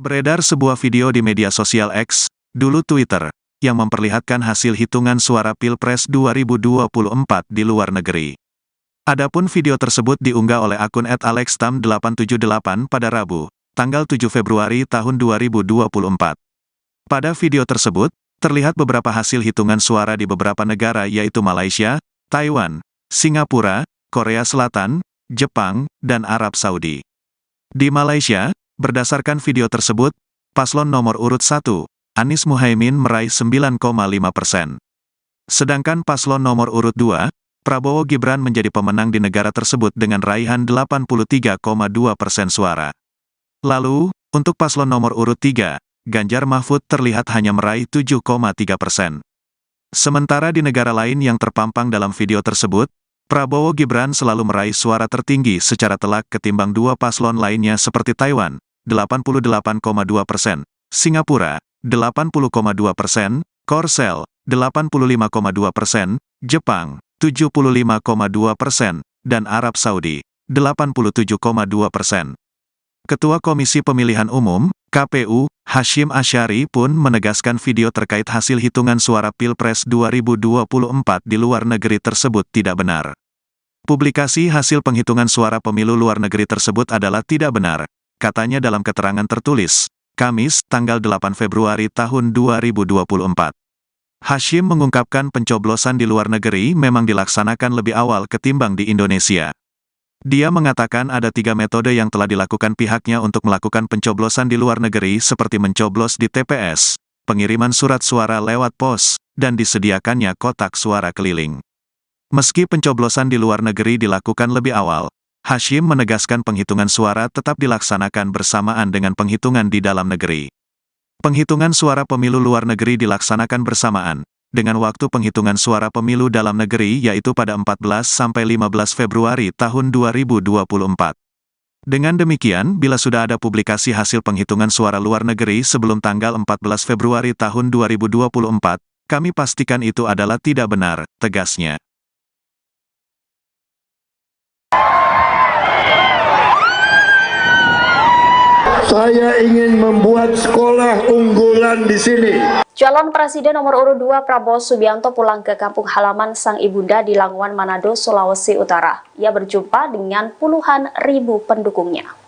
Beredar sebuah video di media sosial X, dulu Twitter, yang memperlihatkan hasil hitungan suara Pilpres 2024 di luar negeri. Adapun video tersebut diunggah oleh akun @alextam878 pada Rabu, tanggal 7 Februari tahun 2024. Pada video tersebut, terlihat beberapa hasil hitungan suara di beberapa negara yaitu Malaysia, Taiwan, Singapura, Korea Selatan, Jepang, dan Arab Saudi. Di Malaysia, berdasarkan video tersebut, paslon nomor urut 1, Anies Muhaimin meraih 9,5%. Sedangkan paslon nomor urut 2, Prabowo Gibran menjadi pemenang di negara tersebut dengan raihan 83,2% suara. Lalu, untuk paslon nomor urut 3, Ganjar Mahfud terlihat hanya meraih 7,3%. Sementara di negara lain yang terpampang dalam video tersebut, Prabowo Gibran selalu meraih suara tertinggi secara telak ketimbang dua paslon lainnya seperti Taiwan, 88,2%, Singapura, 80,2%, Korsel, 85,2%, Jepang, 75,2%, dan Arab Saudi, 87,2%. Ketua Komisi Pemilihan Umum, KPU, Hashim Asyari pun menegaskan video terkait hasil hitungan suara Pilpres 2024 di luar negeri tersebut tidak benar. Publikasi hasil penghitungan suara pemilu luar negeri tersebut adalah tidak benar, katanya dalam keterangan tertulis, Kamis, tanggal 8 Februari tahun 2024. Hashim mengungkapkan pencoblosan di luar negeri memang dilaksanakan lebih awal ketimbang di Indonesia. Dia mengatakan ada 3 metode yang telah dilakukan pihaknya untuk melakukan pencoblosan di luar negeri seperti mencoblos di TPS, pengiriman surat suara lewat pos, dan disediakannya kotak suara keliling. Meski pencoblosan di luar negeri dilakukan lebih awal, Hashim menegaskan penghitungan suara tetap dilaksanakan bersamaan dengan penghitungan di dalam negeri. Penghitungan suara pemilu luar negeri dilaksanakan bersamaan dengan waktu penghitungan suara pemilu dalam negeri yaitu pada 14-15 Februari tahun 2024. Dengan demikian, bila sudah ada publikasi hasil penghitungan suara luar negeri sebelum tanggal 14 Februari tahun 2024, kami pastikan itu adalah tidak benar, tegasnya. Saya ingin membuat sekolah unggulan di sini. Calon Presiden nomor urut 2 Prabowo Subianto pulang ke kampung halaman sang ibunda di Languan, Manado, Sulawesi Utara. Ia berjumpa dengan puluhan ribu pendukungnya.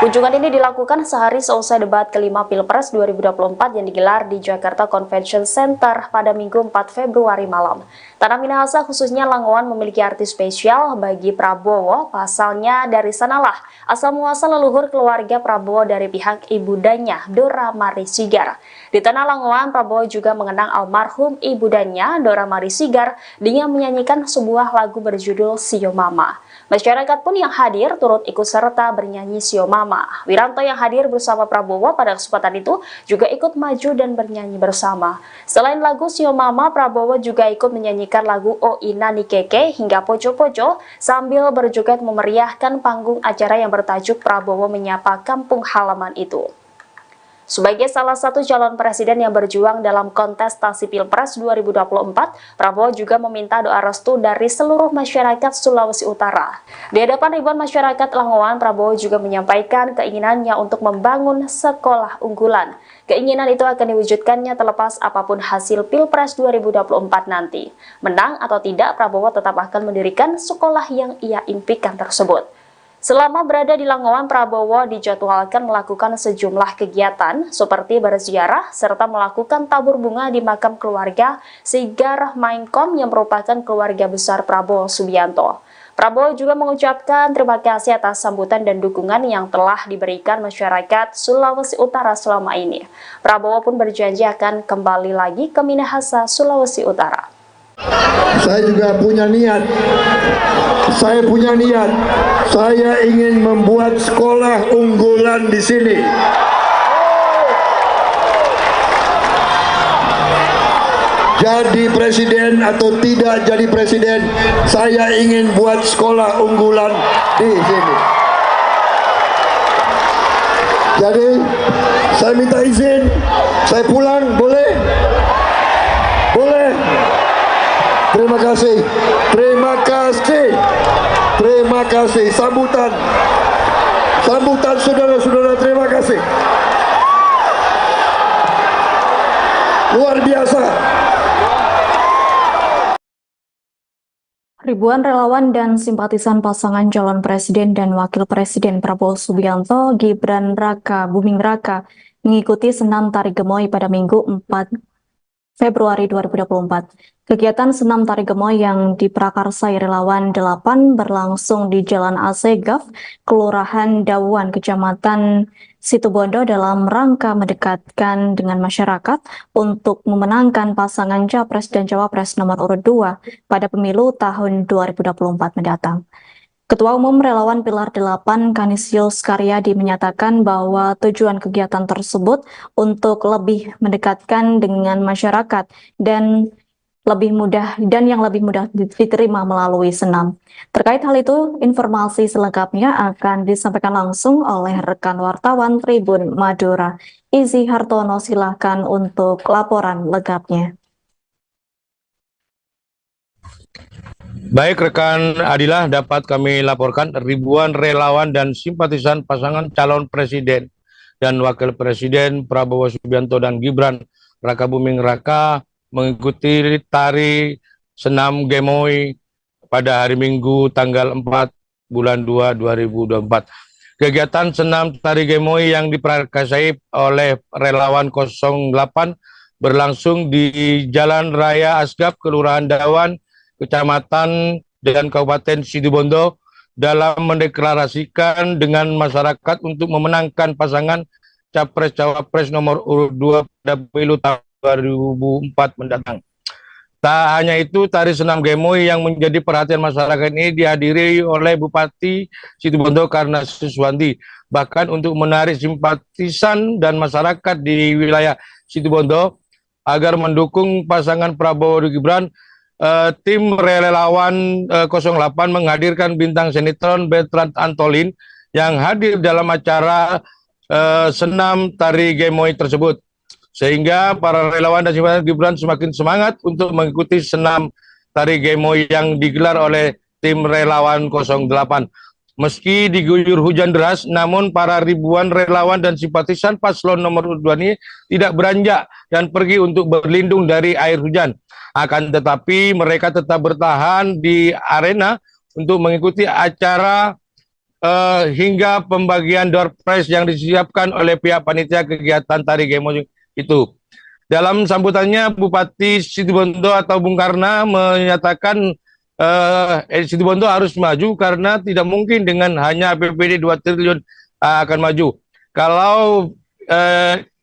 Kunjungan ini dilakukan sehari seusai debat kelima Pilpres 2024 yang digelar di Jakarta Convention Center pada Minggu 4 Februari malam. Tanah Minahasa khususnya Langowan memiliki arti spesial bagi Prabowo, pasalnya dari sanalah asal-muasal leluhur keluarga Prabowo dari pihak ibundanya, Dora Mari Sigar. Di tanah Langowan, Prabowo juga mengenang almarhum ibundanya, Dora Mari Sigar, dengan menyanyikan sebuah lagu berjudul Sio Mama. Masyarakat pun yang hadir turut ikut serta bernyanyi Sio Mama. Wiranto yang hadir bersama Prabowo pada kesempatan itu juga ikut maju dan bernyanyi bersama. Selain lagu Sio Mama, Prabowo juga ikut menyanyikan lagu O Ina Nikeke hingga Poco-Poco sambil berjoget memeriahkan panggung acara yang bertajuk Prabowo Menyapa Kampung Halaman itu. Sebagai salah satu calon presiden yang berjuang dalam kontestasi Pilpres 2024, Prabowo juga meminta doa restu dari seluruh masyarakat Sulawesi Utara. Di hadapan ribuan masyarakat Langowan, Prabowo juga menyampaikan keinginannya untuk membangun sekolah unggulan. Keinginan itu akan diwujudkannya terlepas apapun hasil Pilpres 2024 nanti. Menang atau tidak, Prabowo tetap akan mendirikan sekolah yang ia impikan tersebut. Selama berada di Langowan, Prabowo dijadwalkan melakukan sejumlah kegiatan seperti berziarah serta melakukan tabur bunga di makam keluarga Sigar Mainkom yang merupakan keluarga besar Prabowo Subianto. Prabowo juga mengucapkan terima kasih atas sambutan dan dukungan yang telah diberikan masyarakat Sulawesi Utara selama ini. Prabowo pun berjanji akan kembali lagi ke Minahasa, Sulawesi Utara. Saya juga punya niat. Saya ingin membuat sekolah unggulan di sini. Jadi presiden atau tidak jadi presiden, saya ingin buat sekolah unggulan di sini. Jadi saya minta izin, saya pulang boleh? Boleh? Terima kasih. Terima kasih. Terima kasih. Sambutan. Sambutan saudara-saudara, terima kasih. Luar biasa. Ribuan relawan dan simpatisan pasangan calon presiden dan wakil presiden Prabowo Subianto, Gibran Raka Buming Raka mengikuti senam tari gemoy pada Minggu 4 Februari 2024. Kegiatan senam tari gemoy yang diprakarsai relawan 8 berlangsung di Jalan Asegaf, Kelurahan Dawuan, Kecamatan Situbondo dalam rangka mendekatkan dengan masyarakat untuk memenangkan pasangan Capres dan Cawapres nomor urut 2 pada pemilu tahun 2024 mendatang. Ketua Umum Relawan Pilar 8 Kanisius Karyadi menyatakan bahwa tujuan kegiatan tersebut untuk lebih mendekatkan dengan masyarakat dan yang lebih mudah diterima melalui senam. Terkait hal itu, informasi selengkapnya akan disampaikan langsung oleh rekan wartawan Tribun Madura. Izzy Hartono, silahkan untuk laporan lengkapnya. Baik rekan Adilah, dapat kami laporkan ribuan relawan dan simpatisan pasangan calon presiden dan wakil presiden Prabowo Subianto dan Gibran Raka Buming Raka mengikuti tari senam gemoy pada hari Minggu tanggal 4 bulan 2 2024. Kegiatan senam tari gemoy yang diprakarsai oleh relawan 08 berlangsung di Jalan Raya Asgaf, Kelurahan Dawan, Kecamatan dan Kabupaten Situbondo dalam mendeklarasikan dengan masyarakat untuk memenangkan pasangan Capres-Cawapres nomor urut 2 pada pemilu tahun 2004 mendatang. Tak hanya itu, tari senam gemoy yang menjadi perhatian masyarakat ini dihadiri oleh Bupati Situbondo Karna Suswanti. Bahkan untuk menarik simpatisan dan masyarakat di wilayah Situbondo agar mendukung pasangan Prabowo dan Gibran, tim relawan 08 menghadirkan bintang sinetron Bertrand Antolin yang hadir dalam acara senam tari gemoy tersebut, sehingga para relawan dan simpatisan Gibran semakin semangat untuk mengikuti senam tari gemoy yang digelar oleh tim relawan 08. Meski diguyur hujan deras, namun para ribuan relawan dan simpatisan paslon nomor 2 ini tidak beranjak dan pergi untuk berlindung dari air hujan. Akan tetapi mereka tetap bertahan di arena untuk mengikuti acara hingga pembagian door prize yang disiapkan oleh pihak panitia kegiatan tari gemoy itu. Dalam sambutannya, Bupati Situbondo atau Bung Karna menyatakan Situbondo harus maju karena tidak mungkin dengan hanya APBD 2 triliun akan maju. Kalau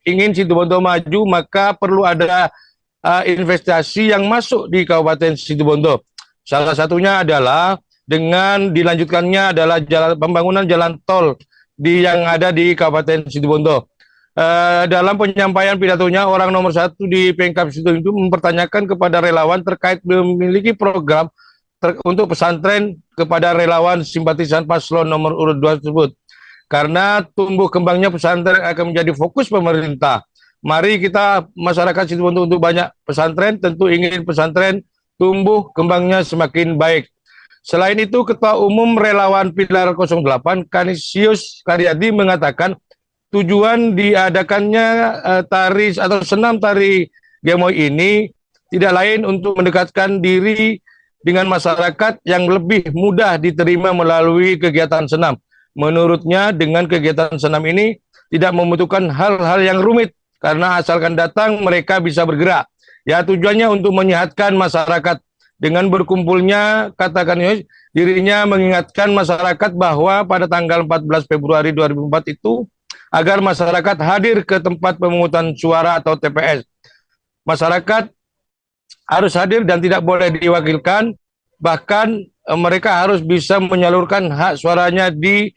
ingin Situbondo maju, maka perlu ada investasi yang masuk di Kabupaten Situbondo. Salah satunya adalah dengan dilanjutkannya adalah pembangunan jalan tol yang ada di Kabupaten Situbondo. Dalam penyampaian pidatonya, orang nomor 1 di Pemkab Situbondo itu mempertanyakan kepada relawan terkait memiliki program untuk pesantren kepada relawan simpatisan paslon nomor urut 2 tersebut. Karena tumbuh kembangnya pesantren akan menjadi fokus pemerintah. Mari kita masyarakat Situbondo untuk banyak pesantren, tentu ingin pesantren tumbuh kembangnya semakin baik. Selain itu, Ketua Umum Relawan Pilar 08 Kanisius Karyadi mengatakan tujuan diadakannya tari atau senam tari gemoy ini tidak lain untuk mendekatkan diri dengan masyarakat yang lebih mudah diterima melalui kegiatan senam. Menurutnya, dengan kegiatan senam ini tidak membutuhkan hal-hal yang rumit, karena asalkan datang mereka bisa bergerak. Ya, tujuannya untuk menyehatkan masyarakat. Dengan berkumpulnya, katakan dirinya mengingatkan masyarakat bahwa pada tanggal 14 Februari 2004 itu agar masyarakat hadir ke tempat pemungutan suara atau TPS. Masyarakat harus hadir dan tidak boleh diwakilkan, bahkan mereka harus bisa menyalurkan hak suaranya di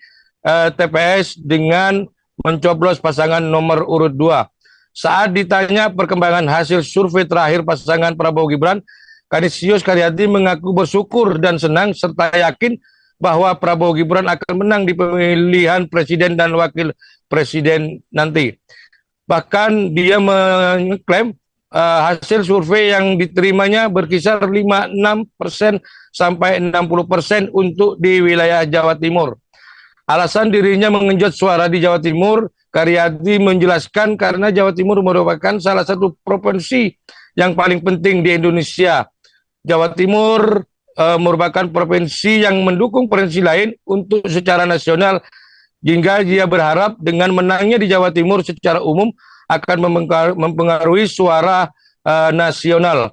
TPS dengan mencoblos pasangan nomor urut 2. Saat ditanya perkembangan hasil survei terakhir pasangan Prabowo Gibran, Kanisius Karyadi mengaku bersyukur dan senang serta yakin bahwa Prabowo Gibran akan menang di pemilihan presiden dan wakil presiden nanti. Bahkan dia mengklaim hasil survei yang diterimanya berkisar 56% sampai 60% untuk di wilayah Jawa Timur. Alasan dirinya mengenjot suara di Jawa Timur, Karyadi menjelaskan karena Jawa Timur merupakan salah satu provinsi yang paling penting di Indonesia. Jawa Timur merupakan provinsi yang mendukung provinsi lain untuk secara nasional, hingga dia berharap dengan menangnya di Jawa Timur secara umum akan mempengaruhi suara nasional.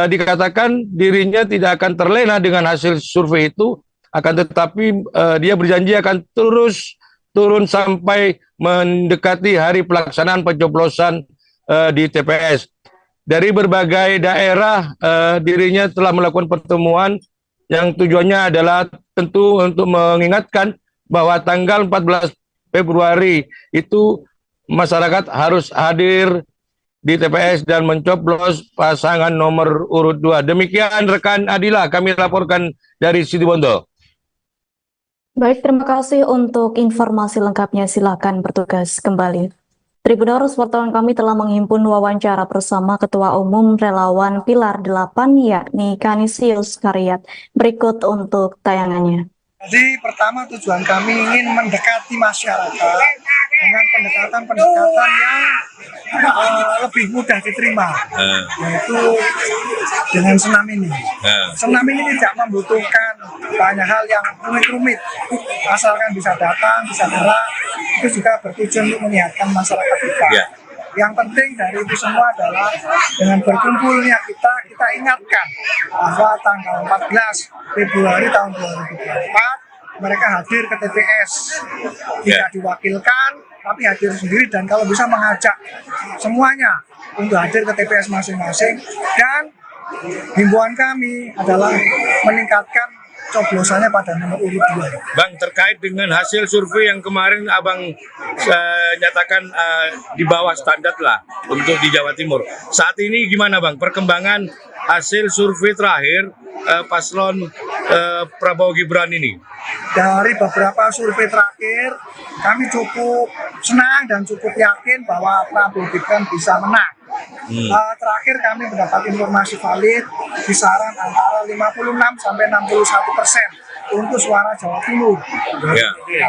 Dikatakan dirinya tidak akan terlena dengan hasil survei itu, akan tetapi dia berjanji akan terus turun sampai mendekati hari pelaksanaan pencoblosan di TPS. Dari berbagai daerah, dirinya telah melakukan pertemuan yang tujuannya adalah tentu untuk mengingatkan bahwa tanggal 14 Februari itu masyarakat harus hadir di TPS dan mencoblos pasangan nomor urut 2. Demikian rekan Adila, kami laporkan dari Situbondo. Baik, terima kasih untuk informasi lengkapnya. Silakan bertugas kembali. Tribuners, wartawan kami telah menghimpun wawancara bersama Ketua Umum Relawan Pilar 8, yakni Kanisius Karyat. Berikut untuk tayangannya. Jadi pertama tujuan kami ingin mendekati masyarakat dengan pendekatan yang lebih mudah diterima, yaitu dengan senam ini. Senam ini tidak membutuhkan banyak hal yang rumit-rumit, asalkan bisa datang, bisa gerak, itu juga bertujuan untuk menyehatkan masyarakat kita. Yang penting dari itu semua adalah dengan berkumpulnya kita ingatkan bahwa tanggal 14 Februari tahun 2024 mereka hadir ke TPS, tidak diwakilkan tapi hadir sendiri, dan kalau bisa mengajak semuanya untuk hadir ke TPS masing-masing. Dan himbauan kami adalah meningkatkan coblosannya pada nomor urut 2. Bang, terkait dengan hasil survei yang kemarin Abang nyatakan di bawah standar lah untuk di Jawa Timur. Saat ini gimana Bang perkembangan hasil survei terakhir paslon Prabowo Gibran ini? Dari beberapa survei terakhir, kami cukup senang dan cukup yakin bahwa Prabowo Gibran bisa menang. Terakhir kami mendapat informasi valid kisaran antara 56 sampai 61% untuk suara Jawa Timur.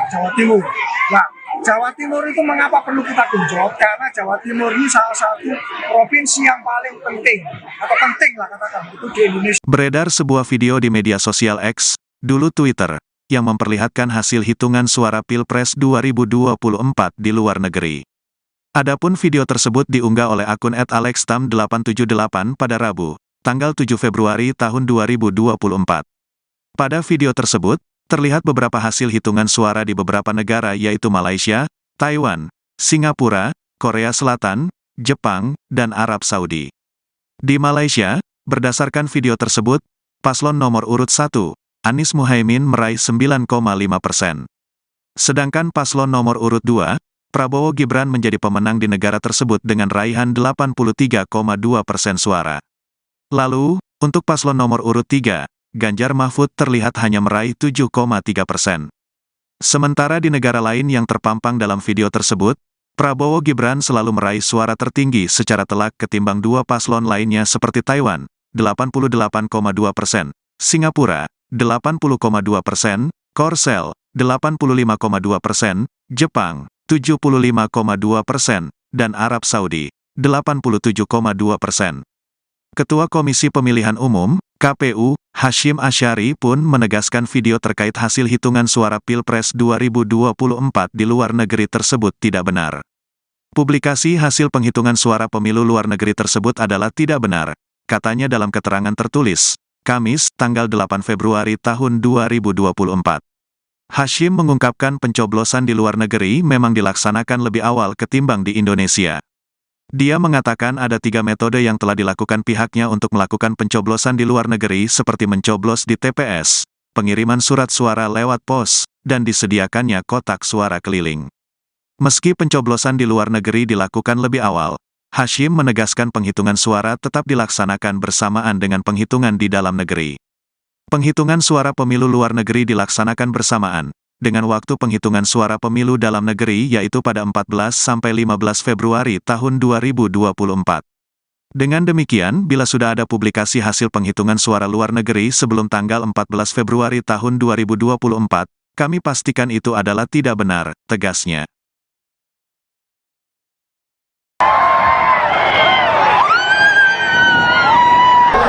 Jawa Timur. Nah, Jawa Timur itu mengapa perlu kita genjot? Karena Jawa Timur ini salah satu provinsi yang paling penting, atau penting lah katakan itu di Indonesia. Beredar sebuah video di media sosial X, dulu Twitter, yang memperlihatkan hasil hitungan suara Pilpres 2024 di luar negeri. Adapun video tersebut diunggah oleh akun @alextam878 pada Rabu, tanggal 7 Februari tahun 2024. Pada video tersebut, terlihat beberapa hasil hitungan suara di beberapa negara yaitu Malaysia, Taiwan, Singapura, Korea Selatan, Jepang, dan Arab Saudi. Di Malaysia, berdasarkan video tersebut, paslon nomor urut 1, Anies Muhaimin meraih 9,5%. Sedangkan paslon nomor urut 2, Prabowo Gibran menjadi pemenang di negara tersebut dengan raihan 83,2% suara. Lalu, untuk paslon nomor urut 3, Ganjar Mahfud terlihat hanya meraih 7,3%. Sementara di negara lain yang terpampang dalam video tersebut, Prabowo Gibran selalu meraih suara tertinggi secara telak ketimbang dua paslon lainnya seperti Taiwan, 88,2%, Singapura, 80,2%, Korsel, 85,2%, Jepang, 75,2%, dan Arab Saudi, 87,2%. Ketua Komisi Pemilihan Umum, KPU, Hasyim Asyari pun menegaskan video terkait hasil hitungan suara Pilpres 2024 di luar negeri tersebut tidak benar. Publikasi hasil penghitungan suara pemilu luar negeri tersebut adalah tidak benar, katanya dalam keterangan tertulis, Kamis, tanggal 8 Februari tahun 2024. Hasyim mengungkapkan pencoblosan di luar negeri memang dilaksanakan lebih awal ketimbang di Indonesia. Dia mengatakan ada 3 metode yang telah dilakukan pihaknya untuk melakukan pencoblosan di luar negeri seperti mencoblos di TPS, pengiriman surat suara lewat pos, dan disediakannya kotak suara keliling. Meski pencoblosan di luar negeri dilakukan lebih awal, Hasyim menegaskan penghitungan suara tetap dilaksanakan bersamaan dengan penghitungan di dalam negeri. Penghitungan suara pemilu luar negeri dilaksanakan bersamaan dengan waktu penghitungan suara pemilu dalam negeri yaitu pada 14 sampai 15 Februari tahun 2024. Dengan demikian, bila sudah ada publikasi hasil penghitungan suara luar negeri sebelum tanggal 14 Februari tahun 2024, kami pastikan itu adalah tidak benar, tegasnya.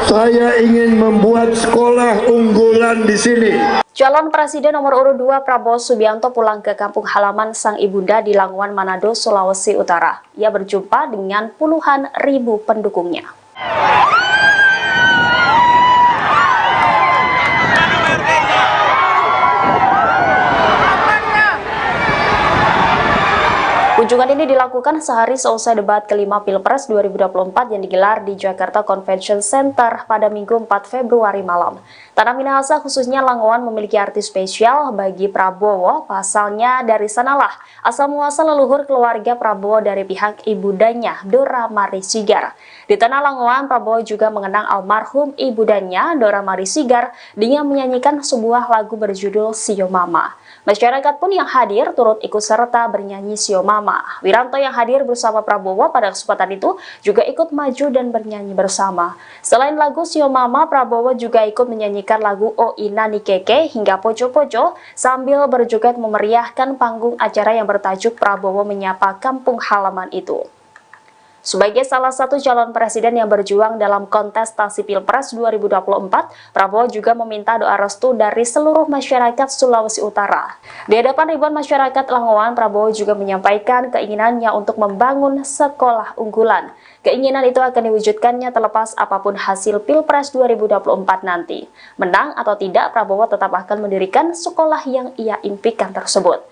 Saya ingin membuat sekolah unggulan di sini. Calon Presiden nomor urut 2 Prabowo Subianto pulang ke kampung halaman sang ibunda di Languan, Manado, Sulawesi Utara. Ia berjumpa dengan puluhan ribu pendukungnya. Kunjungan ini dilakukan sehari seusai debat kelima Pilpres 2024 yang digelar di Jakarta Convention Center pada Minggu 4 Februari malam. Tanah Minahasa khususnya Langowan memiliki arti spesial bagi Prabowo, pasalnya dari sanalah asal muasal leluhur keluarga Prabowo dari pihak ibundanya, Dora Mari Sigar. Di tanah Langowan, Prabowo juga mengenang almarhum ibundanya, Dora Mari Sigar, dengan menyanyikan sebuah lagu berjudul Sio Mama. Masyarakat pun yang hadir turut ikut serta bernyanyi Sio Mama. Wiranto yang hadir bersama Prabowo pada kesempatan itu juga ikut maju dan bernyanyi bersama. Selain lagu Sio Mama, Prabowo juga ikut menyanyikan lagu O Ina Nikeke hingga Poco Poco sambil berjoget memeriahkan panggung acara yang bertajuk Prabowo Menyapa Kampung Halaman itu. Sebagai salah satu calon presiden yang berjuang dalam kontestasi Pilpres 2024, Prabowo juga meminta doa restu dari seluruh masyarakat Sulawesi Utara. Di hadapan ribuan masyarakat Langowan, Prabowo juga menyampaikan keinginannya untuk membangun sekolah unggulan. Keinginan itu akan diwujudkannya terlepas apapun hasil Pilpres 2024 nanti. Menang atau tidak, Prabowo tetap akan mendirikan sekolah yang ia impikan tersebut.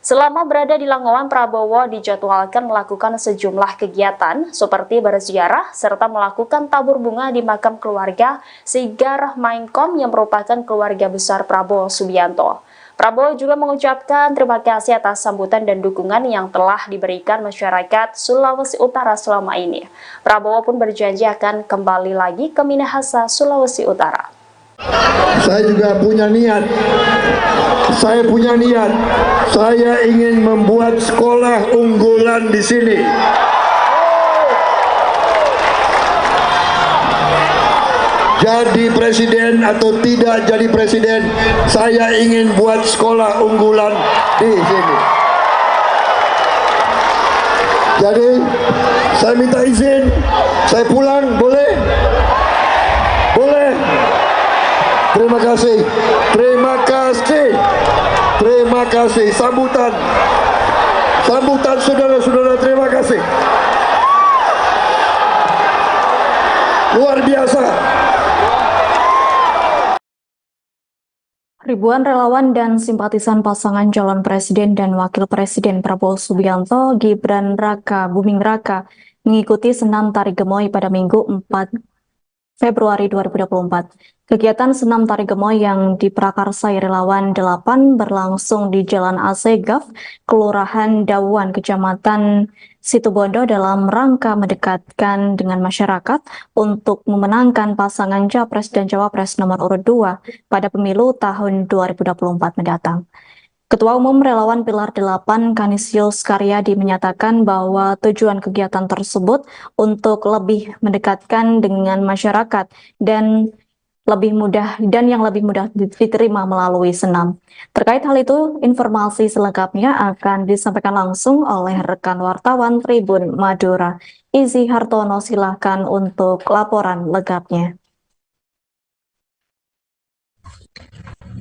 Selama berada di Langowan, Prabowo dijadwalkan melakukan sejumlah kegiatan seperti berziarah serta melakukan tabur bunga di makam keluarga Sigar Mainkom yang merupakan keluarga besar Prabowo Subianto. Prabowo juga mengucapkan terima kasih atas sambutan dan dukungan yang telah diberikan masyarakat Sulawesi Utara selama ini. Prabowo pun berjanji akan kembali lagi ke Minahasa, Sulawesi Utara. Saya juga punya niat. Saya ingin membuat sekolah unggulan di sini. Jadi presiden atau tidak jadi presiden, saya ingin buat sekolah unggulan di sini. Jadi, saya minta izin, saya pulang, boleh? Boleh? Terima kasih, terima kasih, terima kasih. Sambutan saudara-saudara, terima kasih. Luar biasa. Ribuan relawan dan simpatisan pasangan calon presiden dan wakil presiden Prabowo Subianto, Gibran Raka Buming Raka mengikuti senam tari gemoy pada Minggu 4 Februari 2024. Kegiatan senam tari gemoy yang diprakarsai relawan 8 berlangsung di Jalan Asegaf, Kelurahan Dawan, Kecamatan Situbondo dalam rangka mendekatkan dengan masyarakat untuk memenangkan pasangan Capres dan Cawapres nomor urut 2 pada pemilu tahun 2024 mendatang. Ketua Umum Relawan Pilar 8 Kanisius Karyadi menyatakan bahwa tujuan kegiatan tersebut untuk lebih mendekatkan dengan masyarakat dan yang lebih mudah diterima melalui senam. Terkait hal itu, informasi selengkapnya akan disampaikan langsung oleh rekan wartawan Tribun Madura. Izzy Hartono, silahkan untuk laporan lengkapnya.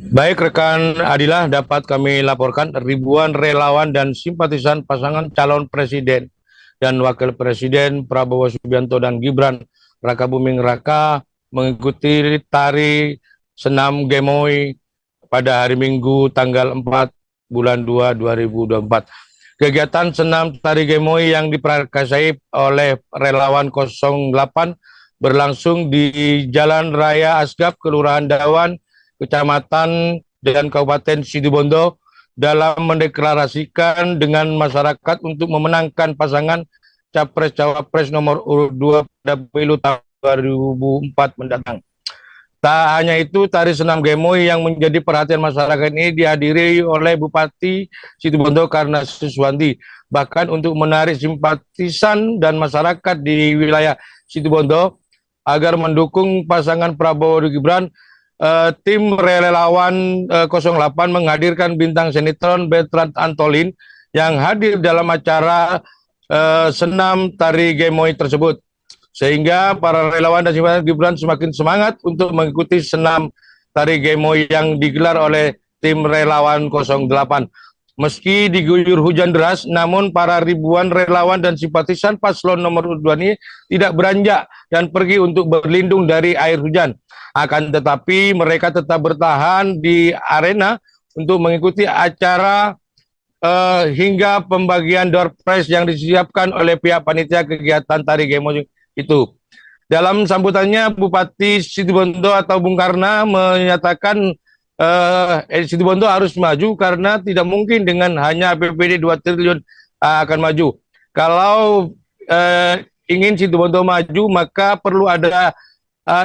Baik rekan Adilah, dapat kami laporkan ribuan relawan dan simpatisan pasangan calon presiden dan wakil presiden Prabowo Subianto dan Gibran Raka Buming Raka mengikuti tari senam gemoy pada hari Minggu tanggal 4 bulan 2 2024. Kegiatan senam tari gemoy yang diprakarsai oleh relawan 08 berlangsung di Jalan Raya Asgaf, Kelurahan Dawan, Kecamatan dan Kabupaten Situbondo dalam mendeklarasikan dengan masyarakat untuk memenangkan pasangan Capres-Cawapres nomor urut 2 pada pemilu tahun 2004 mendatang. Tak hanya itu, tari senam gemoy yang menjadi perhatian masyarakat ini dihadiri oleh Bupati Situbondo Karna Suswanti. Bahkan untuk menarik simpatisan dan masyarakat di wilayah Situbondo agar mendukung pasangan Prabowo Gibran. Tim relawan 08 menghadirkan bintang sinetron Bertrand Antolin yang hadir dalam acara senam tari Gemoy tersebut, sehingga para relawan dan simpatisan Gibran semakin semangat untuk mengikuti senam tari Gemoy yang digelar oleh tim relawan 08. Meski diguyur hujan deras, namun para ribuan relawan dan simpatisan paslon nomor 2 ini tidak beranjak dan pergi untuk berlindung dari air hujan. Akan tetapi mereka tetap bertahan di arena untuk mengikuti acara hingga pembagian door prize yang disiapkan oleh pihak panitia kegiatan tari Gemoy itu. Dalam sambutannya, Bupati Situbondo atau Bung Karna menyatakan Situbondo harus maju karena tidak mungkin dengan hanya APBD 2 triliun akan maju. Kalau ingin Situbondo maju, maka perlu ada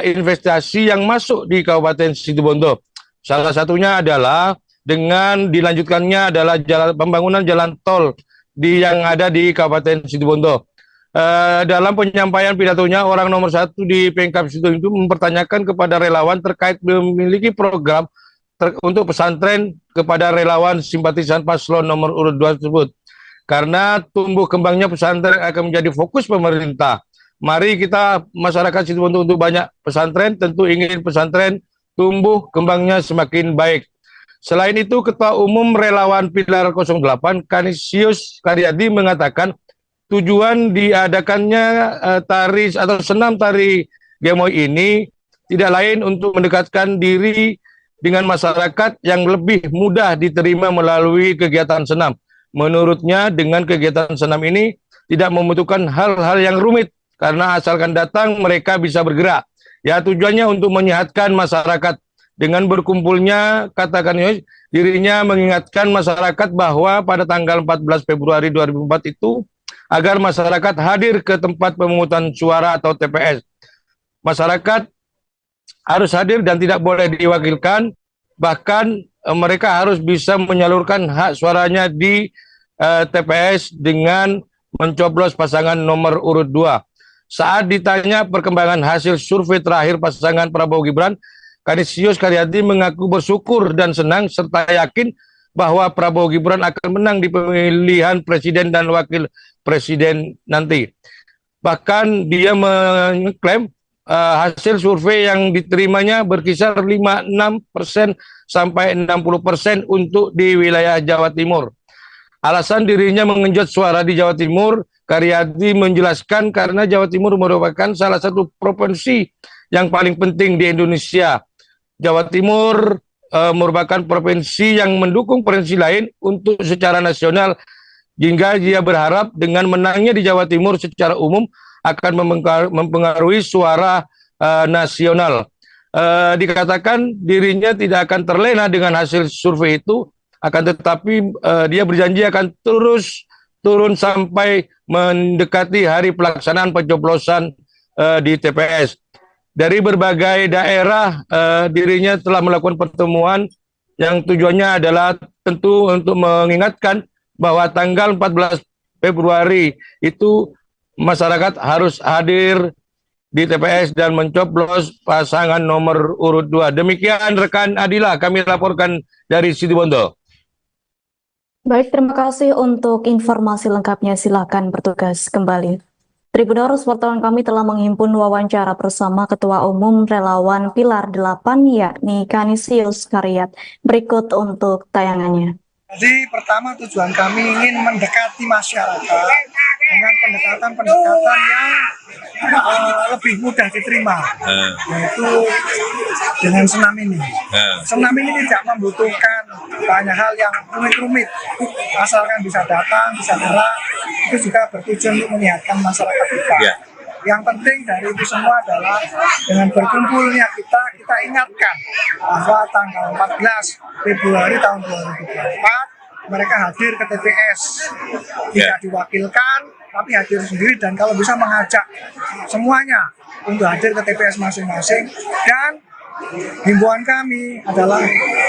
investasi yang masuk di Kabupaten Situbondo. Salah satunya adalah dengan dilanjutkannya adalah pembangunan jalan tol yang ada di Kabupaten Situbondo. Dalam penyampaian pidatonya, orang nomor 1 di Pemkab Situbondo itu mempertanyakan kepada relawan terkait memiliki program untuk pesantren kepada relawan simpatisan paslon nomor urut 2 tersebut. Karena tumbuh kembangnya pesantren akan menjadi fokus pemerintah. Mari kita masyarakat Situbondo untuk banyak pesantren, tentu ingin pesantren tumbuh kembangnya semakin baik. Selain itu, Ketua Umum Relawan Pilar 08, Kanisius Karyadi mengatakan tujuan diadakannya tari atau senam tari Gemoy ini tidak lain untuk mendekatkan diri dengan masyarakat yang lebih mudah diterima melalui kegiatan senam. Menurutnya, dengan kegiatan senam ini tidak membutuhkan hal-hal yang rumit, karena asalkan datang mereka bisa bergerak. Ya, tujuannya untuk menyehatkan masyarakat. Dengan berkumpulnya, katakan dirinya mengingatkan masyarakat bahwa pada tanggal 14 Februari 2004 itu, agar masyarakat hadir ke tempat pemungutan suara atau TPS. Masyarakat harus hadir dan tidak boleh diwakilkan, bahkan mereka harus bisa menyalurkan hak suaranya di TPS dengan mencoblos pasangan nomor urut 2. Saat ditanya perkembangan hasil survei terakhir pasangan Prabowo Gibran, Kanisius Karyadi mengaku bersyukur dan senang serta yakin bahwa Prabowo Gibran akan menang di pemilihan presiden dan wakil presiden nanti. Bahkan dia mengklaim hasil survei yang diterimanya berkisar 56% sampai 60% untuk di wilayah Jawa Timur. Alasan dirinya mengenjot suara di Jawa Timur, Karyadi menjelaskan karena Jawa Timur merupakan salah satu provinsi yang paling penting di Indonesia. Jawa Timur merupakan provinsi yang mendukung provinsi lain untuk secara nasional, hingga dia berharap dengan menangnya di Jawa Timur secara umum akan mempengaruhi suara nasional. Dikatakan dirinya tidak akan terlena dengan hasil survei itu, akan tetapi dia berjanji akan terus turun sampai mendekati hari pelaksanaan pencoblosan di TPS. Dari berbagai daerah, dirinya telah melakukan pertemuan yang tujuannya adalah tentu untuk mengingatkan bahwa tanggal 14 Februari itu masyarakat harus hadir di TPS dan mencoblos pasangan nomor urut 2. Demikian rekan Adila, kami laporkan dari Situbondo. Baik, terima kasih untuk informasi lengkapnya. Silakan bertugas kembali. Tribuners, wartawan kami telah menghimpun wawancara bersama Ketua Umum Relawan Pilar 8, yakni Kanisius Karyat. Berikut untuk tayangannya. Jadi pertama tujuan kami ingin mendekati masyarakat dengan pendekatan-pendekatan yang lebih mudah diterima, yaitu dengan senam ini. Senam ini tidak membutuhkan banyak hal yang rumit-rumit, asalkan bisa datang, bisa gerak, itu juga bertujuan untuk menyehatkan masyarakat kita. Yang penting dari itu semua adalah dengan berkumpulnya kita ingatkan bahwa tanggal 14 Februari tahun 2024 mereka hadir ke TPS, tidak diwakilkan tapi hadir sendiri, dan kalau bisa mengajak semuanya untuk hadir ke TPS masing-masing. Dan himbauan kami adalah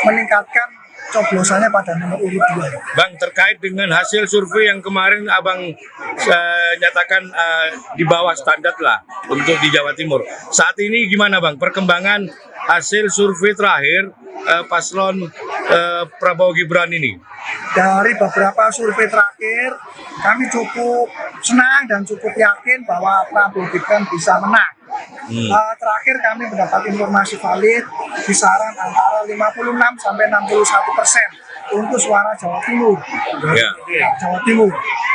meningkatkan coblosannya pada nomor urut 2. Bang, terkait dengan hasil survei yang kemarin Abang nyatakan di bawah standar lah untuk di Jawa Timur. Saat ini gimana Bang perkembangan hasil survei terakhir paslon Prabowo Gibran ini? Dari beberapa survei terakhir, kami cukup senang dan cukup yakin bahwa Prabowo Gibran bisa menang. Terakhir kami mendapat informasi valid kisaran antara 56 sampai 61% untuk suara Jawa Timur. Jawa Timur.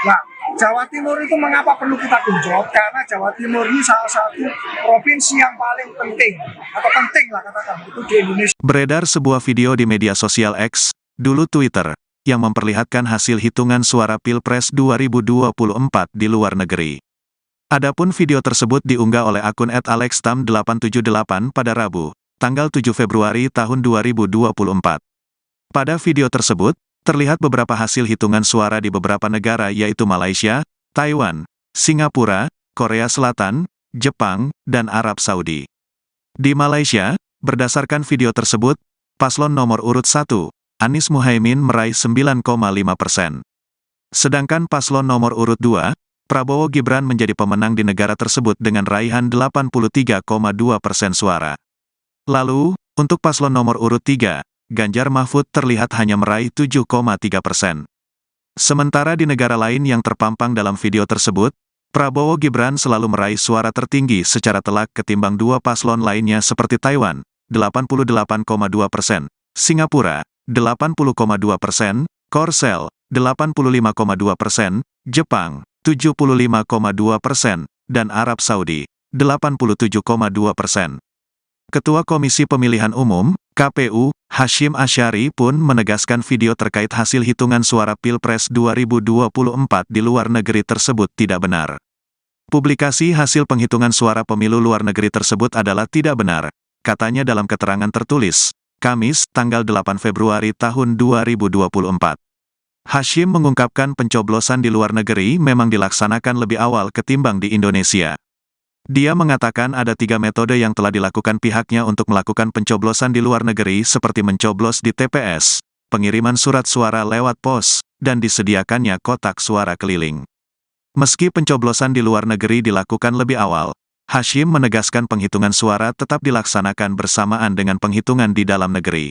Nah, Jawa Timur itu mengapa perlu kita genjot? Karena Jawa Timur ini salah satu provinsi yang paling penting, atau penting lah katakan, itu di Indonesia. Beredar sebuah video di media sosial X, dulu Twitter, yang memperlihatkan hasil hitungan suara Pilpres 2024 di luar negeri. Adapun video tersebut diunggah oleh akun @alextam878 pada Rabu, tanggal 7 Februari tahun 2024. Pada video tersebut, terlihat beberapa hasil hitungan suara di beberapa negara yaitu Malaysia, Taiwan, Singapura, Korea Selatan, Jepang, dan Arab Saudi. Di Malaysia, berdasarkan video tersebut, paslon nomor urut 1, Anies Muhaimin meraih 9,5%. Sedangkan paslon nomor urut 2, Prabowo Gibran menjadi pemenang di negara tersebut dengan raihan 83,2% suara. Lalu, untuk paslon nomor urut 3, Ganjar Mahfud terlihat hanya meraih 7,3%. Sementara di negara lain yang terpampang dalam video tersebut, Prabowo Gibran selalu meraih suara tertinggi secara telak ketimbang dua paslon lainnya seperti Taiwan, 88,2%, Singapura, 80,2%, Korsel, 85,2%, Jepang, 75,2%, dan Arab Saudi, 87,2%. Ketua Komisi Pemilihan Umum, KPU, Hashim Asyari pun menegaskan video terkait hasil hitungan suara Pilpres 2024 di luar negeri tersebut tidak benar. Publikasi hasil penghitungan suara pemilu luar negeri tersebut adalah tidak benar, katanya dalam keterangan tertulis, Kamis, tanggal 8 Februari tahun 2024. Hashim mengungkapkan pencoblosan di luar negeri memang dilaksanakan lebih awal ketimbang di Indonesia. Dia mengatakan ada 3 metode yang telah dilakukan pihaknya untuk melakukan pencoblosan di luar negeri seperti mencoblos di TPS, pengiriman surat suara lewat pos, dan disediakannya kotak suara keliling. Meski pencoblosan di luar negeri dilakukan lebih awal, Hashim menegaskan penghitungan suara tetap dilaksanakan bersamaan dengan penghitungan di dalam negeri.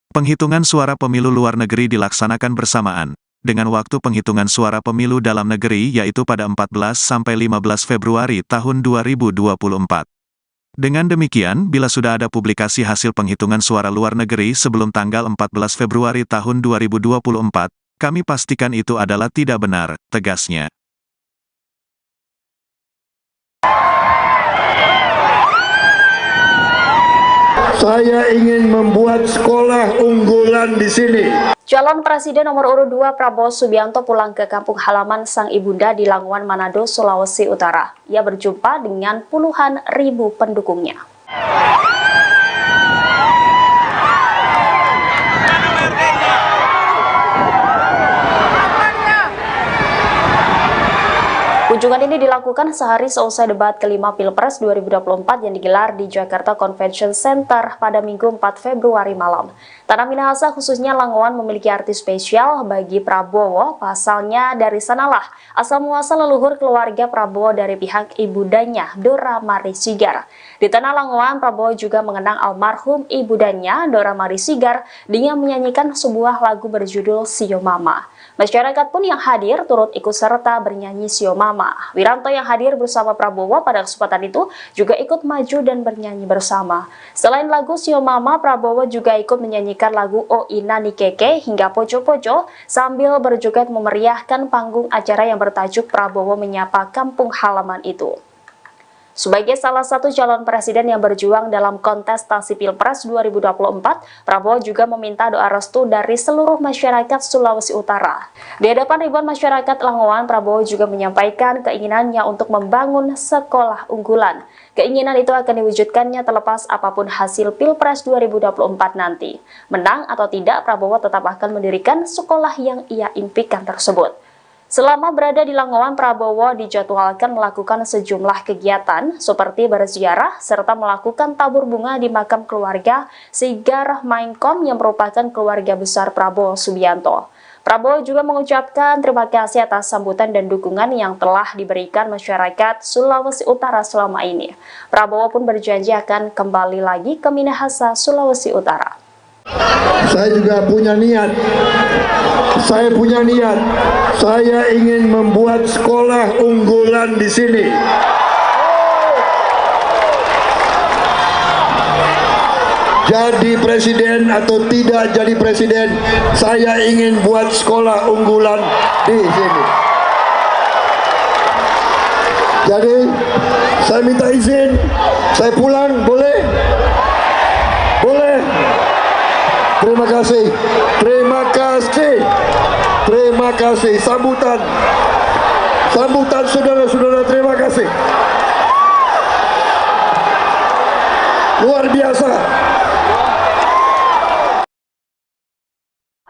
Penghitungan suara pemilu luar negeri dilaksanakan bersamaan dengan waktu penghitungan suara pemilu dalam negeri yaitu pada 14-15 Februari tahun 2024. Dengan demikian, bila sudah ada publikasi hasil penghitungan suara luar negeri sebelum tanggal 14 Februari tahun 2024, kami pastikan itu adalah tidak benar, tegasnya. Saya ingin membuat sekolah unggulan di sini. Calon Presiden nomor urut 2 Prabowo Subianto pulang ke kampung halaman sang ibunda di Languan, Manado, Sulawesi Utara. Ia berjumpa dengan puluhan ribu pendukungnya. Kunjungan ini dilakukan sehari seusai debat kelima Pilpres 2024 yang digelar di Jakarta Convention Center pada Minggu 4 Februari malam. Tanah Minahasa khususnya Langowan memiliki arti spesial bagi Prabowo, pasalnya dari sanalah asal muasal leluhur keluarga Prabowo dari pihak ibundanya, Dora Mari Sigar. Di tanah Langowan, Prabowo juga mengenang almarhum ibundanya, Dora Mari Sigar, dengan menyanyikan sebuah lagu berjudul Sio Mama. Masyarakat pun yang hadir turut ikut serta bernyanyi Sio Mama. Wiranto yang hadir bersama Prabowo pada kesempatan itu juga ikut maju dan bernyanyi bersama. Selain lagu Sio Mama, Prabowo juga ikut menyanyikan lagu O Ina Nikeke hingga Poco Poco sambil berjoget memeriahkan panggung acara yang bertajuk Prabowo Menyapa Kampung Halaman itu. Sebagai salah satu calon presiden yang berjuang dalam kontestasi Pilpres 2024, Prabowo juga meminta doa restu dari seluruh masyarakat Sulawesi Utara. Di hadapan ribuan masyarakat Langowan, Prabowo juga menyampaikan keinginannya untuk membangun sekolah unggulan. Keinginan itu akan diwujudkannya terlepas apapun hasil Pilpres 2024 nanti. Menang atau tidak, Prabowo tetap akan mendirikan sekolah yang ia impikan tersebut. Selama berada di Langowan, Prabowo dijadwalkan melakukan sejumlah kegiatan seperti berziarah serta melakukan tabur bunga di makam keluarga Sigar Mainkom yang merupakan keluarga besar Prabowo Subianto. Prabowo juga mengucapkan terima kasih atas sambutan dan dukungan yang telah diberikan masyarakat Sulawesi Utara selama ini. Prabowo pun berjanji akan kembali lagi ke Minahasa, Sulawesi Utara. Saya juga punya niat. Saya ingin membuat sekolah unggulan di sini. Jadi presiden atau tidak jadi presiden, saya ingin buat sekolah unggulan di sini. Jadi saya minta izin, saya pulang, boleh? Boleh? Terima kasih. Terima kasih. Sambutan saudara-saudara, terima kasih. Luar biasa.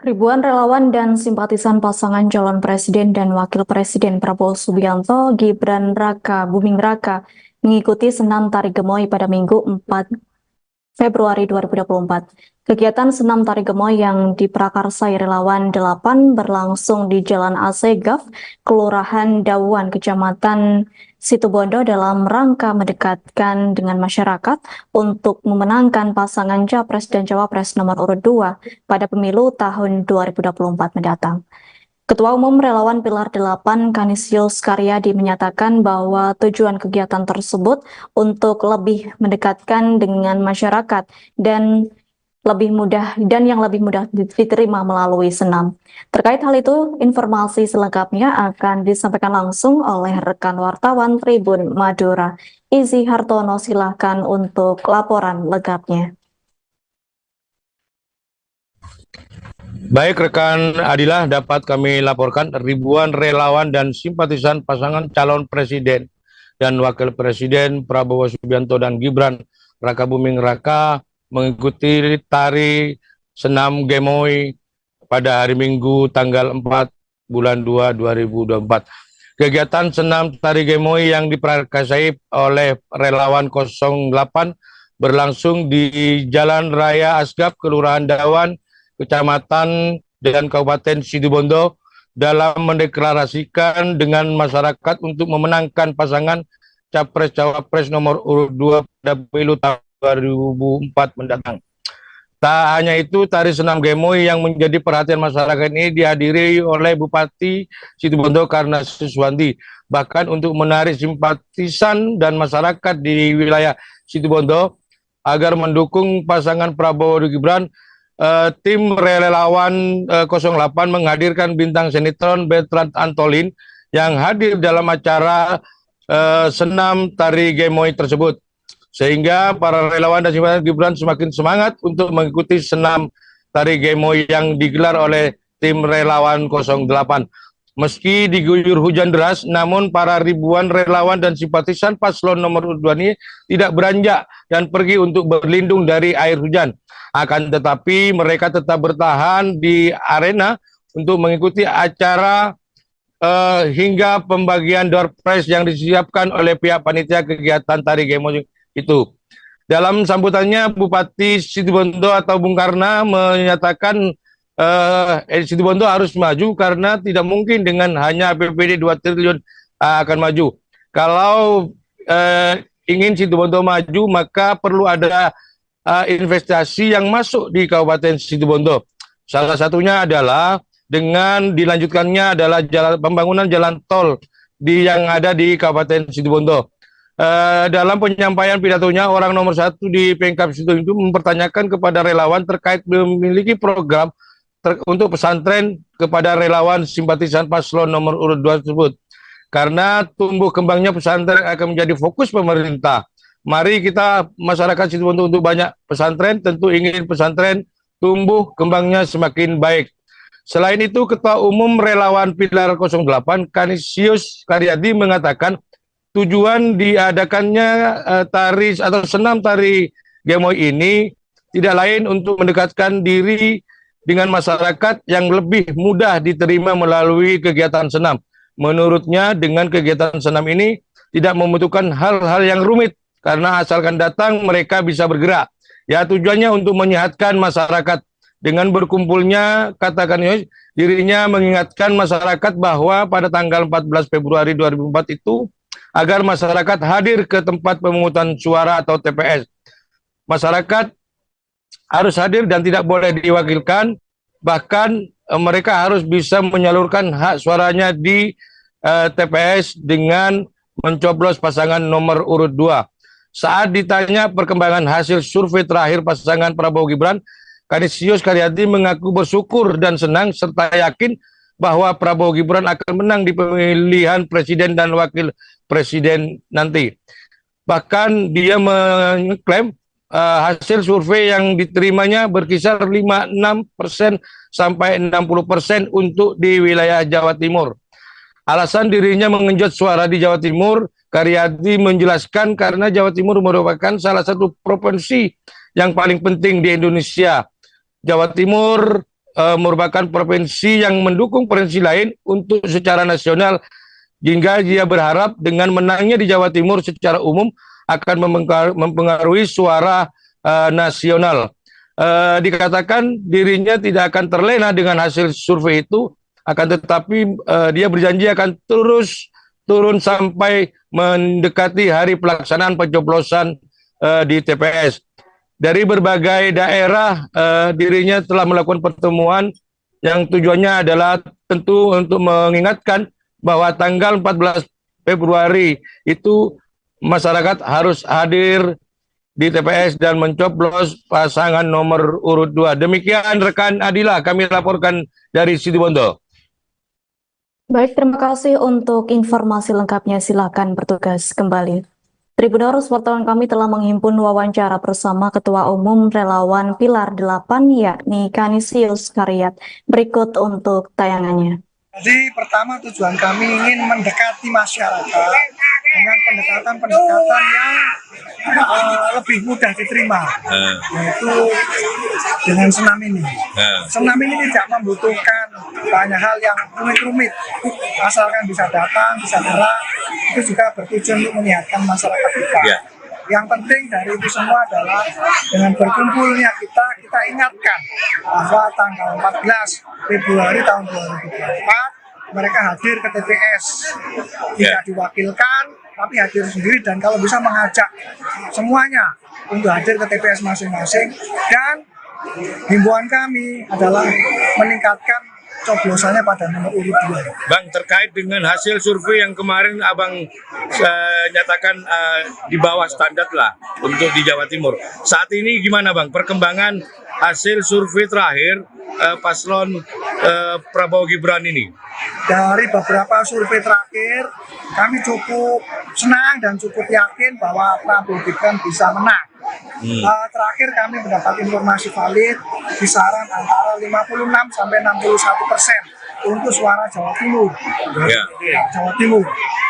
Ribuan relawan dan simpatisan pasangan calon presiden dan wakil presiden Prabowo Subianto, Gibran Raka Buming Raka mengikuti senam tari gemoy pada Minggu 4 Februari 2024. Kegiatan senam tari gemoy yang diprakarsai relawan 8 berlangsung di Jalan Asegaf, Kelurahan Dawuan, Kecamatan Situbondo dalam rangka mendekatkan dengan masyarakat untuk memenangkan pasangan Capres dan Cawapres nomor urut 2 pada pemilu tahun 2024 mendatang. Ketua Umum Relawan Pilar 8 Kanisius Karyadi menyatakan bahwa tujuan kegiatan tersebut untuk lebih mendekatkan dengan masyarakat dan yang lebih mudah diterima melalui senam. Terkait hal itu, informasi selengkapnya akan disampaikan langsung oleh rekan wartawan Tribun Madura. Izzy Hartono, silahkan untuk laporan lengkapnya. Baik rekan Adilah, dapat kami laporkan ribuan relawan dan simpatisan pasangan calon presiden dan wakil presiden Prabowo Subianto dan Gibran Raka Buming Raka mengikuti tari senam gemoy pada hari Minggu tanggal 4 bulan 2 2024. Kegiatan senam tari gemoy yang diprakarsai oleh relawan 08 berlangsung di Jalan Raya Asgaf, Kelurahan Dawan, Kecamatan dan Kabupaten Situbondo dalam mendeklarasikan dengan masyarakat untuk memenangkan pasangan Capres-Cawapres nomor urut 2 pada pemilu tahun 2004 mendatang. Tak hanya itu, tari senam gemoy yang menjadi perhatian masyarakat ini dihadiri oleh Bupati Situbondo Karna Suswanti. Bahkan untuk menarik simpatisan dan masyarakat di wilayah Situbondo agar mendukung pasangan Prabowo dan Gibran, tim relawan 08 menghadirkan bintang sinetron Bertrand Antolin yang hadir dalam acara senam tari gemoy tersebut. Sehingga para relawan dan simpatisan Gibran semakin semangat untuk mengikuti senam tari gemoy yang digelar oleh tim relawan 08. Meski diguyur hujan deras, namun para ribuan relawan dan simpatisan paslon nomor 2 ini tidak beranjak dan pergi untuk berlindung dari air hujan. Akan tetapi mereka tetap bertahan di arena untuk mengikuti acara hingga pembagian door prize yang disiapkan oleh pihak panitia kegiatan tari gemoy itu. Dalam sambutannya, Bupati Situbondo atau Bung Karna menyatakan Situbondo harus maju karena tidak mungkin dengan hanya APBD 2 triliun akan maju. Kalau ingin Situbondo maju, maka perlu ada investasi yang masuk di Kabupaten Situbondo. Salah satunya adalah dengan dilanjutkannya adalah pembangunan jalan tol yang ada di Kabupaten Situbondo. Dalam penyampaian pidatonya, orang nomor 1 di Pemkab Situbondo itu mempertanyakan kepada relawan terkait memiliki program untuk pesantren kepada relawan simpatisan paslon nomor urut 2 tersebut. Karena tumbuh kembangnya pesantren akan menjadi fokus pemerintah. Mari kita masyarakat Situbondo untuk banyak pesantren, tentu ingin pesantren tumbuh kembangnya semakin baik. Selain itu, Ketua Umum Relawan Pilar 08 Kanisius Karyadi mengatakan tujuan diadakannya tari atau senam tari gemoy ini tidak lain untuk mendekatkan diri dengan masyarakat yang lebih mudah diterima melalui kegiatan senam. Menurutnya dengan kegiatan senam ini tidak membutuhkan hal-hal yang rumit karena asalkan datang mereka bisa bergerak. Ya, tujuannya untuk menyehatkan masyarakat. Dengan berkumpulnya, katakan dirinya mengingatkan masyarakat bahwa pada tanggal 14 Februari 2004 itu agar masyarakat hadir ke tempat pemungutan suara atau TPS. Masyarakat harus hadir dan tidak boleh diwakilkan, bahkan mereka harus bisa menyalurkan hak suaranya di TPS dengan mencoblos pasangan nomor urut 2. Saat ditanya perkembangan hasil survei terakhir pasangan Prabowo Gibran, Kanisius Karyadi mengaku bersyukur dan senang serta yakin bahwa Prabowo Gibran akan menang di pemilihan presiden dan wakil presiden nanti. Bahkan dia mengklaim hasil survei yang diterimanya berkisar 56% sampai 60% untuk di wilayah Jawa Timur. Alasan dirinya mengenjot suara di Jawa Timur, Karyadi menjelaskan karena Jawa Timur merupakan salah satu provinsi yang paling penting di Indonesia. Jawa Timur merupakan provinsi yang mendukung provinsi lain untuk secara nasional, hingga dia berharap dengan menangnya di Jawa Timur secara umum akan mempengaruhi suara nasional. Dikatakan dirinya tidak akan terlena dengan hasil survei itu, akan tetapi dia berjanji akan terus turun sampai mendekati hari pelaksanaan pencoblosan di TPS. Dari berbagai daerah, dirinya telah melakukan pertemuan yang tujuannya adalah tentu untuk mengingatkan bahwa tanggal 14 Februari itu masyarakat harus hadir di TPS dan mencoblos pasangan nomor urut 2. Demikian rekan Adila, kami laporkan dari Situbondo. Baik, terima kasih untuk informasi lengkapnya. Silakan bertugas kembali. Tribuners, wartawan kami telah menghimpun wawancara bersama Ketua Umum Relawan Pilar 8, yakni Kanisius Karyat. Berikut untuk tayangannya. Jadi pertama tujuan kami ingin mendekati masyarakat dengan pendekatan-pendekatan yang lebih mudah diterima, yaitu dengan senam ini. Senam ini tidak membutuhkan banyak hal yang rumit-rumit, asalkan bisa datang, bisa gerak, itu juga bertujuan untuk menyehatkan masyarakat kita. Yang penting dari itu semua adalah dengan berkumpulnya kita ingatkan bahwa tanggal 14 Februari tahun 2024 mereka hadir ke TPS, tidak diwakilkan tapi hadir sendiri, dan kalau bisa mengajak semuanya untuk hadir ke TPS masing-masing. Dan himbauan kami adalah meningkatkan coblosannya pada nomor urut 2. Bang, terkait dengan hasil survei yang kemarin Abang nyatakan di bawah standar lah untuk di Jawa Timur. Saat ini gimana Bang perkembangan hasil survei terakhir paslon Prabowo Gibran ini? Dari beberapa survei terakhir, kami cukup senang dan cukup yakin bahwa Prabowo Gibran bisa menang. Terakhir kami mendapat informasi valid kisaran antara 56 sampai 61% untuk suara Jawa Timur. Jawa Timur.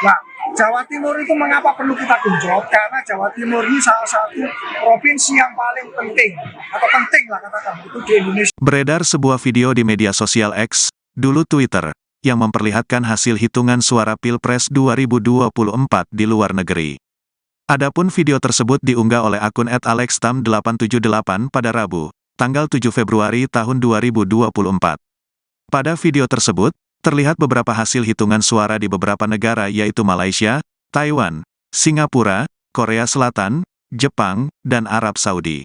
Nah, Jawa Timur itu mengapa perlu kita genjot? Karena Jawa Timur ini salah satu provinsi yang paling penting, atau penting lah katakan itu di Indonesia. Beredar sebuah video di media sosial X, dulu Twitter, yang memperlihatkan hasil hitungan suara Pilpres 2024 di luar negeri. Adapun video tersebut diunggah oleh akun @alextam878 pada Rabu, tanggal 7 Februari tahun 2024. Pada video tersebut, terlihat beberapa hasil hitungan suara di beberapa negara yaitu Malaysia, Taiwan, Singapura, Korea Selatan, Jepang, dan Arab Saudi.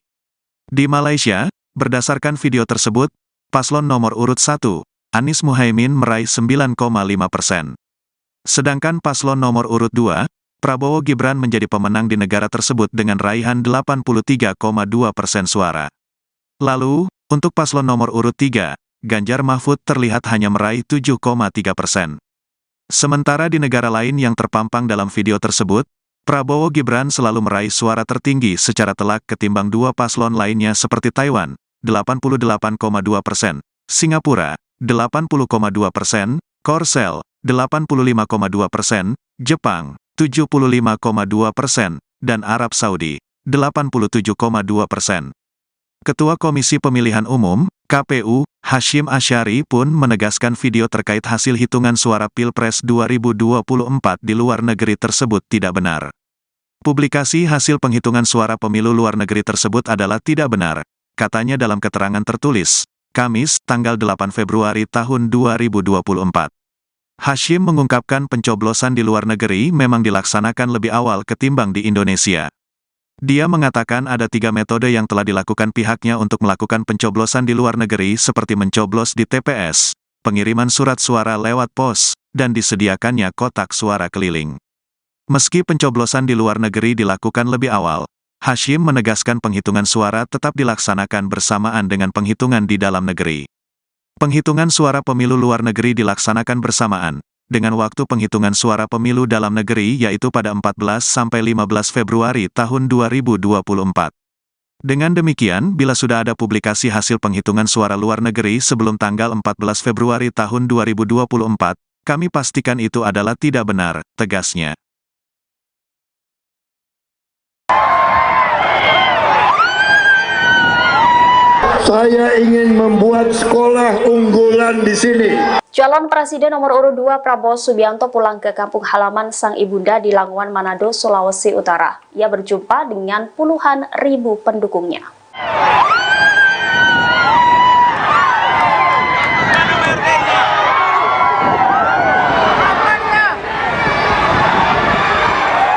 Di Malaysia, berdasarkan video tersebut, paslon nomor urut 1, Anies Muhaimin meraih 9,5%. Sedangkan paslon nomor urut 2, Prabowo Gibran menjadi pemenang di negara tersebut dengan raihan 83,2% suara. Lalu, untuk paslon nomor urut 3, Ganjar Mahfud terlihat hanya meraih 7,3%. Sementara di negara lain yang terpampang dalam video tersebut, Prabowo Gibran selalu meraih suara tertinggi secara telak ketimbang dua paslon lainnya seperti Taiwan, 88,2%, Singapura, 80,2%, Korsel, 85,2%, Jepang, 75,2%, dan Arab Saudi, 87,2%. Ketua Komisi Pemilihan Umum, KPU, Hashim Asyari pun menegaskan video terkait hasil hitungan suara Pilpres 2024 di luar negeri tersebut tidak benar. Publikasi hasil penghitungan suara pemilu luar negeri tersebut adalah tidak benar, katanya dalam keterangan tertulis, Kamis, tanggal 8 Februari tahun 2024. Hashim mengungkapkan pencoblosan di luar negeri memang dilaksanakan lebih awal ketimbang di Indonesia. Dia mengatakan ada 3 metode yang telah dilakukan pihaknya untuk melakukan pencoblosan di luar negeri seperti mencoblos di TPS, pengiriman surat suara lewat pos, dan disediakannya kotak suara keliling. Meski pencoblosan di luar negeri dilakukan lebih awal, Hashim menegaskan penghitungan suara tetap dilaksanakan bersamaan dengan penghitungan di dalam negeri. Penghitungan suara pemilu luar negeri dilaksanakan bersamaan dengan waktu penghitungan suara pemilu dalam negeri yaitu pada 14-15 Februari tahun 2024. Dengan demikian, bila sudah ada publikasi hasil penghitungan suara luar negeri sebelum tanggal 14 Februari tahun 2024, kami pastikan itu adalah tidak benar, tegasnya. Saya ingin membuat sekolah unggulan di sini. Calon Presiden nomor urut 2 Prabowo Subianto pulang ke kampung halaman sang ibunda di Languan, Manado, Sulawesi Utara. Ia berjumpa dengan puluhan ribu pendukungnya.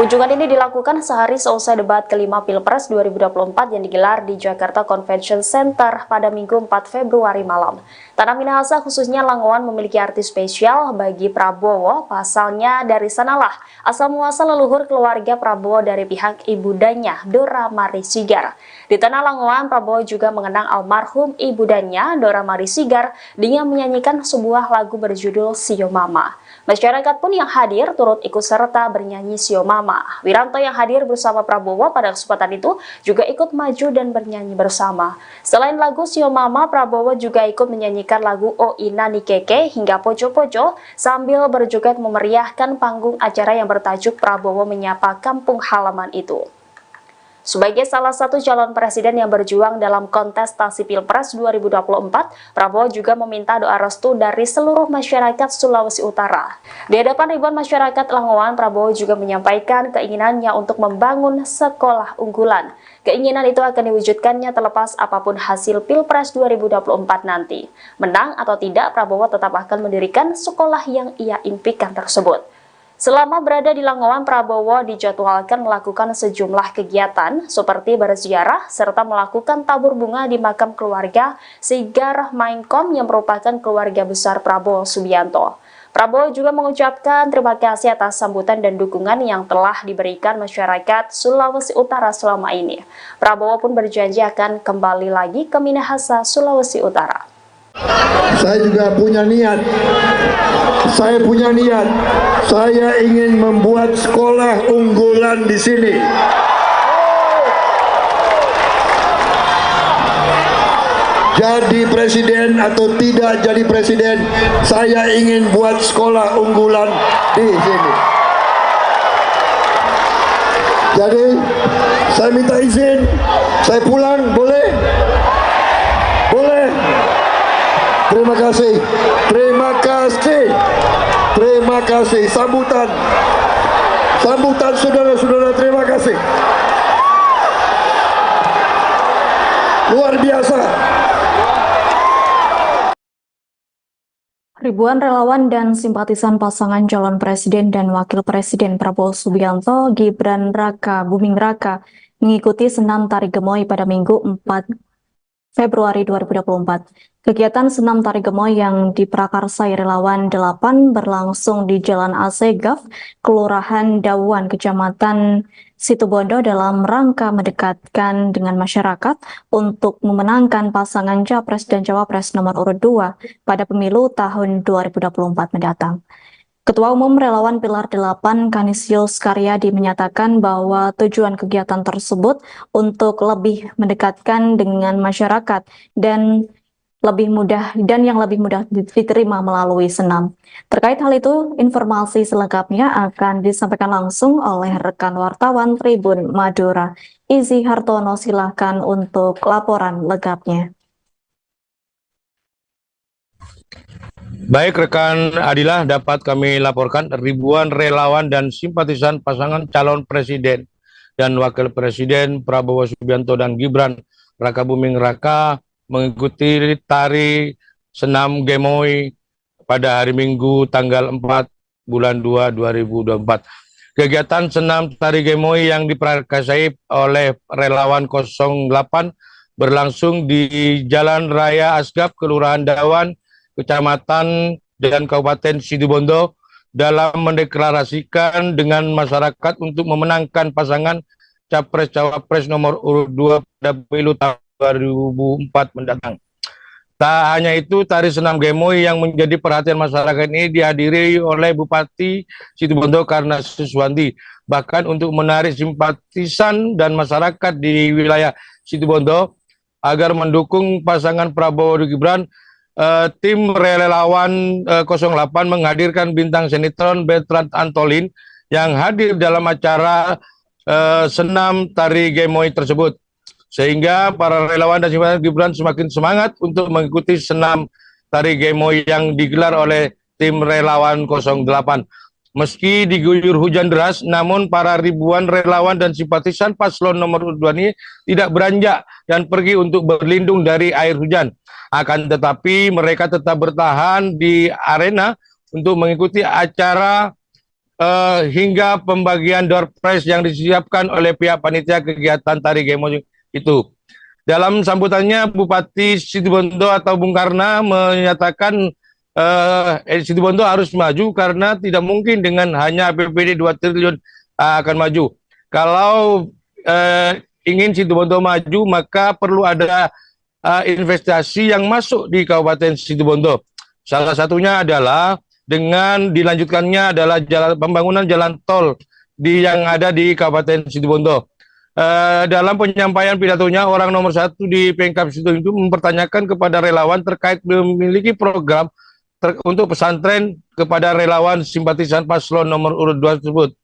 Kunjungan ini dilakukan sehari seusai debat kelima Pilpres 2024 yang digelar di Jakarta Convention Center pada Minggu 4 Februari malam. Tanah Minahasa khususnya Langowan memiliki arti spesial bagi Prabowo, pasalnya dari sanalah asal muasal leluhur keluarga Prabowo dari pihak ibundanya, Dora Mari Sigar. Di tanah Langowan, Prabowo juga mengenang almarhum ibundanya, Dora Mari Sigar, dengan menyanyikan sebuah lagu berjudul Sio Mama. Masyarakat pun yang hadir turut ikut serta bernyanyi Sio Mama. Wiranto yang hadir bersama Prabowo pada kesempatan itu juga ikut maju dan bernyanyi bersama. Selain lagu Sio Mama, Prabowo juga ikut menyanyikan lagu O Ina Nikeke hingga Poco-Poco sambil berjoget memeriahkan panggung acara yang bertajuk Prabowo Menyapa Kampung Halaman itu. Sebagai salah satu calon presiden yang berjuang dalam kontestasi Pilpres 2024, Prabowo juga meminta doa restu dari seluruh masyarakat Sulawesi Utara. Di hadapan ribuan masyarakat Langowan, Prabowo juga menyampaikan keinginannya untuk membangun sekolah unggulan. Keinginan itu akan diwujudkannya terlepas apapun hasil Pilpres 2024 nanti. Menang atau tidak, Prabowo tetap akan mendirikan sekolah yang ia impikan tersebut. Selama berada di Langowan, Prabowo dijadwalkan melakukan sejumlah kegiatan seperti berziarah serta melakukan tabur bunga di makam keluarga Sigar Mainkom yang merupakan keluarga besar Prabowo Subianto. Prabowo juga mengucapkan terima kasih atas sambutan dan dukungan yang telah diberikan masyarakat Sulawesi Utara selama ini. Prabowo pun berjanji akan kembali lagi ke Minahasa, Sulawesi Utara. Saya juga punya niat. Saya ingin membuat sekolah unggulan di sini. Jadi presiden atau tidak jadi presiden, saya ingin buat sekolah unggulan di sini. Jadi, saya minta izin, saya pulang, boleh? Boleh? Terima kasih, terima kasih, terima kasih. Sambutan saudara-saudara, terima kasih. Luar biasa. Ribuan relawan dan simpatisan pasangan calon presiden dan wakil presiden Prabowo Subianto, Gibran Raka Buming Raka mengikuti senam tari gemoy pada Minggu 4 Februari 2024. Kegiatan senam tari gemoy yang diprakarsai relawan 8 berlangsung di Jalan Asegaf, Kelurahan Dawuan, Kecamatan Situbondo dalam rangka mendekatkan dengan masyarakat untuk memenangkan pasangan Capres dan Cawapres nomor urut 2 pada pemilu tahun 2024 mendatang. Ketua Umum Relawan Pilar 8 Kanisius Karyadi menyatakan bahwa tujuan kegiatan tersebut untuk lebih mendekatkan dengan masyarakat dan yang lebih mudah diterima melalui senam. Terkait hal itu, informasi selengkapnya akan disampaikan langsung oleh rekan wartawan Tribun Madura. Izzy Hartono, silahkan untuk laporan lengkapnya. Baik rekan Adilah, dapat kami laporkan ribuan relawan dan simpatisan pasangan calon presiden dan wakil presiden Prabowo Subianto dan Gibran Rakabuming Raka mengikuti tari senam Gemoy pada hari Minggu tanggal 4 bulan 2 2024. Kegiatan senam tari Gemoy yang diprakarsai oleh relawan 08 berlangsung di Jalan Raya Asgab, Kelurahan Dawan, Kecamatan dan Kabupaten Situbondo dalam mendeklarasikan dengan masyarakat untuk memenangkan pasangan Capres-Cawapres nomor urut 2 pada pemilu tahun 2004 mendatang. Tak hanya itu, tari senam Gemoy yang menjadi perhatian masyarakat ini dihadiri oleh Bupati Situbondo Karna Suswanti. Bahkan untuk menarik simpatisan dan masyarakat di wilayah Situbondo agar mendukung pasangan Prabowo dan Gibran, tim relawan 08 menghadirkan bintang sinetron Bertrand Antolin yang hadir dalam acara senam tari Gemoy tersebut. Sehingga para relawan dan simpatisan Gibran semakin semangat untuk mengikuti senam tari Gemoy yang digelar oleh tim relawan 08. Meski diguyur hujan deras, namun para ribuan relawan dan simpatisan paslon nomor 2 ini tidak beranjak dan pergi untuk berlindung dari air hujan. Akan tetapi mereka tetap bertahan di arena untuk mengikuti acara hingga pembagian door prize yang disiapkan oleh pihak panitia kegiatan tari Gemoy itu. Dalam sambutannya, Bupati Situbondo atau Bung Karna menyatakan Situbondo harus maju karena tidak mungkin dengan hanya APBD 2 triliun akan maju. Kalau ingin Situbondo maju, maka perlu ada investasi yang masuk di Kabupaten Situbondo. Salah satunya adalah dengan dilanjutkannya adalah pembangunan jalan tol yang ada di Kabupaten Situbondo. Dalam penyampaian pidatonya, orang nomor 1 di Pemkab Situbondo itu mempertanyakan kepada relawan terkait memiliki program untuk pesantren kepada relawan simpatisan paslon nomor urut 2 tersebut.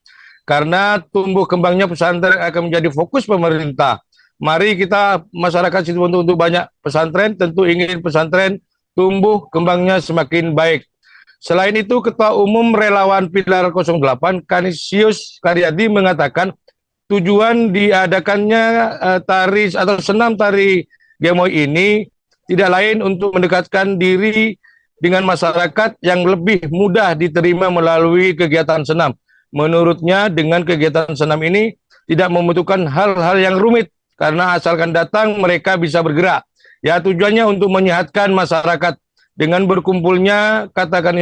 Karena tumbuh kembangnya pesantren akan menjadi fokus pemerintah. Mari kita masyarakat Situbondo untuk banyak pesantren, tentu ingin pesantren tumbuh kembangnya semakin baik. Selain itu, Ketua Umum Relawan Pilar 08, Kanisius Karyadi mengatakan tujuan diadakannya tari atau senam tari Gemoy ini tidak lain untuk mendekatkan diri dengan masyarakat yang lebih mudah diterima melalui kegiatan senam. Menurutnya, dengan kegiatan senam ini tidak membutuhkan hal-hal yang rumit, karena asalkan datang mereka bisa bergerak. Ya, tujuannya untuk menyehatkan masyarakat. Dengan berkumpulnya, katakan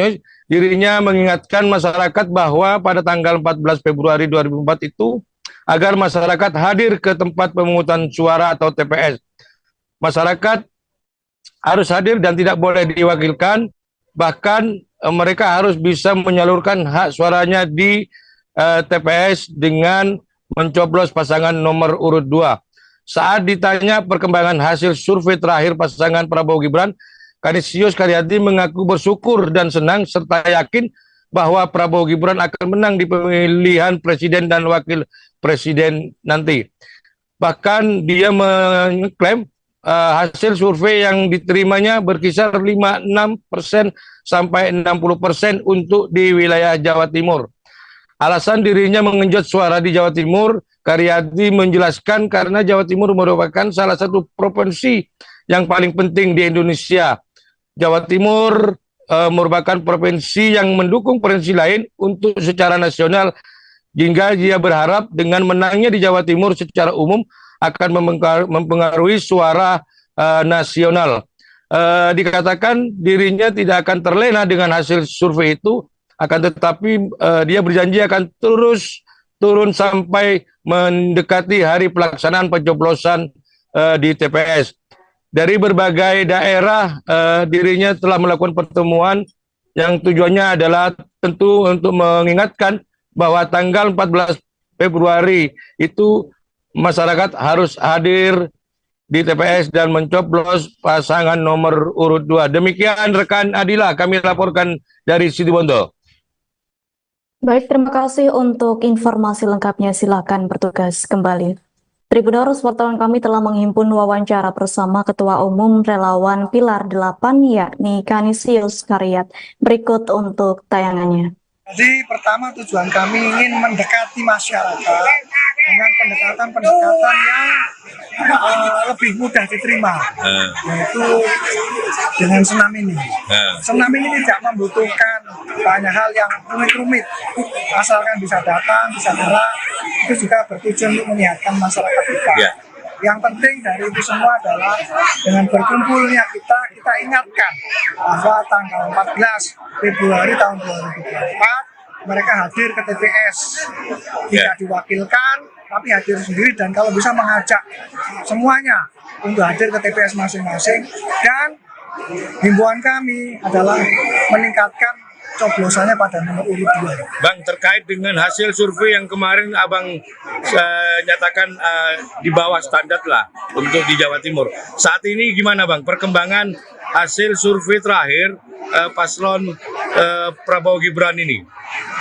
dirinya mengingatkan masyarakat bahwa pada tanggal 14 Februari 2004 itu agar masyarakat hadir ke tempat pemungutan suara atau TPS. Masyarakat harus hadir dan tidak boleh diwakilkan, bahkan mereka harus bisa menyalurkan hak suaranya di TPS dengan mencoblos pasangan nomor urut 2. Saat ditanya perkembangan hasil survei terakhir pasangan Prabowo Gibran, Kanisius Karyadi mengaku bersyukur dan senang serta yakin bahwa Prabowo Gibran akan menang di pemilihan presiden dan wakil presiden nanti. Bahkan dia mengklaim hasil survei yang diterimanya berkisar 56% sampai 60% untuk di wilayah Jawa Timur. Alasan dirinya mengenjot suara di Jawa Timur, Karyadi menjelaskan karena Jawa Timur merupakan salah satu provinsi yang paling penting di Indonesia. Jawa Timur merupakan provinsi yang mendukung provinsi lain untuk secara nasional, hingga dia berharap dengan menangnya di Jawa Timur secara umum akan mempengaruhi suara nasional. Dikatakan dirinya tidak akan terlena dengan hasil survei itu, akan tetapi dia berjanji akan terus turun sampai mendekati hari pelaksanaan pencoblosan di TPS. Dari berbagai daerah, dirinya telah melakukan pertemuan yang tujuannya adalah tentu untuk mengingatkan bahwa tanggal 14 Februari itu masyarakat harus hadir di TPS dan mencoblos pasangan nomor urut 2. Demikian rekan Adila, kami laporkan dari Situbondo. Baik, terima kasih untuk informasi lengkapnya. Silakan bertugas kembali. Tribuners, wartawan kami telah menghimpun wawancara bersama Ketua Umum Relawan Pilar 8 yakni Canisius Karyat. Berikut untuk tayangannya. Jadi pertama tujuan kami ingin mendekati masyarakat dengan pendekatan-pendekatan yang lebih mudah diterima, yaitu dengan senam ini. Senam ini tidak membutuhkan banyak hal yang rumit-rumit, asalkan bisa datang, bisa gerak, itu juga bertujuan untuk menyehatkan masyarakat kita. Yang penting dari itu semua adalah dengan berkumpulnya kita ingatkan bahwa tanggal 14 Februari tahun 2024 mereka hadir ke TPS, tidak diwakilkan tapi hadir sendiri, dan kalau bisa mengajak semuanya untuk hadir ke TPS masing-masing. Dan himbauan kami adalah meningkatkan coblosannya pada nomor urut 2. Bang, terkait dengan hasil survei yang kemarin Abang nyatakan di bawah standar lah untuk di Jawa Timur. Saat ini gimana Bang perkembangan hasil survei terakhir paslon Prabowo Gibran ini?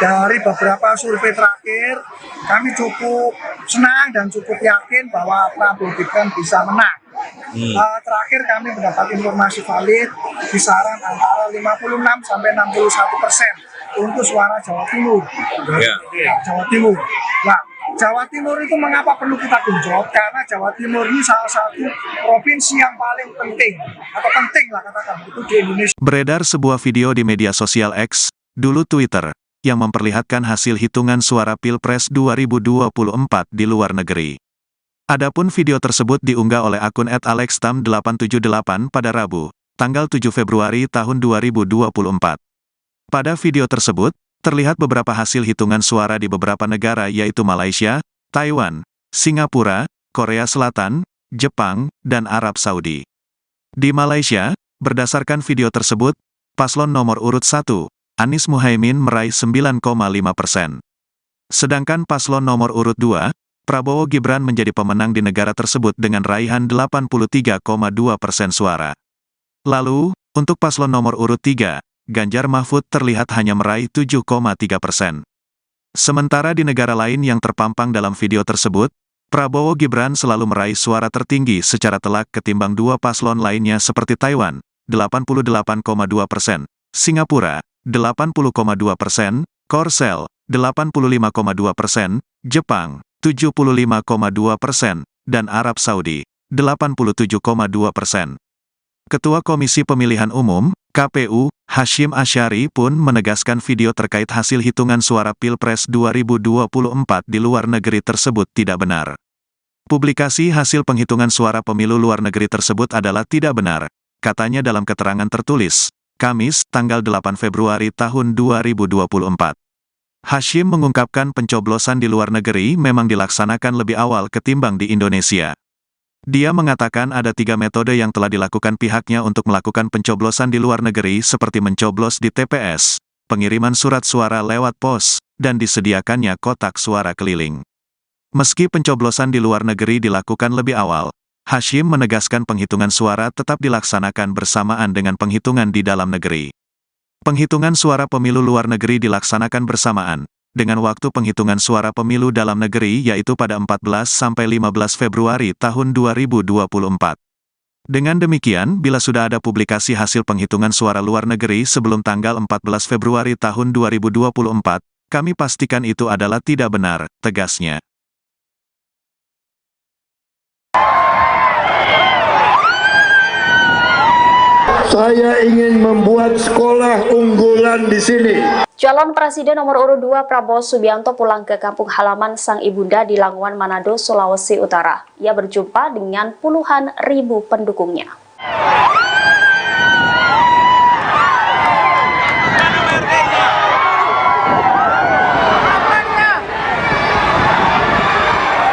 Dari beberapa survei terakhir, kami cukup senang dan cukup yakin bahwa Prabowo Gibran bisa menang. Terakhir kami mendapat informasi valid kisaran antara 56 sampai 61% untuk suara Jawa Timur. Jawa Timur. Nah, Jawa Timur itu mengapa perlu kita genjot? Karena Jawa Timur ini salah satu provinsi yang paling penting, atau penting lah katakan itu di Indonesia. Beredar sebuah video di media sosial X, dulu Twitter, yang memperlihatkan hasil hitungan suara Pilpres 2024 di luar negeri. Adapun video tersebut diunggah oleh akun @alextam878 pada Rabu, tanggal 7 Februari tahun 2024. Pada video tersebut, terlihat beberapa hasil hitungan suara di beberapa negara yaitu Malaysia, Taiwan, Singapura, Korea Selatan, Jepang, dan Arab Saudi. Di Malaysia, berdasarkan video tersebut, paslon nomor urut 1, Anies Muhaimin meraih 9,5%. Sedangkan paslon nomor urut 2, Prabowo Gibran menjadi pemenang di negara tersebut dengan raihan 83,2% suara. Lalu, untuk paslon nomor urut 3, Ganjar Mahfud terlihat hanya meraih 7,3%. Sementara di negara lain yang terpampang dalam video tersebut, Prabowo Gibran selalu meraih suara tertinggi secara telak ketimbang dua paslon lainnya seperti Taiwan, 88,2%, Singapura, 80,2%, Korsel, 85,2%, Jepang, 75,2%, dan Arab Saudi, 87,2%. Ketua Komisi Pemilihan Umum, KPU, Hasyim Asyari pun menegaskan video terkait hasil hitungan suara Pilpres 2024 di luar negeri tersebut tidak benar. Publikasi hasil penghitungan suara pemilu luar negeri tersebut adalah tidak benar, katanya dalam keterangan tertulis, Kamis, tanggal 8 Februari tahun 2024. Hasyim mengungkapkan pencoblosan di luar negeri memang dilaksanakan lebih awal ketimbang di Indonesia. Dia mengatakan ada 3 metode yang telah dilakukan pihaknya untuk melakukan pencoblosan di luar negeri seperti mencoblos di TPS, pengiriman surat suara lewat pos, dan disediakannya kotak suara keliling. Meski pencoblosan di luar negeri dilakukan lebih awal, Hasyim menegaskan penghitungan suara tetap dilaksanakan bersamaan dengan penghitungan di dalam negeri. Penghitungan suara pemilu luar negeri dilaksanakan bersamaan dengan waktu penghitungan suara pemilu dalam negeri yaitu pada 14-15 Februari tahun 2024. Dengan demikian, bila sudah ada publikasi hasil penghitungan suara luar negeri sebelum tanggal 14 Februari tahun 2024, kami pastikan itu adalah tidak benar, tegasnya. Saya ingin membuat sekolah unggulan di sini. Calon Presiden nomor urut 2 Prabowo Subianto pulang ke kampung halaman sang ibunda di Languan, Manado, Sulawesi Utara. Ia berjumpa dengan puluhan ribu pendukungnya.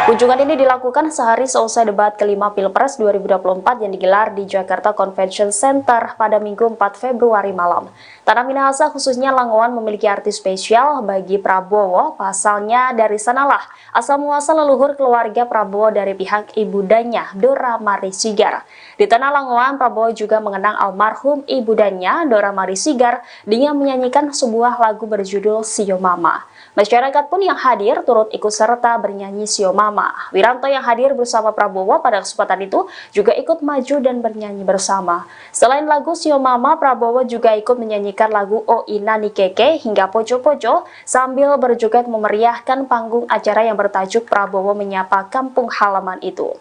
Kunjungan ini dilakukan sehari seusai debat kelima Pilpres 2024 yang digelar di Jakarta Convention Center pada Minggu 4 Februari malam. Tanah Minahasa khususnya Langowan memiliki arti spesial bagi Prabowo, pasalnya dari sanalah asal muasal leluhur keluarga Prabowo dari pihak ibundanya, Dora Mari Sigar. Di Tanah Langowan, Prabowo juga mengenang almarhum ibundanya, Dora Mari Sigar, dengan menyanyikan sebuah lagu berjudul Sio Mama. Masyarakat pun yang hadir turut ikut serta bernyanyi Sio Mama. Wiranto yang hadir bersama Prabowo pada kesempatan itu juga ikut maju dan bernyanyi bersama. Selain lagu Sio Mama, Prabowo juga ikut menyanyikan lagu O Ina Nikeke hingga Poco-Poco sambil berjoget memeriahkan panggung acara yang bertajuk Prabowo Menyapa Kampung Halaman itu.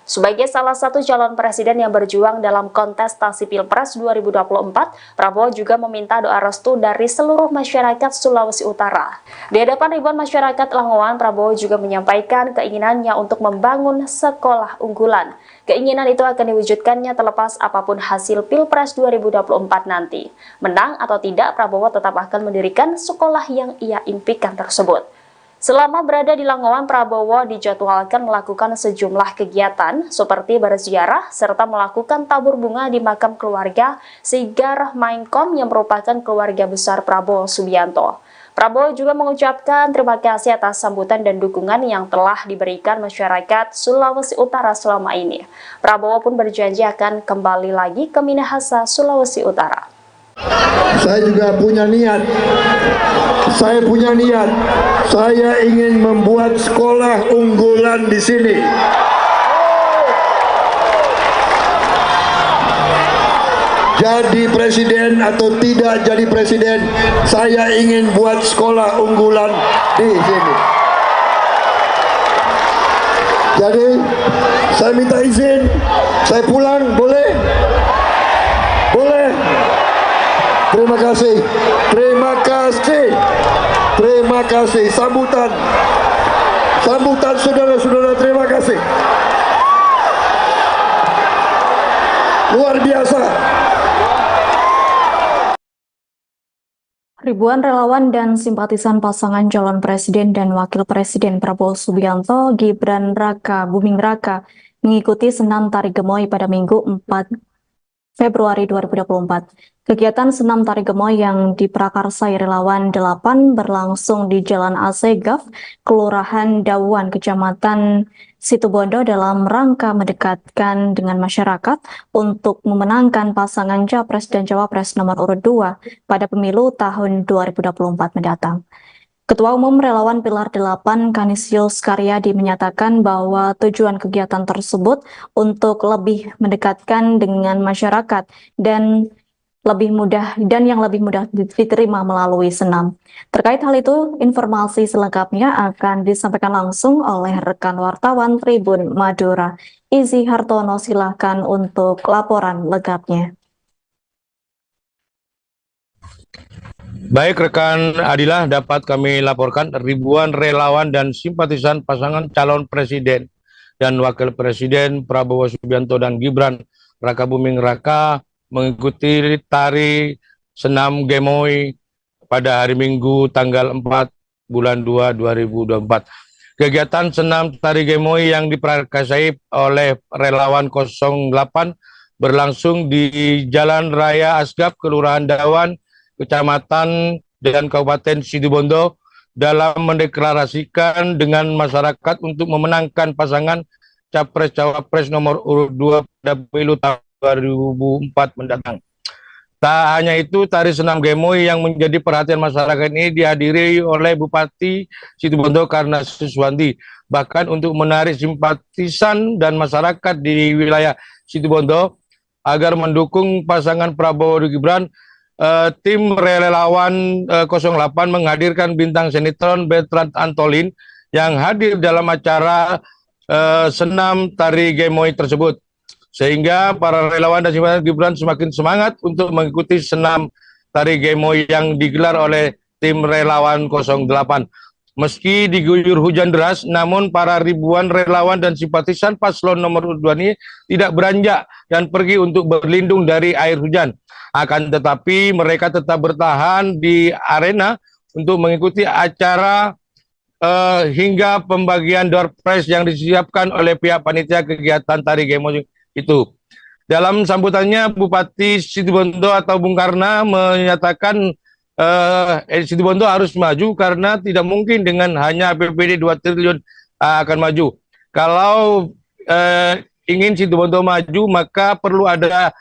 Sebagai salah satu calon presiden yang berjuang dalam kontestasi Pilpres 2024, Prabowo juga meminta doa restu dari seluruh masyarakat Sulawesi Utara. Di hadapan ribuan masyarakat Langowan, Prabowo juga menyampaikan keinginannya untuk membangun sekolah unggulan. Keinginan itu akan diwujudkannya terlepas apapun hasil Pilpres 2024 nanti. Menang atau tidak, Prabowo tetap akan mendirikan sekolah yang ia impikan tersebut. Selama berada di Langowan, Prabowo dijadwalkan melakukan sejumlah kegiatan seperti berziarah serta melakukan tabur bunga di makam keluarga Sigar Mainkom yang merupakan keluarga besar Prabowo Subianto. Prabowo juga mengucapkan terima kasih atas sambutan dan dukungan yang telah diberikan masyarakat Sulawesi Utara selama ini. Prabowo pun berjanji akan kembali lagi ke Minahasa, Sulawesi Utara. Saya juga punya niat. Saya ingin membuat sekolah unggulan di sini. Jadi presiden atau tidak jadi presiden, saya ingin buat sekolah unggulan di sini. Jadi saya minta izin, saya pulang, boleh? Boleh? Terima kasih, terima kasih, terima kasih. Sambutan saudara-saudara, terima kasih. Luar biasa. Ribuan relawan dan simpatisan pasangan calon presiden dan wakil presiden Prabowo Subianto, Gibran Raka Buming Raka mengikuti senam tari gemoy pada Minggu 4 Februari 2024. Kegiatan senam tari gemoy yang diprakarsai relawan 8 berlangsung di Jalan Asegaf, Kelurahan Dawuan, Kecamatan Situbondo dalam rangka mendekatkan dengan masyarakat untuk memenangkan pasangan Capres dan Cawapres nomor urut 2 pada pemilu tahun 2024 mendatang. Ketua Umum Relawan Pilar 8 Kanisius Karyadi menyatakan bahwa tujuan kegiatan tersebut untuk lebih mendekatkan dengan masyarakat dan yang lebih mudah diterima melalui senam. Terkait hal itu, informasi selengkapnya akan disampaikan langsung oleh rekan wartawan Tribun Madura. Izzy Hartono, silahkan untuk laporan lengkapnya. Baik rekan Adilah, dapat kami laporkan ribuan relawan dan simpatisan pasangan calon presiden dan wakil presiden Prabowo Subianto dan Gibran Raka Buming Raka mengikuti tari senam gemoy pada hari Minggu tanggal 4 bulan 2 2024. Kegiatan senam tari gemoy yang diprakarsai oleh relawan 08 berlangsung di Jalan Raya Asgaf, Kelurahan Dawan, Kecamatan dan Kabupaten Situbondo dalam mendeklarasikan dengan masyarakat untuk memenangkan pasangan Capres-Cawapres nomor urut 2 pada pemilu tahun 2004 mendatang. Tak hanya itu, tari senam gemoy yang menjadi perhatian masyarakat ini dihadiri oleh Bupati Situbondo Karna Suswanti. Bahkan untuk menarik simpatisan dan masyarakat di wilayah Situbondo agar mendukung pasangan Prabowo dan Gibran, tim relawan 08 menghadirkan bintang sinetron Bertrand Antolin yang hadir dalam acara senam tari gemoy tersebut. Sehingga para relawan dan simpatisan Gibran semakin semangat untuk mengikuti senam tari gemoy yang digelar oleh tim relawan 08. Meski diguyur hujan deras, namun para ribuan relawan dan simpatisan paslon nomor 2 ini tidak beranjak dan pergi untuk berlindung dari air hujan. Akan tetapi mereka tetap bertahan di arena untuk mengikuti acara hingga pembagian door prize yang disiapkan oleh pihak panitia kegiatan tari gemoy itu. Dalam sambutannya, Bupati Situbondo atau Bung Karna menyatakan Situbondo harus maju karena tidak mungkin dengan hanya APBD 2 triliun akan maju. Kalau ingin Situbondo maju, maka perlu ada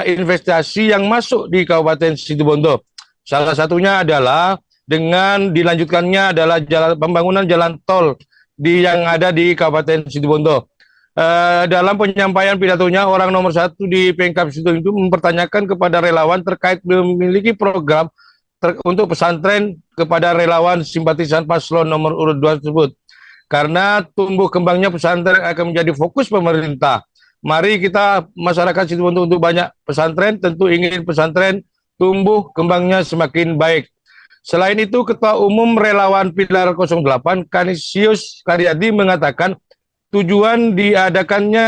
investasi yang masuk di Kabupaten Situbondo. Salah satunya adalah dengan dilanjutkannya adalah pembangunan jalan tol yang ada di Kabupaten Situbondo. Dalam penyampaian pidatonya, orang nomor 1 di Pemkab Situbondo itu mempertanyakan kepada relawan terkait memiliki program untuk pesantren kepada relawan simpatisan paslon nomor urut 2 tersebut. Karena tumbuh kembangnya pesantren akan menjadi fokus pemerintah. Mari kita masyarakat Situbondo untuk banyak pesantren, tentu ingin pesantren tumbuh kembangnya semakin baik. Selain itu, Ketua Umum Relawan Pilar 08, Kanisius Karyadi mengatakan tujuan diadakannya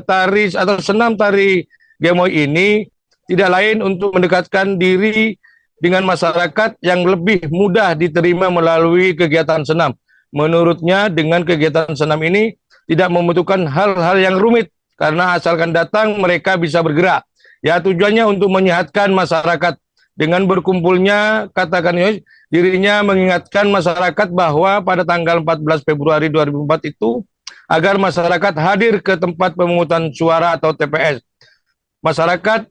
tari atau senam tari Gemoy ini tidak lain untuk mendekatkan diri dengan masyarakat yang lebih mudah diterima melalui kegiatan senam. Menurutnya, dengan kegiatan senam ini tidak membutuhkan hal-hal yang rumit, karena asalkan datang mereka bisa bergerak. Ya, tujuannya untuk menyehatkan masyarakat. Dengan berkumpulnya, katakan dirinya mengingatkan masyarakat bahwa pada tanggal 14 Februari 2004 itu, agar masyarakat hadir ke tempat pemungutan suara atau TPS. Masyarakat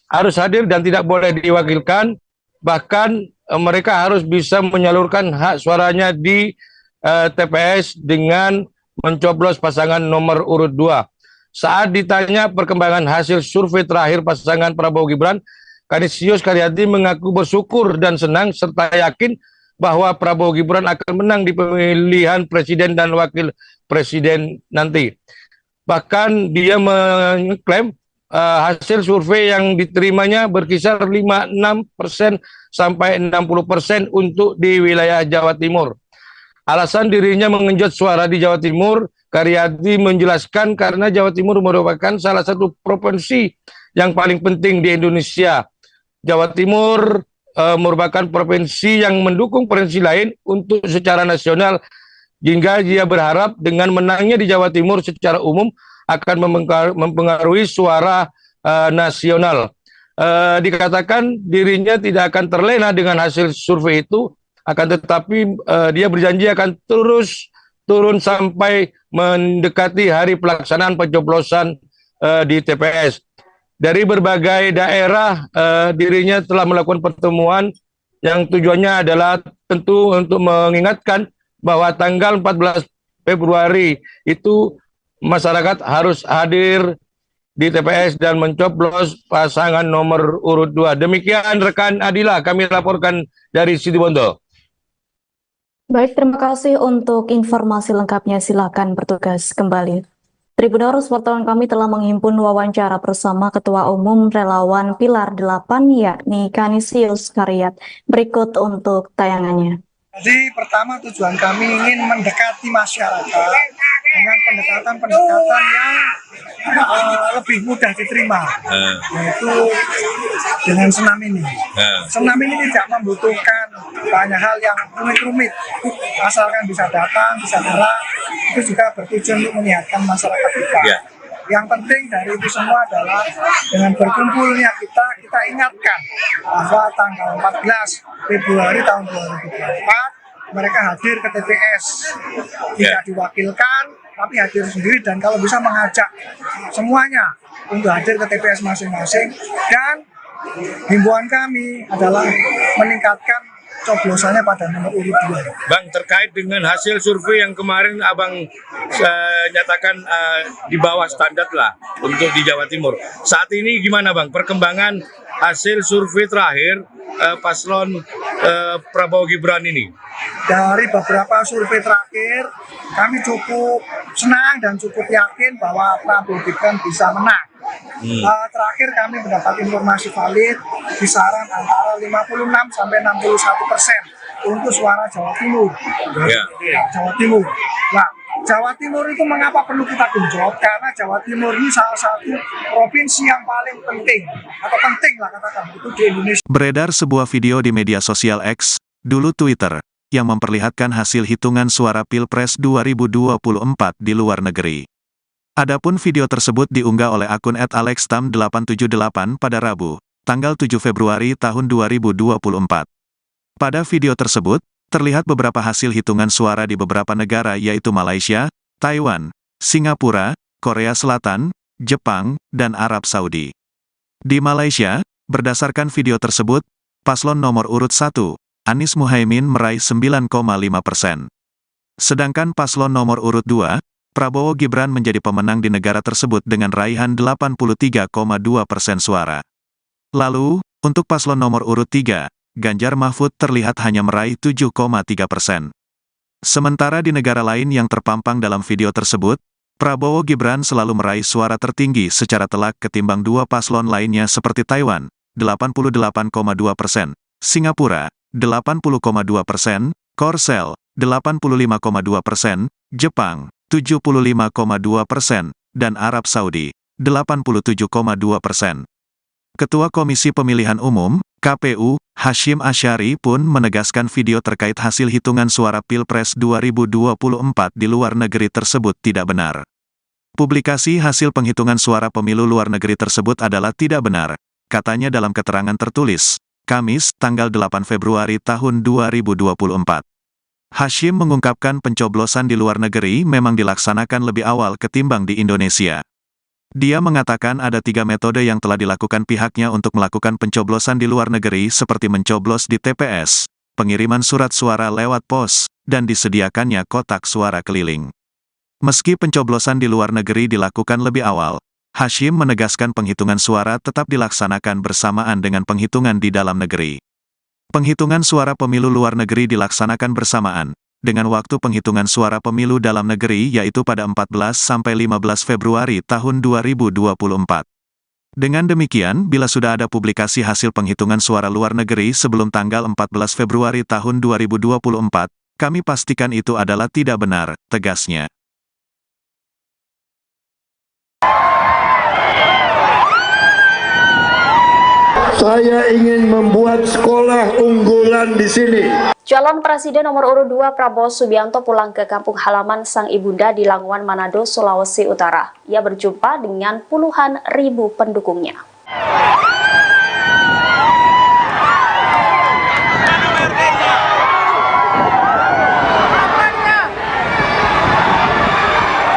harus hadir dan tidak boleh diwakilkan, bahkan mereka harus bisa menyalurkan hak suaranya di TPS dengan mencoblos pasangan nomor urut 2. Saat ditanya perkembangan hasil survei terakhir pasangan Prabowo Gibran, Kanisius Karyadi mengaku bersyukur dan senang serta yakin bahwa Prabowo Gibran akan menang di pemilihan presiden dan wakil presiden nanti. Bahkan dia mengklaim hasil survei yang diterimanya berkisar 56% sampai 60% untuk di wilayah Jawa Timur. Alasan dirinya mengenjot suara di Jawa Timur, Karyadi menjelaskan karena Jawa Timur merupakan salah satu provinsi yang paling penting di Indonesia. Jawa Timur merupakan provinsi yang mendukung provinsi lain untuk secara nasional, hingga dia berharap dengan menangnya di Jawa Timur secara umum akan mempengaruhi suara nasional. Dikatakan dirinya tidak akan terlena dengan hasil survei itu, akan tetapi dia berjanji akan terus turun sampai mendekati hari pelaksanaan pencoblosan di TPS. Dari berbagai daerah, dirinya telah melakukan pertemuan yang tujuannya adalah tentu untuk mengingatkan bahwa tanggal 14 Februari itu masyarakat harus hadir di TPS dan mencoblos pasangan nomor urut 2. Demikian rekan Adila, kami laporkan dari Situbondo. Baik, terima kasih untuk informasi lengkapnya. Silakan bertugas kembali. Tribuners, wartawan kami telah menghimpun wawancara bersama Ketua Umum Relawan Pilar 8, yakni Kanisius Karyat. Berikut untuk tayangannya. Jadi pertama tujuan kami ingin mendekati masyarakat dengan pendekatan-pendekatan yang lebih mudah diterima, yaitu dengan senam ini. Senam ini tidak membutuhkan banyak hal yang rumit-rumit, asalkan bisa datang, bisa gerak, itu juga bertujuan untuk menyehatkan masyarakat kita. Yang penting dari itu semua adalah dengan berkumpulnya kita ingatkan bahwa tanggal 14 Februari tahun 2024 mereka hadir ke TPS, tidak diwakilkan tapi hadir sendiri, dan kalau bisa mengajak semuanya untuk hadir ke TPS masing-masing. Dan himbauan kami adalah meningkatkan coblosannya pada nomor urut 2. Bang, terkait dengan hasil survei yang kemarin Abang nyatakan di bawah standar lah untuk di Jawa Timur. Saat ini gimana Bang perkembangan hasil survei terakhir paslon Prabowo Gibran ini? Dari beberapa survei terakhir, kami cukup senang dan cukup yakin bahwa Prabowo Gibran bisa menang. Terakhir kami mendapat informasi valid kisaran antara 56 sampai 61% untuk suara Jawa Timur. Jawa Timur. Nah, Jawa Timur itu mengapa perlu kita genjot? Karena Jawa Timur ini salah satu provinsi yang paling penting, atau penting lah katakan itu di Indonesia. Beredar sebuah video di media sosial X, dulu Twitter, yang memperlihatkan hasil hitungan suara Pilpres 2024 di luar negeri. Adapun video tersebut diunggah oleh akun @alextam878 pada Rabu, tanggal 7 Februari tahun 2024. Pada video tersebut, terlihat beberapa hasil hitungan suara di beberapa negara yaitu Malaysia, Taiwan, Singapura, Korea Selatan, Jepang, dan Arab Saudi. Di Malaysia, berdasarkan video tersebut, paslon nomor urut 1, Anies Muhaimin meraih 9,5%. Sedangkan paslon nomor urut 2, Prabowo Gibran menjadi pemenang di negara tersebut dengan raihan 83,2% suara. Lalu, untuk paslon nomor urut 3, Ganjar Mahfud terlihat hanya meraih 7,3%. Sementara di negara lain yang terpampang dalam video tersebut, Prabowo Gibran selalu meraih suara tertinggi secara telak ketimbang dua paslon lainnya seperti Taiwan, 88,2%, Singapura, 80,2%, Korsel, 85,2%, Jepang, 75,2%, dan Arab Saudi, 87,2%. Ketua Komisi Pemilihan Umum, KPU, Hashim Asyari pun menegaskan video terkait hasil hitungan suara Pilpres 2024 di luar negeri tersebut tidak benar. Publikasi hasil penghitungan suara pemilu luar negeri tersebut adalah tidak benar, katanya dalam keterangan tertulis, Kamis, tanggal 8 Februari tahun 2024. Hashim mengungkapkan pencoblosan di luar negeri memang dilaksanakan lebih awal ketimbang di Indonesia. Dia mengatakan ada 3 metode yang telah dilakukan pihaknya untuk melakukan pencoblosan di luar negeri seperti mencoblos di TPS, pengiriman surat suara lewat pos, dan disediakannya kotak suara keliling. Meski pencoblosan di luar negeri dilakukan lebih awal, Hashim menegaskan penghitungan suara tetap dilaksanakan bersamaan dengan penghitungan di dalam negeri. Penghitungan suara pemilu luar negeri dilaksanakan bersamaan dengan waktu penghitungan suara pemilu dalam negeri yaitu pada 14-15 Februari tahun 2024. Dengan demikian, bila sudah ada publikasi hasil penghitungan suara luar negeri sebelum tanggal 14 Februari tahun 2024, kami pastikan itu adalah tidak benar, tegasnya. Saya ingin membuat sekolah unggulan di sini. Calon Presiden nomor urut 2 Prabowo Subianto pulang ke kampung halaman sang ibunda di Languan, Manado, Sulawesi Utara. Ia berjumpa dengan puluhan ribu pendukungnya.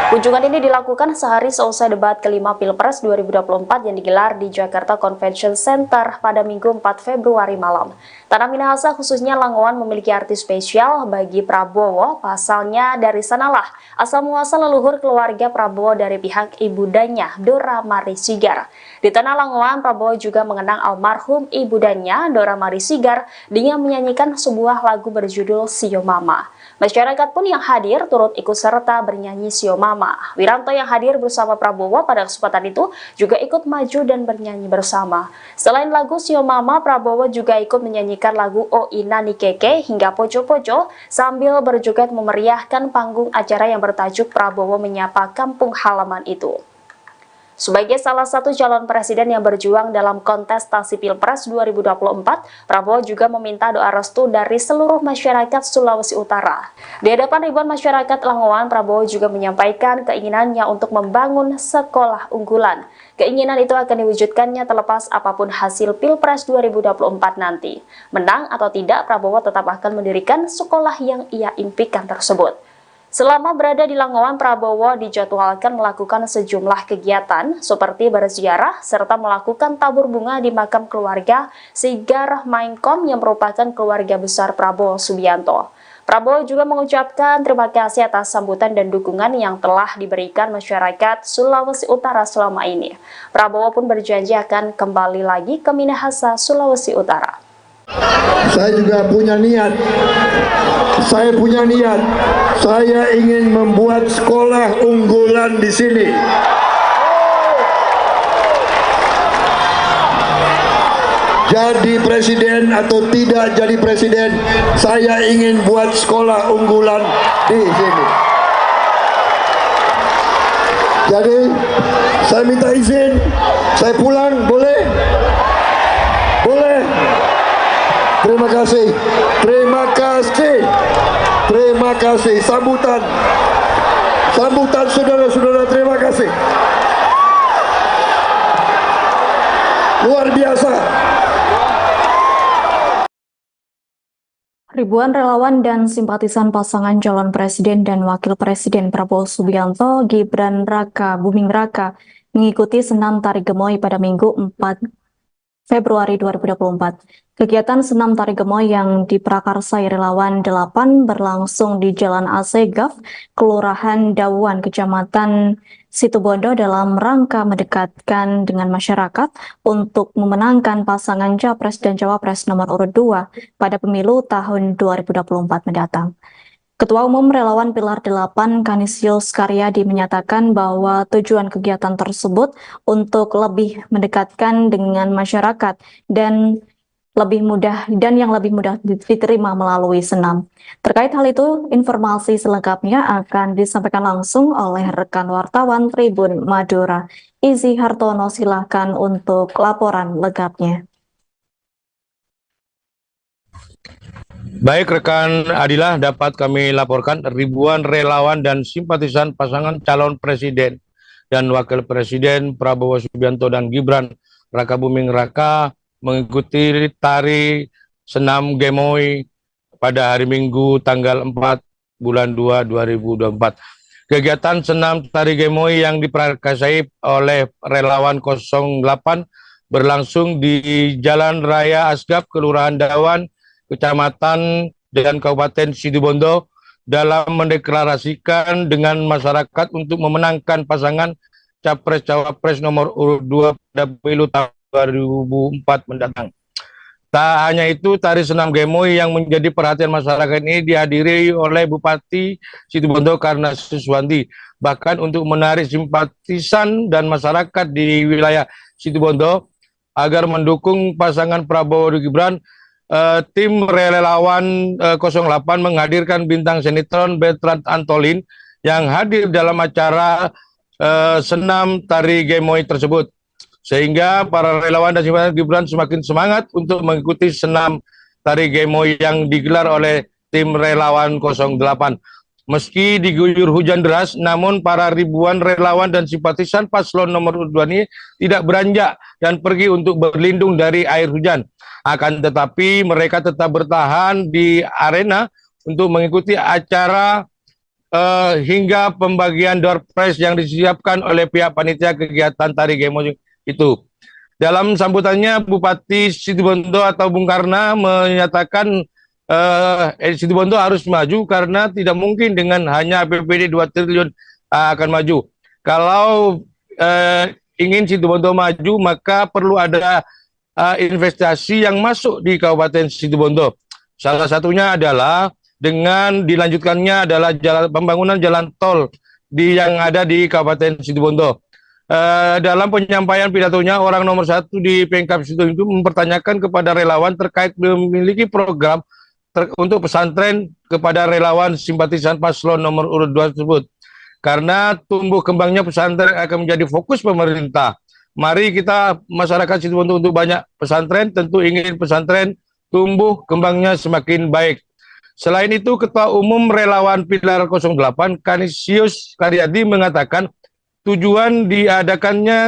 Kunjungan ini dilakukan sehari seusai debat kelima Pilpres 2024 yang digelar di Jakarta Convention Center pada Minggu 4 Februari malam. Tanah Minahasa khususnya Langowan memiliki arti spesial bagi Prabowo, pasalnya dari sanalah asal muasal leluhur keluarga Prabowo dari pihak ibundanya, Dora Mari Sigar. Di tanah Langowan, Prabowo juga mengenang almarhum ibundanya, Dora Mari Sigar, dengan menyanyikan sebuah lagu berjudul Sio Mama. Masyarakat pun yang hadir turut ikut serta bernyanyi Sio Mama. Wiranto yang hadir bersama Prabowo pada kesempatan itu juga ikut maju dan bernyanyi bersama. Selain lagu Sio Mama, Prabowo juga ikut menyanyikan lagu O Ina Nikeke hingga Poco Poco sambil berjoget memeriahkan panggung acara yang bertajuk Prabowo Menyapa Kampung Halaman itu. Sebagai salah satu calon presiden yang berjuang dalam kontestasi Pilpres 2024, Prabowo juga meminta doa restu dari seluruh masyarakat Sulawesi Utara. Di hadapan ribuan masyarakat Langowan, Prabowo juga menyampaikan keinginannya untuk membangun sekolah unggulan. Keinginan itu akan diwujudkannya terlepas apapun hasil Pilpres 2024 nanti. Menang atau tidak, Prabowo tetap akan mendirikan sekolah yang ia impikan tersebut. Selama berada di Langowan, Prabowo dijadwalkan melakukan sejumlah kegiatan seperti berziarah serta melakukan tabur bunga di makam keluarga Sigar Mainkom yang merupakan keluarga besar Prabowo Subianto. Prabowo juga mengucapkan terima kasih atas sambutan dan dukungan yang telah diberikan masyarakat Sulawesi Utara selama ini. Prabowo pun berjanji akan kembali lagi ke Minahasa, Sulawesi Utara. Saya juga punya niat. Saya ingin membuat sekolah unggulan di sini. Jadi presiden atau tidak jadi presiden, saya ingin buat sekolah unggulan di sini. Jadi, saya minta izin, saya pulang, boleh? Boleh? Terima kasih. Terima kasih. Sambutan saudara-saudara, terima kasih. Luar biasa. Ribuan relawan dan simpatisan pasangan calon presiden dan wakil presiden Prabowo Subianto, Gibran Raka Buming Raka mengikuti senam tari gemoy pada Minggu 4 Februari 2024. Kegiatan senam tari gemoy yang diprakarsai relawan 8 berlangsung di Jalan Asegaf, Kelurahan Dawuan, Kecamatan Situbondo dalam rangka mendekatkan dengan masyarakat untuk memenangkan pasangan Capres dan Cawapres nomor urut 2 pada pemilu tahun 2024 mendatang. Ketua Umum Relawan Pilar 8 Kanisius Karyadi menyatakan bahwa tujuan kegiatan tersebut untuk lebih mendekatkan dengan masyarakat dan yang lebih mudah diterima melalui senam. Terkait hal itu, informasi selengkapnya akan disampaikan langsung oleh rekan wartawan Tribun Madura. Izzy Hartono, silahkan untuk laporan lengkapnya. Baik rekan Adilah, dapat kami laporkan ribuan relawan dan simpatisan pasangan calon presiden dan wakil presiden Prabowo Subianto dan Gibran Rakabuming Raka mengikuti tari senam gemoy pada hari Minggu tanggal 4 bulan 2 2024. Kegiatan senam tari gemoy yang diprakarsai oleh relawan 08 berlangsung di Jalan Raya Asgaf, Kelurahan Dawan, Kecamatan dan Kabupaten Situbondo dalam mendeklarasikan dengan masyarakat untuk memenangkan pasangan Capres-Cawapres nomor urut 2 pada pemilu tahun 2004 mendatang. Tak hanya itu, tari senam gemoy yang menjadi perhatian masyarakat ini dihadiri oleh Bupati Situbondo Karna Suswanti. Bahkan untuk menarik simpatisan dan masyarakat di wilayah Situbondo agar mendukung pasangan Prabowo dan Gibran, tim relawan 08 menghadirkan bintang sinetron Bertrand Antolin yang hadir dalam acara senam tari gemoy tersebut. Sehingga para relawan dan simpatisan Gibran semakin semangat untuk mengikuti senam tari gemoy yang digelar oleh tim relawan 08. Meski diguyur hujan deras, namun para ribuan relawan dan simpatisan paslon nomor 2 ini tidak beranjak dan pergi untuk berlindung dari air hujan. Akan tetapi mereka tetap bertahan di arena untuk mengikuti acara hingga pembagian door prize yang disiapkan oleh pihak panitia kegiatan tari gemoy itu. Dalam sambutannya, Bupati Situbondo atau Bung Karna menyatakan Situbondo harus maju karena tidak mungkin dengan hanya APBD 2 triliun akan maju. Kalau ingin Situbondo maju, maka perlu ada investasi yang masuk di Kabupaten Situbondo. Salah satunya adalah dengan dilanjutkannya adalah pembangunan jalan tol yang ada di Kabupaten Situbondo. Dalam penyampaian pidatonya, orang nomor 1 di Pemkab Situbondo itu mempertanyakan kepada relawan terkait memiliki program untuk pesantren kepada relawan simpatisan paslon nomor urut 2 tersebut. Karena tumbuh kembangnya pesantren akan menjadi fokus pemerintah. Mari kita masyarakat Situbondo untuk banyak pesantren, tentu ingin pesantren tumbuh kembangnya semakin baik. Selain itu, Ketua Umum Relawan Pilar 08 Kanisius Karyadi mengatakan tujuan diadakannya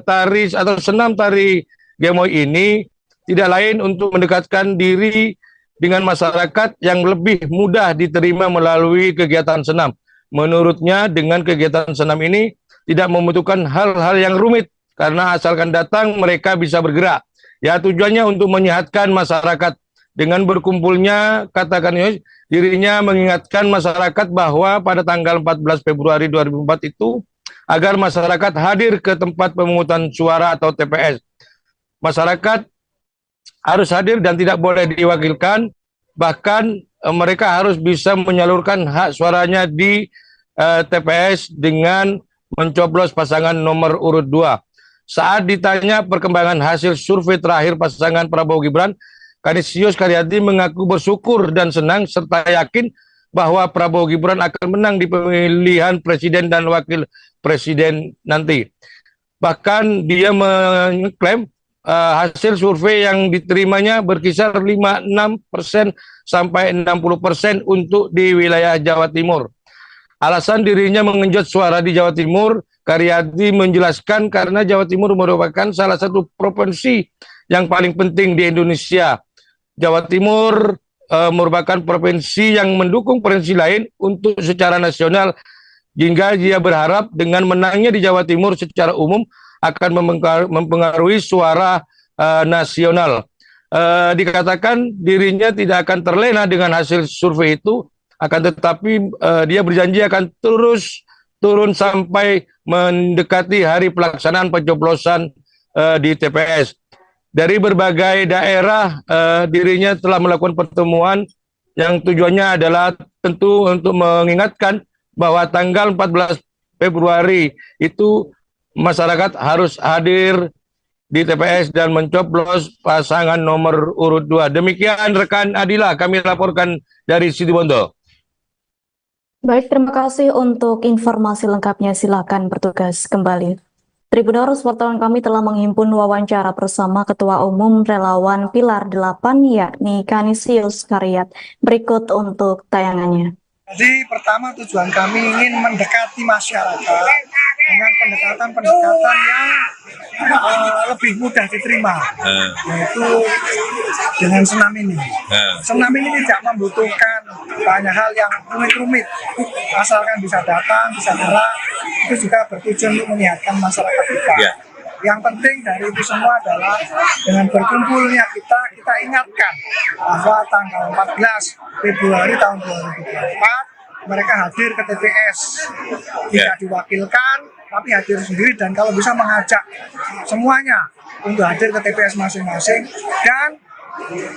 tari atau senam tari gemoy ini tidak lain untuk mendekatkan diri dengan masyarakat yang lebih mudah diterima melalui kegiatan senam. Menurutnya, dengan kegiatan senam ini tidak membutuhkan hal-hal yang rumit, karena asalkan datang mereka bisa bergerak. Ya, tujuannya untuk menyehatkan masyarakat. Dengan berkumpulnya, katakan dirinya mengingatkan masyarakat bahwa pada tanggal 14 Februari 2004 itu, agar masyarakat hadir ke tempat pemungutan suara atau TPS. Masyarakat harus hadir dan tidak boleh diwakilkan, bahkan mereka harus bisa menyalurkan hak suaranya di TPS dengan mencoblos pasangan nomor urut 2. Saat ditanya perkembangan hasil survei terakhir pasangan Prabowo Gibran, Kanisius Karyadi mengaku bersyukur dan senang serta yakin bahwa Prabowo Gibran akan menang di pemilihan presiden dan wakil presiden nanti. Bahkan dia mengklaim hasil survei yang diterimanya berkisar 56% sampai 60% untuk di wilayah Jawa Timur. Alasan dirinya mengenjot suara di Jawa Timur, Karyadi menjelaskan karena Jawa Timur merupakan salah satu provinsi yang paling penting di Indonesia. Jawa Timur merupakan provinsi yang mendukung provinsi lain untuk secara nasional, hingga dia berharap dengan menangnya di Jawa Timur secara umum akan mempengaruhi suara nasional. Dikatakan dirinya tidak akan terlena dengan hasil survei itu, akan tetapi dia berjanji akan terus turun sampai mendekati hari pelaksanaan pencoblosan di TPS. Dari berbagai daerah, dirinya telah melakukan pertemuan yang tujuannya adalah tentu untuk mengingatkan bahwa tanggal 14 Februari itu masyarakat harus hadir di TPS dan mencoblos pasangan nomor urut 2. Demikian rekan Adila, kami laporkan dari Situbondo. Baik, terima kasih untuk informasi lengkapnya. Silakan bertugas kembali. Tribuners, wartawan kami telah menghimpun wawancara bersama Ketua Umum Relawan Pilar 8, yakni Kanisius Karyat. Berikut untuk tayangannya. Jadi pertama tujuan kami ingin mendekati masyarakat dengan pendekatan-pendekatan yang lebih mudah diterima, yaitu dengan senam ini. Senam ini tidak membutuhkan banyak hal yang rumit-rumit, asalkan bisa datang, bisa gerak, itu juga bertujuan untuk menyehatkan masyarakat kita. Yang penting dari itu semua adalah dengan berkumpulnya kita ingatkan bahwa tanggal 14 Februari tahun 2024 mereka hadir ke TPS, tidak diwakilkan tapi hadir sendiri, dan kalau bisa mengajak semuanya untuk hadir ke TPS masing-masing. Dan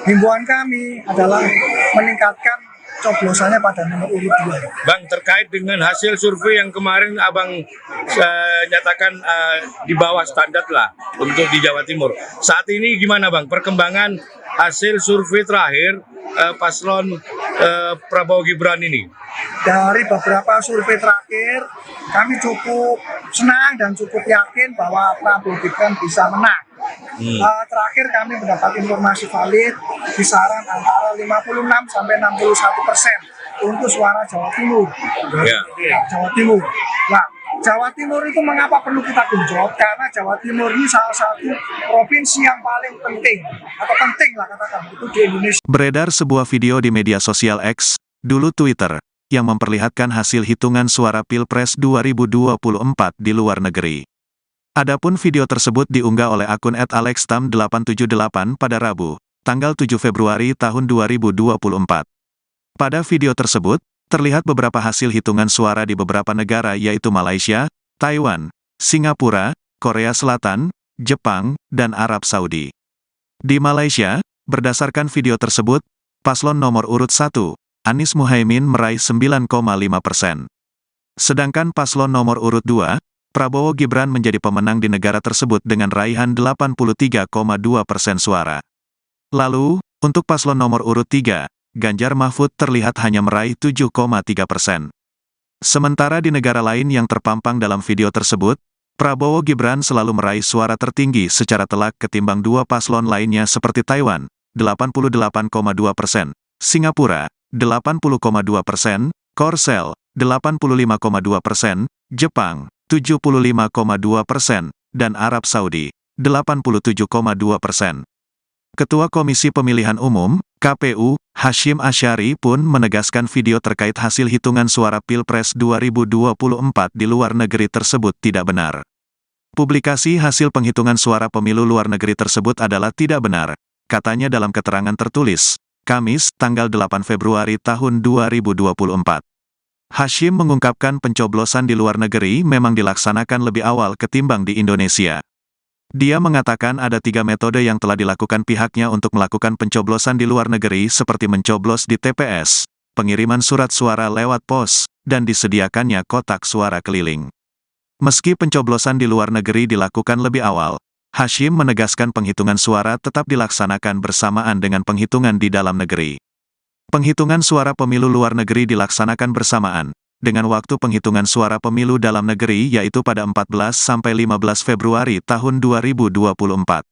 himbauan kami adalah meningkatkan coblosannya pada nomor urut 2. Bang, terkait dengan hasil survei yang kemarin Abang nyatakan di bawah standar lah untuk di Jawa Timur. Saat ini gimana Bang perkembangan hasil survei terakhir paslon Prabowo Gibran ini? Dari beberapa survei terakhir, kami cukup senang dan cukup yakin bahwa Prabowo Gibran bisa menang. Terakhir kami mendapat informasi valid kisaran antara 56 sampai 61% untuk suara Jawa Timur. Jawa Timur. Nah, Jawa Timur itu mengapa perlu kita genjot? Karena Jawa Timur ini salah satu provinsi yang paling penting, atau penting lah katakan, itu di Indonesia. Beredar sebuah video di media sosial X, dulu Twitter, yang memperlihatkan hasil hitungan suara Pilpres 2024 di luar negeri. Adapun video tersebut diunggah oleh akun @alextam878 pada Rabu, tanggal 7 Februari tahun 2024. Pada video tersebut, terlihat beberapa hasil hitungan suara di beberapa negara yaitu Malaysia, Taiwan, Singapura, Korea Selatan, Jepang, dan Arab Saudi. Di Malaysia, berdasarkan video tersebut, paslon nomor urut 1, Anies Muhaimin meraih 9,5%. Sedangkan paslon nomor urut 2, Prabowo Gibran menjadi pemenang di negara tersebut dengan raihan 83,2% suara. Lalu, untuk paslon nomor urut 3, Ganjar Mahfud terlihat hanya meraih 7,3%. Sementara di negara lain yang terpampang dalam video tersebut, Prabowo Gibran selalu meraih suara tertinggi secara telak ketimbang dua paslon lainnya seperti Taiwan, 88,2%, Singapura, 80,2%, Korsel, 85,2%, Jepang, 75,2%, dan Arab Saudi, 87,2%. Ketua Komisi Pemilihan Umum, KPU, Hasyim Asyari pun menegaskan video terkait hasil hitungan suara Pilpres 2024 di luar negeri tersebut tidak benar. Publikasi hasil penghitungan suara pemilu luar negeri tersebut adalah tidak benar, katanya dalam keterangan tertulis, Kamis, tanggal 8 Februari tahun 2024. Hasyim mengungkapkan pencoblosan di luar negeri memang dilaksanakan lebih awal ketimbang di Indonesia. Dia mengatakan ada 3 metode yang telah dilakukan pihaknya untuk melakukan pencoblosan di luar negeri seperti mencoblos di TPS, pengiriman surat suara lewat pos, dan disediakannya kotak suara keliling. Meski pencoblosan di luar negeri dilakukan lebih awal, Hasyim menegaskan penghitungan suara tetap dilaksanakan bersamaan dengan penghitungan di dalam negeri. Penghitungan suara pemilu luar negeri dilaksanakan bersamaan dengan waktu penghitungan suara pemilu dalam negeri yaitu pada 14-15 Februari tahun 2024.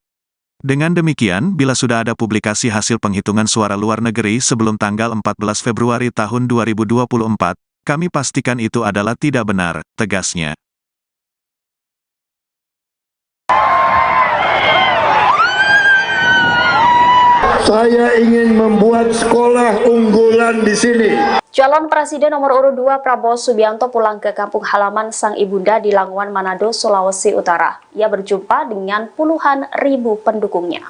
Dengan demikian, bila sudah ada publikasi hasil penghitungan suara luar negeri sebelum tanggal 14 Februari tahun 2024, kami pastikan itu adalah tidak benar, tegasnya. Saya ingin membuat sekolah unggulan di sini. Calon Presiden nomor urut 2 Prabowo Subianto pulang ke kampung halaman sang ibunda di Languan, Manado, Sulawesi Utara. Ia berjumpa dengan puluhan ribu pendukungnya.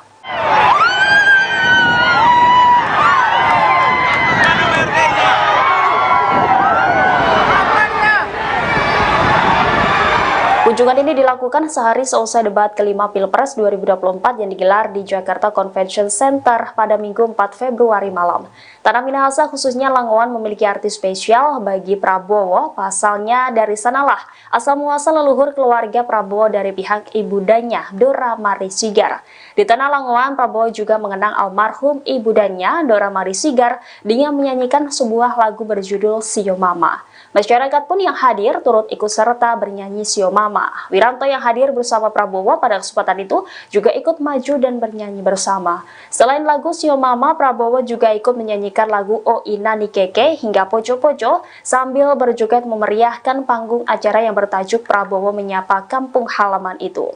Kunjungan ini dilakukan sehari seusai debat kelima Pilpres 2024 yang digelar di Jakarta Convention Center pada Minggu 4 Februari malam. Tanah Minahasa khususnya Langowan memiliki arti spesial bagi Prabowo, pasalnya dari sanalah asal muasal leluhur keluarga Prabowo dari pihak ibundanya, Dora Mari Sigar. Di tanah Langowan, Prabowo juga mengenang almarhum ibundanya, Dora Mari Sigar, dengan menyanyikan sebuah lagu berjudul Sio Mama. Masyarakat pun yang hadir turut ikut serta bernyanyi Sio Mama. Wiranto yang hadir bersama Prabowo pada kesempatan itu juga ikut maju dan bernyanyi bersama. Selain lagu Sio Mama, Prabowo juga ikut menyanyikan lagu O Ina Nikeke hingga Poco Poco sambil berjoget memeriahkan panggung acara yang bertajuk Prabowo Menyapa Kampung Halaman itu.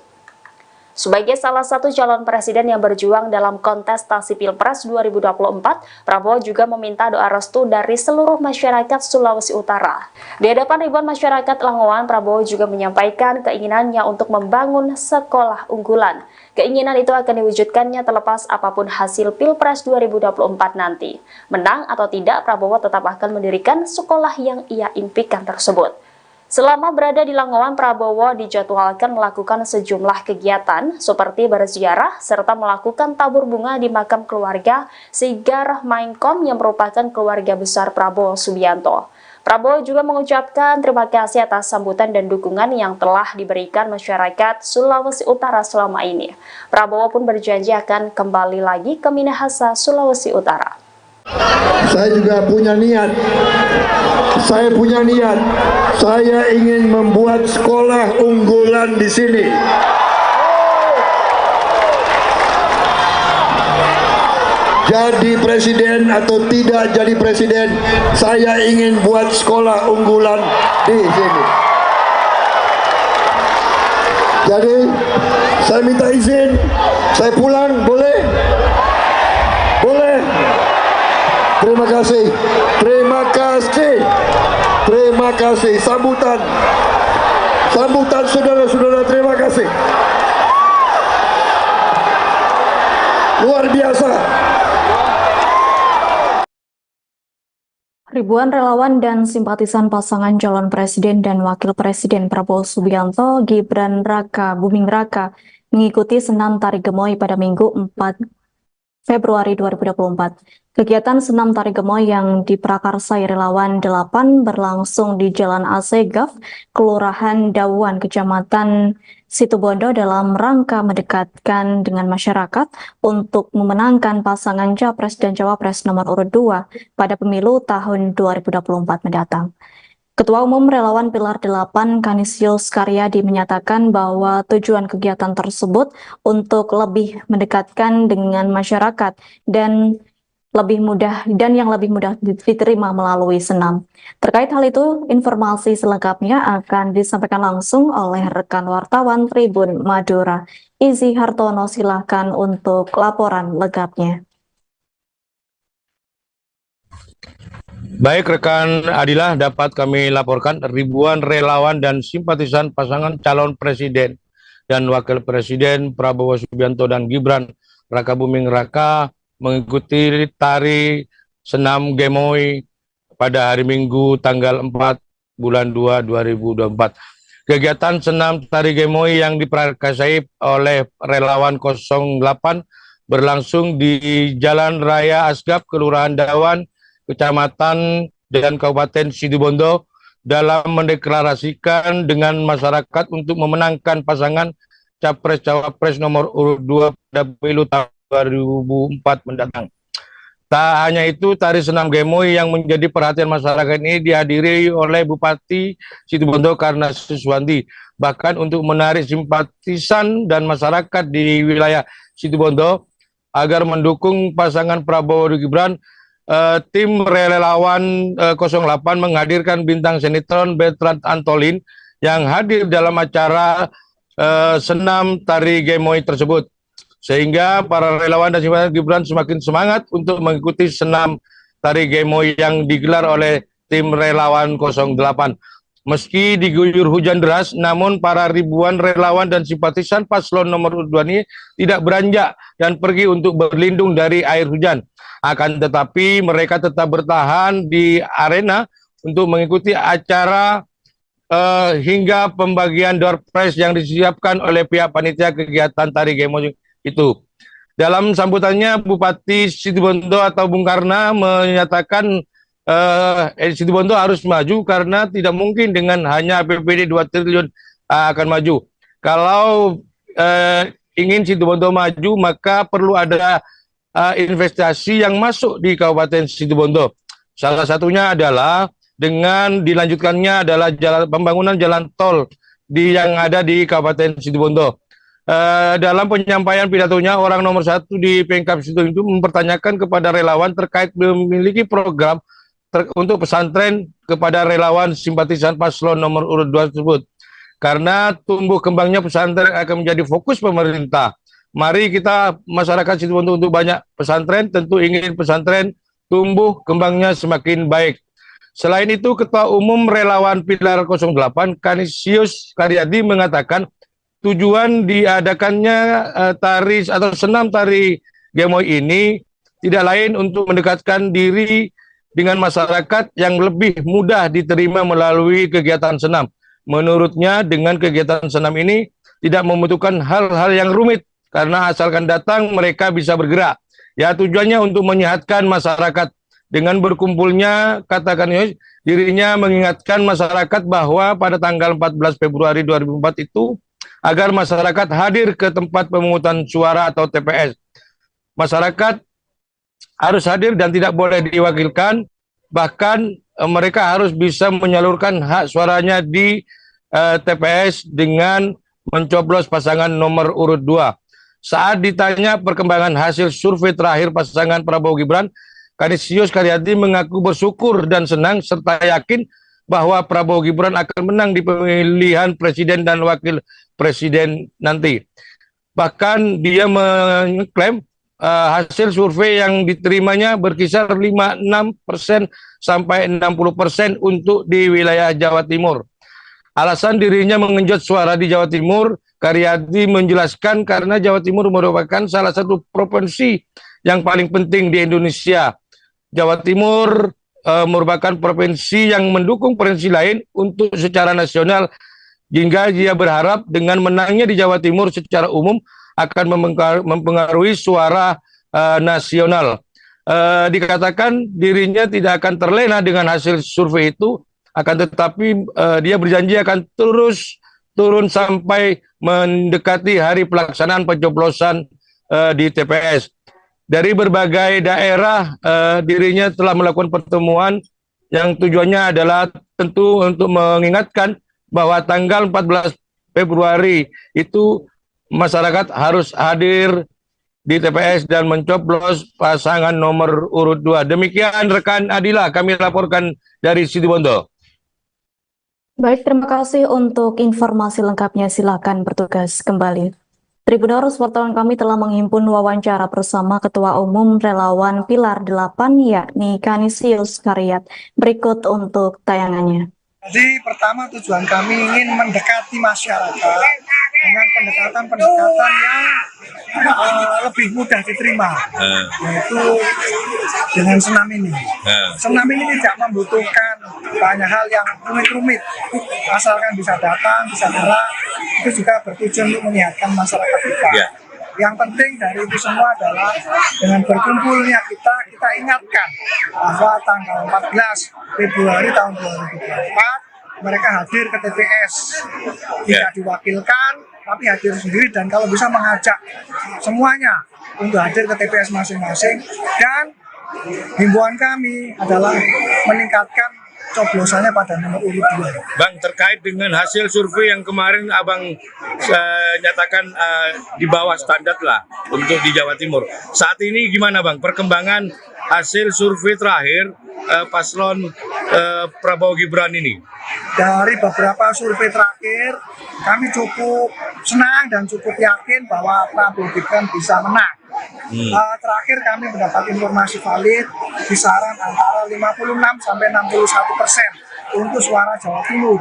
Sebagai salah satu calon presiden yang berjuang dalam kontestasi Pilpres 2024, Prabowo juga meminta doa restu dari seluruh masyarakat Sulawesi Utara. Di hadapan ribuan masyarakat Langowan, Prabowo juga menyampaikan keinginannya untuk membangun sekolah unggulan. Keinginan itu akan diwujudkannya terlepas apapun hasil Pilpres 2024 nanti. Menang atau tidak, Prabowo tetap akan mendirikan sekolah yang ia impikan tersebut. Selama berada di Langowan, Prabowo dijadwalkan melakukan sejumlah kegiatan seperti berziarah serta melakukan tabur bunga di makam keluarga Sigar Mainkom yang merupakan keluarga besar Prabowo Subianto. Prabowo juga mengucapkan terima kasih atas sambutan dan dukungan yang telah diberikan masyarakat Sulawesi Utara selama ini. Prabowo pun berjanji akan kembali lagi ke Minahasa, Sulawesi Utara. Saya juga punya niat. Saya ingin membuat sekolah unggulan di sini. Jadi presiden atau tidak jadi presiden, saya ingin buat sekolah unggulan di sini. Jadi saya minta izin, saya pulang, boleh? Boleh? Terima kasih. Terima kasih. Sambutan saudara-saudara, terima kasih. Luar biasa. Ribuan relawan dan simpatisan pasangan calon presiden dan wakil presiden Prabowo Subianto, Gibran Raka Buming Raka mengikuti senam tari gemoy pada Minggu 4 Februari 2024. Kegiatan senam tari gemoy yang diprakarsai relawan 8 berlangsung di Jalan Asegaf, Kelurahan Dawuan, Kecamatan Situbondo dalam rangka mendekatkan dengan masyarakat untuk memenangkan pasangan Capres dan Cawapres nomor urut 2 pada pemilu tahun 2024 mendatang. Ketua Umum Relawan Pilar 8 Kanisius Karyadi menyatakan bahwa tujuan kegiatan tersebut untuk lebih mendekatkan dengan masyarakat dan yang lebih mudah diterima melalui senam. Terkait hal itu, informasi selengkapnya akan disampaikan langsung oleh rekan wartawan Tribun Madura. Izzy Hartono, silahkan untuk laporan lengkapnya. Baik rekan Adilah, dapat kami laporkan ribuan relawan dan simpatisan pasangan calon presiden dan wakil presiden Prabowo Subianto dan Gibran Raka Buming Raka mengikuti tari senam gemoy pada hari Minggu tanggal 4 bulan 2 2024. Kegiatan senam tari gemoy yang diprakarsai oleh relawan 08 berlangsung di Jalan Raya Asgaf, Kelurahan Dawan, Kecamatan dan Kabupaten Situbondo dalam mendeklarasikan dengan masyarakat untuk memenangkan pasangan Capres-Cawapres nomor urut 2 pada pemilu tahun 2004 mendatang. Tak hanya itu, tari senam gemoy yang menjadi perhatian masyarakat ini dihadiri oleh Bupati Situbondo Karna Suswanti. Bahkan untuk menarik simpatisan dan masyarakat di wilayah Situbondo agar mendukung pasangan Prabowo dan Gibran, tim relawan 08 menghadirkan bintang sinetron Bertrand Antolin yang hadir dalam acara senam tari gemoy tersebut. Sehingga para relawan dan simpatisan Gibran semakin semangat untuk mengikuti senam tari Gemoy yang digelar oleh tim relawan 08. Meski diguyur hujan deras, namun para ribuan relawan dan simpatisan paslon nomor 2 ini tidak beranjak dan pergi untuk berlindung dari air hujan. Akan tetapi mereka tetap bertahan di arena untuk mengikuti acara hingga pembagian door prize yang disiapkan oleh pihak panitia kegiatan tari Gemoy itu. Dalam sambutannya, Bupati Situbondo atau Bung Karna menyatakan Situbondo harus maju karena tidak mungkin dengan hanya APBD 2 triliun akan maju. Kalau ingin Situbondo maju, maka perlu ada investasi yang masuk di Kabupaten Situbondo. Salah satunya adalah dengan dilanjutkannya adalah pembangunan jalan tol yang ada di Kabupaten Situbondo. Dalam penyampaian pidatonya, orang nomor 1 di Pemkab Situbondo itu mempertanyakan kepada relawan terkait memiliki program untuk pesantren kepada relawan simpatisan paslon nomor urut 2 tersebut. Karena tumbuh kembangnya pesantren akan menjadi fokus pemerintah. Mari kita masyarakat Situbondo untuk banyak pesantren, tentu ingin pesantren tumbuh kembangnya semakin baik. Selain itu, Ketua Umum Relawan Pilar 08, Kanisius Karyadi mengatakan tujuan diadakannya tari atau senam tari Gemoy ini tidak lain untuk mendekatkan diri dengan masyarakat yang lebih mudah diterima melalui kegiatan senam. Menurutnya, dengan kegiatan senam ini tidak membutuhkan hal-hal yang rumit, karena asalkan datang mereka bisa bergerak. Ya, tujuannya untuk menyehatkan masyarakat. Dengan berkumpulnya, katakan dirinya mengingatkan masyarakat bahwa pada tanggal 14 Februari 2004 itu, agar masyarakat hadir ke tempat pemungutan suara atau TPS. Masyarakat harus hadir dan tidak boleh diwakilkan, bahkan mereka harus bisa menyalurkan hak suaranya di TPS dengan mencoblos pasangan nomor urut 2. Saat ditanya perkembangan hasil survei terakhir pasangan Prabowo Gibran, Kanisius Karyadi mengaku bersyukur dan senang serta yakin bahwa Prabowo Gibran akan menang di pemilihan presiden dan wakil presiden nanti. Bahkan dia mengklaim hasil survei yang diterimanya berkisar 56% sampai 60% untuk di wilayah Jawa Timur. Alasan dirinya mengenjot suara di Jawa Timur, Karyadi menjelaskan karena Jawa Timur merupakan salah satu provinsi yang paling penting di Indonesia. Jawa Timur merupakan provinsi yang mendukung provinsi lain untuk secara nasional, hingga dia berharap dengan menangnya di Jawa Timur secara umum akan mempengaruhi suara nasional. Dikatakan dirinya tidak akan terlena dengan hasil survei itu, akan tetapi dia berjanji akan terus turun sampai mendekati hari pelaksanaan pencoblosan di TPS. Dari berbagai daerah, dirinya telah melakukan pertemuan yang tujuannya adalah tentu untuk mengingatkan bahwa tanggal 14 Februari itu masyarakat harus hadir di TPS dan mencoblos pasangan nomor urut 2. Demikian rekan Adila, kami laporkan dari Situbondo. Baik, terima kasih untuk informasi lengkapnya. Silakan bertugas kembali. Tribuners, wartawan kami telah menghimpun wawancara bersama Ketua Umum Relawan Pilar 8, yakni Kanisius Karyat. Berikut untuk tayangannya. Jadi pertama tujuan kami ingin mendekati masyarakat dengan pendekatan-pendekatan yang lebih mudah diterima, yaitu dengan senam ini. Senam ini tidak membutuhkan banyak hal yang rumit-rumit, asalkan bisa datang, bisa gerak, itu juga bertujuan untuk menyehatkan masyarakat kita. Yang penting dari itu semua adalah dengan berkumpulnya kita ingatkan bahwa tanggal 14 Februari tahun 2024 mereka hadir ke TPS, tidak diwakilkan tapi hadir sendiri, dan kalau bisa mengajak semuanya untuk hadir ke TPS masing-masing. Dan himbauan kami adalah meningkatkan coblosannya pada nomor urut 2. Bang, terkait dengan hasil survei yang kemarin Abang nyatakan di bawah standar lah untuk di Jawa Timur. Saat ini gimana Bang perkembangan hasil survei terakhir paslon Prabowo Gibran ini? Dari beberapa survei terakhir terakhir kami cukup senang dan cukup yakin bahwa Prabowo Gibran bisa menang. Terakhir kami mendapat informasi valid kisaran antara 56 sampai 61% untuk suara Jawa Timur.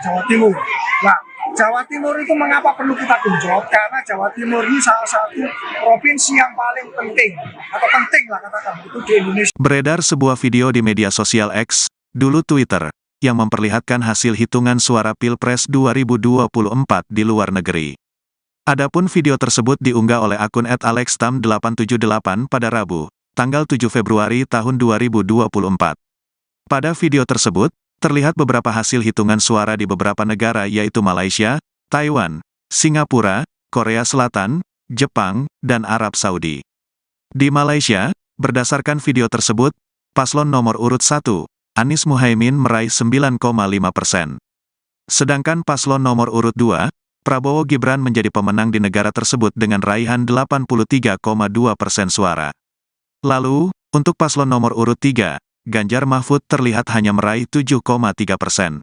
Jawa Timur. Nah, Jawa Timur itu mengapa perlu kita genjot? Karena Jawa Timur ini salah satu provinsi yang paling penting, atau penting lah katakan, itu di Indonesia. Beredar sebuah video di media sosial X, dulu Twitter, yang memperlihatkan hasil hitungan suara Pilpres 2024 di luar negeri. Adapun video tersebut diunggah oleh akun @alextam878 pada Rabu, tanggal 7 Februari tahun 2024. Pada video tersebut, terlihat beberapa hasil hitungan suara di beberapa negara yaitu Malaysia, Taiwan, Singapura, Korea Selatan, Jepang, dan Arab Saudi. Di Malaysia, berdasarkan video tersebut, paslon nomor urut 1, Anies Muhaimin meraih 9,5%. Sedangkan paslon nomor urut 2, Prabowo Gibran menjadi pemenang di negara tersebut dengan raihan 83,2% suara. Lalu, untuk paslon nomor urut 3, Ganjar Mahfud terlihat hanya meraih 7,3%.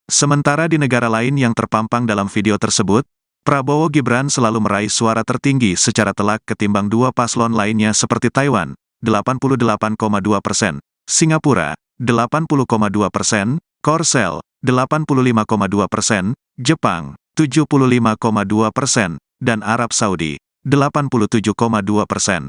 Sementara di negara lain yang terpampang dalam video tersebut, Prabowo Gibran selalu meraih suara tertinggi secara telak ketimbang dua paslon lainnya seperti Taiwan, 88,2%, Singapura, 80,2%, Korsel, 85,2%, Jepang, 75,2%, dan Arab Saudi, 87,2%.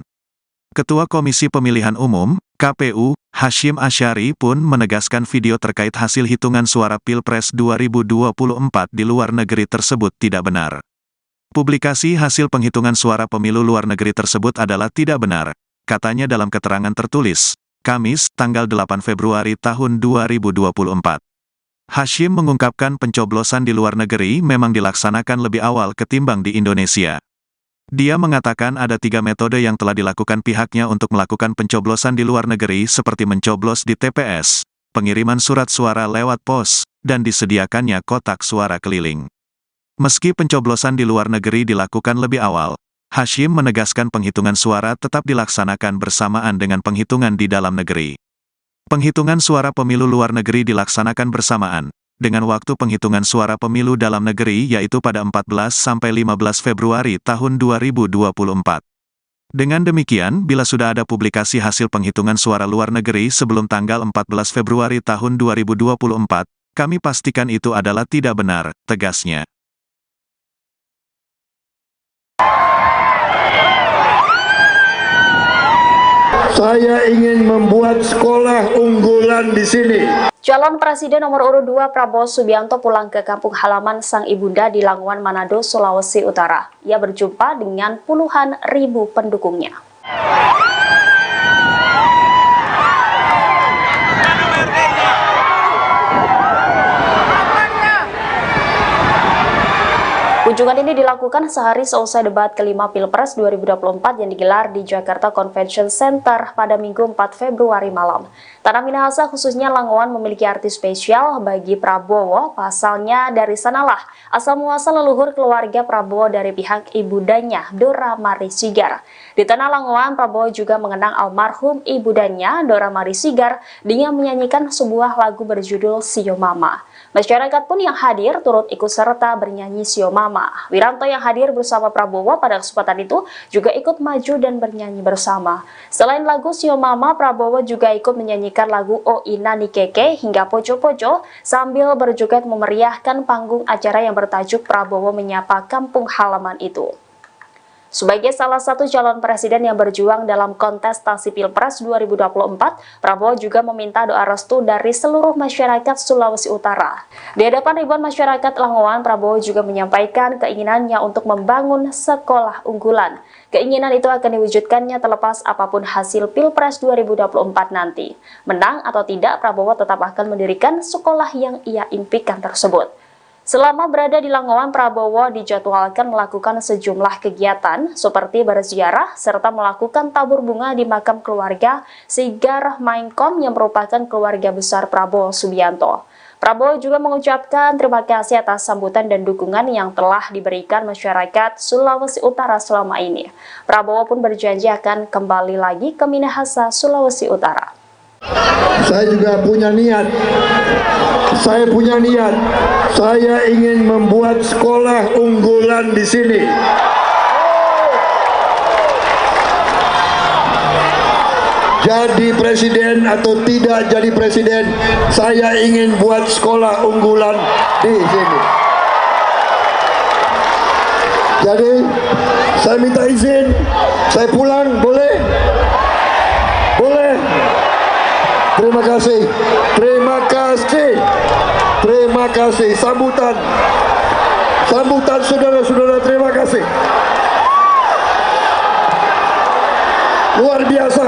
Ketua Komisi Pemilihan Umum, KPU, Hashim Asyari pun menegaskan video terkait hasil hitungan suara Pilpres 2024 di luar negeri tersebut tidak benar. Publikasi hasil penghitungan suara pemilu luar negeri tersebut adalah tidak benar, katanya dalam keterangan tertulis, Kamis, tanggal 8 Februari tahun 2024. Hashim mengungkapkan pencoblosan di luar negeri memang dilaksanakan lebih awal ketimbang di Indonesia. Dia mengatakan ada 3 metode yang telah dilakukan pihaknya untuk melakukan pencoblosan di luar negeri seperti mencoblos di TPS, pengiriman surat suara lewat pos, dan disediakannya kotak suara keliling. Meski pencoblosan di luar negeri dilakukan lebih awal, Hashim menegaskan penghitungan suara tetap dilaksanakan bersamaan dengan penghitungan di dalam negeri. Penghitungan suara pemilu luar negeri dilaksanakan bersamaan dengan waktu penghitungan suara pemilu dalam negeri yaitu pada 14 sampai 15 Februari tahun 2024. Dengan demikian, bila sudah ada publikasi hasil penghitungan suara luar negeri sebelum tanggal 14 Februari tahun 2024, kami pastikan itu adalah tidak benar, tegasnya. Saya ingin membuat sekolah unggulan di sini. Calon Presiden nomor urut 2 Prabowo Subianto pulang ke kampung halaman sang ibunda di Languan, Manado, Sulawesi Utara. Ia berjumpa dengan puluhan ribu pendukungnya. Kunjungan ini dilakukan sehari seusai debat kelima Pilpres 2024 yang digelar di Jakarta Convention Center pada Minggu 4 Februari malam. Tanah Minahasa khususnya Langowan memiliki arti spesial bagi Prabowo, pasalnya dari sanalah asal muasal leluhur keluarga Prabowo dari pihak ibundanya, Dora Mari Sigar. Di tanah Langowan, Prabowo juga mengenang almarhum ibundanya, Dora Mari Sigar, dengan menyanyikan sebuah lagu berjudul Sio Mama. Masyarakat pun yang hadir turut ikut serta bernyanyi Sio Mama. Wiranto yang hadir bersama Prabowo pada kesempatan itu juga ikut maju dan bernyanyi bersama. Selain lagu Sio Mama, Prabowo juga ikut menyanyikan lagu O Ina Nikeke hingga Pojo-Pojo sambil berjoget memeriahkan panggung acara yang bertajuk Prabowo Menyapa Kampung Halaman itu. Sebagai salah satu calon presiden yang berjuang dalam kontestasi Pilpres 2024, Prabowo juga meminta doa restu dari seluruh masyarakat Sulawesi Utara. Di hadapan ribuan masyarakat Langowan, Prabowo juga menyampaikan keinginannya untuk membangun sekolah unggulan. Keinginan itu akan diwujudkannya terlepas apapun hasil Pilpres 2024 nanti. Menang atau tidak, Prabowo tetap akan mendirikan sekolah yang ia impikan tersebut. Selama berada di Langowan, Prabowo dijadwalkan melakukan sejumlah kegiatan seperti berziarah serta melakukan tabur bunga di makam keluarga Sigar Mainkom yang merupakan keluarga besar Prabowo Subianto. Prabowo juga mengucapkan terima kasih atas sambutan dan dukungan yang telah diberikan masyarakat Sulawesi Utara selama ini. Prabowo pun berjanji akan kembali lagi ke Minahasa, Sulawesi Utara. Saya juga punya niat. Saya ingin membuat sekolah unggulan di sini. Jadi presiden atau tidak jadi presiden, saya ingin buat sekolah unggulan di sini. Jadi saya minta izin, saya pulang, boleh? Boleh? Terima kasih. Terima kasih. Terima kasih. Sambutan. Sambutan saudara-saudara, terima kasih. Luar biasa.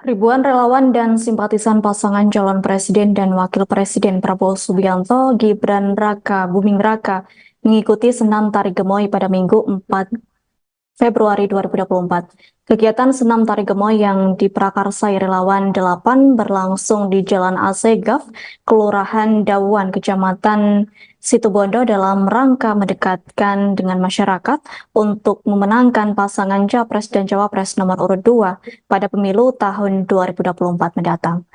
Ribuan relawan dan simpatisan pasangan calon presiden dan wakil presiden Prabowo Subianto, Gibran Raka Buming Raka mengikuti senam tari gemoy pada Minggu 4 Februari 2024. Kegiatan senam tari gemoy yang diprakarsai relawan 8 berlangsung di Jalan Asegaf, Kelurahan Dawuan, Kecamatan Situbondo dalam rangka mendekatkan dengan masyarakat untuk memenangkan pasangan Capres dan Cawapres nomor urut 2 pada pemilu tahun 2024 mendatang.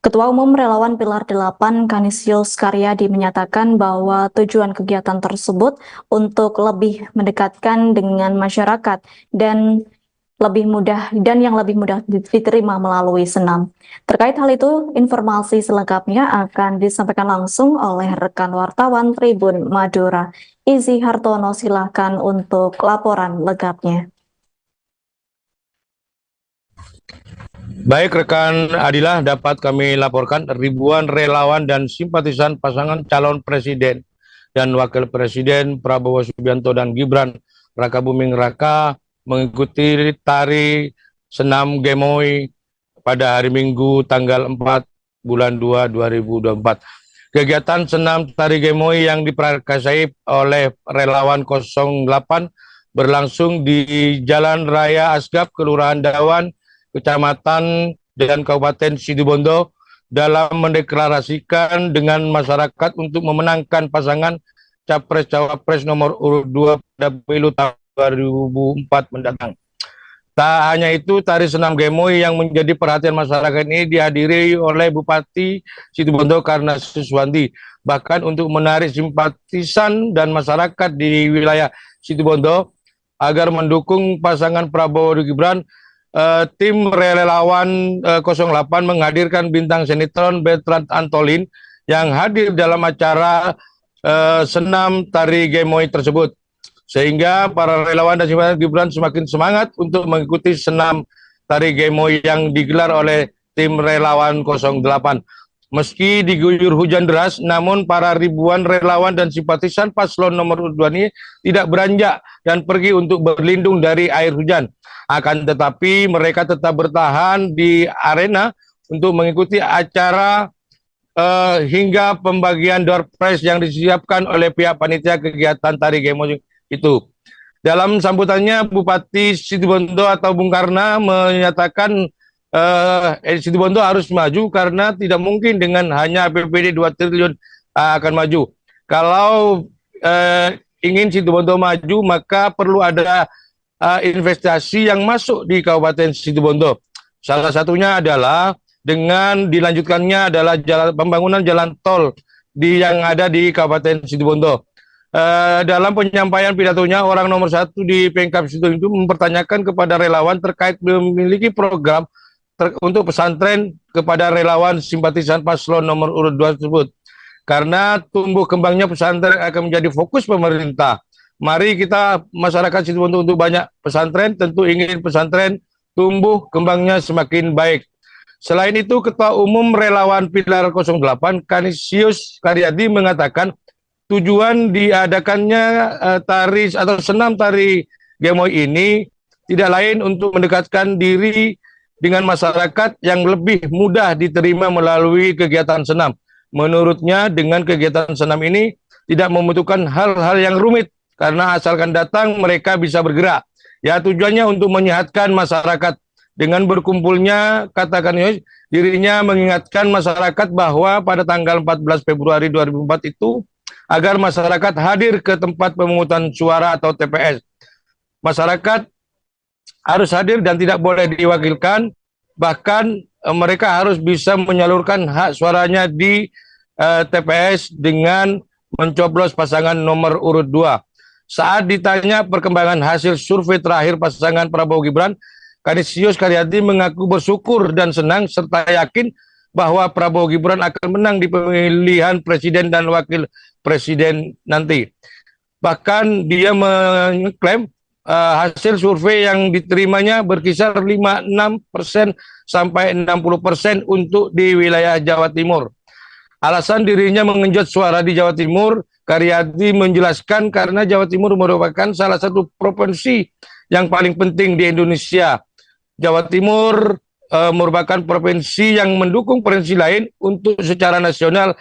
Ketua Umum Relawan Pilar 8 Kanisius Karyadi menyatakan bahwa tujuan kegiatan tersebut untuk lebih mendekatkan dengan masyarakat dan yang lebih mudah diterima melalui senam. Terkait hal itu, informasi selengkapnya akan disampaikan langsung oleh rekan wartawan Tribun Madura. Izzy Hartono, silahkan untuk laporan lengkapnya. Baik rekan Adilah, dapat kami laporkan ribuan relawan dan simpatisan pasangan calon presiden dan wakil presiden Prabowo Subianto dan Gibran Raka Buming Raka mengikuti tari senam gemoy pada hari Minggu tanggal 4 bulan 2 2024. Kegiatan senam tari gemoy yang diprakarsai oleh relawan 08 berlangsung di Jalan Raya Asgaf, Kelurahan Dawan, Kecamatan dan Kabupaten Situbondo dalam mendeklarasikan dengan masyarakat untuk memenangkan pasangan Capres-Cawapres nomor urut 2 pada pemilu tahun 2004 mendatang. Tak hanya itu, tari senam gemoy yang menjadi perhatian masyarakat ini dihadiri oleh Bupati Situbondo Karna Suswanti. Bahkan untuk menarik simpatisan dan masyarakat di wilayah Situbondo agar mendukung pasangan Prabowo dan Gibran, tim relawan 08 menghadirkan bintang sinetron Bertrand Antolin yang hadir dalam acara senam tari gemoy tersebut. Sehingga para relawan dan simpatisan Gibran semakin semangat untuk mengikuti senam tari gemoy yang digelar oleh tim relawan 08. Meski diguyur hujan deras, namun para ribuan relawan dan simpatisan paslon nomor 2 ini tidak beranjak dan pergi untuk berlindung dari air hujan. Akan tetapi mereka tetap bertahan di arena untuk mengikuti acara hingga pembagian door prize yang disiapkan oleh pihak panitia kegiatan tari gemoy itu. Dalam sambutannya, Bupati Situbondo atau Bung Karna menyatakan Situbondo harus maju karena tidak mungkin dengan hanya APBD 2 triliun akan maju. Kalau ingin Situbondo maju, maka perlu ada investasi yang masuk di Kabupaten Situbondo. Salah satunya adalah dengan dilanjutkannya adalah pembangunan jalan tol yang ada di Kabupaten Situbondo. Dalam penyampaian pidatonya, orang nomor 1 di Pemkab Situbondo itu mempertanyakan kepada relawan terkait memiliki program untuk pesantren kepada relawan simpatisan paslon nomor urut 2 tersebut. Karena tumbuh kembangnya pesantren akan menjadi fokus pemerintah. Mari kita masyarakat Situbondo untuk banyak pesantren, tentu ingin pesantren tumbuh kembangnya semakin baik. Selain itu, Ketua Umum Relawan Pilar 08 Kanisius Karyadi mengatakan tujuan diadakannya tari atau senam tari gemoy ini tidak lain untuk mendekatkan diri dengan masyarakat yang lebih mudah diterima melalui kegiatan senam. Menurutnya, dengan kegiatan senam ini tidak membutuhkan hal-hal yang rumit karena asalkan datang mereka bisa bergerak. Ya, tujuannya untuk menyehatkan masyarakat. Dengan berkumpulnya, katakan dirinya mengingatkan masyarakat bahwa pada tanggal 14 Februari 2004 itu agar masyarakat hadir ke tempat pemungutan suara atau TPS. Masyarakat harus hadir dan tidak boleh diwakilkan, bahkan mereka harus bisa menyalurkan hak suaranya di TPS dengan mencoblos pasangan nomor urut 2. Saat ditanya perkembangan hasil survei terakhir pasangan Prabowo Gibran, Kanisius Karyadi mengaku bersyukur dan senang serta yakin bahwa Prabowo Gibran akan menang di pemilihan presiden dan wakil presiden nanti. Bahkan dia mengklaim hasil survei yang diterimanya berkisar 56% sampai 60% untuk di wilayah Jawa Timur. Alasan dirinya mengenjot suara di Jawa Timur, Karyadi menjelaskan karena Jawa Timur merupakan salah satu provinsi yang paling penting di Indonesia. Jawa Timur merupakan provinsi yang mendukung provinsi lain untuk secara nasional,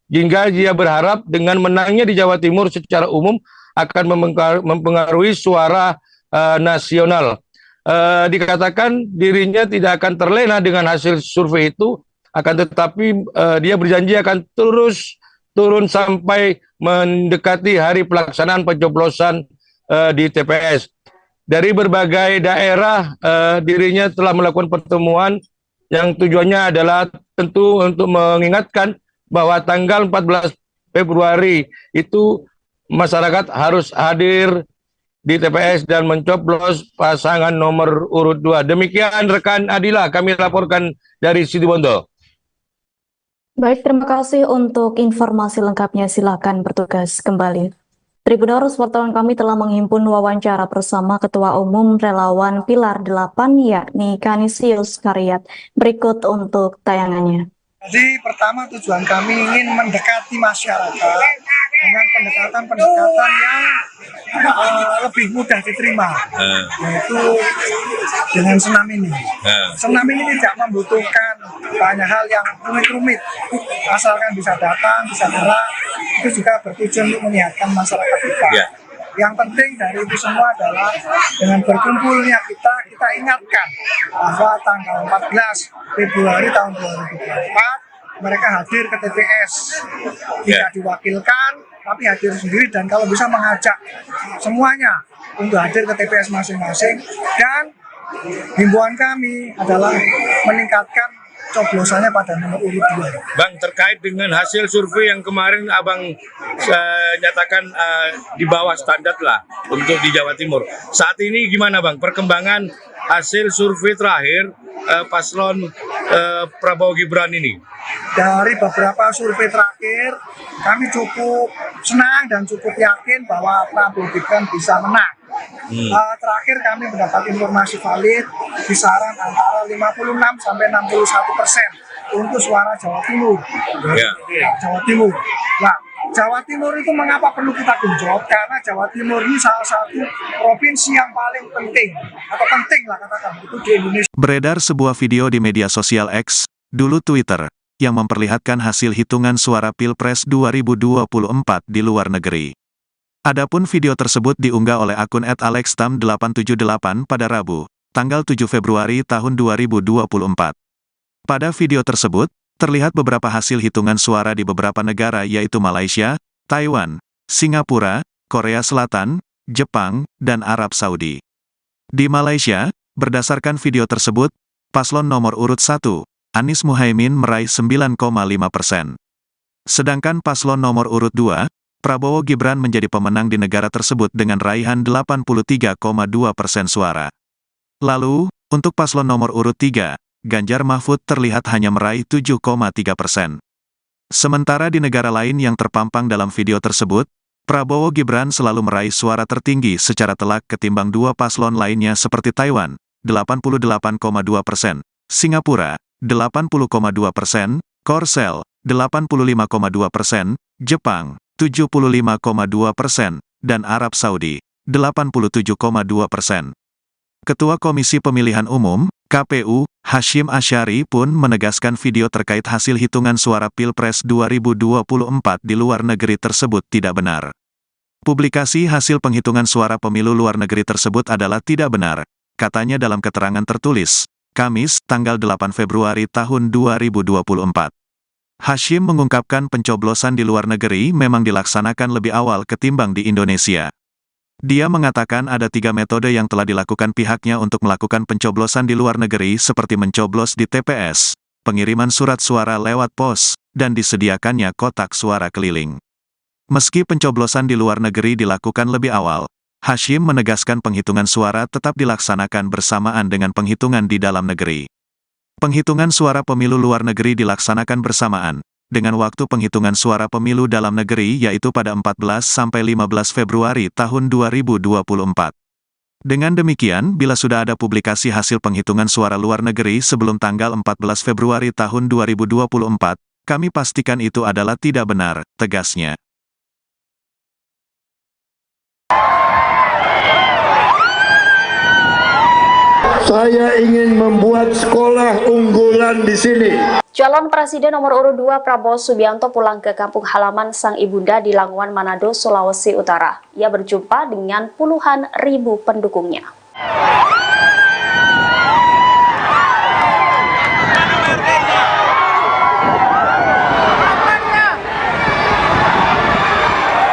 hingga dia berharap dengan menangnya di Jawa Timur secara umum akan mempengaruhi suara nasional. Dikatakan dirinya tidak akan terlena dengan hasil survei itu, akan tetapi dia berjanji akan terus turun sampai mendekati hari pelaksanaan pencoblosan di TPS. Dari berbagai daerah, dirinya telah melakukan pertemuan yang tujuannya adalah tentu untuk mengingatkan bahwa tanggal 14 Februari itu masyarakat harus hadir di TPS dan mencoblos pasangan nomor urut 2. Demikian rekan Adila, kami laporkan dari Situbondo. Baik, terima kasih untuk informasi lengkapnya. Silakan bertugas kembali. Tribuners, wartawan kami telah menghimpun wawancara bersama Ketua Umum Relawan Pilar 8, yakni Kanisius Karyat. Berikut untuk tayangannya. Jadi pertama tujuan kami ingin mendekati masyarakat dengan pendekatan-pendekatan yang lebih mudah diterima, yaitu dengan senam ini. Senam ini tidak membutuhkan banyak hal yang rumit-rumit, asalkan bisa datang, bisa gerak, itu juga bertujuan untuk menyehatkan masyarakat kita. Yang penting dari itu semua adalah dengan berkumpulnya kita ingatkan bahwa tanggal 14 Februari tahun 2024 mereka hadir ke TPS, tidak diwakilkan tapi hadir sendiri, dan kalau bisa mengajak semuanya untuk hadir ke TPS masing-masing. Dan himbauan kami adalah meningkatkan coblosannya pada nomor urut 2. Bang, terkait dengan hasil survei yang kemarin Abang nyatakan di bawah standar lah untuk di Jawa Timur. Saat ini gimana Bang perkembangan hasil survei terakhir paslon Prabowo Gibran ini? Dari beberapa survei terakhir, kami cukup senang dan cukup yakin bahwa Prabowo Gibran bisa menang. Terakhir kami mendapat informasi valid kisaran antara 56 sampai 61% untuk suara Jawa Timur. Jawa Timur. Nah, Jawa Timur itu mengapa perlu kita genjot? Karena Jawa Timur ini salah satu provinsi yang paling penting, atau penting lah katakan itu di Indonesia. Beredar sebuah video di media sosial X, dulu Twitter, yang memperlihatkan hasil hitungan suara Pilpres 2024 di luar negeri. Adapun video tersebut diunggah oleh akun @alextam878 pada Rabu, tanggal 7 Februari tahun 2024. Pada video tersebut, terlihat beberapa hasil hitungan suara di beberapa negara yaitu Malaysia, Taiwan, Singapura, Korea Selatan, Jepang, dan Arab Saudi. Di Malaysia, berdasarkan video tersebut, paslon nomor urut 1, Anies Muhaimin meraih 9,5%. Sedangkan paslon nomor urut 2, Prabowo Gibran menjadi pemenang di negara tersebut dengan raihan 83,2% suara. Lalu, untuk paslon nomor urut 3, Ganjar Mahfud terlihat hanya meraih 7,3%. Sementara di negara lain yang terpampang dalam video tersebut, Prabowo Gibran selalu meraih suara tertinggi secara telak ketimbang dua paslon lainnya seperti Taiwan, 88,2%, Singapura, 80,2%, Korsel, 85,2%, Jepang, 75,2%, dan Arab Saudi, 87,2%. Ketua Komisi Pemilihan Umum, KPU, Hashim Asyari pun menegaskan video terkait hasil hitungan suara Pilpres 2024 di luar negeri tersebut tidak benar. Publikasi hasil penghitungan suara pemilu luar negeri tersebut adalah tidak benar, katanya dalam keterangan tertulis, Kamis, tanggal 8 Februari tahun 2024. Hashim mengungkapkan pencoblosan di luar negeri memang dilaksanakan lebih awal ketimbang di Indonesia. Dia mengatakan ada 3 metode yang telah dilakukan pihaknya untuk melakukan pencoblosan di luar negeri seperti mencoblos di TPS, pengiriman surat suara lewat pos, dan disediakannya kotak suara keliling. Meski pencoblosan di luar negeri dilakukan lebih awal, Hashim menegaskan penghitungan suara tetap dilaksanakan bersamaan dengan penghitungan di dalam negeri. Penghitungan suara pemilu luar negeri dilaksanakan bersamaan dengan waktu penghitungan suara pemilu dalam negeri yaitu pada 14-15 Februari tahun 2024. Dengan demikian, bila sudah ada publikasi hasil penghitungan suara luar negeri sebelum tanggal 14 Februari tahun 2024, kami pastikan itu adalah tidak benar, tegasnya. Saya ingin membuat sekolah unggulan di sini. Calon Presiden nomor urut 2 Prabowo Subianto pulang ke kampung halaman sang ibunda di Languan, Manado, Sulawesi Utara. Ia berjumpa dengan puluhan ribu pendukungnya.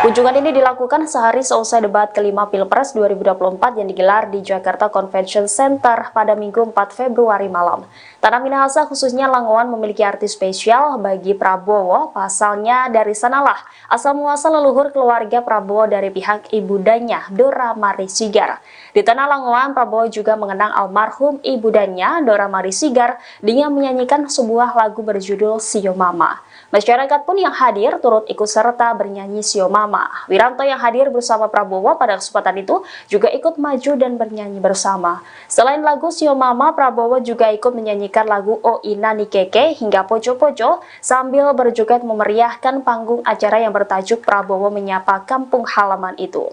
Kunjungan ini dilakukan sehari seusai debat kelima Pilpres 2024 yang digelar di Jakarta Convention Center pada Minggu 4 Februari malam. Tanah Minahasa khususnya Langowan memiliki arti spesial bagi Prabowo, pasalnya dari sanalah asal muasal leluhur keluarga Prabowo dari pihak ibundanya, Dora Mari Sigar. Di tanah Langowan, Prabowo juga mengenang almarhum ibundanya, Dora Mari Sigar, dengan menyanyikan sebuah lagu berjudul Sio Mama. Masyarakat pun yang hadir turut ikut serta bernyanyi Sio Mama. Wiranto yang hadir bersama Prabowo pada kesempatan itu juga ikut maju dan bernyanyi bersama. Selain lagu Sio Mama, Prabowo juga ikut menyanyikan lagu O Ina Nikeke hingga Poco-Poco sambil berjoget memeriahkan panggung acara yang bertajuk Prabowo Menyapa Kampung Halaman itu.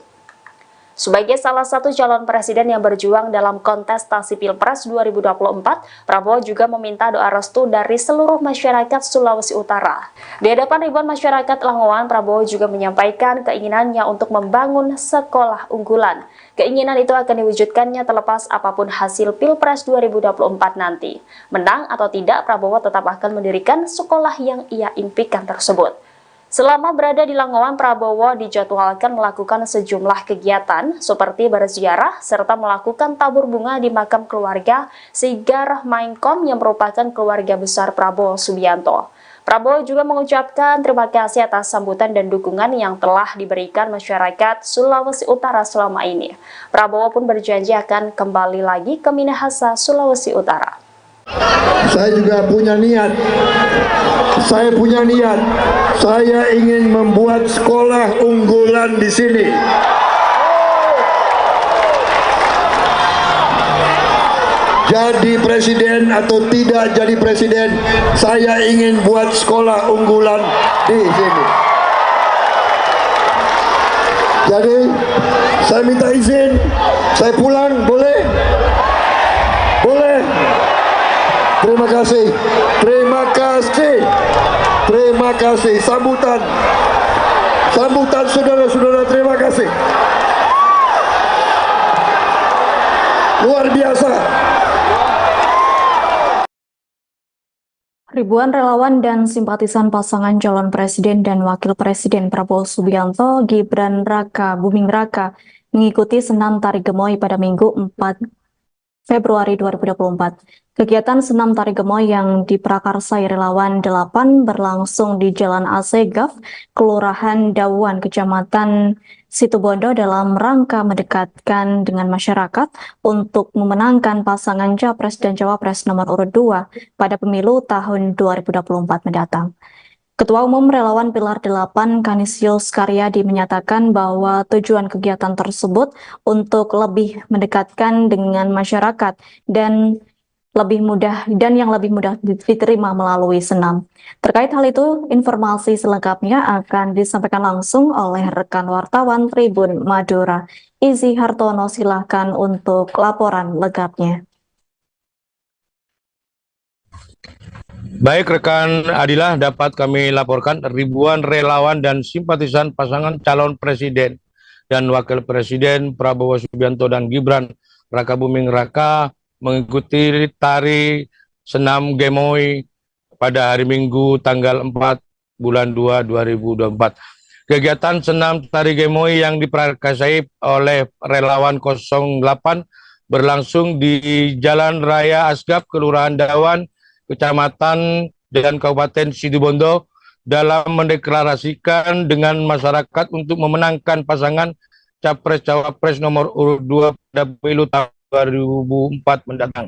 Sebagai salah satu calon presiden yang berjuang dalam kontestasi Pilpres 2024, Prabowo juga meminta doa restu dari seluruh masyarakat Sulawesi Utara. Di hadapan ribuan masyarakat Langowan, Prabowo juga menyampaikan keinginannya untuk membangun sekolah unggulan. Keinginan itu akan diwujudkannya terlepas apapun hasil Pilpres 2024 nanti. Menang atau tidak, Prabowo tetap akan mendirikan sekolah yang ia impikan tersebut. Selama berada di Langowan, Prabowo dijadwalkan melakukan sejumlah kegiatan seperti berziarah serta melakukan tabur bunga di makam keluarga Sigar Mainkom yang merupakan keluarga besar Prabowo Subianto. Prabowo juga mengucapkan terima kasih atas sambutan dan dukungan yang telah diberikan masyarakat Sulawesi Utara selama ini. Prabowo pun berjanji akan kembali lagi ke Minahasa, Sulawesi Utara. Saya juga punya niat. Saya ingin membuat sekolah unggulan di sini. Jadi presiden atau tidak jadi presiden, saya ingin buat sekolah unggulan di sini. Jadi saya minta izin, saya pulang, boleh? Boleh. Terima kasih, terima kasih, terima kasih. Sambutan saudara-saudara, terima kasih. Luar biasa. Ribuan relawan dan simpatisan pasangan calon presiden dan wakil presiden Prabowo Subianto, Gibran Raka Buming Raka mengikuti senam tari gemoy pada Minggu 4 Februari 2024. Kegiatan senam tari gemoy yang diprakarsai relawan 8 berlangsung di Jalan Asegaf, Kelurahan Dawuan, Kecamatan Situbondo dalam rangka mendekatkan dengan masyarakat untuk memenangkan pasangan Capres dan Cawapres nomor urut 2 pada pemilu tahun 2024 mendatang. Ketua Umum Relawan Pilar 8 Kanisius Karyadi menyatakan bahwa tujuan kegiatan tersebut untuk lebih mendekatkan dengan masyarakat dan yang lebih mudah diterima melalui senam. Terkait hal itu, informasi selengkapnya akan disampaikan langsung oleh rekan wartawan Tribun Madura. Izzy Hartono, silahkan untuk laporan lengkapnya. Baik rekan Adilah, dapat kami laporkan ribuan relawan dan simpatisan pasangan calon presiden dan wakil presiden Prabowo Subianto dan Gibran Raka Buming Raka mengikuti tari senam gemoy pada hari Minggu tanggal 4 bulan 2 2024. Kegiatan senam tari gemoy yang diprakarsai oleh relawan 08 berlangsung di Jalan Raya Asgap, Kelurahan Dawan, Kecamatan dan Kabupaten Situbondo dalam mendeklarasikan dengan masyarakat untuk memenangkan pasangan Capres-Cawapres nomor urut 2 pada pemilu tahun 2004 mendatang.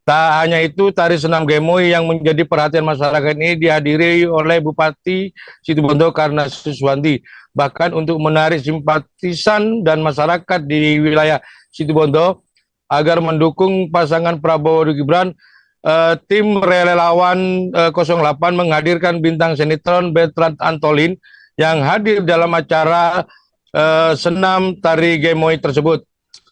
Tak hanya itu, tari senam gemoy yang menjadi perhatian masyarakat ini dihadiri oleh Bupati Situbondo Karna Suswanti. Bahkan untuk menarik simpatisan dan masyarakat di wilayah Situbondo agar mendukung pasangan Prabowo Gibran, tim relawan 08 menghadirkan bintang sinetron Bertrand Antolin yang hadir dalam acara senam tari gemoy tersebut.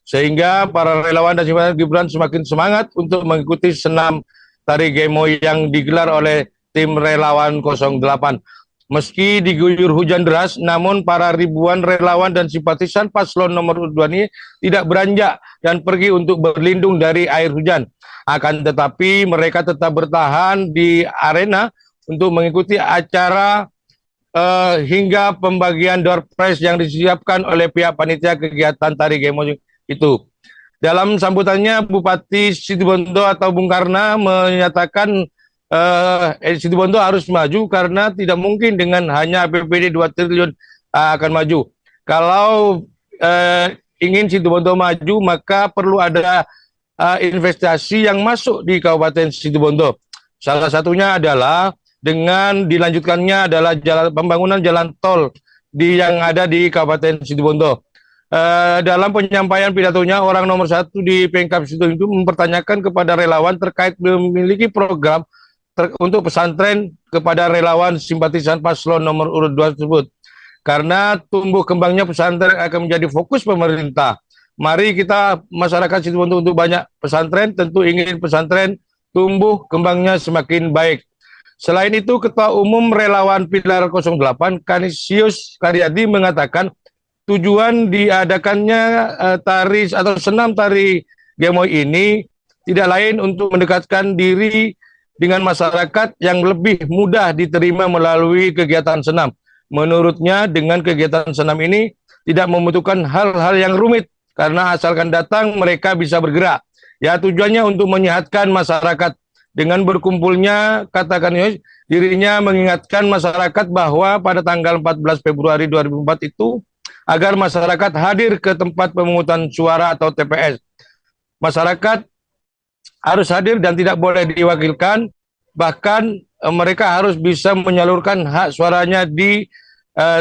Sehingga para relawan dan simpatisan Gibran semakin semangat untuk mengikuti senam tari gemoy yang digelar oleh tim relawan 08. Meski diguyur hujan deras, namun para ribuan relawan dan simpatisan paslon nomor 2 ini tidak beranjak dan pergi untuk berlindung dari air hujan. Akan tetapi mereka tetap bertahan di arena untuk mengikuti acara hingga pembagian door prize yang disiapkan oleh pihak panitia kegiatan tari gemoy itu. Dalam sambutannya, Bupati Situbondo atau Bung Karna menyatakan Situbondo harus maju karena tidak mungkin dengan hanya APBD 2 triliun akan maju. Kalau ingin Situbondo maju, maka perlu ada investasi yang masuk di Kabupaten Situbondo. Salah satunya adalah dengan dilanjutkannya adalah pembangunan jalan tol yang ada di Kabupaten Situbondo. Dalam penyampaian pidatonya, orang nomor 1 di Pemkab Situbondo itu mempertanyakan kepada relawan terkait memiliki program untuk pesantren kepada relawan simpatisan paslon nomor urut 2 tersebut. Karena tumbuh kembangnya pesantren akan menjadi fokus pemerintah. Mari kita masyarakat Situbondo untuk banyak pesantren, tentu ingin pesantren tumbuh kembangnya semakin baik. Selain itu, Ketua Umum Relawan Pilar 08, Kanisius Karyadi mengatakan tujuan diadakannya tari atau senam tari gemoy ini tidak lain untuk mendekatkan diri dengan masyarakat yang lebih mudah diterima melalui kegiatan senam. Menurutnya, dengan kegiatan senam ini tidak membutuhkan hal-hal yang rumit karena asalkan datang mereka bisa bergerak. Ya, tujuannya untuk menyehatkan masyarakat. Dengan berkumpulnya, katakan dirinya mengingatkan masyarakat bahwa pada tanggal 14 Februari 2004 itu agar masyarakat hadir ke tempat pemungutan suara atau TPS. Masyarakat harus hadir dan tidak boleh diwakilkan, bahkan mereka harus bisa menyalurkan hak suaranya di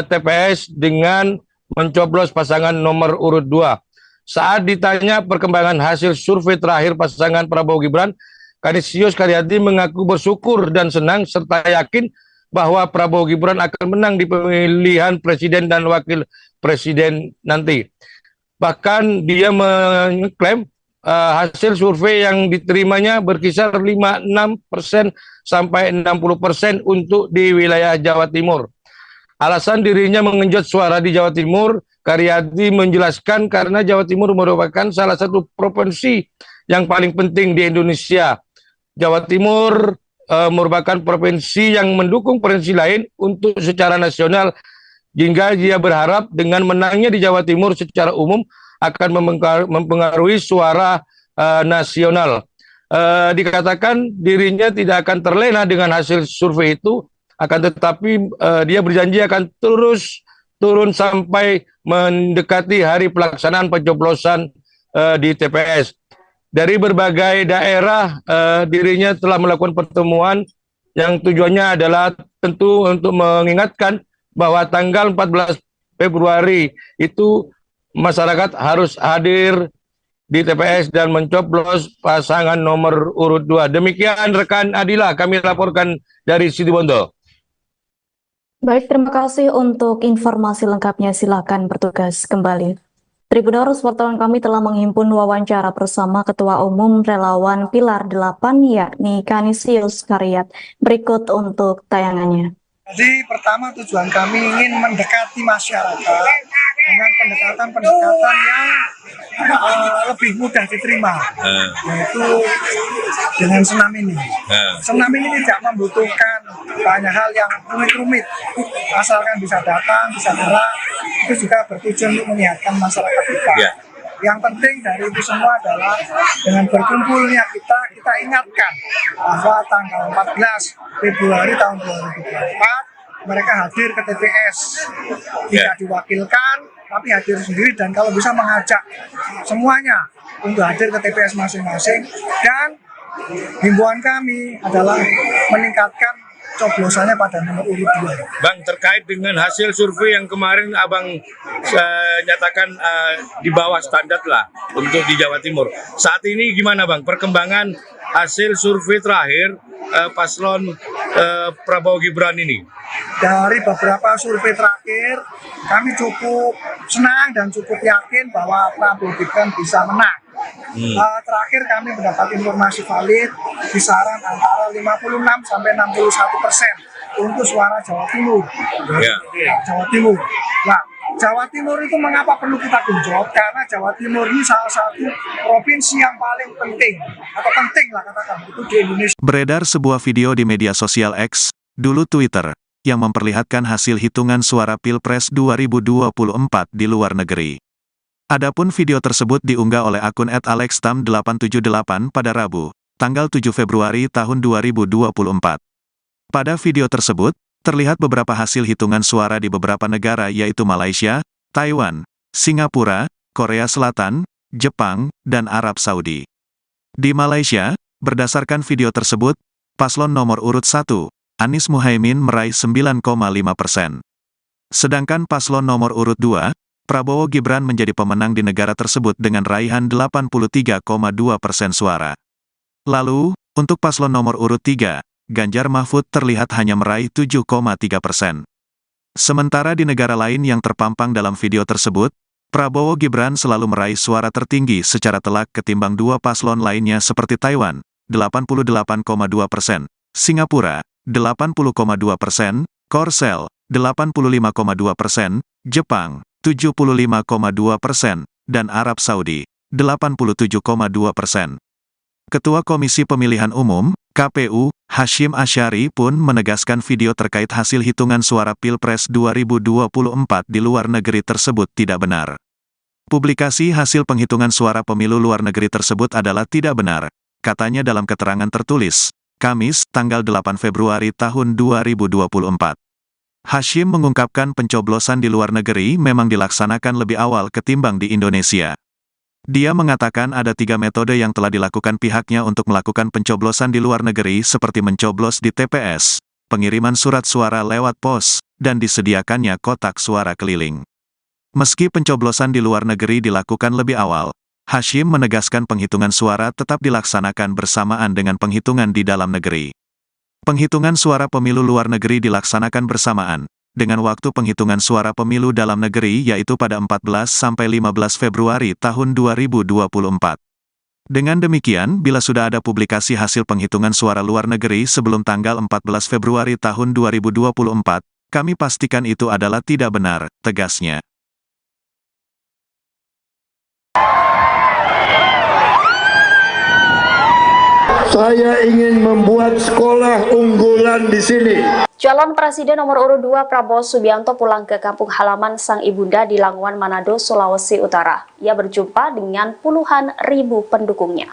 TPS dengan mencoblos pasangan nomor urut 2. Saat ditanya perkembangan hasil survei terakhir pasangan Prabowo Gibran, Kanisius Karyadi mengaku bersyukur dan senang serta yakin bahwa Prabowo Gibran akan menang di pemilihan presiden dan wakil presiden nanti. Bahkan dia mengklaim hasil survei yang diterimanya berkisar 56% sampai 60% untuk di wilayah Jawa Timur. Alasan dirinya mengenjot suara di Jawa Timur, Karyadi menjelaskan karena Jawa Timur merupakan salah satu provinsi yang paling penting di Indonesia. Jawa Timur merupakan provinsi yang mendukung provinsi lain untuk secara nasional, hingga dia berharap dengan menangnya di Jawa Timur secara umum akan mempengaruhi suara nasional. Dikatakan dirinya tidak akan terlena dengan hasil survei itu, akan tetapi dia berjanji akan terus turun sampai mendekati hari pelaksanaan pencoblosan di TPS. Dari berbagai daerah, dirinya telah melakukan pertemuan yang tujuannya adalah tentu untuk mengingatkan bahwa tanggal 14 Februari itu masyarakat harus hadir di TPS dan mencoblos pasangan nomor urut 2. Demikian rekan Adila, kami laporkan dari Situbondo. Baik, terima kasih untuk informasi lengkapnya. Silakan bertugas kembali. Tribuners, wartawan kami telah menghimpun wawancara bersama Ketua Umum Relawan Pilar 8, yakni Kanisius Karyat. Berikut untuk tayangannya. Jadi pertama tujuan kami ingin mendekati masyarakat dengan pendekatan yang lebih mudah diterima, yaitu dengan senam ini. Senam ini tidak membutuhkan banyak hal yang rumit-rumit, asalkan bisa datang, bisa gerak, itu juga bertujuan untuk menyehatkan masyarakat kita. Yang penting dari itu semua adalah dengan berkumpulnya kita ingatkan bahwa tanggal 14 Februari tahun 2024 mereka hadir ke TPS, tidak diwakilkan tapi hadir sendiri, dan kalau bisa mengajak semuanya untuk hadir ke TPS masing-masing. Dan himbauan kami adalah meningkatkan coblosannya pada nomor urut 2. Bang, terkait dengan hasil survei yang kemarin Abang nyatakan di bawah standar lah untuk di Jawa Timur. Saat ini gimana Bang perkembangan hasil survei terakhir paslon Prabowo Gibran ini? Dari beberapa survei terakhir, kami cukup senang dan cukup yakin bahwa Prabowo Gibran bisa menang. Terakhir kami mendapat informasi valid kisaran antara 56 sampai 61% untuk suara Jawa Timur. Jawa Timur. Nah, Jawa Timur itu mengapa perlu kita genjot? Karena Jawa Timur ini salah satu provinsi yang paling penting, atau penting lah katakan itu di Indonesia. Beredar sebuah video di media sosial X, dulu Twitter, yang memperlihatkan hasil hitungan suara Pilpres 2024 di luar negeri. Adapun video tersebut diunggah oleh akun @alextam878 pada Rabu, tanggal 7 Februari tahun 2024. Pada video tersebut, terlihat beberapa hasil hitungan suara di beberapa negara yaitu Malaysia, Taiwan, Singapura, Korea Selatan, Jepang, dan Arab Saudi. Di Malaysia, berdasarkan video tersebut, paslon nomor urut 1, Anies Muhaimin meraih 9,5%. Sedangkan paslon nomor urut 2, Prabowo Gibran menjadi pemenang di negara tersebut dengan raihan 83,2% suara. Lalu, untuk paslon nomor urut 3, Ganjar Mahfud terlihat hanya meraih 7,3%. Sementara di negara lain yang terpampang dalam video tersebut, Prabowo Gibran selalu meraih suara tertinggi secara telak ketimbang dua paslon lainnya seperti Taiwan, 88,2%, Singapura, 80,2%, Korsel, 85,2%, Jepang, 75,2%, dan Arab Saudi, 87,2%. Ketua Komisi Pemilihan Umum, KPU, Hashim Asyari pun menegaskan video terkait hasil hitungan suara Pilpres 2024 di luar negeri tersebut tidak benar. Publikasi hasil penghitungan suara pemilu luar negeri tersebut adalah tidak benar, katanya dalam keterangan tertulis, Kamis, tanggal 8 Februari tahun 2024. Hashim mengungkapkan pencoblosan di luar negeri memang dilaksanakan lebih awal ketimbang di Indonesia. Dia mengatakan ada 3 metode yang telah dilakukan pihaknya untuk melakukan pencoblosan di luar negeri seperti mencoblos di TPS, pengiriman surat suara lewat pos, dan disediakannya kotak suara keliling. Meski pencoblosan di luar negeri dilakukan lebih awal, Hashim menegaskan penghitungan suara tetap dilaksanakan bersamaan dengan penghitungan di dalam negeri. Penghitungan suara pemilu luar negeri dilaksanakan bersamaan dengan waktu penghitungan suara pemilu dalam negeri yaitu pada 14-15 Februari tahun 2024. Dengan demikian, bila sudah ada publikasi hasil penghitungan suara luar negeri sebelum tanggal 14 Februari tahun 2024, kami pastikan itu adalah tidak benar, tegasnya. Saya ingin membuat sekolah unggulan di sini. Calon Presiden nomor urut 2 Prabowo Subianto pulang ke kampung halaman sang ibunda di Languan, Manado, Sulawesi Utara. Ia berjumpa dengan puluhan ribu pendukungnya.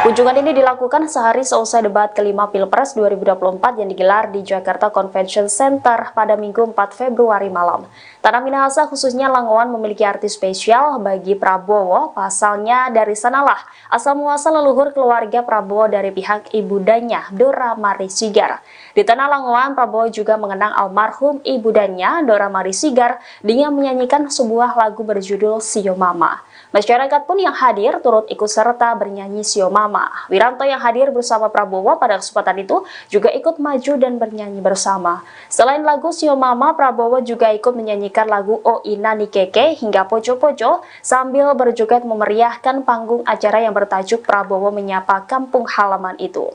Kunjungan ini dilakukan sehari seusai debat kelima Pilpres 2024 yang digelar di Jakarta Convention Center pada Minggu 4 Februari malam. Tanah Minahasa khususnya Langowan memiliki arti spesial bagi Prabowo, pasalnya dari sanalah asal muasal leluhur keluarga Prabowo dari pihak ibundanya, Dora Mari Sigar. Di tanah Langowan, Prabowo juga mengenang almarhum ibundanya, Dora Mari Sigar, dengan menyanyikan sebuah lagu berjudul Sio Mama. Masyarakat pun yang hadir turut ikut serta bernyanyi Sio Mama. Wiranto yang hadir bersama Prabowo pada kesempatan itu juga ikut maju dan bernyanyi bersama. Selain lagu Sio Mama, Prabowo juga ikut menyanyikan lagu O Ina Nikeke hingga Poco Poco sambil berjoget memeriahkan panggung acara yang bertajuk Prabowo Menyapa Kampung Halaman itu.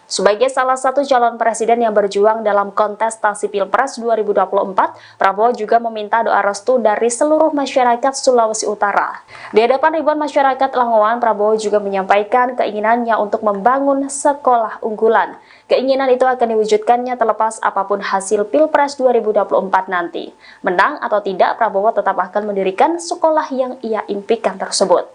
Sebagai salah satu calon presiden yang berjuang dalam kontestasi Pilpres 2024, Prabowo juga meminta doa restu dari seluruh masyarakat Sulawesi Utara. Di hadapan ribuan masyarakat Langowan, Prabowo juga menyampaikan keinginannya untuk membangun sekolah unggulan. Keinginan itu akan diwujudkannya terlepas apapun hasil Pilpres 2024 nanti. Menang atau tidak, Prabowo tetap akan mendirikan sekolah yang ia impikan tersebut.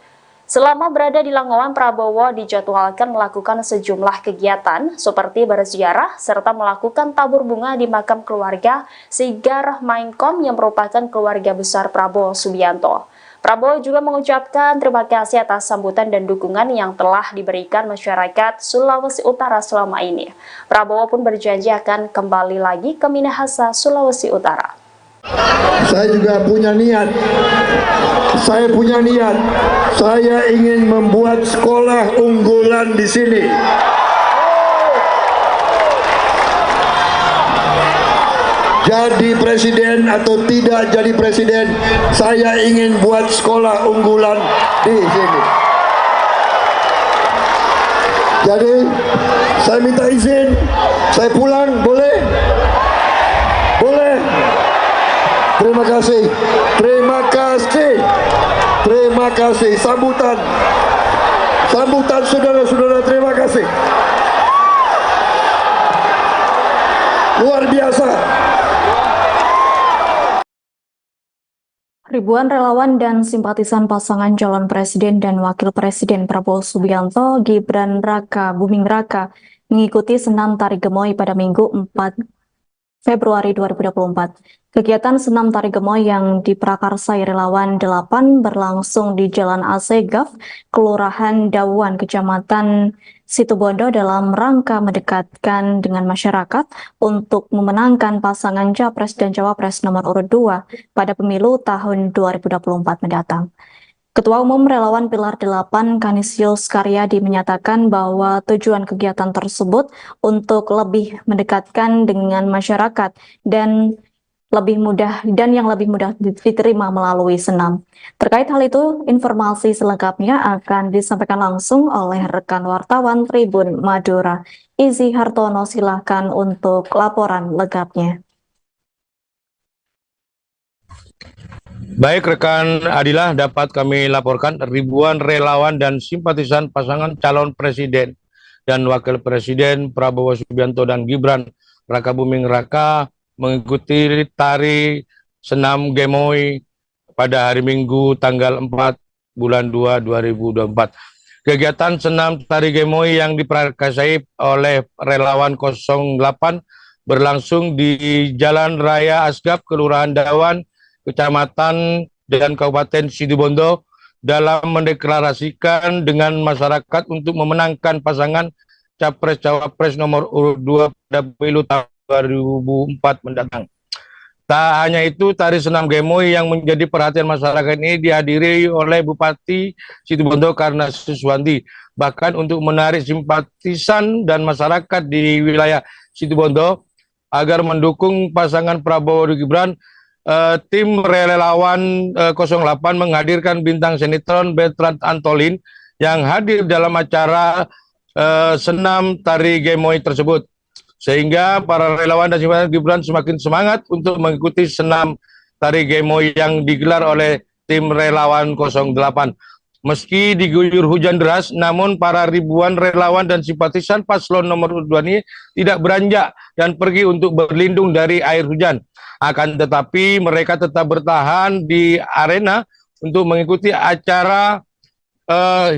Selama berada di Langowan, Prabowo dijadwalkan melakukan sejumlah kegiatan seperti berziarah serta melakukan tabur bunga di makam keluarga Sigar Mainkom yang merupakan keluarga besar Prabowo Subianto. Prabowo juga mengucapkan terima kasih atas sambutan dan dukungan yang telah diberikan masyarakat Sulawesi Utara selama ini. Prabowo pun berjanji akan kembali lagi ke Minahasa, Sulawesi Utara. Saya juga punya niat. Saya ingin membuat sekolah unggulan di sini. Jadi presiden atau tidak jadi presiden, saya ingin buat sekolah unggulan di sini. Jadi saya minta izin, saya pulang, boleh? Boleh. Terima kasih. Terima kasih. Sambutan saudara-saudara, terima kasih. Luar biasa. Ribuan relawan dan simpatisan pasangan calon presiden dan wakil presiden Prabowo Subianto, Gibran Raka Buming Raka mengikuti senam tari gemoy pada Minggu 4 Februari 2024. Kegiatan senam tari gemoy yang diprakarsai relawan 8 berlangsung di Jalan Asegaf, Kelurahan Dawuan, Kecamatan Situbondo dalam rangka mendekatkan dengan masyarakat untuk memenangkan pasangan Capres dan Cawapres nomor urut 2 pada pemilu tahun 2024 mendatang. Ketua Umum Relawan Pilar 8 Kanisius Karyadi menyatakan bahwa tujuan kegiatan tersebut untuk lebih mendekatkan dengan masyarakat dan yang lebih mudah diterima melalui senam. Terkait hal itu, informasi selengkapnya akan disampaikan langsung oleh rekan wartawan Tribun Madura. Izzy Hartono, silahkan untuk laporan lengkapnya. Baik rekan Adilah, dapat kami laporkan ribuan relawan dan simpatisan pasangan calon presiden dan wakil presiden Prabowo Subianto dan Gibran Raka Buming Raka mengikuti tari senam gemoy pada hari Minggu tanggal 4 bulan 2 2024. Kegiatan senam tari gemoy yang diprakarsai oleh relawan 08 berlangsung di Jalan Raya Asgaf, Kelurahan Dawan, Kecamatan dan Kabupaten Situbondo dalam mendeklarasikan dengan masyarakat untuk memenangkan pasangan Capres-Cawapres nomor urut 2 pada pemilu tahun 2004 mendatang. Tak hanya itu, tari senam gemoy yang menjadi perhatian masyarakat ini dihadiri oleh Bupati Situbondo Karna Suswanti. Bahkan untuk menarik simpatisan dan masyarakat di wilayah Situbondo agar mendukung pasangan Prabowo dan Gibran, tim relawan 08 menghadirkan bintang sinetron Bertrand Antolin yang hadir dalam acara senam tari gemoy tersebut. Sehingga para relawan dan simpatisan Gibran semakin semangat untuk mengikuti senam tari gemoy yang digelar oleh tim relawan 08. Meski diguyur hujan deras, namun para ribuan relawan dan simpatisan paslon nomor 2 ini tidak beranjak dan pergi untuk berlindung dari air hujan. Akan tetapi mereka tetap bertahan di arena untuk mengikuti acara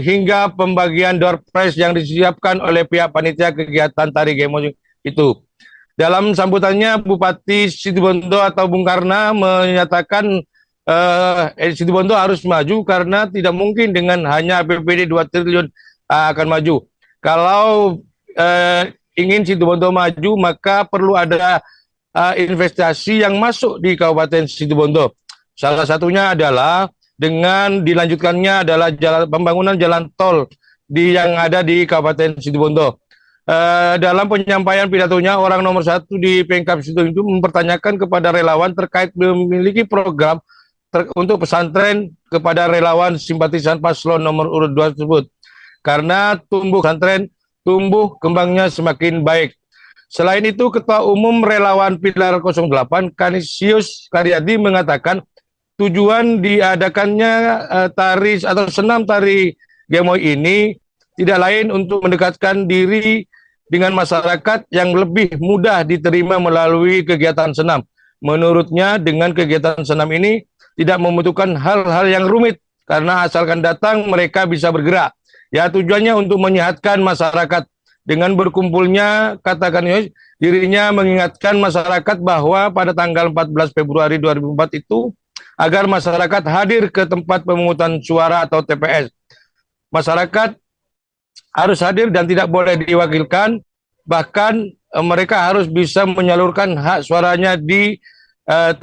hingga pembagian door prize yang disiapkan oleh pihak panitia kegiatan tari gemoy itu. Dalam sambutannya, Bupati Situbondo atau Bung Karna menyatakan Situbondo harus maju karena tidak mungkin dengan hanya APBD 2 triliun akan maju. Kalau ingin Situbondo maju, maka perlu ada investasi yang masuk di Kabupaten Situbondo. Salah satunya adalah dengan dilanjutkannya adalah pembangunan jalan tol yang ada di Kabupaten Situbondo. Dalam penyampaian pidatonya, orang nomor 1 di Pemkab Situbondo itu mempertanyakan kepada relawan terkait memiliki program untuk pesantren kepada relawan simpatisan paslon nomor urut 2 tersebut. Karena tumbuh pesantren tumbuh kembangnya semakin baik. Selain itu, Ketua Umum Relawan Pilar 08, Kanisius Karyadi mengatakan tujuan diadakannya tari atau senam tari Gemoy ini tidak lain untuk mendekatkan diri dengan masyarakat yang lebih mudah diterima melalui kegiatan senam. Menurutnya, dengan kegiatan senam ini tidak membutuhkan hal-hal yang rumit, karena asalkan datang mereka bisa bergerak. Ya, tujuannya untuk menyehatkan masyarakat. Dengan berkumpulnya, katakan dirinya mengingatkan masyarakat bahwa pada tanggal 14 Februari 2004 itu, agar masyarakat hadir ke tempat pemungutan suara atau TPS. Masyarakat harus hadir dan tidak boleh diwakilkan, bahkan mereka harus bisa menyalurkan hak suaranya di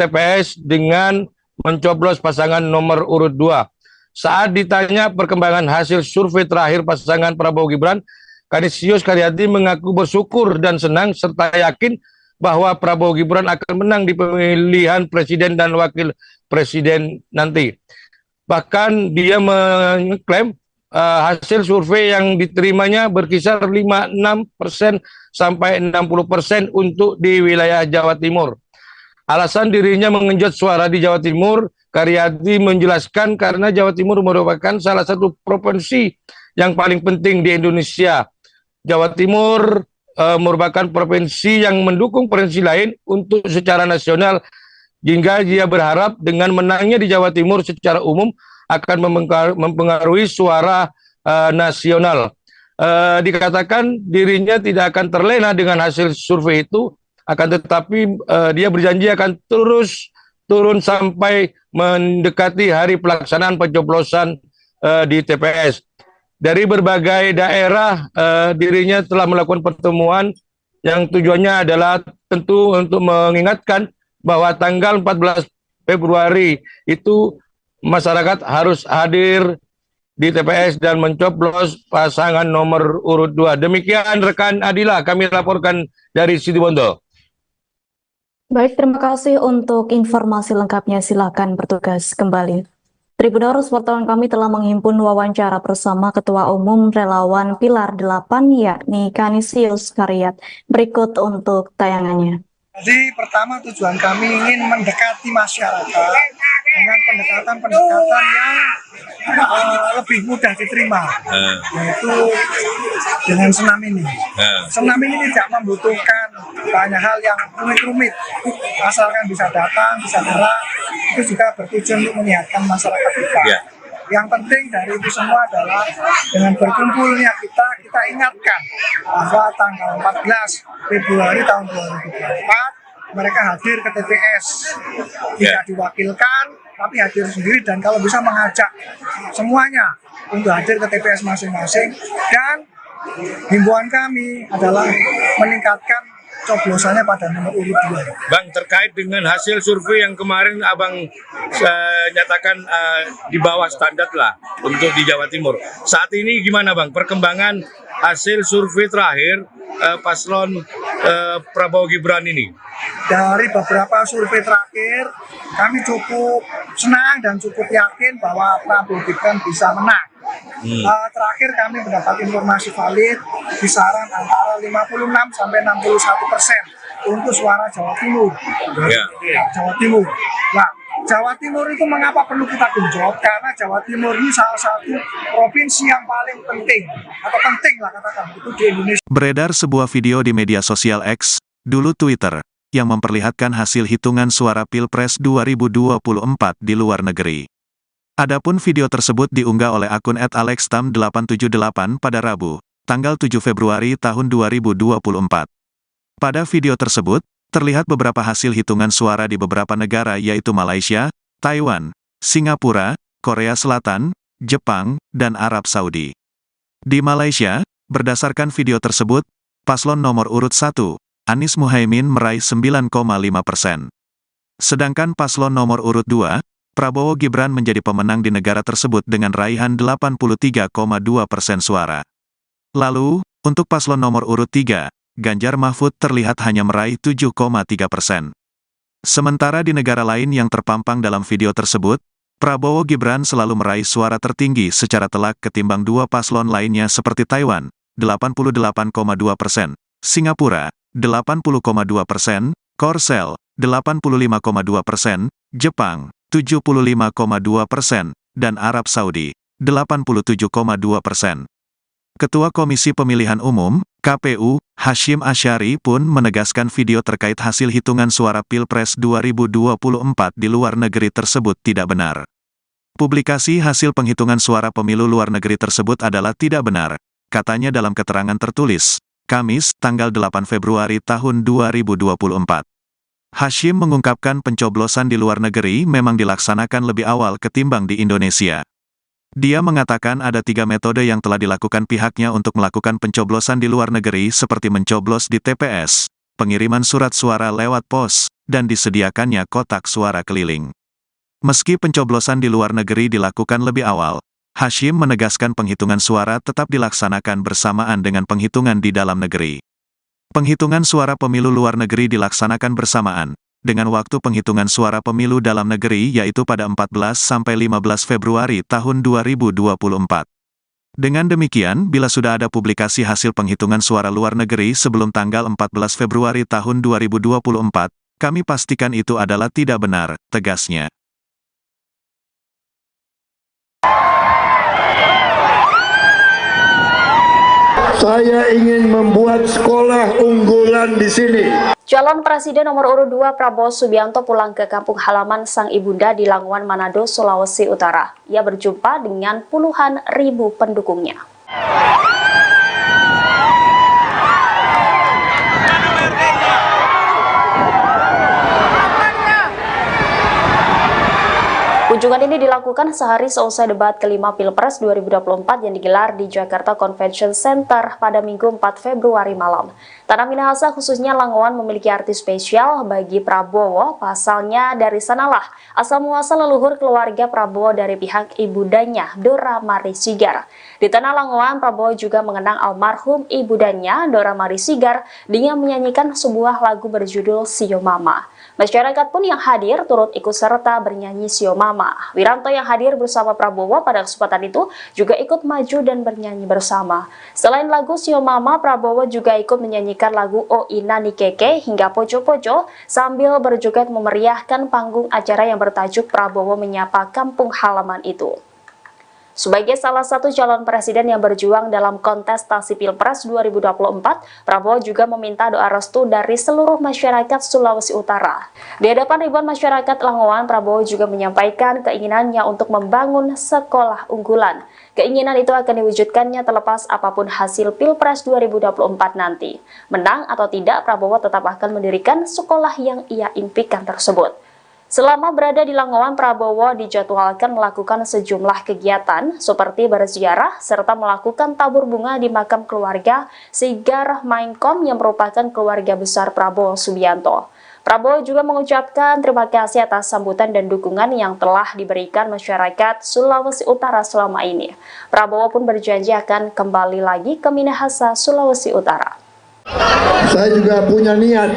TPS dengan mencoblos pasangan nomor urut 2. Saat ditanya perkembangan hasil survei terakhir pasangan Prabowo Gibran, Kanisius Karyadi mengaku bersyukur dan senang serta yakin bahwa Prabowo Gibran akan menang di pemilihan presiden dan wakil presiden nanti. Bahkan dia mengklaim hasil survei yang diterimanya berkisar 56% sampai 60% untuk di wilayah Jawa Timur. Alasan dirinya mengenjot suara di Jawa Timur, Karyadi menjelaskan karena Jawa Timur merupakan salah satu provinsi yang paling penting di Indonesia. Jawa Timur merupakan provinsi yang mendukung provinsi lain untuk secara nasional, hingga dia berharap dengan menangnya di Jawa Timur secara umum akan mempengaruhi suara nasional. Dikatakan dirinya tidak akan terlena dengan hasil survei itu, akan tetapi dia berjanji akan terus turun sampai mendekati hari pelaksanaan pencoblosan di TPS. Dari berbagai daerah, dirinya telah melakukan pertemuan yang tujuannya adalah tentu untuk mengingatkan bahwa tanggal 14 Februari itu masyarakat harus hadir di TPS dan mencoblos pasangan nomor urut 2. Demikian rekan Adila, kami laporkan dari Situbondo. Baik, terima kasih untuk informasi lengkapnya. Silakan bertugas kembali. Tribuners, wartawan kami telah menghimpun wawancara bersama Ketua Umum Relawan Pilar 8, yakni Kanisius Karyadi. Berikut untuk tayangannya. Jadi pertama tujuan kami ingin mendekati masyarakat dengan pendekatan-pendekatan yang lebih mudah diterima, yaitu dengan senam ini. Senam ini tidak membutuhkan banyak hal yang rumit-rumit, asalkan bisa datang, bisa gerak, itu juga bertujuan untuk menyehatkan masyarakat kita. Yang penting dari itu semua adalah dengan berkumpulnya kita ingatkan bahwa tanggal 14 Februari tahun 2024 mereka hadir ke TPS, tidak diwakilkan tapi hadir sendiri, dan kalau bisa mengajak semuanya untuk hadir ke TPS masing-masing. Dan himbauan kami adalah meningkatkan coblosannya pada nomor urut 2. Bang, terkait dengan hasil survei yang kemarin Abang nyatakan di bawah standar lah untuk di Jawa Timur. Saat ini gimana Bang perkembangan hasil survei terakhir paslon Prabowo Gibran ini? Dari beberapa survei terakhir, kami cukup senang dan cukup yakin bahwa Prabowo Gibran bisa menang. Terakhir kami mendapat informasi valid kisaran antara 56 sampai 61% untuk suara Jawa Timur. Jawa Timur. Nah, Jawa Timur itu mengapa perlu kita genjot? Karena Jawa Timur ini salah satu provinsi yang paling penting, atau penting lah katakan, itu di Indonesia. Beredar sebuah video di media sosial X, dulu Twitter, yang memperlihatkan hasil hitungan suara Pilpres 2024 di luar negeri. Adapun video tersebut diunggah oleh akun @alextam878 pada Rabu, tanggal 7 Februari tahun 2024. Pada video tersebut, terlihat beberapa hasil hitungan suara di beberapa negara yaitu Malaysia, Taiwan, Singapura, Korea Selatan, Jepang, dan Arab Saudi. Di Malaysia, berdasarkan video tersebut, paslon nomor urut 1, Anies Muhaimin meraih 9,5%. Sedangkan paslon nomor urut 2, Prabowo Gibran menjadi pemenang di negara tersebut dengan raihan 83,2% suara. Lalu, untuk paslon nomor urut 3, Ganjar Mahfud terlihat hanya meraih 7,3%. Sementara di negara lain yang terpampang dalam video tersebut, Prabowo Gibran selalu meraih suara tertinggi secara telak ketimbang dua paslon lainnya seperti Taiwan, 88,2%, Singapura, 80,2%, Korsel, 85,2%, Jepang, 75,2%, dan Arab Saudi, 87,2%. Ketua Komisi Pemilihan Umum, KPU, Hasyim Asyari pun menegaskan video terkait hasil hitungan suara Pilpres 2024 di luar negeri tersebut tidak benar. Publikasi hasil penghitungan suara pemilu luar negeri tersebut adalah tidak benar, katanya dalam keterangan tertulis, Kamis, tanggal 8 Februari tahun 2024. Hasyim mengungkapkan pencoblosan di luar negeri memang dilaksanakan lebih awal ketimbang di Indonesia. Dia mengatakan ada 3 metode yang telah dilakukan pihaknya untuk melakukan pencoblosan di luar negeri seperti mencoblos di TPS, pengiriman surat suara lewat pos, dan disediakannya kotak suara keliling. Meski pencoblosan di luar negeri dilakukan lebih awal, Hasyim menegaskan penghitungan suara tetap dilaksanakan bersamaan dengan penghitungan di dalam negeri. Penghitungan suara pemilu luar negeri dilaksanakan bersamaan dengan waktu penghitungan suara pemilu dalam negeri yaitu pada 14-15 Februari tahun 2024. Dengan demikian, bila sudah ada publikasi hasil penghitungan suara luar negeri sebelum tanggal 14 Februari tahun 2024, kami pastikan itu adalah tidak benar, tegasnya. Saya ingin membuat sekolah unggulan di sini. Calon Presiden nomor urut 2 Prabowo Subianto pulang ke kampung halaman sang ibunda di Languan, Manado, Sulawesi Utara. Ia berjumpa dengan puluhan ribu pendukungnya. Kunjungan ini dilakukan sehari seusai debat kelima Pilpres 2024 yang digelar di Jakarta Convention Center pada Minggu 4 Februari malam. Tanah Minahasa khususnya Langowan memiliki arti spesial bagi Prabowo, pasalnya dari sanalah asal muasal leluhur keluarga Prabowo dari pihak ibundanya, Dora Mari Sigar. Di tanah Langowan, Prabowo juga mengenang almarhum ibundanya, Dora Mari Sigar, dengan menyanyikan sebuah lagu berjudul Sio Mama. Masyarakat pun yang hadir turut ikut serta bernyanyi Sio Mama. Wiranto yang hadir bersama Prabowo pada kesempatan itu juga ikut maju dan bernyanyi bersama. Selain lagu Sio Mama, Prabowo juga ikut menyanyikan lagu O Ina Nikeke hingga Poco-Poco sambil berjoget memeriahkan panggung acara yang bertajuk Prabowo Menyapa Kampung Halaman itu. Sebagai salah satu calon presiden yang berjuang dalam kontestasi Pilpres 2024, Prabowo juga meminta doa restu dari seluruh masyarakat Sulawesi Utara. Di hadapan ribuan masyarakat Langowan, Prabowo juga menyampaikan keinginannya untuk membangun sekolah unggulan. Keinginan itu akan diwujudkannya terlepas apapun hasil Pilpres 2024 nanti. Menang atau tidak, Prabowo tetap akan mendirikan sekolah yang ia impikan tersebut. Selama berada di Langowan, Prabowo dijadwalkan melakukan sejumlah kegiatan seperti berziarah serta melakukan tabur bunga di makam keluarga Sigar Mainkom yang merupakan keluarga besar Prabowo Subianto. Prabowo juga mengucapkan terima kasih atas sambutan dan dukungan yang telah diberikan masyarakat Sulawesi Utara selama ini. Prabowo pun berjanji akan kembali lagi ke Minahasa, Sulawesi Utara. Saya juga punya niat.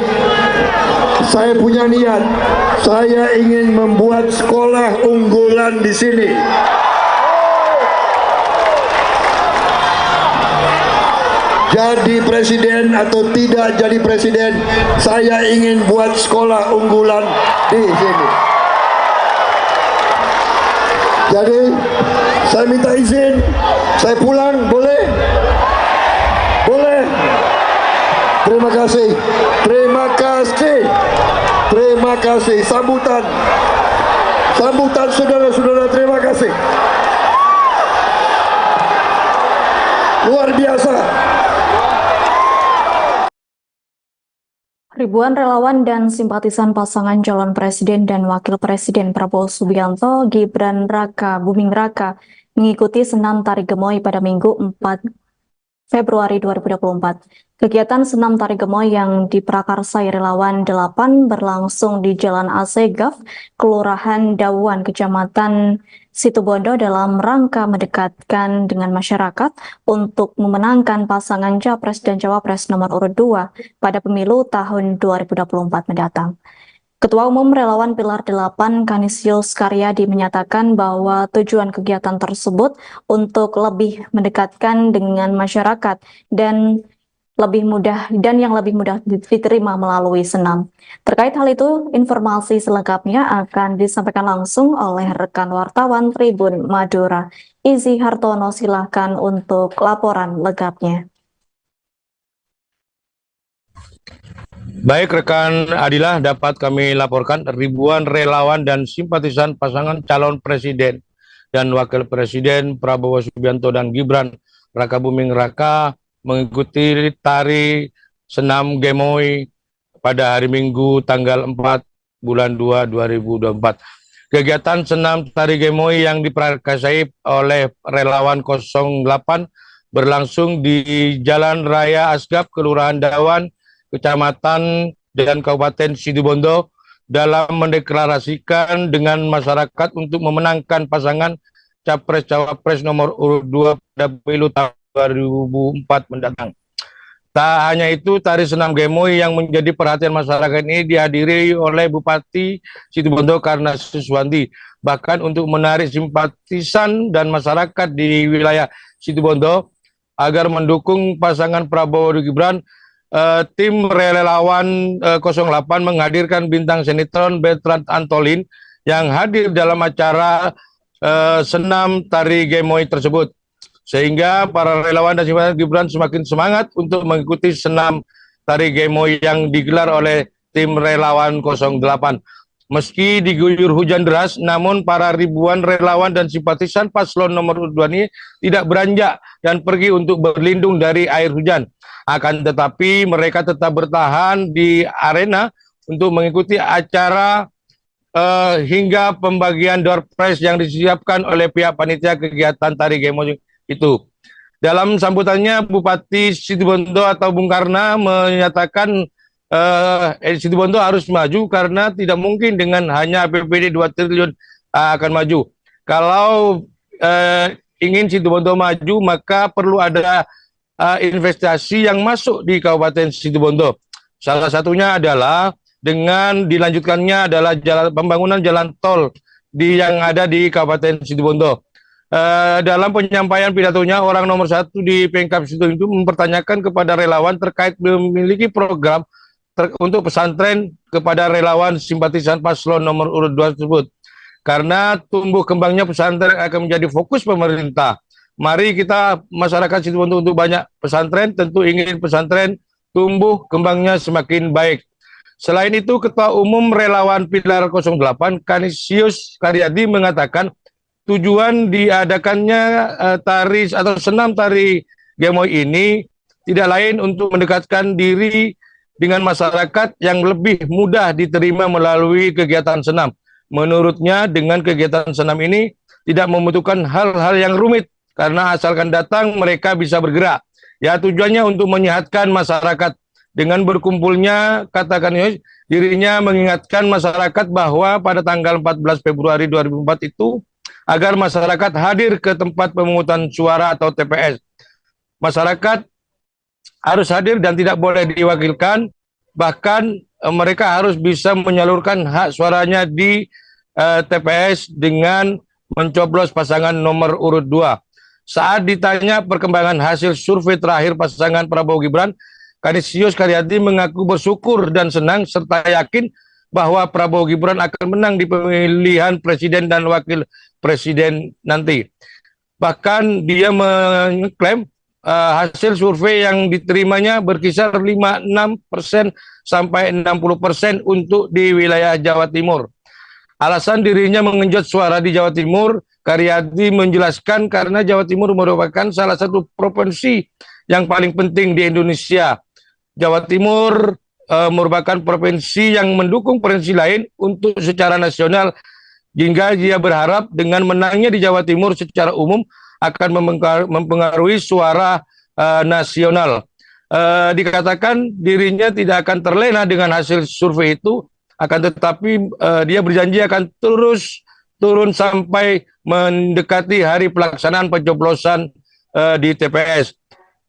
Saya ingin membuat sekolah unggulan di sini. Jadi presiden atau tidak jadi presiden, saya ingin buat sekolah unggulan di sini. Jadi saya minta izin, saya pulang, boleh? Boleh? Terima kasih, terima kasih, terima kasih. Sambutan saudara-saudara, terima kasih. Luar biasa. Ribuan relawan dan simpatisan pasangan calon presiden dan wakil presiden Prabowo Subianto, Gibran Raka Buming Raka mengikuti senam tari gemoy pada Minggu 4 Februari 2024. Kegiatan senam tari gemoy yang diprakarsai relawan 8 berlangsung di Jalan Asegaf, Kelurahan Dawuan, Kecamatan Situbondo dalam rangka mendekatkan dengan masyarakat untuk memenangkan pasangan Capres dan Cawapres nomor urut 2 pada pemilu tahun 2024 mendatang. Ketua Umum Relawan Pilar 8 Kanisius Karyadi menyatakan bahwa tujuan kegiatan tersebut untuk lebih mendekatkan dengan masyarakat dan yang lebih mudah diterima melalui senam. Terkait hal itu, informasi selengkapnya akan disampaikan langsung oleh rekan wartawan Tribun Madura. Izzy Hartono, silahkan untuk laporan lengkapnya. Baik rekan Adilah, dapat kami laporkan ribuan relawan dan simpatisan pasangan calon presiden dan wakil presiden Prabowo Subianto dan Gibran Rakabuming Raka mengikuti tari senam Gemoy pada hari Minggu tanggal 4 bulan 2 2024. Kegiatan senam tari Gemoy yang diprakarsai oleh relawan 08 berlangsung di Jalan Raya Asgaf, Kelurahan Dawan, Kecamatan dan Kabupaten Situbondo dalam mendeklarasikan dengan masyarakat untuk memenangkan pasangan Capres-Cawapres nomor urut 2 pada pemilu tahun 2004 mendatang. Tak hanya itu, tari senam Gemoy yang menjadi perhatian masyarakat ini dihadiri oleh Bupati Situbondo Karna Suswanti. Bahkan untuk menarik simpatisan dan masyarakat di wilayah Situbondo agar mendukung pasangan Prabowo dan Gibran, tim relawan 08 menghadirkan bintang sinetron Bertrand Antolin yang hadir dalam acara senam tari Gemoy tersebut. Sehingga para relawan dan simpatisan Gibran semakin semangat untuk mengikuti senam tari Gemoy yang digelar oleh tim relawan 08. Meski diguyur hujan deras, namun para ribuan relawan dan simpatisan paslon nomor 2 ini tidak beranjak dan pergi untuk berlindung dari air hujan. Akan tetapi mereka tetap bertahan di arena untuk mengikuti acara hingga pembagian door prize yang disiapkan oleh pihak panitia kegiatan tari Gemoy itu. Dalam sambutannya, Bupati Situbondo atau Bung Karna menyatakan Situbondo harus maju karena tidak mungkin dengan hanya APBD 2 triliun akan maju. Kalau ingin Situbondo maju, maka perlu ada investasi yang masuk di Kabupaten Situbondo. Salah satunya adalah dengan dilanjutkannya adalah pembangunan jalan tol yang ada di Kabupaten Situbondo. Dalam penyampaian pidatonya, orang nomor 1 di Pemkab Situbondo itu mempertanyakan kepada relawan terkait memiliki program untuk pesantren kepada relawan simpatisan paslon nomor urut 2 tersebut. Karena tumbuh kembangnya pesantren akan menjadi fokus pemerintah. Mari kita masyarakat Situbondo untuk banyak pesantren, tentu ingin pesantren tumbuh kembangnya semakin baik. Selain itu, Ketua Umum Relawan Pilar 08 Kanisius Karyadi mengatakan tujuan diadakannya tari atau senam tari Gemoy ini tidak lain untuk mendekatkan diri dengan masyarakat yang lebih mudah diterima melalui kegiatan senam. Menurutnya, dengan kegiatan senam ini tidak membutuhkan hal-hal yang rumit karena asalkan datang mereka bisa bergerak. Ya, tujuannya untuk menyehatkan masyarakat. Dengan berkumpulnya, katakan dirinya mengingatkan masyarakat bahwa pada tanggal 14 Februari 2004 itu agar masyarakat hadir ke tempat pemungutan suara atau TPS. Masyarakat harus hadir dan tidak boleh diwakilkan, bahkan mereka harus bisa menyalurkan hak suaranya di TPS dengan mencoblos pasangan nomor urut 2. Saat ditanya perkembangan hasil survei terakhir pasangan Prabowo Gibran, Kanisius Karyadi mengaku bersyukur dan senang serta yakin bahwa Prabowo Gibran akan menang di pemilihan presiden dan wakil presiden nanti. Bahkan dia mengklaim hasil survei yang diterimanya berkisar 56% sampai 60% untuk di wilayah Jawa Timur. Alasan dirinya mengenjot suara di Jawa Timur, Karyadi menjelaskan karena Jawa Timur merupakan salah satu provinsi yang paling penting di Indonesia. Jawa Timur merupakan provinsi yang mendukung provinsi lain untuk secara nasional, hingga dia berharap dengan menangnya di Jawa Timur secara umum akan mempengaruhi suara nasional. Dikatakan dirinya tidak akan terlena dengan hasil survei itu, akan tetapi dia berjanji akan terus turun sampai mendekati hari pelaksanaan pencoblosan di TPS.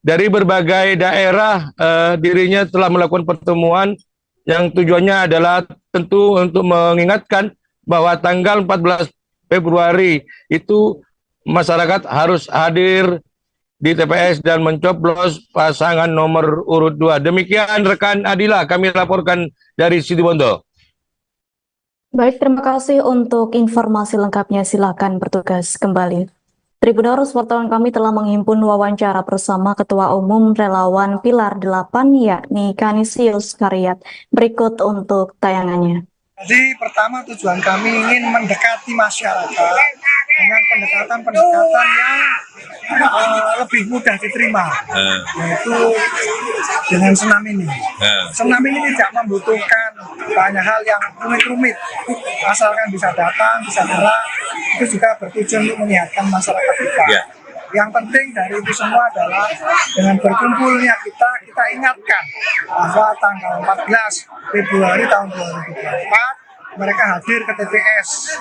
Dari berbagai daerah dirinya telah melakukan pertemuan yang tujuannya adalah tentu untuk mengingatkan bahwa tanggal 14 Februari itu masyarakat harus hadir di TPS dan mencoblos pasangan nomor urut 2. Demikian rekan Adila, kami laporkan dari Situbondo. Baik, terima kasih untuk informasi lengkapnya. Silakan bertugas kembali. Tribuners, wartawan kami telah menghimpun wawancara bersama Ketua Umum Relawan Pilar 8, yakni Kanisius Karyat. Berikut untuk tayangannya. Jadi pertama tujuan kami ingin mendekati masyarakat dengan pendekatan-pendekatan yang lebih mudah diterima, yaitu dengan senam ini. Senam ini tidak membutuhkan banyak hal yang rumit-rumit, asalkan bisa datang, bisa gerak, itu juga bertujuan untuk menyehatkan masyarakat kita. Yang penting dari itu semua adalah dengan berkumpulnya kita ingatkan bahwa tanggal 14 Februari tahun 2024 mereka hadir ke TPS,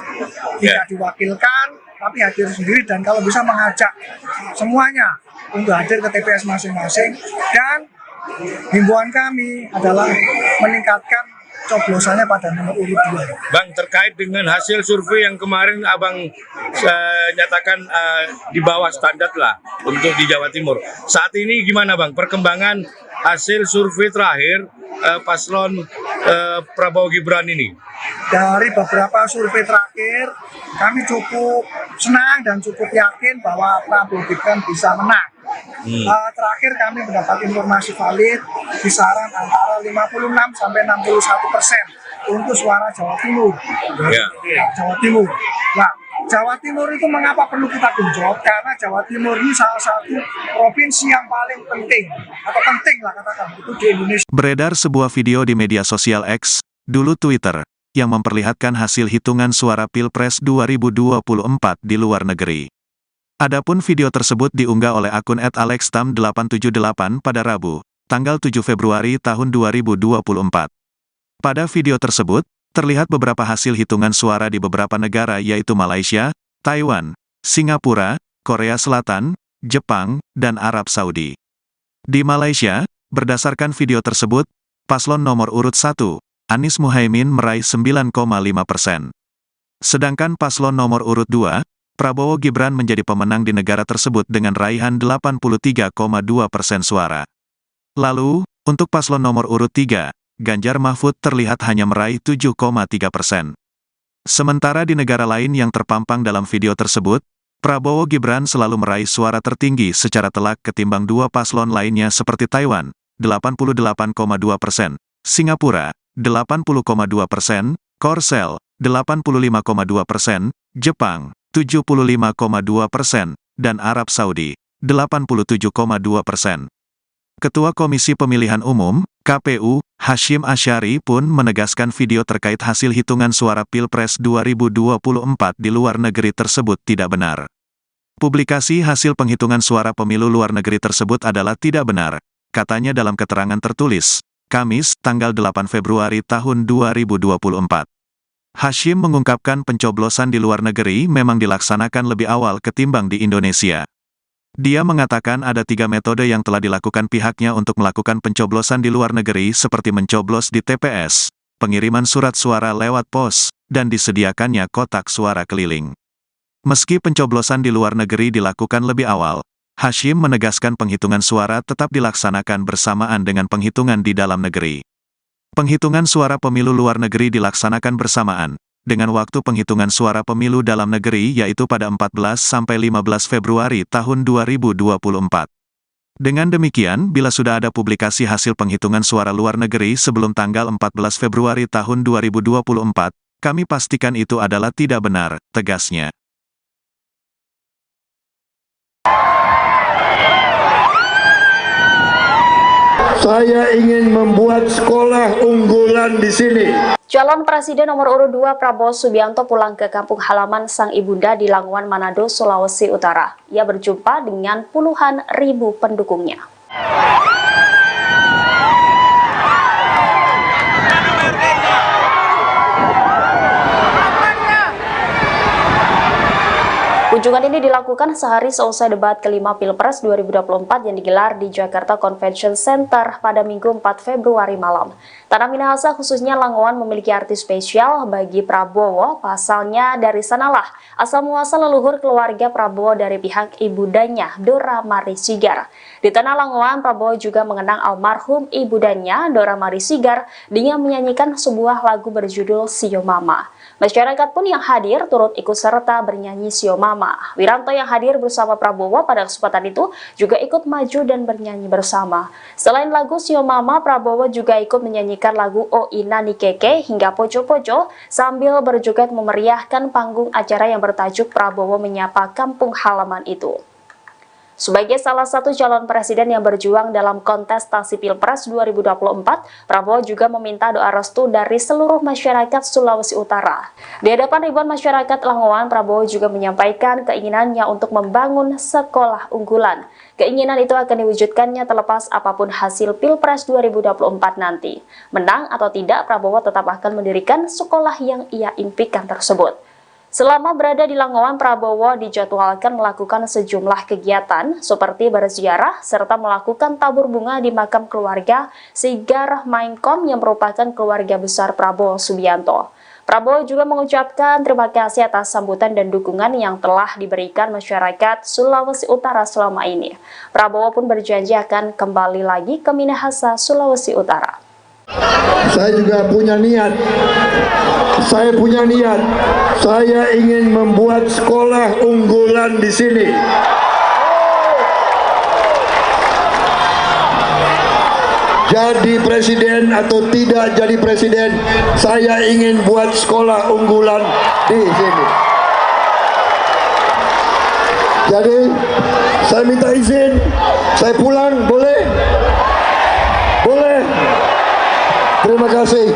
tidak diwakilkan tapi hadir sendiri, dan kalau bisa mengajak semuanya untuk hadir ke TPS masing-masing. Dan himbauan kami adalah meningkatkan coblosannya pada nomor urut 2. Bang, terkait dengan hasil survei yang kemarin Abang nyatakan di bawah standar lah untuk di Jawa Timur. Saat ini gimana Bang perkembangan hasil survei terakhir paslon Prabowo Gibran ini? Dari beberapa survei terakhir, kami cukup senang dan cukup yakin bahwa Prabowo Gibran bisa menang. Terakhir kami mendapat informasi valid kisaran antara 56 sampai 61% untuk suara Jawa Timur. Jawa Timur. Nah, Jawa Timur itu mengapa perlu kita genjot? Karena Jawa Timur ini salah satu provinsi yang paling penting, atau penting lah katakan itu di Indonesia. Beredar sebuah video di media sosial X, dulu Twitter, yang memperlihatkan hasil hitungan suara Pilpres 2024 di luar negeri. Adapun video tersebut diunggah oleh akun @alextam878 pada Rabu, tanggal 7 Februari tahun 2024. Pada video tersebut, terlihat beberapa hasil hitungan suara di beberapa negara yaitu Malaysia, Taiwan, Singapura, Korea Selatan, Jepang, dan Arab Saudi. Di Malaysia, berdasarkan video tersebut, paslon nomor urut 1, Anies Muhaimin meraih 9,5%. Sedangkan paslon nomor urut 2, Prabowo Gibran menjadi pemenang di negara tersebut dengan raihan 83,2% suara. Lalu, untuk paslon nomor urut 3, Ganjar Mahfud terlihat hanya meraih 7,3%. Sementara di negara lain yang terpampang dalam video tersebut, Prabowo Gibran selalu meraih suara tertinggi secara telak ketimbang dua paslon lainnya seperti Taiwan, 88,2%, Singapura, 80,2%, Korsel, 85,2%, Jepang, 75,2%, dan Arab Saudi, 87,2%. Ketua Komisi Pemilihan Umum, KPU, Hashim Asyari pun menegaskan video terkait hasil hitungan suara Pilpres 2024 di luar negeri tersebut tidak benar. Publikasi hasil penghitungan suara pemilu luar negeri tersebut adalah tidak benar, katanya dalam keterangan tertulis, Kamis, tanggal 8 Februari tahun 2024. Hashim mengungkapkan pencoblosan di luar negeri memang dilaksanakan lebih awal ketimbang di Indonesia. Dia mengatakan ada 3 metode yang telah dilakukan pihaknya untuk melakukan pencoblosan di luar negeri seperti mencoblos di TPS, pengiriman surat suara lewat pos, dan disediakannya kotak suara keliling. Meski pencoblosan di luar negeri dilakukan lebih awal, Hashim menegaskan penghitungan suara tetap dilaksanakan bersamaan dengan penghitungan di dalam negeri. Penghitungan suara pemilu luar negeri dilaksanakan bersamaan dengan waktu penghitungan suara pemilu dalam negeri yaitu pada 14-15 Februari tahun 2024. Dengan demikian, bila sudah ada publikasi hasil penghitungan suara luar negeri sebelum tanggal 14 Februari tahun 2024, kami pastikan itu adalah tidak benar, tegasnya. Saya ingin membuat sekolah unggulan di sini. Calon Presiden nomor urut 2 Prabowo Subianto pulang ke kampung halaman sang ibunda di Languan, Manado, Sulawesi Utara. Ia berjumpa dengan puluhan ribu pendukungnya. Kunjungan ini dilakukan sehari seusai debat kelima Pilpres 2024 yang digelar di Jakarta Convention Center pada Minggu 4 Februari malam. Tanah Minahasa khususnya Langowan memiliki arti spesial bagi Prabowo, pasalnya dari sanalah asal-muasal leluhur keluarga Prabowo dari pihak ibundanya, Dora Marisigar. Di Tanah Langowan, Prabowo juga mengenang almarhum ibundanya, Dora Marisigar, dengan menyanyikan sebuah lagu berjudul Sio Mama. Masyarakat pun yang hadir turut ikut serta bernyanyi Sio Mama. Wiranto yang hadir bersama Prabowo pada kesempatan itu juga ikut maju dan bernyanyi bersama. Selain lagu Sio Mama, Prabowo juga ikut menyanyikan lagu O Ina Nikeke hingga Poco-Poco sambil berjoget memeriahkan panggung acara yang bertajuk Prabowo Menyapa Kampung Halaman itu. Sebagai salah satu calon presiden yang berjuang dalam kontestasi Pilpres 2024, Prabowo juga meminta doa restu dari seluruh masyarakat Sulawesi Utara. Di hadapan ribuan masyarakat Langowan, Prabowo juga menyampaikan keinginannya untuk membangun sekolah unggulan. Keinginan itu akan diwujudkannya terlepas apapun hasil Pilpres 2024 nanti. Menang atau tidak, Prabowo tetap akan mendirikan sekolah yang ia impikan tersebut. Selama berada di Langowan, Prabowo dijadwalkan melakukan sejumlah kegiatan seperti berziarah serta melakukan tabur bunga di makam keluarga Sigar Mainkom yang merupakan keluarga besar Prabowo Subianto. Prabowo juga mengucapkan terima kasih atas sambutan dan dukungan yang telah diberikan masyarakat Sulawesi Utara selama ini. Prabowo pun berjanji akan kembali lagi ke Minahasa, Sulawesi Utara. Saya juga punya niat. Saya ingin membuat sekolah unggulan di sini. Jadi presiden atau tidak jadi presiden, saya ingin buat sekolah unggulan di sini. Jadi saya minta izin, saya pulang, boleh? Boleh. Terima kasih.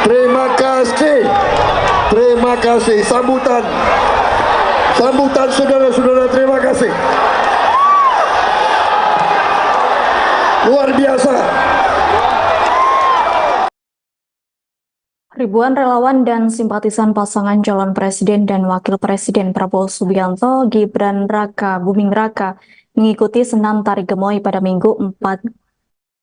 Terima kasih. Sambutan saudara-saudara, terima kasih. Luar biasa. Ribuan relawan dan simpatisan pasangan calon presiden dan wakil presiden Prabowo Subianto, Gibran Raka Buming Raka mengikuti senam tari gemoy pada Minggu 4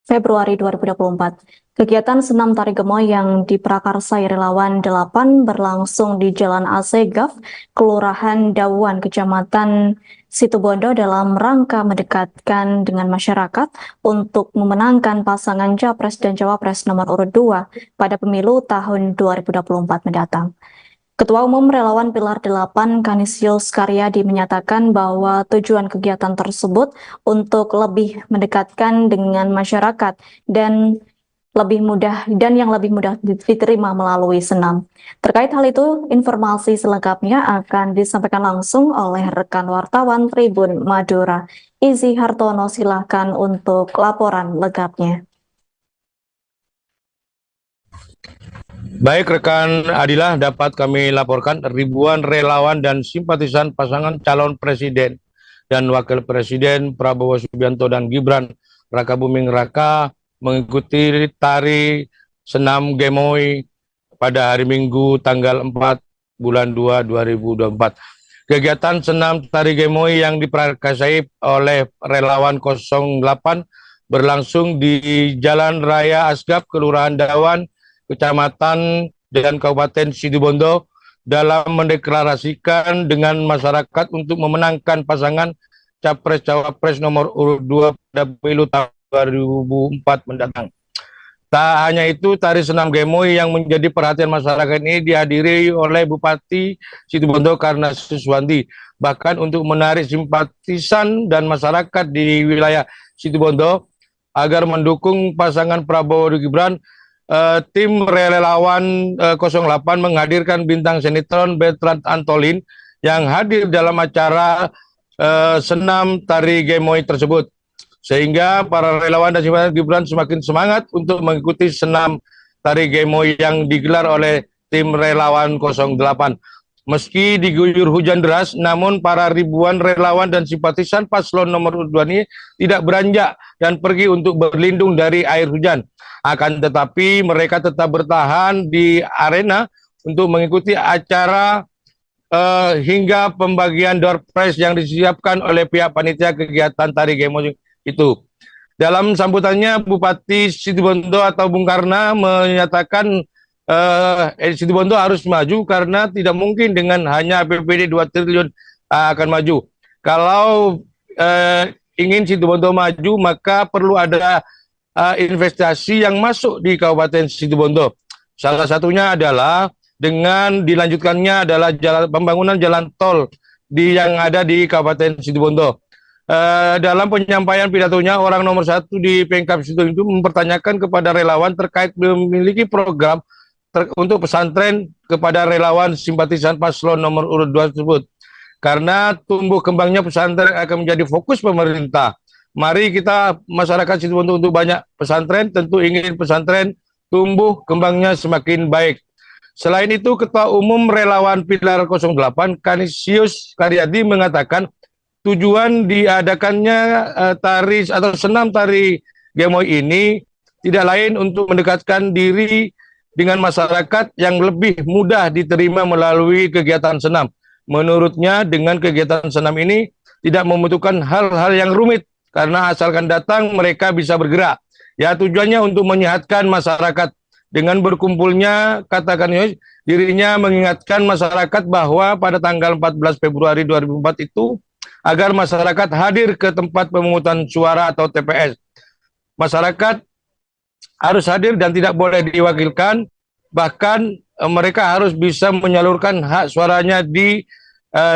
Februari 2024. Kegiatan senam tari gemoy yang diprakarsai relawan 8 berlangsung di Jalan Asegaf, Kelurahan Dawuan, Kecamatan Situbondo dalam rangka mendekatkan dengan masyarakat untuk memenangkan pasangan Capres dan Cawapres nomor urut 2 pada pemilu tahun 2024 mendatang. Ketua Umum Relawan Pilar 8 Kanisius Karyadi menyatakan bahwa tujuan kegiatan tersebut untuk lebih mendekatkan dengan masyarakat dan yang lebih mudah diterima melalui senam. Terkait hal itu, informasi selengkapnya akan disampaikan langsung oleh rekan wartawan Tribun Madura. Izzy Hartono, silahkan untuk laporan lengkapnya. Baik rekan Adilah, dapat kami laporkan ribuan relawan dan simpatisan pasangan calon presiden dan wakil presiden Prabowo Subianto dan Gibran Raka Buming Raka mengikuti tari senam gemoy pada hari Minggu tanggal 4 bulan 2 2024. Kegiatan senam tari gemoy yang diprakarsai oleh relawan 08 berlangsung di Jalan Raya Asgaf, Kelurahan Dawan, Kecamatan dan Kabupaten Situbondo dalam mendeklarasikan dengan masyarakat untuk memenangkan pasangan Capres-Cawapres nomor urut 2 pada pemilu tahun 2004 mendatang. Tak hanya itu, tari senam gemoy yang menjadi perhatian masyarakat ini dihadiri oleh Bupati Situbondo Karna Suswanti. Bahkan untuk menarik simpatisan dan masyarakat di wilayah Situbondo agar mendukung pasangan Prabowo dan Gibran, tim relawan 08 menghadirkan bintang sinetron Bertrand Antolin yang hadir dalam acara senam tari gemoy tersebut. Sehingga para relawan dan simpatisan Gibran semakin semangat untuk mengikuti senam tari gemoy yang digelar oleh tim relawan 08. Meski diguyur hujan deras, namun para ribuan relawan dan simpatisan paslon nomor 2 ini tidak beranjak dan pergi untuk berlindung dari air hujan. Akan tetapi mereka tetap bertahan di arena untuk mengikuti acara hingga pembagian door prize yang disiapkan oleh pihak panitia kegiatan tari Gemo itu. Dalam sambutannya, Bupati Situbondo atau Bung Karna menyatakan Situbondo harus maju karena tidak mungkin dengan hanya APBD 2 triliun akan maju. Kalau ingin Situbondo maju, maka perlu ada investasi yang masuk di Kabupaten Situbondo. Salah satunya adalah dengan dilanjutkannya adalah pembangunan jalan tol yang ada di Kabupaten Situbondo. Dalam penyampaian pidatonya, orang nomor 1 di Pemkab Situbondo itu mempertanyakan kepada relawan terkait memiliki program untuk pesantren kepada relawan simpatisan paslon nomor urut 2 tersebut. Karena tumbuh kembangnya pesantren akan menjadi fokus pemerintah. Mari kita masyarakat Situbondo untuk banyak pesantren, tentu ingin pesantren tumbuh kembangnya semakin baik. Selain itu, Ketua Umum Relawan Pilar 08, Kanisius Karyadi mengatakan tujuan diadakannya tari atau senam tari Gemoy ini tidak lain untuk mendekatkan diri dengan masyarakat yang lebih mudah diterima melalui kegiatan senam. Menurutnya, dengan kegiatan senam ini tidak membutuhkan hal-hal yang rumit karena asalkan datang mereka bisa bergerak. Ya, tujuannya untuk menyehatkan masyarakat. Dengan berkumpulnya, katakan dirinya mengingatkan masyarakat bahwa pada tanggal 14 Februari 2004 itu agar masyarakat hadir ke tempat pemungutan suara atau TPS. Masyarakat harus hadir dan tidak boleh diwakilkan, bahkan mereka harus bisa menyalurkan hak suaranya di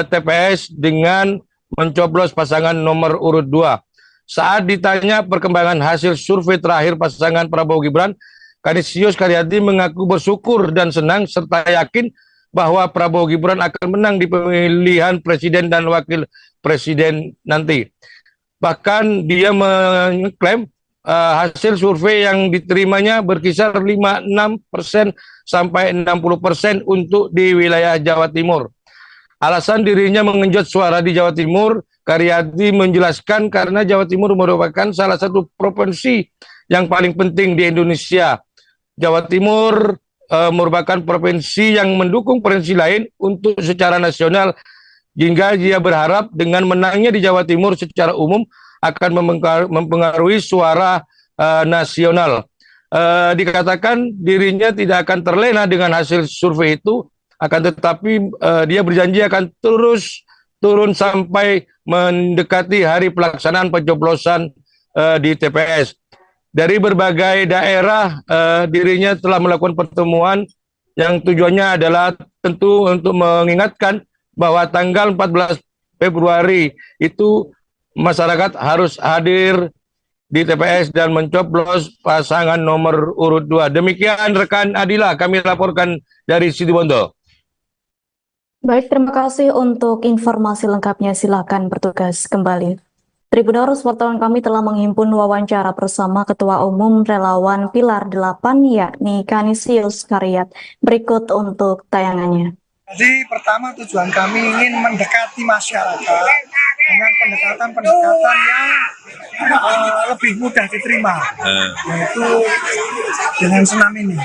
TPS dengan mencoblos pasangan nomor urut 2. Saat ditanya perkembangan hasil survei terakhir pasangan Prabowo Gibran, Kanisius Karyadi mengaku bersyukur dan senang serta yakin bahwa Prabowo Gibran akan menang di pemilihan presiden dan wakil presiden nanti. Bahkan dia mengklaim hasil survei yang diterimanya berkisar 56% sampai 60% untuk di wilayah Jawa Timur. Alasan dirinya mengenjot suara di Jawa Timur, Karyadi menjelaskan karena Jawa Timur merupakan salah satu provinsi yang paling penting di Indonesia. Jawa Timur merupakan provinsi yang mendukung provinsi lain untuk secara nasional, hingga dia berharap dengan menangnya di Jawa Timur secara umum akan mempengaruhi suara nasional. Dikatakan dirinya tidak akan terlena dengan hasil survei itu, akan tetapi dia berjanji akan terus turun sampai mendekati hari pelaksanaan pencoblosan di TPS. Dari berbagai daerah, dirinya telah melakukan pertemuan yang tujuannya adalah tentu untuk mengingatkan bahwa tanggal 14 Februari itu masyarakat harus hadir di TPS dan mencoblos pasangan nomor urut 2. Demikian rekan Adila, kami laporkan dari Situbondo. Baik, terima kasih untuk informasi lengkapnya. Silakan bertugas kembali. Tribuners, wartawan kami telah menghimpun wawancara bersama Ketua Umum Relawan Pilar 8, yakni Kanisius Karyat. Berikut untuk tayangannya. Jadi pertama tujuan kami ingin mendekati masyarakat dengan pendekatan-pendekatan yang lebih mudah diterima, yaitu dengan senam ini.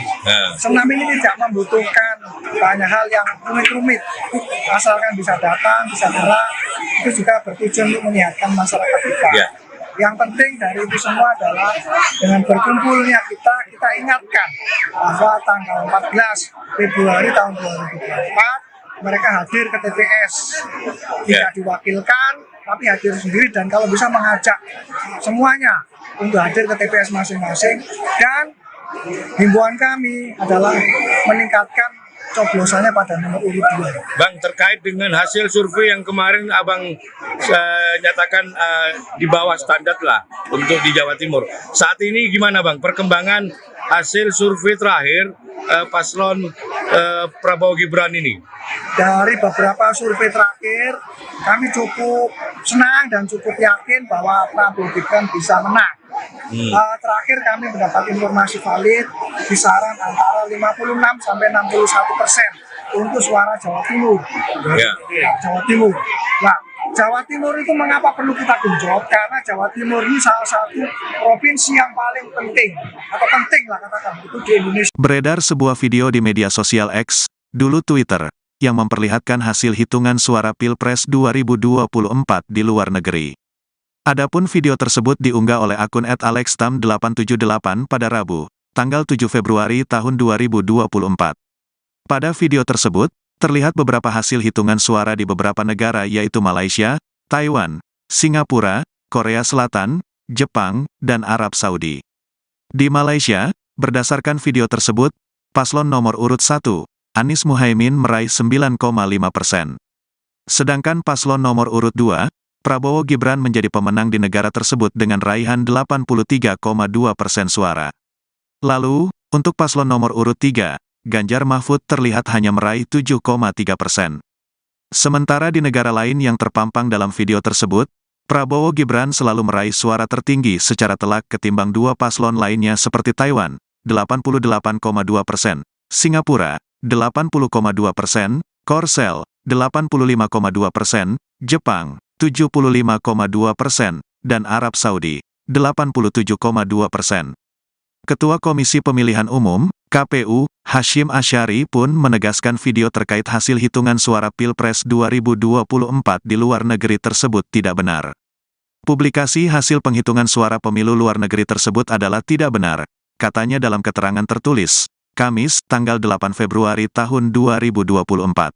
Senam ini tidak membutuhkan banyak hal yang rumit-rumit, asalkan bisa datang, bisa gerak, itu juga bertujuan untuk menyehatkan masyarakat kita. Yang penting dari itu semua adalah dengan berkumpulnya kita ingatkan bahwa tanggal 14 Februari tahun 2024 mereka hadir ke TPS, tidak diwakilkan tapi hadir sendiri, dan kalau bisa mengajak semuanya untuk hadir ke TPS masing-masing. Dan himbauan kami adalah meningkatkan coblosannya pada nomor urut 2. Bang, terkait dengan hasil survei yang kemarin Abang nyatakan di bawah standar lah untuk di Jawa Timur. Saat ini gimana Bang perkembangan hasil survei terakhir paslon Prabowo Gibran ini? Dari beberapa survei terakhir, kami cukup senang dan cukup yakin bahwa Prabowo Gibran bisa menang. Terakhir kami mendapat informasi valid kisaran antara 56 sampai 61% untuk suara Jawa Timur. Jawa Timur. Nah, Jawa Timur itu mengapa perlu kita genjot? Karena Jawa Timur ini salah satu provinsi yang paling penting, atau penting lah katakan itu di Indonesia. Beredar sebuah video di media sosial X, dulu Twitter, yang memperlihatkan hasil hitungan suara Pilpres 2024 di luar negeri. Adapun video tersebut diunggah oleh akun @alextam878 pada Rabu, tanggal 7 Februari tahun 2024. Pada video tersebut, terlihat beberapa hasil hitungan suara di beberapa negara yaitu Malaysia, Taiwan, Singapura, Korea Selatan, Jepang, dan Arab Saudi. Di Malaysia, berdasarkan video tersebut, paslon nomor urut 1, Anies Muhaimin meraih 9,5%. Sedangkan paslon nomor urut 2, Prabowo Gibran menjadi pemenang di negara tersebut dengan raihan 83,2% suara. Lalu, untuk paslon nomor urut 3, Ganjar Mahfud terlihat hanya meraih 7,3%. Sementara di negara lain yang terpampang dalam video tersebut, Prabowo Gibran selalu meraih suara tertinggi secara telak ketimbang dua paslon lainnya seperti Taiwan, 88,2%, Singapura, 80,2%, Korsel, 85,2%, Jepang, 75,2%, dan Arab Saudi, 87,2%. Ketua Komisi Pemilihan Umum, KPU, Hashim Asyari pun menegaskan video terkait hasil hitungan suara Pilpres 2024 di luar negeri tersebut tidak benar. Publikasi hasil penghitungan suara pemilu luar negeri tersebut adalah tidak benar, katanya dalam keterangan tertulis, Kamis, tanggal 8 Februari tahun 2024.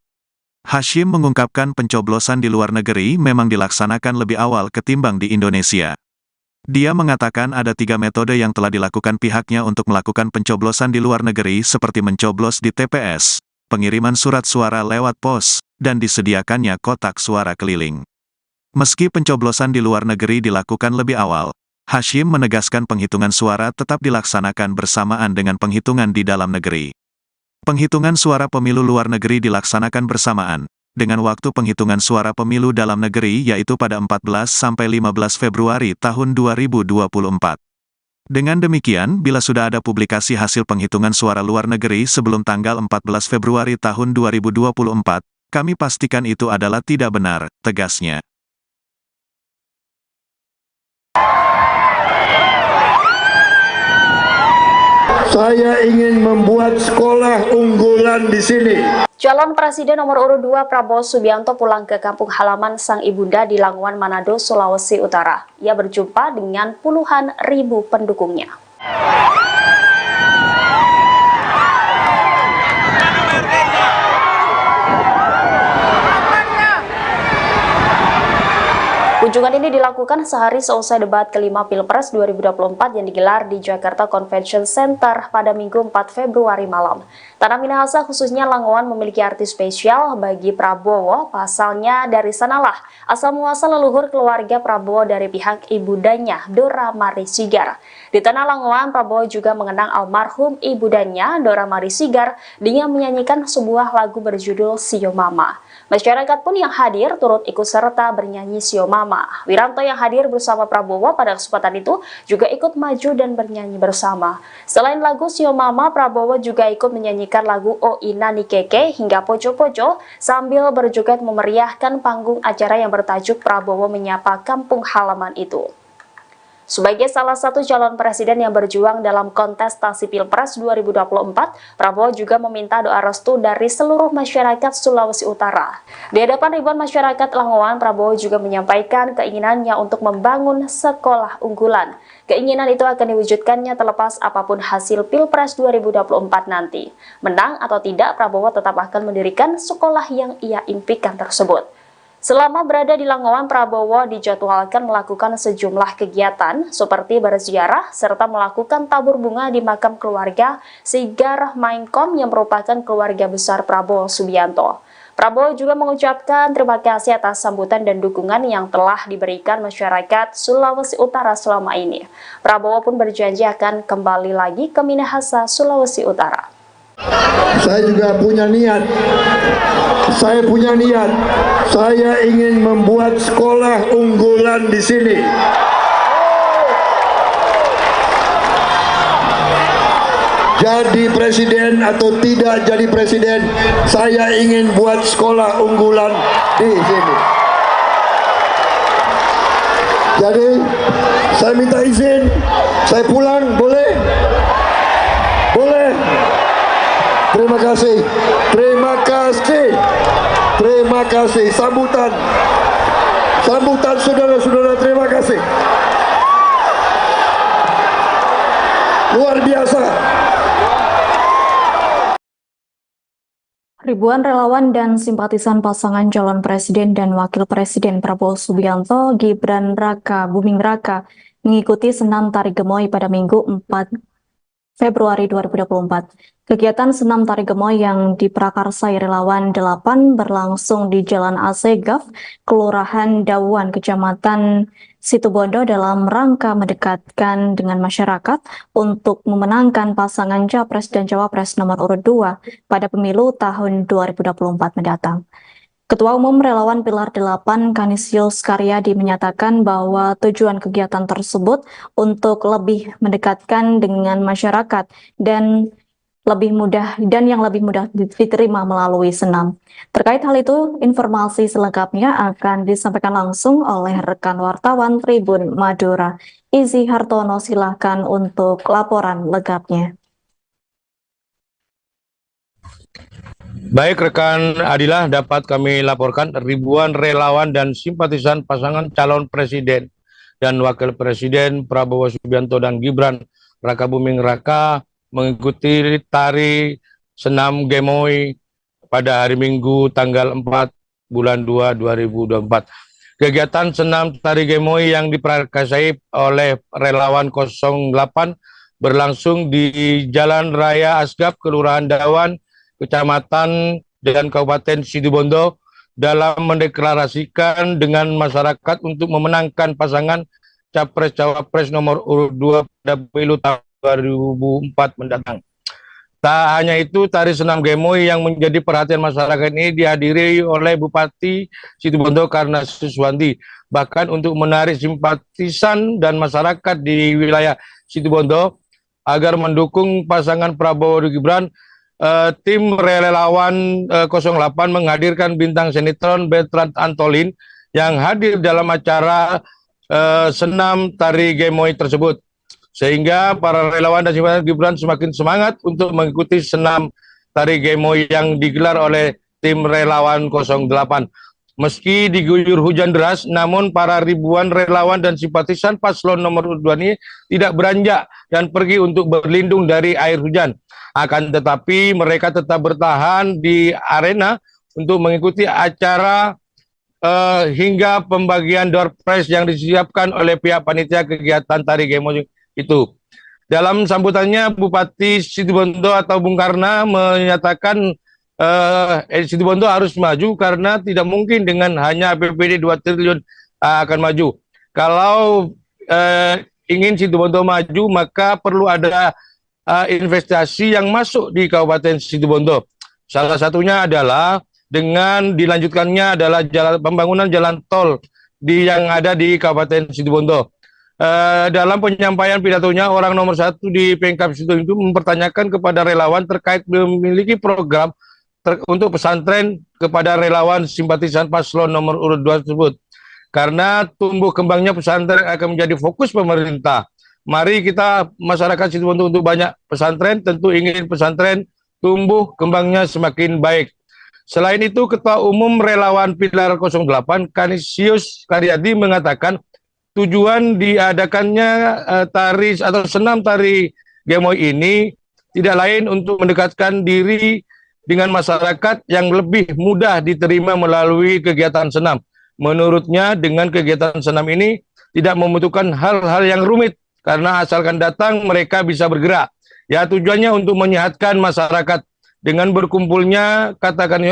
Hashim mengungkapkan pencoblosan di luar negeri memang dilaksanakan lebih awal ketimbang di Indonesia. Dia mengatakan ada 3 metode yang telah dilakukan pihaknya untuk melakukan pencoblosan di luar negeri seperti mencoblos di TPS, pengiriman surat suara lewat pos, dan disediakannya kotak suara keliling. Meski pencoblosan di luar negeri dilakukan lebih awal, Hashim menegaskan penghitungan suara tetap dilaksanakan bersamaan dengan penghitungan di dalam negeri. Penghitungan suara pemilu luar negeri dilaksanakan bersamaan dengan waktu penghitungan suara pemilu dalam negeri yaitu pada 14–15 Februari tahun 2024. Dengan demikian, bila sudah ada publikasi hasil penghitungan suara luar negeri sebelum tanggal 14 Februari tahun 2024, kami pastikan itu adalah tidak benar, tegasnya. Saya ingin membuat sekolah unggulan di sini. Calon Presiden nomor urut 2 Prabowo Subianto pulang ke kampung halaman sang ibunda di Languan, Manado, Sulawesi Utara. Ia berjumpa dengan puluhan ribu pendukungnya. Kunjungan ini dilakukan sehari seusai debat kelima Pilpres 2024 yang digelar di Jakarta Convention Center pada Minggu 4 Februari malam. Tanah Minahasa khususnya Langowan memiliki arti spesial bagi Prabowo, pasalnya dari sanalah asal muasal leluhur keluarga Prabowo dari pihak ibundanya, Dora Mari Sigar. Di Tanah Langowan, Prabowo juga mengenang almarhum ibundanya, Dora Mari Sigar, dengan menyanyikan sebuah lagu berjudul Sio Mama. Masyarakat pun yang hadir turut ikut serta bernyanyi Sio Mama. Wiranto yang hadir bersama Prabowo pada kesempatan itu juga ikut maju dan bernyanyi bersama. Selain lagu Sio Mama, Prabowo juga ikut menyanyikan lagu O Ina Nikeke hingga Poco-Poco sambil berjoget memeriahkan panggung acara yang bertajuk Prabowo Menyapa Kampung Halaman itu. Sebagai salah satu calon presiden yang berjuang dalam kontestasi Pilpres 2024, Prabowo juga meminta doa restu dari seluruh masyarakat Sulawesi Utara. Di hadapan ribuan masyarakat Langowan, Prabowo juga menyampaikan keinginannya untuk membangun sekolah unggulan. Keinginan itu akan diwujudkannya terlepas apapun hasil Pilpres 2024 nanti. Menang atau tidak, Prabowo tetap akan mendirikan sekolah yang ia impikan tersebut. Selama berada di Langowan, Prabowo dijadwalkan melakukan sejumlah kegiatan seperti berziarah serta melakukan tabur bunga di makam keluarga Sigar Mainkom yang merupakan keluarga besar Prabowo Subianto. Prabowo juga mengucapkan terima kasih atas sambutan dan dukungan yang telah diberikan masyarakat Sulawesi Utara selama ini. Prabowo pun berjanji akan kembali lagi ke Minahasa, Sulawesi Utara. Saya juga punya niat. Saya ingin membuat sekolah unggulan di sini. Jadi presiden atau tidak jadi presiden, saya ingin buat sekolah unggulan di sini. Jadi, saya minta izin, saya pulang, boleh? Boleh? Terima kasih. Terima kasih. Sambutan saudara-saudara, terima kasih. Luar biasa. Ribuan relawan dan simpatisan pasangan calon presiden dan wakil presiden Prabowo Subianto, Gibran Raka Buming Raka mengikuti senam tari gemoy pada Minggu 4 Februari 2024. Kegiatan senam tari gemoy yang diprakarsai relawan 8 berlangsung di Jalan Asegaf, Kelurahan Dawan, Kecamatan Situbondo dalam rangka mendekatkan dengan masyarakat untuk memenangkan pasangan Capres dan Cawapres nomor urut 2 pada pemilu tahun 2024 mendatang. Ketua Umum Relawan Pilar 8 Kanisius Karyadi menyatakan bahwa tujuan kegiatan tersebut untuk lebih mendekatkan dengan masyarakat dan yang lebih mudah diterima melalui senam. Terkait hal itu, informasi selengkapnya akan disampaikan langsung oleh rekan wartawan Tribun Madura. Izzy Hartono, silahkan untuk laporan lengkapnya. Baik rekan Adilah, dapat kami laporkan ribuan relawan dan simpatisan pasangan calon presiden dan wakil presiden Prabowo Subianto dan Gibran Raka Buming Raka mengikuti tari senam gemoy pada hari Minggu tanggal 4 bulan 2 2024. Kegiatan senam tari gemoy yang diprakarsai oleh relawan 08 berlangsung di Jalan Raya Asgaf, Kelurahan Dawan, Kecamatan dan Kabupaten Situbondo dalam mendeklarasikan dengan masyarakat untuk memenangkan pasangan Capres-Cawapres nomor urut 2 pada pemilu tahun 2004 mendatang. Tak hanya itu, tari senam gemoy yang menjadi perhatian masyarakat ini dihadiri oleh Bupati Situbondo Karna Suswanti. Bahkan untuk menarik simpatisan dan masyarakat di wilayah Situbondo agar mendukung pasangan Prabowo dan Gibran, tim relawan 08 menghadirkan bintang sinetron Bertrand Antolin yang hadir dalam acara senam tari gemoy tersebut. Sehingga para relawan dan simpatisan Gibran semakin semangat untuk mengikuti senam tari gemoy yang digelar oleh tim relawan 08. Meski diguyur hujan deras, namun para ribuan relawan dan simpatisan paslon nomor 2 ini tidak beranjak dan pergi untuk berlindung dari air hujan. Akan tetapi mereka tetap bertahan di arena untuk mengikuti acara hingga pembagian door prize yang disiapkan oleh pihak panitia kegiatan tari gemoy itu. Dalam sambutannya, Bupati Situbondo atau Bung Karna menyatakan Situbondo harus maju karena tidak mungkin dengan hanya APBD 2 triliun akan maju. Kalau ingin Situbondo maju, maka perlu ada investasi yang masuk di Kabupaten Situbondo. Salah satunya adalah dengan dilanjutkannya adalah pembangunan jalan tol yang ada di Kabupaten Situbondo. Dalam penyampaian pidatonya, orang nomor 1 di Pemkab Situbondo itu mempertanyakan kepada relawan terkait memiliki program untuk pesantren kepada relawan simpatisan paslon nomor urut 2 tersebut. Karena tumbuh kembangnya pesantren akan menjadi fokus pemerintah. Mari kita masyarakat Situbondo untuk banyak pesantren, tentu ingin pesantren tumbuh kembangnya semakin baik. Selain itu, Ketua Umum Relawan Pilar 08 Kanisius Karyadi mengatakan tujuan diadakannya tari atau senam tari gemoy ini tidak lain untuk mendekatkan diri dengan masyarakat yang lebih mudah diterima melalui kegiatan senam. Menurutnya, dengan kegiatan senam ini tidak membutuhkan hal-hal yang rumit karena asalkan datang mereka bisa bergerak. Ya, tujuannya untuk menyehatkan masyarakat. Dengan berkumpulnya, katakan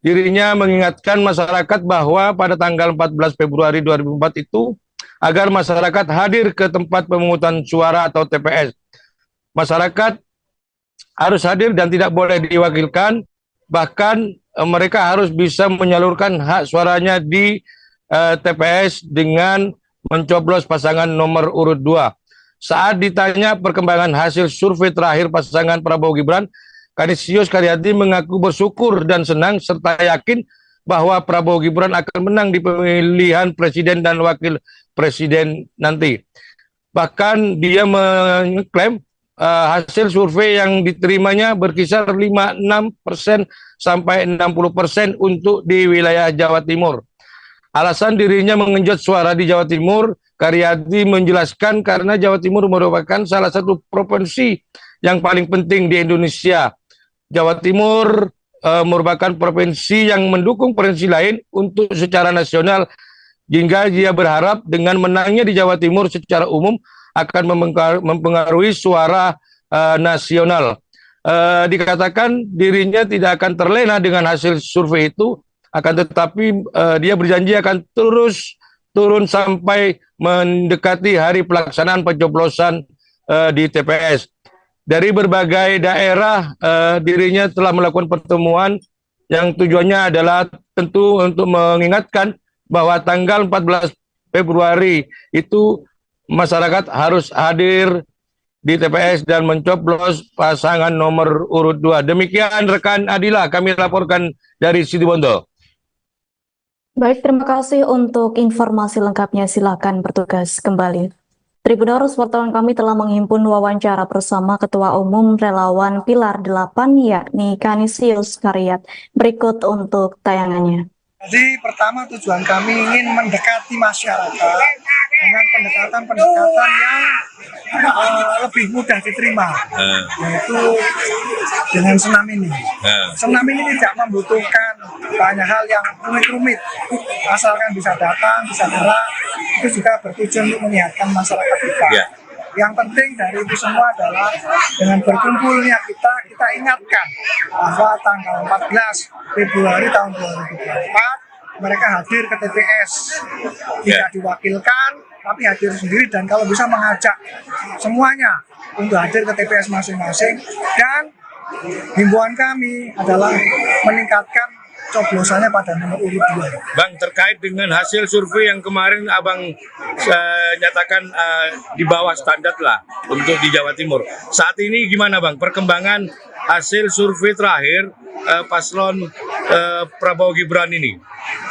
dirinya mengingatkan masyarakat bahwa pada tanggal 14 Februari 2004 itu agar masyarakat hadir ke tempat pemungutan suara atau TPS. Masyarakat harus hadir dan tidak boleh diwakilkan, bahkan mereka harus bisa menyalurkan hak suaranya di TPS dengan mencoblos pasangan nomor urut 2. Saat ditanya perkembangan hasil survei terakhir pasangan Prabowo Gibran, Kanisius Karyadi mengaku bersyukur dan senang serta yakin bahwa Prabowo Gibran akan menang di pemilihan presiden dan wakil presiden nanti. Bahkan dia mengklaim hasil survei yang diterimanya berkisar 56% sampai 60% untuk di wilayah Jawa Timur. Alasan dirinya mengenjot suara di Jawa Timur, Karyadi menjelaskan karena Jawa Timur merupakan salah satu provinsi yang paling penting di Indonesia. Jawa Timur merupakan provinsi yang mendukung provinsi lain untuk secara nasional, hingga dia berharap dengan menangnya di Jawa Timur secara umum akan mempengaruhi suara nasional. Dikatakan dirinya tidak akan terlena dengan hasil survei itu, akan tetapi dia berjanji akan terus turun sampai mendekati hari pelaksanaan pencoblosan di TPS. Dari berbagai daerah, dirinya telah melakukan pertemuan yang tujuannya adalah tentu untuk mengingatkan bahwa tanggal 14 Februari itu masyarakat harus hadir di TPS dan mencoblos pasangan nomor urut 2. Demikian rekan Adila, kami laporkan dari Situbondo. Baik, terima kasih untuk informasi lengkapnya. Silakan bertugas kembali. Tribuners, wartawan kami telah menghimpun wawancara bersama Ketua Umum Relawan Pilar 8, yakni Kanisius Karyat. Berikut untuk tayangannya. Jadi pertama tujuan kami ingin mendekati masyarakat dengan pendekatan-pendekatan yang lebih mudah diterima, yaitu dengan senam ini. Senam ini tidak membutuhkan banyak hal yang rumit-rumit, asalkan bisa datang, bisa gerak, itu juga bertujuan untuk menyehatkan masyarakat kita. Yang penting dari itu semua adalah dengan berkumpulnya kita ingatkan bahwa tanggal 14 Februari tahun 2024 mereka hadir ke TPS, tidak diwakilkan tapi hadir sendiri, dan kalau bisa mengajak semuanya untuk hadir ke TPS masing-masing. Dan himbauan kami adalah meningkatkan coblosannya pada nomor urut 2. Bang, terkait dengan hasil survei yang kemarin Abang nyatakan di bawah standar lah untuk di Jawa Timur. Saat ini gimana Bang perkembangan hasil survei terakhir paslon Prabowo Gibran ini?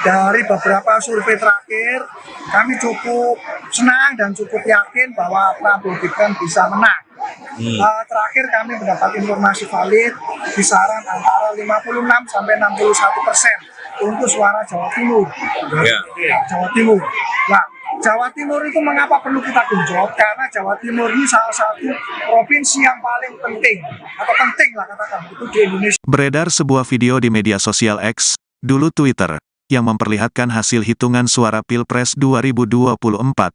Dari beberapa survei terakhir, kami cukup senang dan cukup yakin bahwa Prabowo Gibran bisa menang. Terakhir kami mendapat informasi valid kisaran antara 56 sampai 61% untuk suara Jawa Timur. Jawa Timur. Nah, Jawa Timur itu mengapa perlu kita genjot? Karena Jawa Timur ini salah satu provinsi yang paling penting, atau penting lah katakan, itu di Indonesia. Beredar sebuah video di media sosial X, dulu Twitter, yang memperlihatkan hasil hitungan suara Pilpres 2024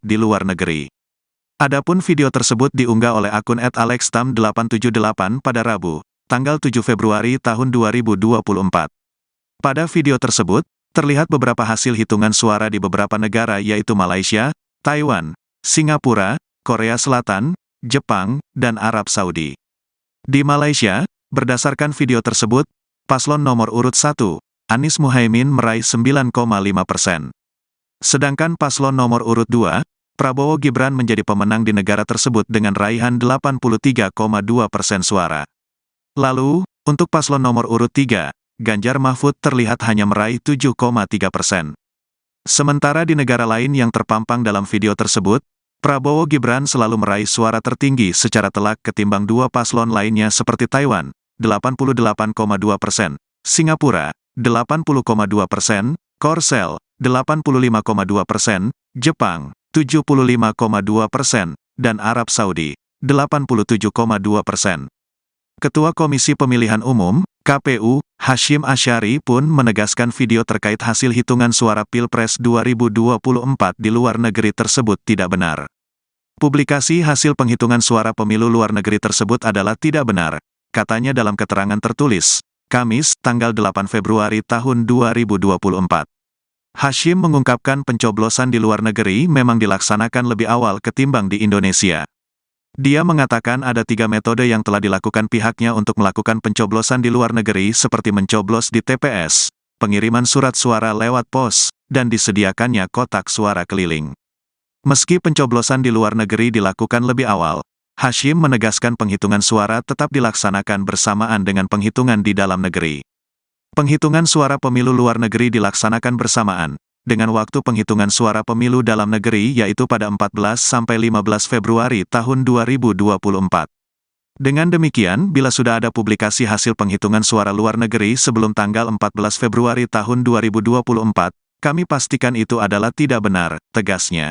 di luar negeri. Adapun video tersebut diunggah oleh akun @alextam878 pada Rabu, tanggal 7 Februari tahun 2024. Pada video tersebut, terlihat beberapa hasil hitungan suara di beberapa negara yaitu Malaysia, Taiwan, Singapura, Korea Selatan, Jepang, dan Arab Saudi. Di Malaysia, berdasarkan video tersebut, paslon nomor urut 1, Anies Muhaimin meraih 9,5%. Sedangkan paslon nomor urut 2, Prabowo Gibran menjadi pemenang di negara tersebut dengan raihan 83,2% suara. Lalu, untuk paslon nomor urut 3, Ganjar Mahfud terlihat hanya meraih 7,3%. Sementara di negara lain yang terpampang dalam video tersebut, Prabowo Gibran selalu meraih suara tertinggi secara telak ketimbang dua paslon lainnya seperti Taiwan, 88,2%, Singapura, 80,2%, Korsel, 85,2%, Jepang, 75,2%, dan Arab Saudi, 87,2%. Ketua Komisi Pemilihan Umum, KPU, Hasyim Asyari pun menegaskan video terkait hasil hitungan suara Pilpres 2024 di luar negeri tersebut tidak benar. Publikasi hasil penghitungan suara pemilu luar negeri tersebut adalah tidak benar, katanya dalam keterangan tertulis, Kamis, tanggal 8 Februari tahun 2024. Hasyim mengungkapkan pencoblosan di luar negeri memang dilaksanakan lebih awal ketimbang di Indonesia. Dia mengatakan ada 3 metode yang telah dilakukan pihaknya untuk melakukan pencoblosan di luar negeri seperti mencoblos di TPS, pengiriman surat suara lewat pos, dan disediakannya kotak suara keliling. Meski pencoblosan di luar negeri dilakukan lebih awal, Hasyim menegaskan penghitungan suara tetap dilaksanakan bersamaan dengan penghitungan di dalam negeri. Penghitungan suara pemilu luar negeri dilaksanakan bersamaan dengan waktu penghitungan suara pemilu dalam negeri yaitu pada 14 sampai 15 Februari tahun 2024. Dengan demikian, bila sudah ada publikasi hasil penghitungan suara luar negeri sebelum tanggal 14 Februari tahun 2024, kami pastikan itu adalah tidak benar, tegasnya.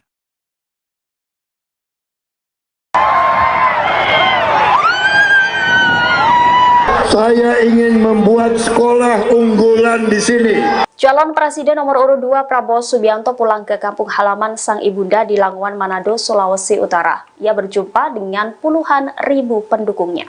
Saya ingin membuat sekolah unggulan di sini. Calon Presiden nomor urut 2 Prabowo Subianto pulang ke kampung halaman sang ibunda di Languan, Manado, Sulawesi Utara. Ia berjumpa dengan puluhan ribu pendukungnya.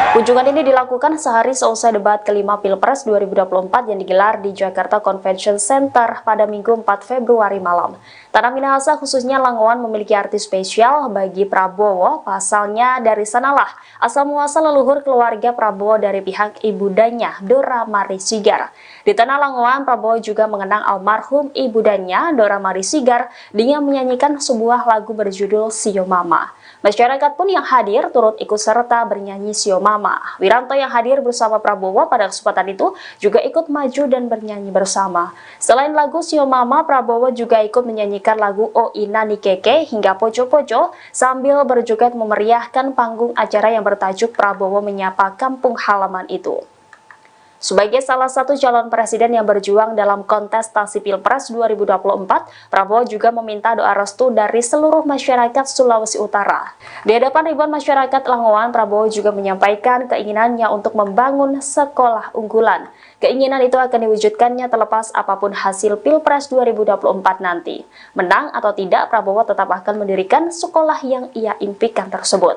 Kunjungan ini dilakukan sehari seusai debat kelima Pilpres 2024 yang digelar di Jakarta Convention Center pada Minggu 4 Februari malam. Tanah Minahasa khususnya Langowan memiliki arti spesial bagi Prabowo, pasalnya dari sanalah asal muasal leluhur keluarga Prabowo dari pihak ibundanya, Dora Mari Sigar. Di tanah Langowan, Prabowo juga mengenang almarhum ibundanya, Dora Mari Sigar, dengan menyanyikan sebuah lagu berjudul Sio Mama. Masyarakat pun yang hadir turut ikut serta bernyanyi Sio Mama. Wiranto yang hadir bersama Prabowo pada kesempatan itu juga ikut maju dan bernyanyi bersama. Selain lagu Sio Mama, Prabowo juga ikut menyanyikan lagu O Ina Nikeke hingga Poco-Poco sambil berjoget memeriahkan panggung acara yang bertajuk Prabowo Menyapa Kampung Halaman itu. Sebagai salah satu calon presiden yang berjuang dalam kontestasi Pilpres 2024, Prabowo juga meminta doa restu dari seluruh masyarakat Sulawesi Utara. Di hadapan ribuan masyarakat Langowan, Prabowo juga menyampaikan keinginannya untuk membangun sekolah unggulan. Keinginan itu akan diwujudkannya terlepas apapun hasil Pilpres 2024 nanti. Menang atau tidak, Prabowo tetap akan mendirikan sekolah yang ia impikan tersebut.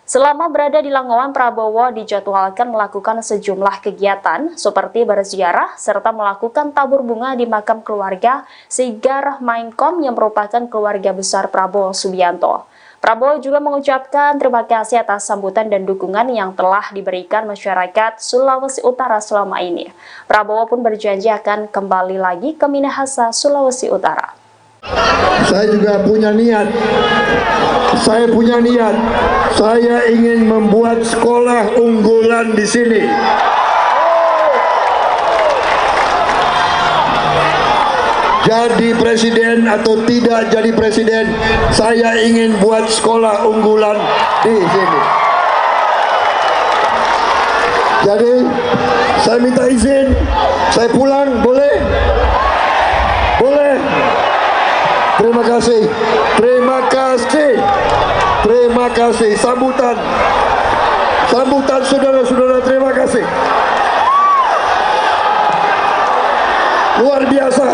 Selama berada di Langowan, Prabowo dijadwalkan melakukan sejumlah kegiatan seperti berziarah serta melakukan tabur bunga di makam keluarga Sigar Mainkom yang merupakan keluarga besar Prabowo Subianto. Prabowo juga mengucapkan terima kasih atas sambutan dan dukungan yang telah diberikan masyarakat Sulawesi Utara selama ini. Prabowo pun berjanji akan kembali lagi ke Minahasa, Sulawesi Utara. Saya juga punya niat. Saya ingin membuat sekolah unggulan di sini. Jadi presiden atau tidak jadi presiden, saya ingin buat sekolah unggulan di sini. Jadi, saya minta izin, saya pulang, boleh? Boleh? Terima kasih, terima kasih, terima kasih. Sambutan saudara-saudara, terima kasih. Luar biasa.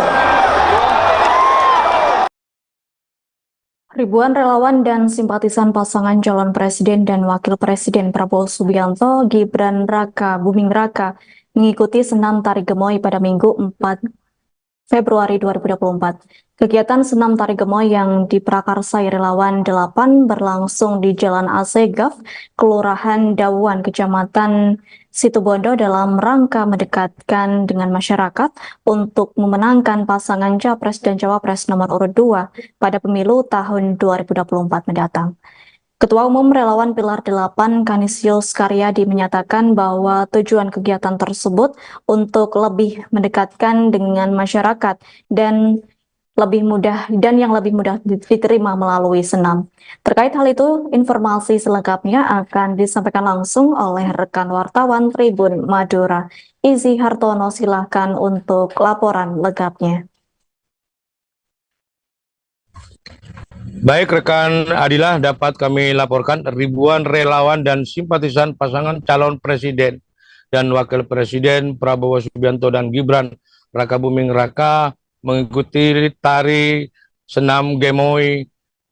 Ribuan relawan dan simpatisan pasangan calon presiden dan wakil presiden Prabowo Subianto, Gibran Raka Buming Raka mengikuti senam tari gemoy pada Minggu 4 Februari 2024. Kegiatan senam tari gemoy yang diprakarsai relawan 8 berlangsung di Jalan Asegaf, Kelurahan Dawuan, Kecamatan Situbondo dalam rangka mendekatkan dengan masyarakat untuk memenangkan pasangan Capres dan Cawapres nomor urut 2 pada pemilu tahun 2024 mendatang. Ketua Umum Relawan Pilar 8 Kanisius Karyadi menyatakan bahwa tujuan kegiatan tersebut untuk lebih mendekatkan dengan masyarakat dan yang lebih mudah diterima melalui senam. Terkait hal itu, informasi selengkapnya akan disampaikan langsung oleh rekan wartawan Tribun Madura. Izzy Hartono, silahkan untuk laporan lengkapnya. Baik rekan Adilah, dapat kami laporkan ribuan relawan dan simpatisan pasangan calon presiden dan wakil presiden Prabowo Subianto dan Gibran Raka Buming Raka mengikuti tari senam gemoy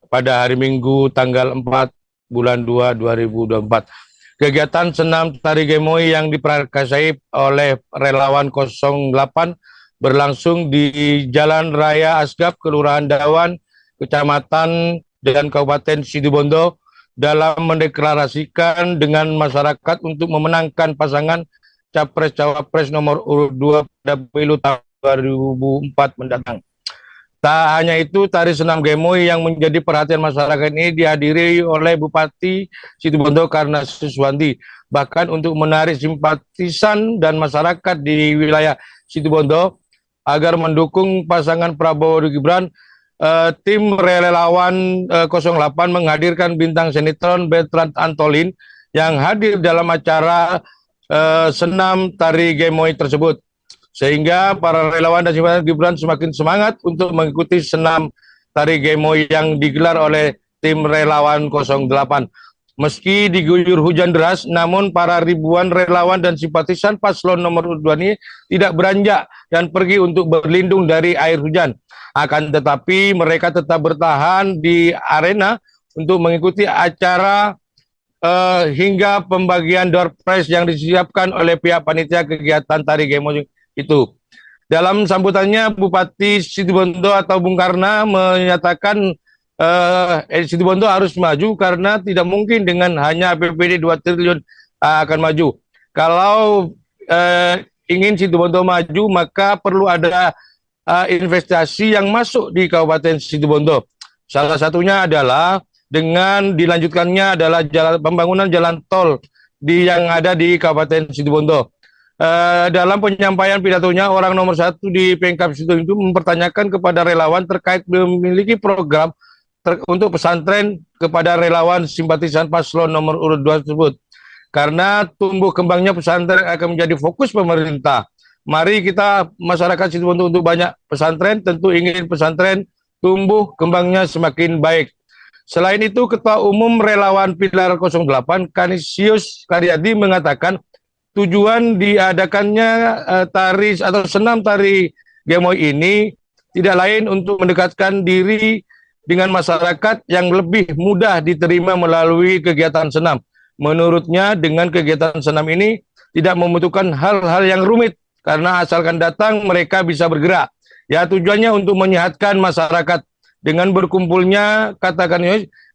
pada hari Minggu tanggal 4 bulan 2 2024. Kegiatan senam tari gemoy yang diprakarsai oleh relawan 08 berlangsung di Jalan Raya Asgaf, Kelurahan Dawan, Kecamatan dan Kabupaten Situbondo dalam mendeklarasikan dengan masyarakat untuk memenangkan pasangan Capres-Cawapres nomor urut 2 pada pemilu tahun 2024 mendatang. Tak hanya itu, tari senam Gemoy yang menjadi perhatian masyarakat ini dihadiri oleh Bupati Situbondo Karna Suswanti. Bahkan untuk menarik simpatisan dan masyarakat di wilayah Situbondo agar mendukung pasangan Prabowo Gibran, tim relawan 08 menghadirkan bintang sinetron Bertrand Antolin yang hadir dalam acara senam tari Gemoy tersebut. Sehingga para relawan dan simpatisan Gibran semakin semangat untuk mengikuti senam tari Gemoy yang digelar oleh tim relawan 08. Meski diguyur hujan deras, namun para ribuan relawan dan simpatisan paslon nomor 2 ini tidak beranjak dan pergi untuk berlindung dari air hujan. Akan tetapi mereka tetap bertahan di arena untuk mengikuti acara hingga pembagian door prize yang disiapkan oleh pihak panitia kegiatan tari Gemoy itu. Dalam sambutannya, Bupati Situbondo atau Bung Karna menyatakan Situbondo harus maju karena tidak mungkin dengan hanya APBD 2 triliun akan maju. Kalau ingin Situbondo maju, maka perlu ada investasi yang masuk di Kabupaten Situbondo. Salah satunya adalah dengan dilanjutkannya adalah pembangunan jalan tol yang ada di Kabupaten Situbondo. Dalam penyampaian pidatonya, orang nomor 1 di Pemkab Situbondo itu mempertanyakan kepada relawan terkait memiliki program untuk pesantren kepada relawan simpatisan paslon nomor urut 2 tersebut. Karena tumbuh kembangnya pesantren akan menjadi fokus pemerintah. Mari kita masyarakat Situbondo untuk banyak pesantren, tentu ingin pesantren tumbuh kembangnya semakin baik. Selain itu, Ketua Umum Relawan Pilar 08, Kanisius Karyadi mengatakan tujuan diadakannya tari atau senam tari Gemoy ini tidak lain untuk mendekatkan diri dengan masyarakat yang lebih mudah diterima melalui kegiatan senam. Menurutnya, dengan kegiatan senam ini tidak membutuhkan hal-hal yang rumit karena asalkan datang mereka bisa bergerak. Ya, tujuannya untuk menyehatkan masyarakat. Dengan berkumpulnya, katakan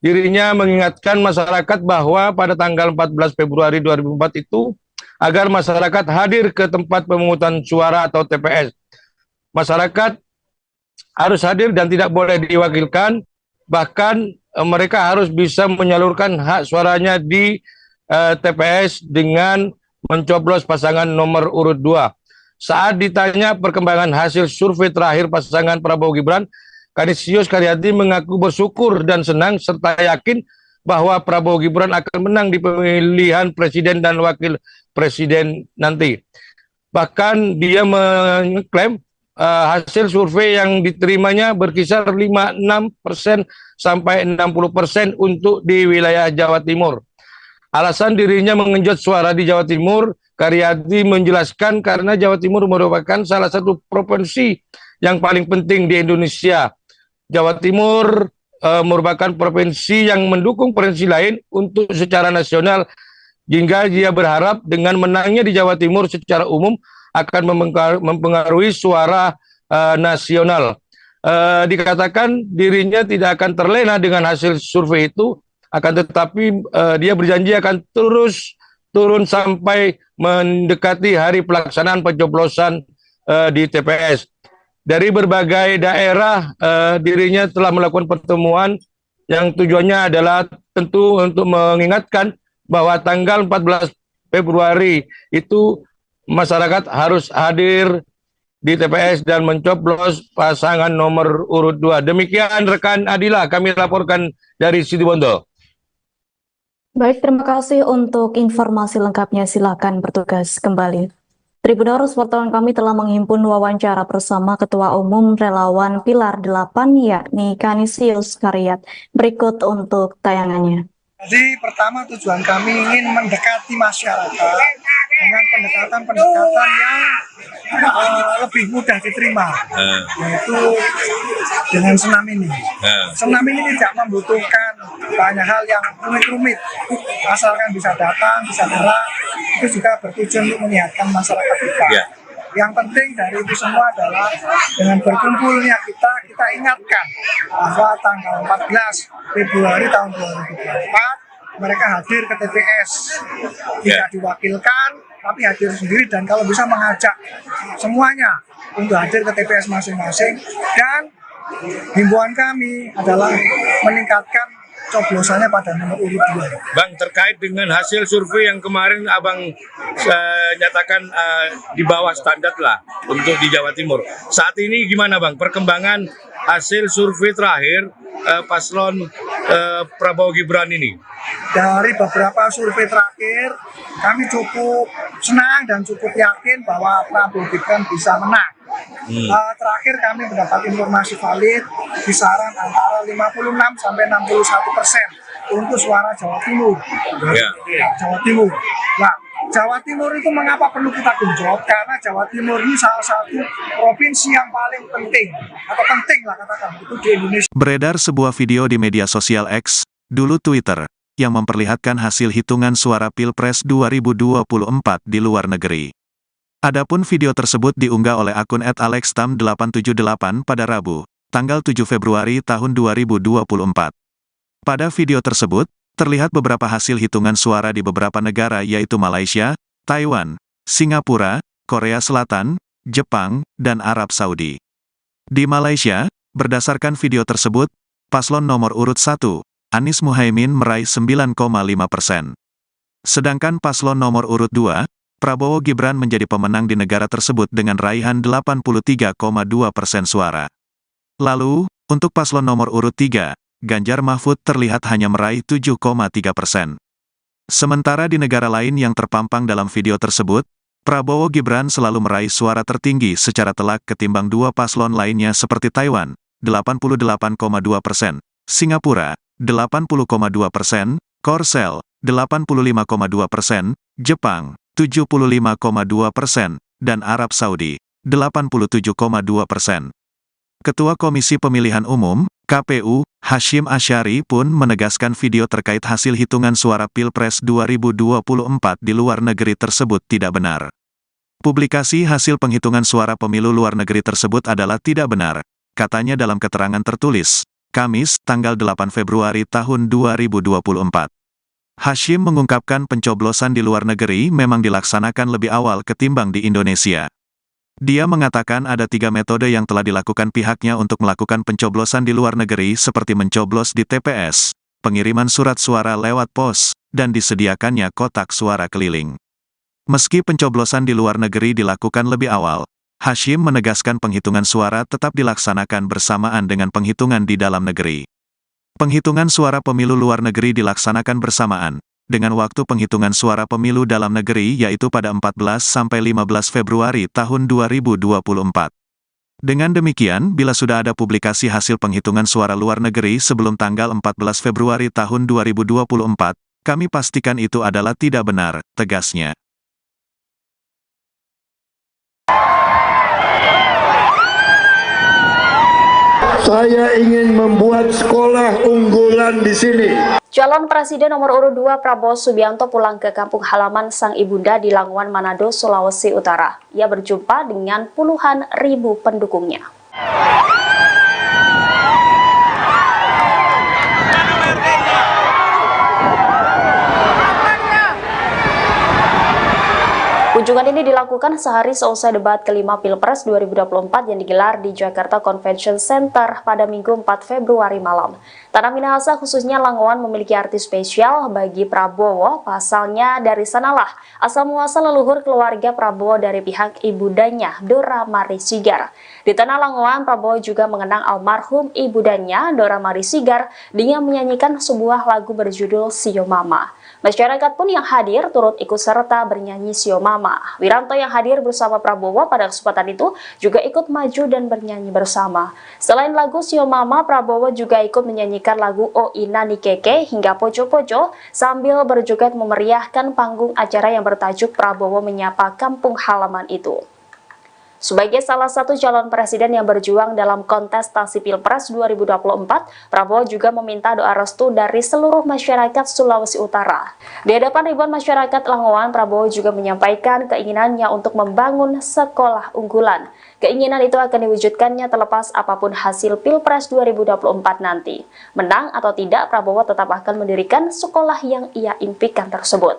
dirinya mengingatkan masyarakat bahwa pada tanggal 14 Februari 2004 itu agar masyarakat hadir ke tempat pemungutan suara atau TPS. Masyarakat harus hadir dan tidak boleh diwakilkan, bahkan mereka harus bisa menyalurkan hak suaranya di TPS dengan mencoblos pasangan nomor urut 2. Saat ditanya perkembangan hasil survei terakhir pasangan Prabowo Gibran, Kanisius Karyadi mengaku bersyukur dan senang serta yakin bahwa Prabowo Gibran akan menang di pemilihan presiden dan wakil presiden nanti. Bahkan dia mengklaim hasil survei yang diterimanya berkisar 56% sampai 60% untuk di wilayah Jawa Timur. Alasan dirinya mengenjot suara di Jawa Timur, Karyadi menjelaskan karena Jawa Timur merupakan salah satu provinsi yang paling penting di Indonesia. Jawa Timur merupakan provinsi yang mendukung provinsi lain untuk secara nasional, hingga dia berharap dengan menangnya di Jawa Timur secara umum akan mempengaruhi suara nasional. Dikatakan dirinya tidak akan terlena dengan hasil survei itu, akan tetapi dia berjanji akan terus turun sampai mendekati hari pelaksanaan pencoblosan di TPS. Dari berbagai daerah, dirinya telah melakukan pertemuan yang tujuannya adalah tentu untuk mengingatkan bahwa tanggal 14 Februari itu masyarakat harus hadir di TPS dan mencoblos pasangan nomor urut 2. Demikian rekan Adila, kami laporkan dari Situbondo. Baik, terima kasih untuk informasi lengkapnya. Silakan bertugas kembali. Tribuners, wartawan kami telah menghimpun wawancara bersama Ketua Umum Relawan Pilar 8, yakni Kanisius Karyat. Berikut untuk tayangannya. Jadi pertama tujuan kami ingin mendekati masyarakat dengan pendekatan-pendekatan yang lebih mudah diterima, yaitu dengan senam ini. Senam ini tidak membutuhkan banyak hal yang rumit-rumit, asalkan bisa datang, bisa gerak, itu juga bertujuan untuk menyehatkan masyarakat kita. Yang penting dari itu semua adalah dengan berkumpulnya kita ingatkan bahwa tanggal 14 Februari tahun 2024 mereka hadir ke TPS, tidak diwakilkan tapi hadir sendiri, dan kalau bisa mengajak semuanya untuk hadir ke TPS masing-masing dan himbauan kami adalah meningkatkan coblosannya pada nomor urut 2. Bang, terkait dengan hasil survei yang kemarin Abang nyatakan di bawah standar lah untuk di Jawa Timur. Saat ini gimana Bang perkembangan hasil survei terakhir paslon Prabowo Gibran ini? Dari beberapa survei terakhir, kami cukup senang dan cukup yakin bahwa Prabowo Gibran bisa menang. Terakhir kami mendapat informasi valid kisaran antara 56 sampai 61% untuk suara Jawa Timur. Jawa Timur. Nah, Jawa Timur itu mengapa perlu kita genjot? Karena Jawa Timur ini salah satu provinsi yang paling penting, atau penting lah katakan, itu di Indonesia. Beredar sebuah video di media sosial X, dulu Twitter, yang memperlihatkan hasil hitungan suara Pilpres 2024 di luar negeri. Adapun video tersebut diunggah oleh akun @alextam878 pada Rabu, tanggal 7 Februari tahun 2024. Pada video tersebut, terlihat beberapa hasil hitungan suara di beberapa negara yaitu Malaysia, Taiwan, Singapura, Korea Selatan, Jepang, dan Arab Saudi. Di Malaysia, berdasarkan video tersebut, paslon nomor urut 1, Anies Muhaimin meraih 9,5%. Sedangkan paslon nomor urut 2, Prabowo Gibran menjadi pemenang di negara tersebut dengan raihan 83,2% suara. Lalu, untuk paslon nomor urut 3, Ganjar Mahfud terlihat hanya meraih 7,3%. Sementara di negara lain yang terpampang dalam video tersebut, Prabowo Gibran selalu meraih suara tertinggi secara telak ketimbang dua paslon lainnya seperti Taiwan, 88,2%, Singapura, 80,2%, Korsel, 85,2%, Jepang, 75,2%, dan Arab Saudi, 87,2%. Ketua Komisi Pemilihan Umum, KPU, Hashim Asyari pun menegaskan video terkait hasil hitungan suara Pilpres 2024 di luar negeri tersebut tidak benar. Publikasi hasil penghitungan suara pemilu luar negeri tersebut adalah tidak benar, katanya dalam keterangan tertulis, Kamis, tanggal 8 Februari tahun 2024. Hashim mengungkapkan pencoblosan di luar negeri memang dilaksanakan lebih awal ketimbang di Indonesia. Dia mengatakan ada 3 metode yang telah dilakukan pihaknya untuk melakukan pencoblosan di luar negeri seperti mencoblos di TPS, pengiriman surat suara lewat pos, dan disediakannya kotak suara keliling. Meski pencoblosan di luar negeri dilakukan lebih awal, Hashim menegaskan penghitungan suara tetap dilaksanakan bersamaan dengan penghitungan di dalam negeri. Penghitungan suara pemilu luar negeri dilaksanakan bersamaan dengan waktu penghitungan suara pemilu dalam negeri yaitu pada 14-15 Februari tahun 2024. Dengan demikian, bila sudah ada publikasi hasil penghitungan suara luar negeri sebelum tanggal 14 Februari tahun 2024, kami pastikan itu adalah tidak benar, tegasnya. Saya ingin membuat sekolah unggulan di sini. Calon Presiden nomor urut 2 Prabowo Subianto pulang ke kampung halaman sang ibunda di Languan, Manado, Sulawesi Utara. Ia berjumpa dengan puluhan ribu pendukungnya. Kunjungan ini dilakukan sehari seusai debat kelima Pilpres 2024 yang digelar di Jakarta Convention Center pada Minggu 4 Februari malam. Tanah Minahasa khususnya Langowan memiliki arti spesial bagi Prabowo, pasalnya dari sanalah asal muasal leluhur keluarga Prabowo dari pihak ibundanya, Dora Mari Sigar. Di Tanah Langowan, Prabowo juga mengenang almarhum ibundanya, Dora Mari Sigar, dengan menyanyikan sebuah lagu berjudul Sio Mama. Masyarakat pun yang hadir turut ikut serta bernyanyi Sio Mama. Wiranto yang hadir bersama Prabowo pada kesempatan itu juga ikut maju dan bernyanyi bersama. Selain lagu Sio Mama, Prabowo juga ikut menyanyikan lagu O Ina Nikeke hingga Poco-Poco sambil berjoget memeriahkan panggung acara yang bertajuk Prabowo Menyapa Kampung Halaman itu. Sebagai salah satu calon presiden yang berjuang dalam kontestasi Pilpres 2024, Prabowo juga meminta doa restu dari seluruh masyarakat Sulawesi Utara. Di hadapan ribuan masyarakat Langowan, Prabowo juga menyampaikan keinginannya untuk membangun sekolah unggulan. Keinginan itu akan diwujudkannya terlepas apapun hasil Pilpres 2024 nanti. Menang atau tidak, Prabowo tetap akan mendirikan sekolah yang ia impikan tersebut.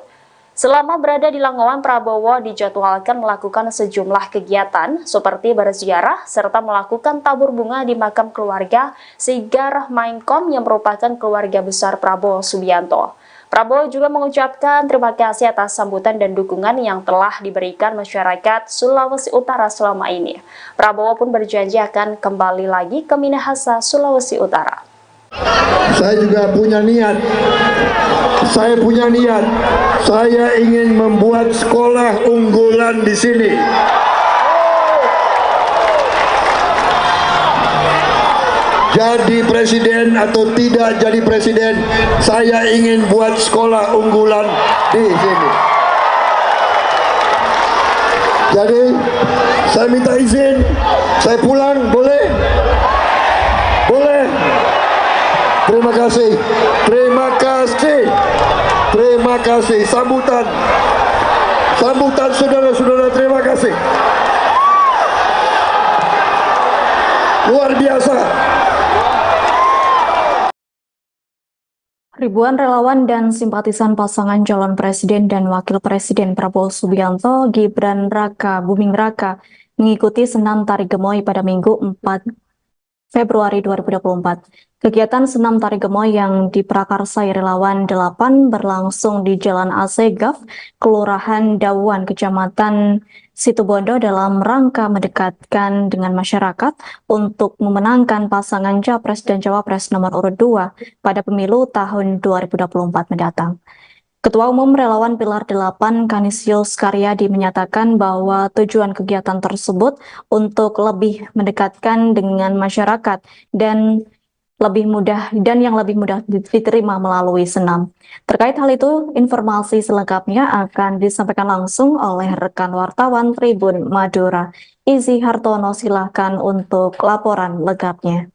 Selama berada di Langowan, Prabowo dijadwalkan melakukan sejumlah kegiatan seperti berziarah serta melakukan tabur bunga di makam keluarga Sigar Mainkom yang merupakan keluarga besar Prabowo Subianto. Prabowo juga mengucapkan terima kasih atas sambutan dan dukungan yang telah diberikan masyarakat Sulawesi Utara selama ini. Prabowo pun berjanji akan kembali lagi ke Minahasa, Sulawesi Utara. Saya juga punya niat. Saya ingin membuat sekolah unggulan di sini. Jadi presiden atau tidak jadi presiden, saya ingin buat sekolah unggulan di sini. Jadi saya minta izin, saya pulang, boleh? Boleh? Terima kasih. Terima kasih. Terima kasih. Sambutan saudara-saudara, terima kasih. Luar biasa. Ribuan relawan dan simpatisan pasangan calon presiden dan wakil presiden Prabowo Subianto, Gibran Raka Buming Raka mengikuti senam tari gemoy pada Minggu 4 Februari 2024. Kegiatan senam tari gemoy yang diprakarsai relawan 8 berlangsung di Jalan Asegaf, Kelurahan Dawan, Kecamatan Situbondo dalam rangka mendekatkan dengan masyarakat untuk memenangkan pasangan Capres dan Cawapres nomor urut 2 pada pemilu tahun 2024 mendatang. Ketua Umum Relawan Pilar 8 Kanisius Karyadi menyatakan bahwa tujuan kegiatan tersebut untuk lebih mendekatkan dengan masyarakat dan yang lebih mudah diterima melalui senam. Terkait hal itu, informasi selengkapnya akan disampaikan langsung oleh rekan wartawan Tribun Madura. Izzy Hartono, silahkan untuk laporan lengkapnya.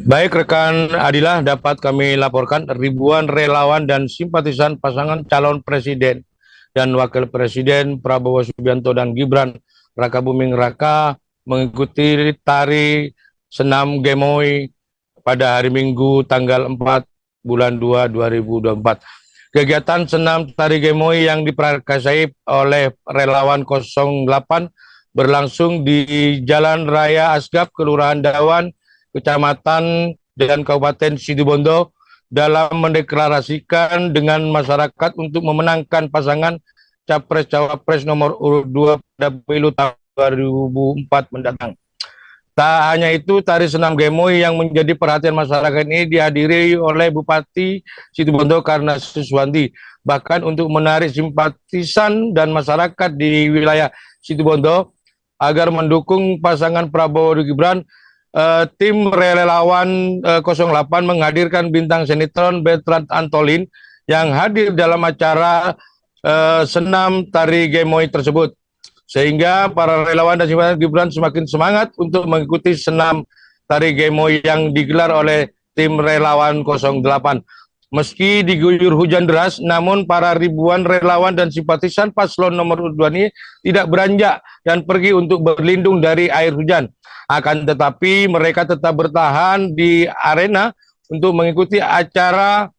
Baik rekan Adilah, dapat kami laporkan ribuan relawan dan simpatisan pasangan calon presiden dan wakil presiden Prabowo Subianto dan Gibran Raka Buming Raka mengikuti tari senam gemoy pada hari Minggu tanggal 4 bulan 2 2024. Kegiatan senam tari gemoy yang diprakarsai oleh relawan 08 berlangsung di Jalan Raya Asgaf, Kelurahan Dawan, Kecamatan dan Kabupaten Situbondo dalam mendeklarasikan dengan masyarakat untuk memenangkan pasangan Capres-Cawapres nomor urut 2 pada pemilu tahun 2004 mendatang. Tak hanya itu, tari senam gemoy yang menjadi perhatian masyarakat ini dihadiri oleh Bupati Situbondo Karna Suswanti. Bahkan untuk menarik simpatisan dan masyarakat di wilayah Situbondo agar mendukung pasangan Prabowo dan Gibran, tim relawan 08 menghadirkan bintang sinetron Bertrand Antolin yang hadir dalam acara senam tari gemoy tersebut. Sehingga para relawan dan simpatisan Gibran semakin semangat untuk mengikuti senam tari gemoy yang digelar oleh tim relawan 08. Meski diguyur hujan deras, namun para ribuan relawan dan simpatisan paslon nomor 2 ini tidak beranjak dan pergi untuk berlindung dari air hujan. Akan tetapi mereka tetap bertahan di arena untuk mengikuti acara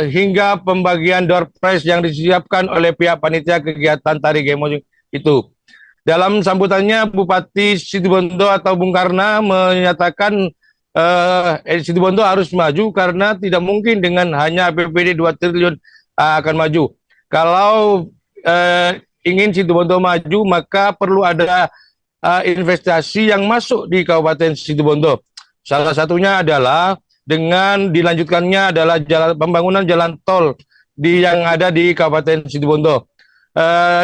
hingga pembagian door prize yang disiapkan oleh pihak panitia kegiatan tari gemoy itu. Dalam sambutannya, Bupati Situbondo atau Bung Karna menyatakan Situbondo harus maju karena tidak mungkin dengan hanya APBD 2 triliun akan maju. Kalau ingin Situbondo maju, maka perlu ada investasi yang masuk di Kabupaten Situbondo. Salah satunya adalah dengan dilanjutkannya adalah pembangunan jalan tol yang ada di Kabupaten Situbondo.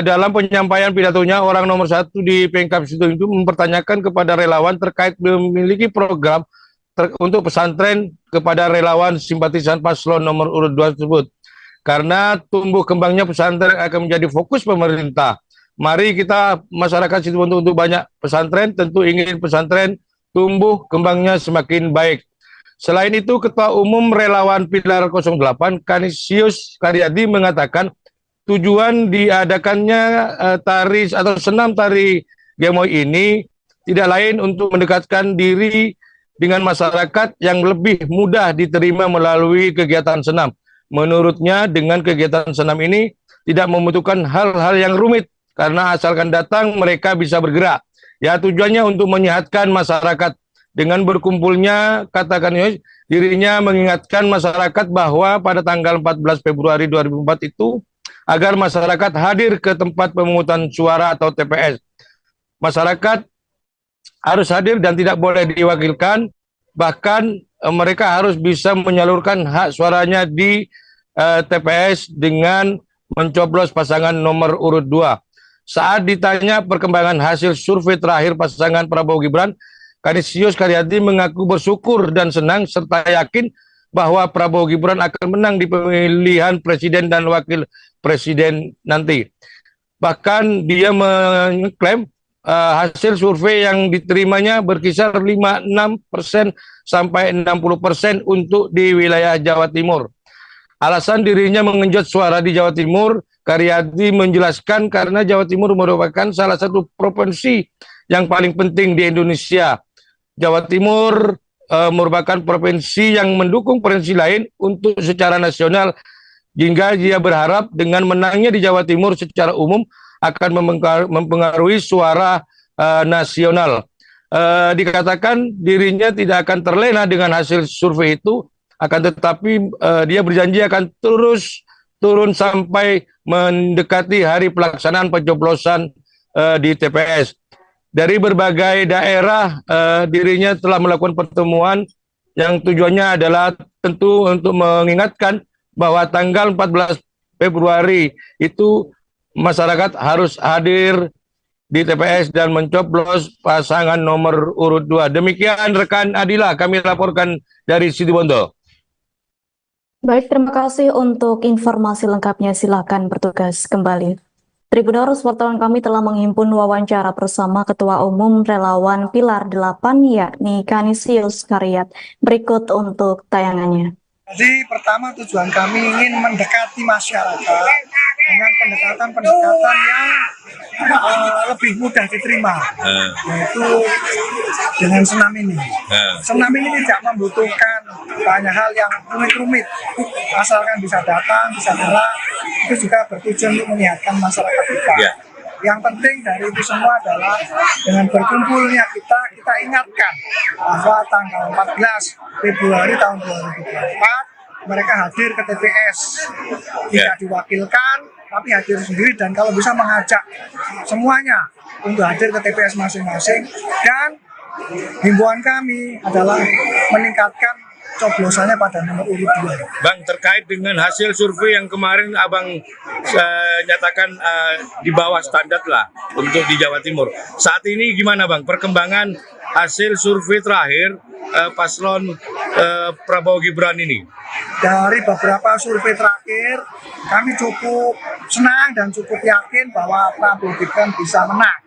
Dalam penyampaian pidatonya, orang nomor 1 di Pemkab Situbondo itu mempertanyakan kepada relawan terkait memiliki program untuk pesantren kepada relawan simpatisan paslon nomor urut 2 tersebut. Karena tumbuh kembangnya pesantren akan menjadi fokus pemerintah. Mari kita masyarakat Situbondo untuk banyak pesantren, tentu ingin pesantren tumbuh kembangnya semakin baik. Selain itu, Ketua Umum Relawan Pilar 08 Kanisius Karyadi mengatakan tujuan diadakannya tari atau senam tari gemoy ini tidak lain untuk mendekatkan diri dengan masyarakat yang lebih mudah diterima melalui kegiatan senam. Menurutnya dengan kegiatan senam ini tidak membutuhkan hal-hal yang rumit karena asalkan datang mereka bisa bergerak. Ya, tujuannya untuk menyehatkan masyarakat. Dengan berkumpulnya, katakan dirinya mengingatkan masyarakat bahwa pada tanggal 14 Februari 2004 itu agar masyarakat hadir ke tempat pemungutan suara atau TPS. Masyarakat harus hadir dan tidak boleh diwakilkan, bahkan mereka harus bisa menyalurkan hak suaranya di TPS dengan mencoblos pasangan nomor urut 2. Saat ditanya perkembangan hasil survei terakhir pasangan Prabowo Gibran, Kanisius Karyadi mengaku bersyukur dan senang serta yakin bahwa Prabowo Gibran akan menang di pemilihan presiden dan wakil presiden nanti. Bahkan dia mengklaim hasil survei yang diterimanya berkisar 56% sampai 60% untuk di wilayah Jawa Timur. Alasan dirinya mengenjot suara di Jawa Timur, Karyadi menjelaskan karena Jawa Timur merupakan salah satu provinsi yang paling penting di Indonesia. Jawa Timur merupakan provinsi yang mendukung provinsi lain untuk secara nasional, hingga dia berharap dengan menangnya di Jawa Timur secara umum akan mempengaruhi suara nasional. Dikatakan dirinya tidak akan terlena dengan hasil survei itu, akan tetapi dia berjanji akan terus turun sampai mendekati hari pelaksanaan pencoblosan di TPS. Dari berbagai daerah, dirinya telah melakukan pertemuan yang tujuannya adalah tentu untuk mengingatkan bahwa tanggal 14 Februari itu masyarakat harus hadir di TPS dan mencoblos pasangan nomor urut 2. Demikian rekan Adila, kami laporkan dari Situbondo. Baik, terima kasih untuk informasi lengkapnya. Silakan bertugas kembali. Tribuners, wartawan kami telah menghimpun wawancara bersama Ketua Umum Relawan Pilar 8, yakni Kanisius Karyat. Berikut untuk tayangannya. Jadi pertama tujuan kami ingin mendekati masyarakat dengan pendekatan-pendekatan yang lebih mudah diterima, yaitu dengan senam ini. Senam ini tidak membutuhkan banyak hal yang rumit-rumit, asalkan bisa datang, bisa gerak, itu juga bertujuan untuk menyehatkan masyarakat kita. Yang penting dari itu semua adalah dengan berkumpulnya kita ingatkan bahwa tanggal 14 Februari tahun 2024 mereka hadir ke TPS, tidak diwakilkan tapi hadir sendiri, dan kalau bisa mengajak semuanya untuk hadir ke TPS masing-masing. Dan himbauan kami adalah meningkatkan coblosannya pada nomor urut 2. Bang, terkait dengan hasil survei yang kemarin Abang nyatakan di bawah standar lah untuk di Jawa Timur. Saat ini gimana Bang perkembangan hasil survei terakhir paslon Prabowo Gibran ini? Dari beberapa survei terakhir, kami cukup senang dan cukup yakin bahwa Prabowo Gibran bisa menang.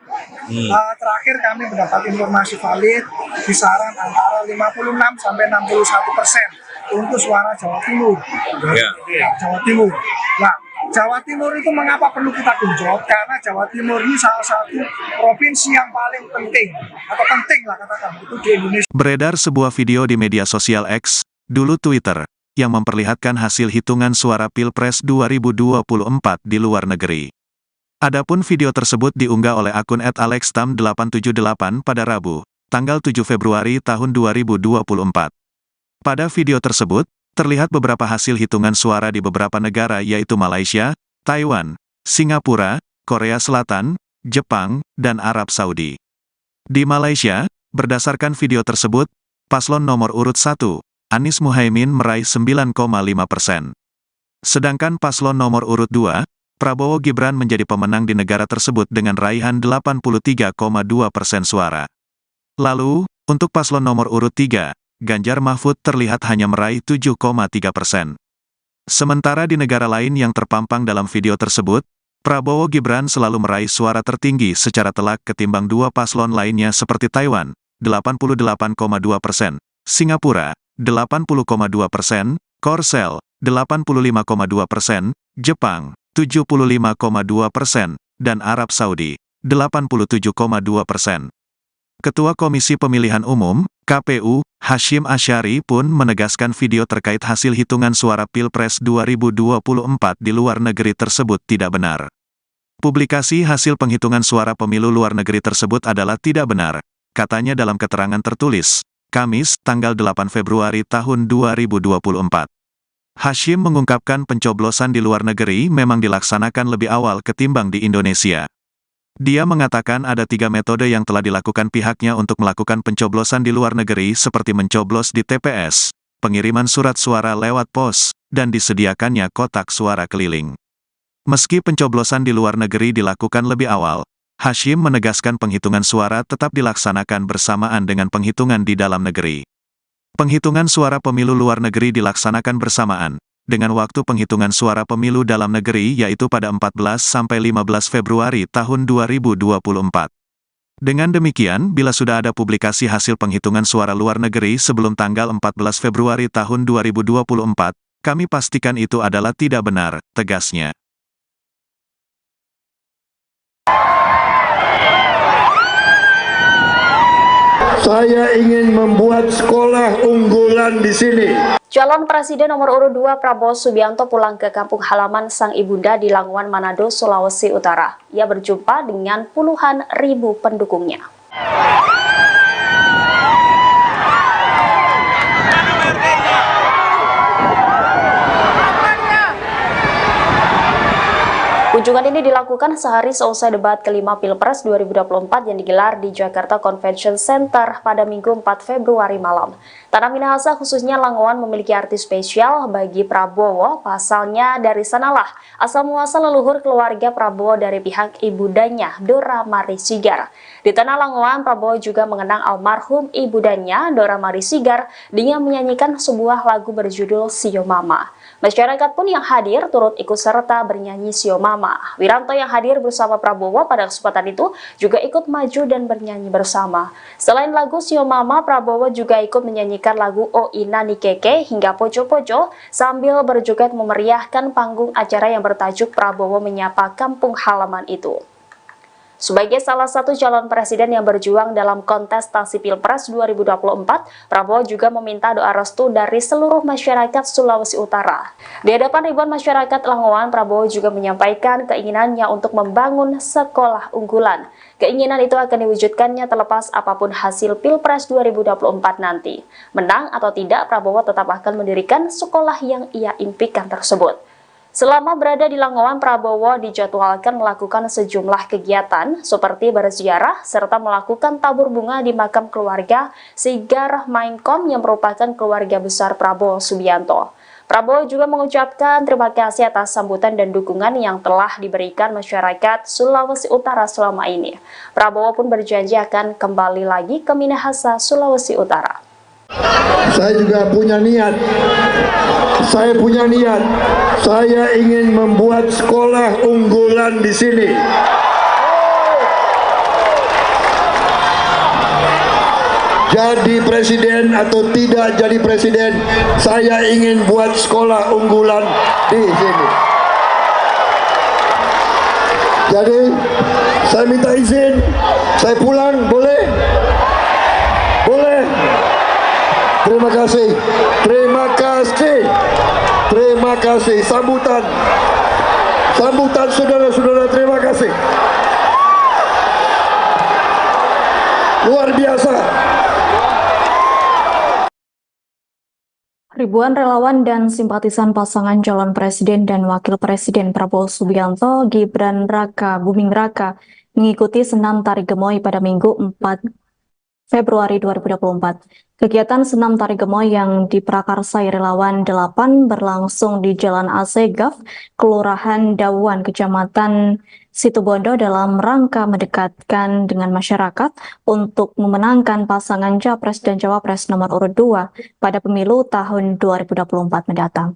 Terakhir kami mendapat informasi valid kisaran antara 56 sampai 61% untuk suara Jawa Timur. Jawa Timur. Nah, Jawa Timur itu mengapa perlu kita genjot? Karena Jawa Timur ini salah satu provinsi yang paling penting, atau penting lah katakan, itu di Indonesia. Beredar sebuah video di media sosial X, dulu Twitter, yang memperlihatkan hasil hitungan suara Pilpres 2024 di luar negeri. Adapun video tersebut diunggah oleh akun @alextam878 pada Rabu, tanggal 7 Februari tahun 2024. Pada video tersebut, terlihat beberapa hasil hitungan suara di beberapa negara yaitu Malaysia, Taiwan, Singapura, Korea Selatan, Jepang, dan Arab Saudi. Di Malaysia, berdasarkan video tersebut, paslon nomor urut 1, Anies Muhaimin meraih 9,5%. Sedangkan paslon nomor urut 2, Prabowo Gibran menjadi pemenang di negara tersebut dengan raihan 83,2% suara. Lalu, untuk paslon nomor urut 3, Ganjar Mahfud terlihat hanya meraih 7,3%. Sementara di negara lain yang terpampang dalam video tersebut, Prabowo Gibran selalu meraih suara tertinggi secara telak ketimbang dua paslon lainnya seperti Taiwan, 88,2%, Singapura, 80,2%, Korsel, 85,2%, Jepang, 75,2%, dan Arab Saudi, 87,2%. Ketua Komisi Pemilihan Umum, KPU, Hashim Asyari pun menegaskan video terkait hasil hitungan suara Pilpres 2024 di luar negeri tersebut tidak benar. Publikasi hasil penghitungan suara pemilu luar negeri tersebut adalah tidak benar, katanya dalam keterangan tertulis, Kamis, tanggal 8 Februari tahun 2024. Hashim mengungkapkan pencoblosan di luar negeri memang dilaksanakan lebih awal ketimbang di Indonesia. Dia mengatakan ada 3 metode yang telah dilakukan pihaknya untuk melakukan pencoblosan di luar negeri seperti mencoblos di TPS, pengiriman surat suara lewat pos, dan disediakannya kotak suara keliling. Meski pencoblosan di luar negeri dilakukan lebih awal, Hashim menegaskan penghitungan suara tetap dilaksanakan bersamaan dengan penghitungan di dalam negeri. Penghitungan suara pemilu luar negeri dilaksanakan bersamaan dengan waktu penghitungan suara pemilu dalam negeri yaitu pada 14-15 Februari tahun 2024. Dengan demikian, bila sudah ada publikasi hasil penghitungan suara luar negeri sebelum tanggal 14 Februari tahun 2024, kami pastikan itu adalah tidak benar, tegasnya. Saya ingin membuat sekolah unggulan di sini. Calon Presiden nomor urut 2 Prabowo Subianto pulang ke kampung halaman sang ibunda di Languan, Manado, Sulawesi Utara. Ia berjumpa dengan puluhan ribu pendukungnya. Kunjungan ini dilakukan sehari seusai debat kelima Pilpres 2024 yang digelar di Jakarta Convention Center pada Minggu 4 Februari malam. Tanah Minahasa khususnya Langowan memiliki arti spesial bagi Prabowo, pasalnya dari sanalah asal muasal leluhur keluarga Prabowo dari pihak ibundanya, Dora Mari Sigar. Di tanah Langowan, Prabowo juga mengenang almarhum ibundanya, Dora Mari Sigar, dengan menyanyikan sebuah lagu berjudul Sio Mama. Masyarakat pun yang hadir turut ikut serta bernyanyi Sio Mama. Wiranto yang hadir bersama Prabowo pada kesempatan itu juga ikut maju dan bernyanyi bersama. Selain lagu Sio Mama, Prabowo juga ikut menyanyikan lagu O Ina Nikeke hingga Poco-Poco sambil berjoget memeriahkan panggung acara yang bertajuk Prabowo Menyapa Kampung Halaman itu. Sebagai salah satu calon presiden yang berjuang dalam kontestasi Pilpres 2024, Prabowo juga meminta doa restu dari seluruh masyarakat Sulawesi Utara. Di hadapan ribuan masyarakat Langowan, Prabowo juga menyampaikan keinginannya untuk membangun sekolah unggulan. Keinginan itu akan diwujudkannya terlepas apapun hasil Pilpres 2024 nanti. Menang atau tidak, Prabowo tetap akan mendirikan sekolah yang ia impikan tersebut. Selama berada di Langowan, Prabowo dijadwalkan melakukan sejumlah kegiatan seperti berziarah serta melakukan tabur bunga di makam keluarga Sigar Mainkom yang merupakan keluarga besar Prabowo Subianto. Prabowo juga mengucapkan terima kasih atas sambutan dan dukungan yang telah diberikan masyarakat Sulawesi Utara selama ini. Prabowo pun berjanji akan kembali lagi ke Minahasa, Sulawesi Utara. Saya juga punya niat. Saya ingin membuat sekolah unggulan di sini. Jadi presiden atau tidak jadi presiden, saya ingin buat sekolah unggulan di sini. Jadi saya minta izin, saya pulang, boleh? Boleh? Terima kasih. Terima kasih. Sambutan saudara-saudara, terima kasih. Luar biasa. Ribuan relawan dan simpatisan pasangan calon presiden dan wakil presiden Prabowo Subianto, Gibran Raka Buming Raka mengikuti senam tari gemoy pada Minggu 4 Februari 2024. Kegiatan senam tari gemoy yang diprakarsai relawan 8 berlangsung di Jalan Asegaf, Kelurahan Dawuan, Kecamatan Situbondo dalam rangka mendekatkan dengan masyarakat untuk memenangkan pasangan Capres dan Cawapres nomor urut 2 pada pemilu tahun 2024 mendatang.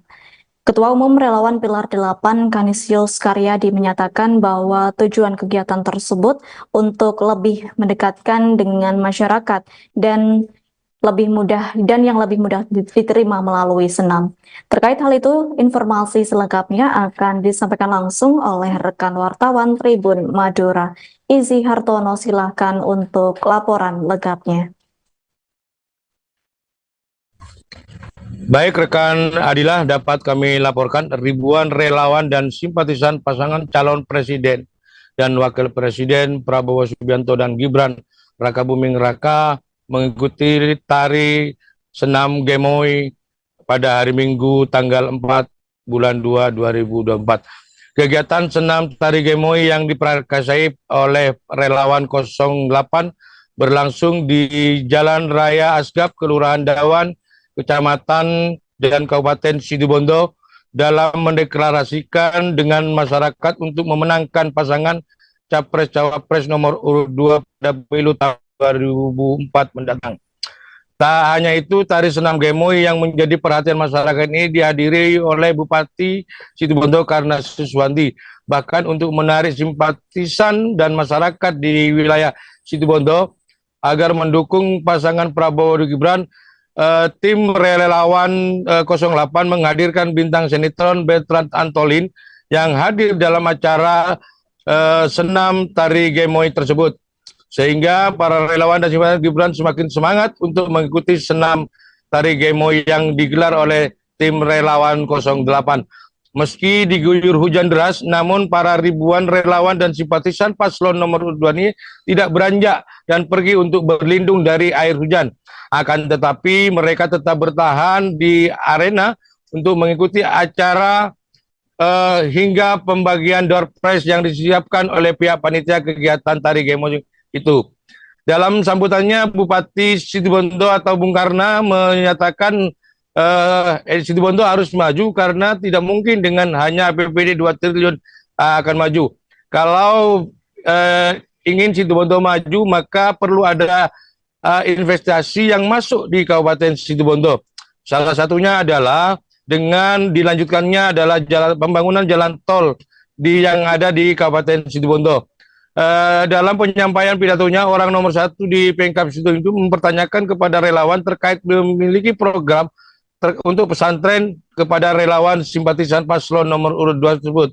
Ketua Umum Relawan Pilar 8 Kanisius Karyadi menyatakan bahwa tujuan kegiatan tersebut untuk lebih mendekatkan dengan masyarakat dan yang lebih mudah diterima melalui senam. Terkait hal itu, informasi selengkapnya akan disampaikan langsung oleh rekan wartawan Tribun Madura. Izzy Hartono, silahkan untuk laporan lengkapnya. Baik rekan Adilah, dapat kami laporkan ribuan relawan dan simpatisan pasangan calon presiden dan wakil presiden Prabowo Subianto dan Gibran Rakabuming Raka mengikuti tari senam Gemoy pada hari Minggu tanggal 4 bulan 2 2024. Kegiatan senam tari Gemoy yang diprakarsai oleh relawan 08 berlangsung di Jalan Raya Asgap, Kelurahan Dawan, Kecamatan dan Kabupaten Situbondo dalam mendeklarasikan dengan masyarakat untuk memenangkan pasangan Capres-Cawapres nomor urut 2 pada pemilu tahun 2004 mendatang. Tak hanya itu, tari senam Gemoy yang menjadi perhatian masyarakat ini dihadiri oleh Bupati Situbondo Karna Suswanti. Bahkan untuk menarik simpatisan dan masyarakat di wilayah Situbondo agar mendukung pasangan Prabowo dan Gibran, tim relawan 08 menghadirkan bintang sinetron Bertrand Antolin yang hadir dalam acara senam tari Gemoy tersebut. Sehingga para relawan dan simpatisan Gibran semakin semangat untuk mengikuti senam tari Gemoy yang digelar oleh tim relawan 08. Meski diguyur hujan deras, namun para ribuan relawan dan simpatisan paslon nomor 2 ini tidak beranjak dan pergi untuk berlindung dari air hujan. Akan tetapi mereka tetap bertahan di arena untuk mengikuti acara hingga pembagian door prize yang disiapkan oleh pihak panitia kegiatan tari Gemoy itu. Dalam sambutannya, Bupati Situbondo atau Bung Karna menyatakan Situbondo harus maju karena tidak mungkin dengan hanya APBD 2 triliun akan maju. Kalau ingin Situbondo maju, maka perlu ada investasi yang masuk di Kabupaten Situbondo. Salah satunya adalah dengan dilanjutkannya adalah pembangunan jalan tol yang ada di Kabupaten Situbondo. Dalam penyampaian pidatonya, orang nomor 1 di Pemkab Situbondo itu mempertanyakan kepada relawan terkait memiliki program untuk pesantren kepada relawan simpatisan paslon nomor urut 2 tersebut.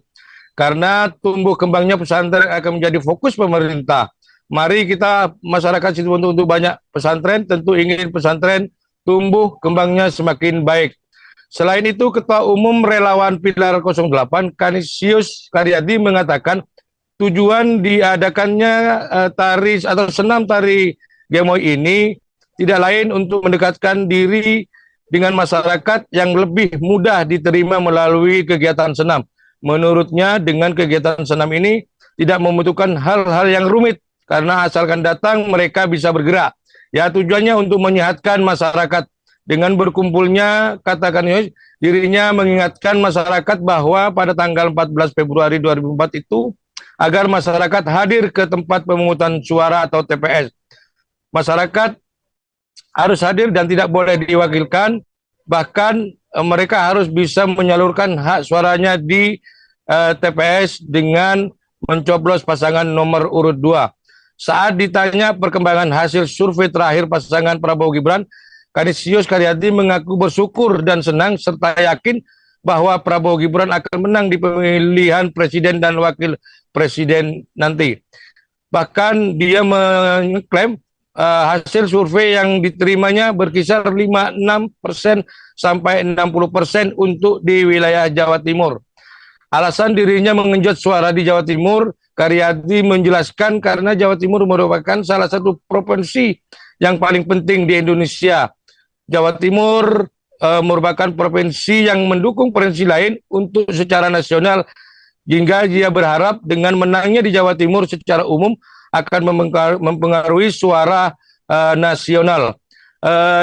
Karena tumbuh kembangnya pesantren akan menjadi fokus pemerintah. Mari kita masyarakat Situbondo untuk banyak pesantren, tentu ingin pesantren tumbuh kembangnya semakin baik. Selain itu, Ketua Umum Relawan Pilar 08, Kanisius Karyadi mengatakan tujuan diadakannya tari atau senam tari Gemoy ini tidak lain untuk mendekatkan diri dengan masyarakat yang lebih mudah diterima melalui kegiatan senam. Menurutnya, dengan kegiatan senam ini tidak membutuhkan hal-hal yang rumit, karena asalkan datang mereka bisa bergerak. Ya, tujuannya untuk menyehatkan masyarakat. Dengan berkumpulnya, katakan dirinya mengingatkan masyarakat bahwa pada tanggal 14 Februari 2004 itu, agar masyarakat hadir ke tempat pemungutan suara atau TPS. Masyarakat harus hadir dan tidak boleh diwakilkan, bahkan mereka harus bisa menyalurkan hak suaranya di TPS dengan mencoblos pasangan nomor urut 2. Saat ditanya perkembangan hasil survei terakhir pasangan Prabowo Gibran, Kanisius Karyadi mengaku bersyukur dan senang serta yakin bahwa Prabowo Gibran akan menang di pemilihan presiden dan wakil presiden nanti. Bahkan dia mengklaim hasil survei yang diterimanya berkisar 56% sampai 60% untuk di wilayah Jawa Timur. Alasan dirinya mengenjot suara di Jawa Timur, Karyadi menjelaskan karena Jawa Timur merupakan salah satu provinsi yang paling penting di Indonesia. Jawa Timur merupakan provinsi yang mendukung provinsi lain untuk secara nasional, hingga dia berharap dengan menangnya di Jawa Timur secara umum akan mempengaruhi suara nasional.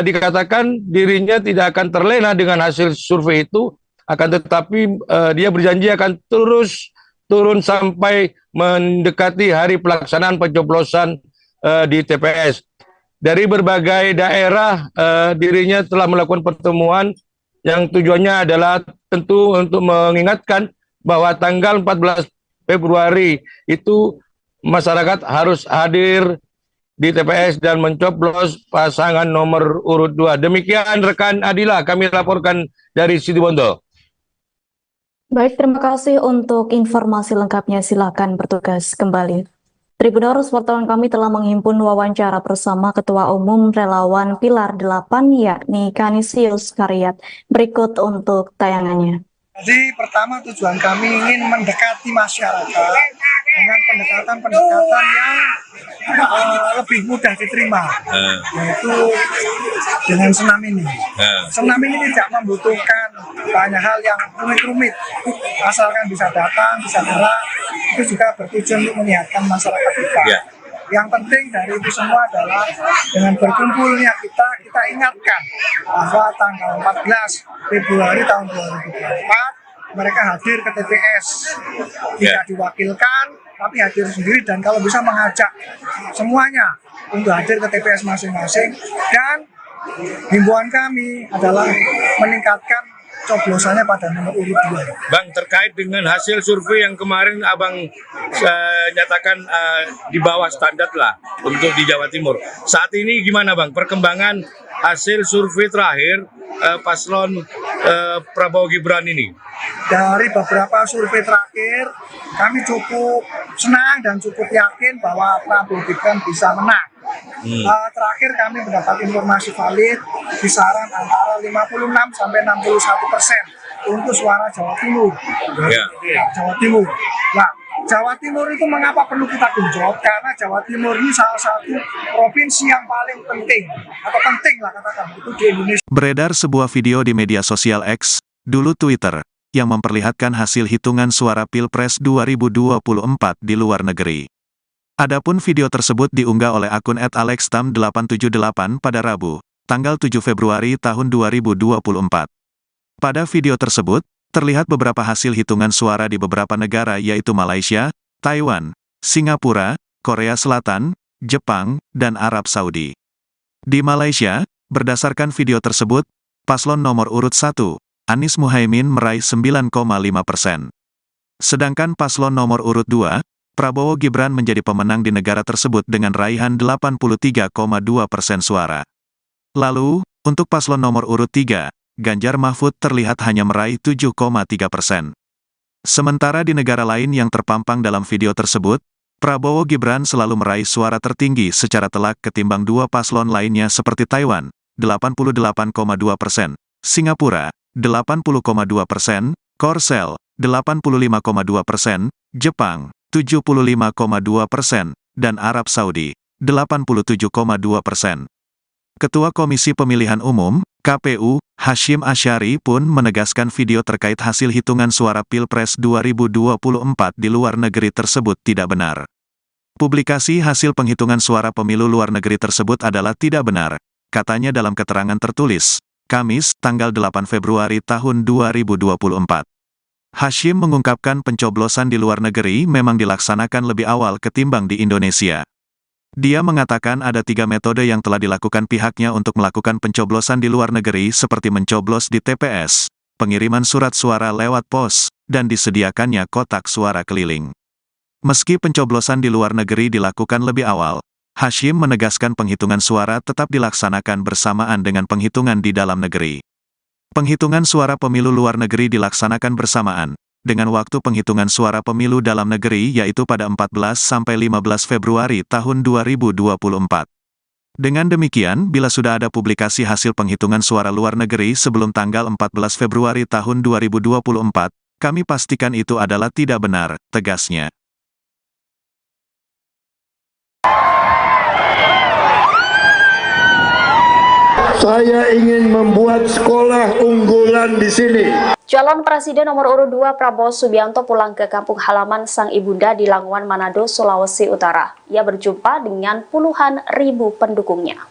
Dikatakan dirinya tidak akan terlena dengan hasil survei itu, akan tetapi dia berjanji akan terus turun sampai mendekati hari pelaksanaan pencoblosan di TPS. Dari berbagai daerah, dirinya telah melakukan pertemuan yang tujuannya adalah tentu untuk mengingatkan bahwa tanggal 14 Februari itu masyarakat harus hadir di TPS dan mencoblos pasangan nomor urut 2. Demikian rekan Adilah, kami laporkan dari Situbondo. Baik, terima kasih untuk informasi lengkapnya. Silakan bertugas kembali. Tribuners, wartawan kami telah menghimpun wawancara bersama Ketua Umum Relawan Pilar 8 yakni Kanisius Karyat. Berikut untuk tayangannya. Jadi pertama tujuan kami ingin mendekati masyarakat dengan pendekatan-pendekatan yang lebih mudah diterima, yaitu dengan senam ini. Senam ini tidak membutuhkan banyak hal yang rumit-rumit, asalkan bisa datang, bisa gerak, itu juga bertujuan untuk menyehatkan masyarakat kita. Yang penting dari itu semua adalah dengan berkumpulnya kita ingatkan bahwa tanggal 14 Februari tahun 2024 mereka hadir ke TPS, tidak diwakilkan tapi hadir sendiri, dan kalau bisa mengajak semuanya untuk hadir ke TPS masing-masing. Dan himbauan kami adalah meningkatkan coblosannya pada nomor urut 2. Bang, terkait dengan hasil survei yang kemarin Abang nyatakan di bawah standar lah untuk di Jawa Timur. Saat ini gimana Bang perkembangan hasil survei terakhir paslon Prabowo Gibran ini? Dari beberapa survei terakhir, kami cukup senang dan cukup yakin bahwa Prabowo Gibran bisa menang. Terakhir kami mendapat informasi valid kisaran antara 56 sampai 61% untuk suara Jawa Timur. Jawa Timur. Nah, Jawa Timur itu mengapa perlu kita genjot? Karena Jawa Timur ini salah satu provinsi yang paling penting, atau penting lah katakan itu di Indonesia. Beredar sebuah video di media sosial X, dulu Twitter, yang memperlihatkan hasil hitungan suara Pilpres 2024 di luar negeri. Adapun video tersebut diunggah oleh akun @alextam878 pada Rabu, tanggal 7 Februari tahun 2024. Pada video tersebut, terlihat beberapa hasil hitungan suara di beberapa negara yaitu Malaysia, Taiwan, Singapura, Korea Selatan, Jepang, dan Arab Saudi. Di Malaysia, berdasarkan video tersebut, paslon nomor urut 1, Anies Muhaimin meraih 9,5%. Sedangkan paslon nomor urut 2, Prabowo Gibran menjadi pemenang di negara tersebut dengan raihan 83,2% suara. Lalu, untuk paslon nomor urut 3, Ganjar Mahfud terlihat hanya meraih 7,3%. Sementara di negara lain yang terpampang dalam video tersebut, Prabowo Gibran selalu meraih suara tertinggi secara telak ketimbang dua paslon lainnya seperti Taiwan, 88,2%, Singapura, 80,2%, Korsel, 85,2%, Jepang, 75,2%, dan Arab Saudi, 87,2%. Ketua Komisi Pemilihan Umum, KPU, Hashim Asyari pun menegaskan video terkait hasil hitungan suara Pilpres 2024 di luar negeri tersebut tidak benar. Publikasi hasil penghitungan suara pemilu luar negeri tersebut adalah tidak benar, katanya dalam keterangan tertulis, Kamis, tanggal 8 Februari tahun 2024. Hashim mengungkapkan pencoblosan di luar negeri memang dilaksanakan lebih awal ketimbang di Indonesia. Dia mengatakan ada 3 metode yang telah dilakukan pihaknya untuk melakukan pencoblosan di luar negeri seperti mencoblos di TPS, pengiriman surat suara lewat pos, dan disediakannya kotak suara keliling. Meski pencoblosan di luar negeri dilakukan lebih awal, Hashim menegaskan penghitungan suara tetap dilaksanakan bersamaan dengan penghitungan di dalam negeri. Penghitungan suara pemilu luar negeri dilaksanakan bersamaan dengan waktu penghitungan suara pemilu dalam negeri yaitu pada 14 sampai 15 Februari tahun 2024. Dengan demikian, bila sudah ada publikasi hasil penghitungan suara luar negeri sebelum tanggal 14 Februari tahun 2024, kami pastikan itu adalah tidak benar, tegasnya. Saya ingin membuat sekolah unggulan di sini. Calon Presiden nomor urut 2 Prabowo Subianto pulang ke kampung halaman sang ibunda di Languan, Manado, Sulawesi Utara. Ia berjumpa dengan puluhan ribu pendukungnya.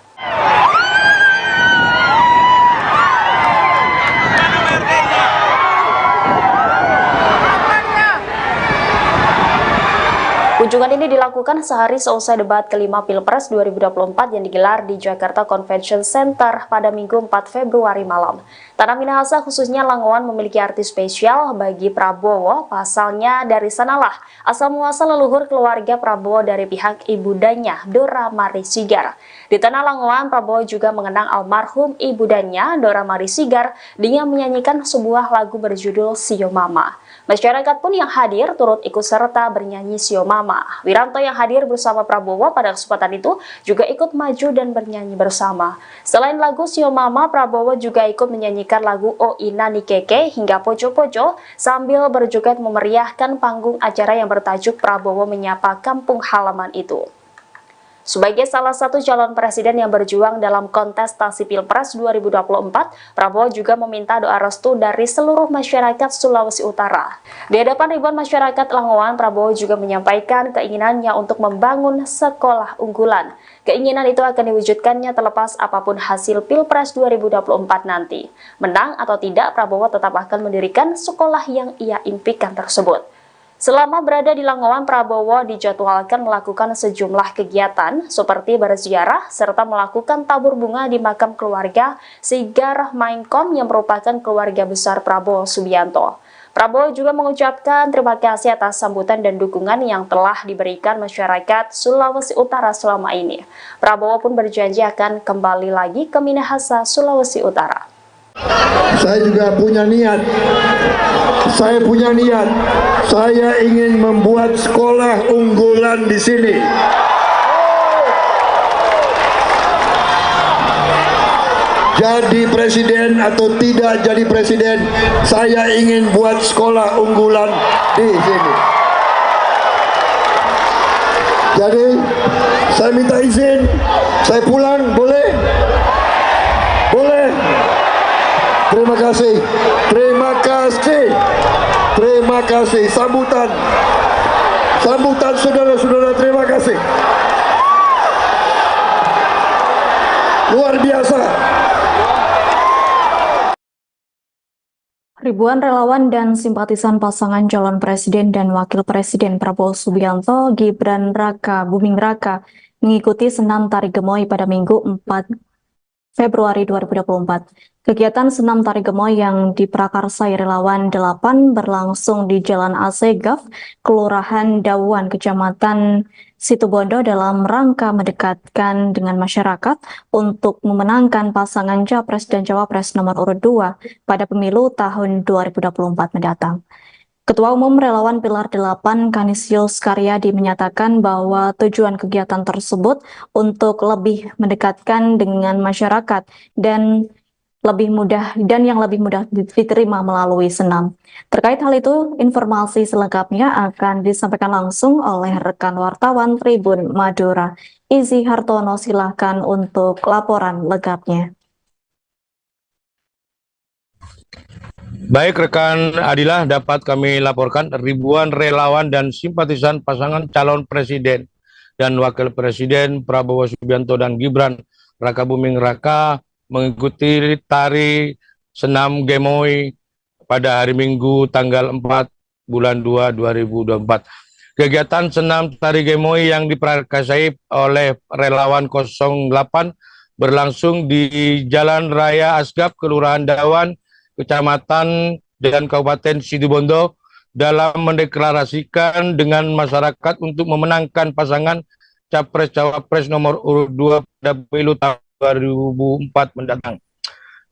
Kunjungan ini dilakukan sehari seusai debat kelima Pilpres 2024 yang digelar di Jakarta Convention Center pada Minggu 4 Februari malam. Tanah Minahasa khususnya Langowan memiliki arti spesial bagi Prabowo, pasalnya dari sanalah asal muasal leluhur keluarga Prabowo dari pihak ibundanya, Dora Mari Sigar. Di tanah Langowan, Prabowo juga mengenang almarhum ibundanya, Dora Mari Sigar, dengan menyanyikan sebuah lagu berjudul Sio Mama. Masyarakat pun yang hadir turut ikut serta bernyanyi Sio Mama. Wiranto yang hadir bersama Prabowo pada kesempatan itu juga ikut maju dan bernyanyi bersama. Selain lagu Sio Mama, Prabowo juga ikut menyanyikan lagu O Ina Nikeke hingga Poco-Poco sambil berjoget memeriahkan panggung acara yang bertajuk Prabowo Menyapa Kampung Halaman itu. Sebagai salah satu calon presiden yang berjuang dalam kontestasi Pilpres 2024, Prabowo juga meminta doa restu dari seluruh masyarakat Sulawesi Utara. Di hadapan ribuan masyarakat Langowan, Prabowo juga menyampaikan keinginannya untuk membangun sekolah unggulan. Keinginan itu akan diwujudkannya terlepas apapun hasil Pilpres 2024 nanti. Menang atau tidak, Prabowo tetap akan mendirikan sekolah yang ia impikan tersebut. Selama berada di Langowan, Prabowo dijadwalkan melakukan sejumlah kegiatan seperti berziarah serta melakukan tabur bunga di makam keluarga Sigar Mainkom yang merupakan keluarga besar Prabowo Subianto. Prabowo juga mengucapkan terima kasih atas sambutan dan dukungan yang telah diberikan masyarakat Sulawesi Utara selama ini. Prabowo pun berjanji akan kembali lagi ke Minahasa, Sulawesi Utara. Saya juga punya niat. Saya ingin membuat sekolah unggulan di sini. Jadi presiden atau tidak jadi presiden, saya ingin buat sekolah unggulan di sini. Jadi saya minta izin, saya pulang boleh? Boleh. Terima kasih. Terima kasih. Sambutan saudara-saudara, terima kasih. Luar biasa. Ribuan relawan dan simpatisan pasangan calon presiden dan wakil presiden Prabowo Subianto, Gibran Raka Buming Raka mengikuti senam tari gemoy pada Minggu 4 Februari 2024. Kegiatan senam tari gemoy yang diprakarsai relawan 8 berlangsung di Jalan Asegaf, Kelurahan Dawuan, Kecamatan Situbondo dalam rangka mendekatkan dengan masyarakat untuk memenangkan pasangan Capres dan Cawapres nomor urut 2 pada pemilu tahun 2024 mendatang. Ketua Umum Relawan Pilar 8 Kanisius Karyadi menyatakan bahwa tujuan kegiatan tersebut untuk lebih mendekatkan dengan masyarakat dan yang lebih mudah diterima melalui senam. Terkait hal itu, informasi selengkapnya akan disampaikan langsung oleh rekan wartawan Tribun Madura. Izzy Hartono, silahkan untuk laporan lengkapnya. Baik rekan Adilah, dapat kami laporkan ribuan relawan dan simpatisan pasangan calon presiden dan wakil presiden Prabowo Subianto dan Gibran Raka Buming Raka mengikuti tari senam gemoy pada hari Minggu tanggal 4 bulan 2 2024. Kegiatan senam tari gemoy yang diprakarsai oleh relawan 08 berlangsung di Jalan Raya Asgaf, Kelurahan Dawan, Kecamatan dan Kabupaten Situbondo dalam mendeklarasikan dengan masyarakat untuk memenangkan pasangan Capres-Cawapres nomor urut 2 pada pemilu tahun 2004 mendatang.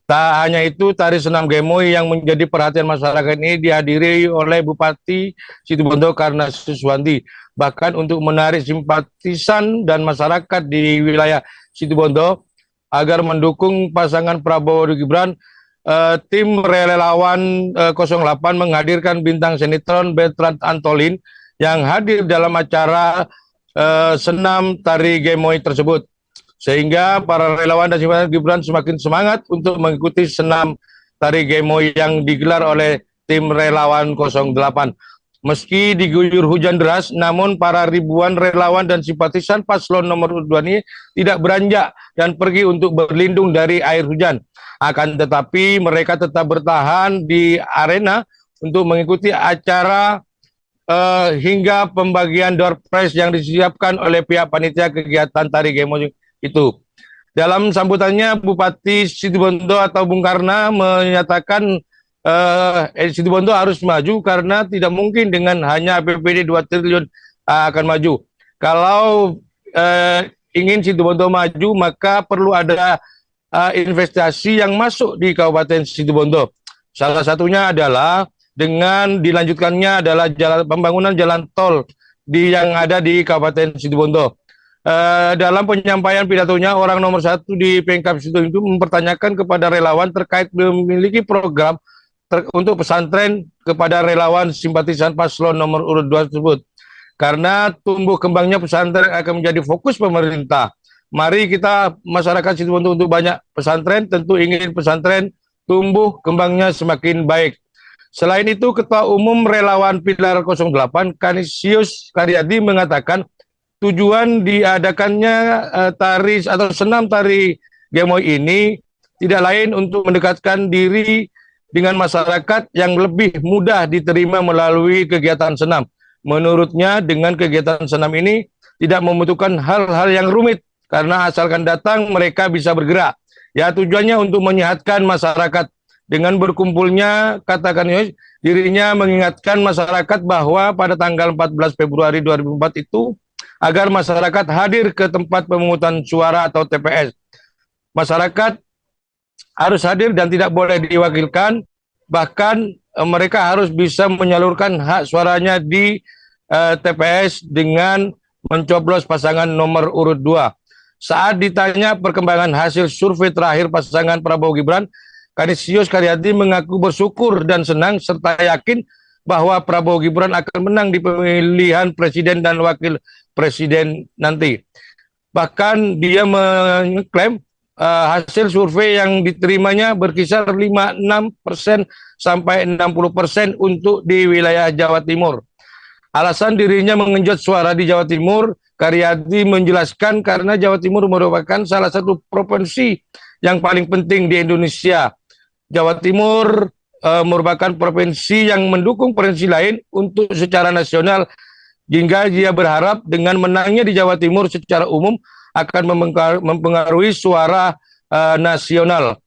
Tak hanya itu, tari senam gemoy yang menjadi perhatian masyarakat ini dihadiri oleh Bupati Situbondo Karna Suswanti. Bahkan untuk menarik simpatisan dan masyarakat di wilayah Situbondo agar mendukung pasangan Prabowo dan Gibran, tim relawan 08 menghadirkan bintang sinetron Bertrand Antolin yang hadir dalam acara senam tari gemoy tersebut. Sehingga para relawan dan simpatisan Gibran semakin semangat untuk mengikuti senam tari gemoy yang digelar oleh tim relawan 08. Meski diguyur hujan deras, namun para ribuan relawan dan simpatisan paslon nomor 2 ini tidak beranjak dan pergi untuk berlindung dari air hujan. Akan tetapi mereka tetap bertahan di arena untuk mengikuti acara hingga pembagian door prize yang disiapkan oleh pihak panitia kegiatan tari gemoy itu. Dalam sambutannya, Bupati Situbondo atau Bung Karna menyatakan Situbondo harus maju karena tidak mungkin dengan hanya APBD 2 triliun akan maju. Kalau ingin Situbondo maju, maka perlu ada investasi yang masuk di Kabupaten Situbondo. Salah satunya adalah dengan dilanjutkannya adalah pembangunan jalan tol yang ada di Kabupaten Situbondo. Dalam penyampaian pidatonya, orang nomor 1 di Pemkab Situbondo itu mempertanyakan kepada relawan terkait memiliki program untuk pesantren kepada relawan simpatisan paslon nomor urut 2 tersebut. Karena tumbuh kembangnya pesantren akan menjadi fokus pemerintah. Mari kita masyarakat Situbondo untuk banyak pesantren, tentu ingin pesantren tumbuh kembangnya semakin baik. Selain itu, Ketua Umum Relawan Pilar 08, Kanisius Karyadi mengatakan tujuan diadakannya tari atau senam tari Gemoy ini tidak lain untuk mendekatkan diri dengan masyarakat yang lebih mudah diterima melalui kegiatan senam. Menurutnya, dengan kegiatan senam ini tidak membutuhkan hal-hal yang rumit, karena asalkan datang mereka bisa bergerak. Ya, tujuannya untuk menyehatkan masyarakat. Dengan berkumpulnya, katakan dirinya mengingatkan masyarakat bahwa pada tanggal 14 Februari 2004 itu, agar masyarakat hadir ke tempat pemungutan suara atau TPS. Masyarakat harus hadir dan tidak boleh diwakilkan, bahkan mereka harus bisa menyalurkan hak suaranya di TPS dengan mencoblos pasangan nomor urut 2. Saat ditanya perkembangan hasil survei terakhir pasangan Prabowo Gibran, Kanisius Karyadi mengaku bersyukur dan senang serta yakin bahwa Prabowo Gibran akan menang di pemilihan presiden dan wakil presiden nanti. Bahkan dia mengklaim hasil survei yang diterimanya berkisar 56% sampai 60% untuk di wilayah Jawa Timur. Alasan dirinya mengenjot suara di Jawa Timur, Karyadi menjelaskan karena Jawa Timur merupakan salah satu provinsi yang paling penting di Indonesia. Jawa Timur merupakan provinsi yang mendukung provinsi lain untuk secara nasional, hingga dia berharap dengan menangnya di Jawa Timur secara umum akan mempengaruhi suara nasional.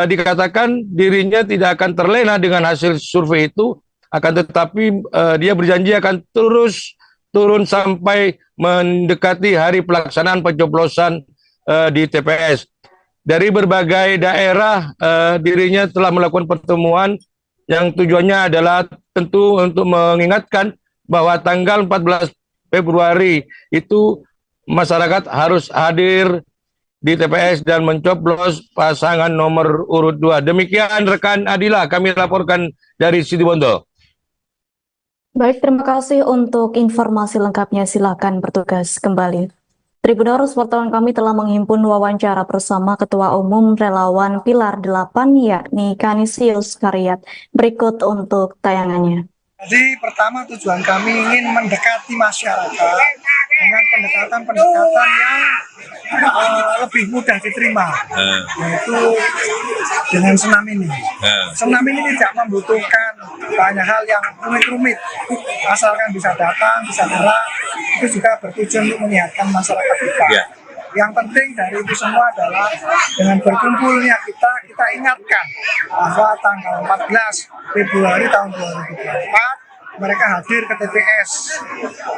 Dikatakan dirinya tidak akan terlena dengan hasil survei itu, akan tetapi dia berjanji akan terus turun sampai mendekati hari pelaksanaan pencoblosan di TPS. Dari berbagai daerah, dirinya telah melakukan pertemuan yang tujuannya adalah tentu untuk mengingatkan bahwa tanggal 14 Februari itu masyarakat harus hadir di TPS dan mencoblos pasangan nomor urut 2. Demikian rekan Adila, kami laporkan dari Situbondo. Baik, terima kasih untuk informasi lengkapnya. Silakan bertugas kembali. Tribuners, wartawan kami telah menghimpun wawancara bersama Ketua Umum Relawan Pilar 8, yakni Kanisius Karyat. Berikut untuk tayangannya. Jadi pertama tujuan kami ingin mendekati masyarakat dengan pendekatan-pendekatan yang lebih mudah diterima, yaitu dengan senam ini. Senam ini tidak membutuhkan banyak hal yang rumit-rumit, asalkan bisa datang, bisa gerak, itu juga bertujuan untuk menyehatkan masyarakat kita. Yang penting dari itu semua adalah dengan berkumpulnya kita ingatkan bahwa tanggal 14 Februari tahun 2024 mereka hadir ke TPS,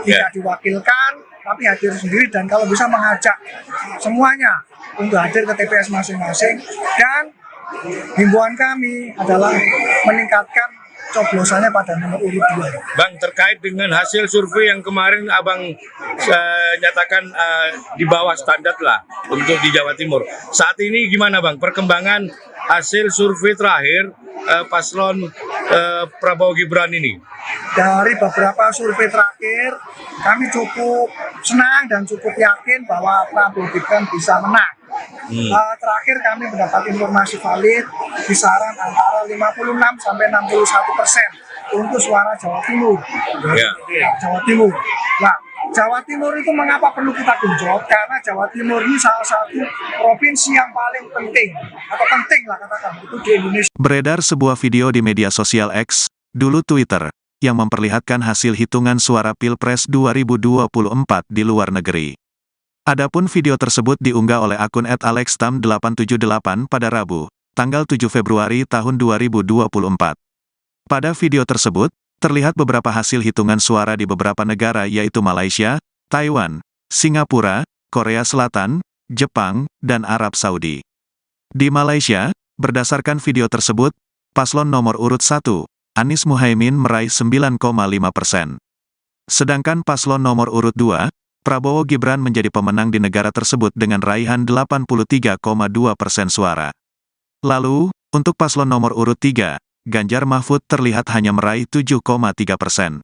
tidak diwakilkan tapi hadir sendiri, dan kalau bisa mengajak semuanya untuk hadir ke TPS masing-masing. Dan himbauan kami adalah meningkatkan coblosannya pada nomor urut 2. Bang, terkait dengan hasil survei yang kemarin Abang nyatakan di bawah standar lah untuk di Jawa Timur. Saat ini gimana Bang perkembangan hasil survei terakhir paslon Prabowo Gibran ini? Dari beberapa survei terakhir, kami cukup senang dan cukup yakin bahwa Prabowo Gibran bisa menang. Terakhir kami mendapat informasi valid kisaran antara 56 sampai 61% untuk suara Jawa Timur. Jawa Timur. Nah, Jawa Timur itu mengapa perlu kita genjot? Karena Jawa Timur ini salah satu provinsi yang paling penting, atau penting lah katakan itu di Indonesia. Beredar sebuah video di media sosial X, dulu Twitter, yang memperlihatkan hasil hitungan suara Pilpres 2024 di luar negeri. Adapun video tersebut diunggah oleh akun @alextam878 pada Rabu, tanggal 7 Februari tahun 2024. Pada video tersebut, terlihat beberapa hasil hitungan suara di beberapa negara yaitu Malaysia, Taiwan, Singapura, Korea Selatan, Jepang, dan Arab Saudi. Di Malaysia, berdasarkan video tersebut, paslon nomor urut 1, Anies Muhaimin meraih 9,5%. Sedangkan paslon nomor urut 2, Prabowo Gibran menjadi pemenang di negara tersebut dengan raihan 83,2% suara. Lalu, untuk paslon nomor urut 3, Ganjar Mahfud terlihat hanya meraih 7,3%.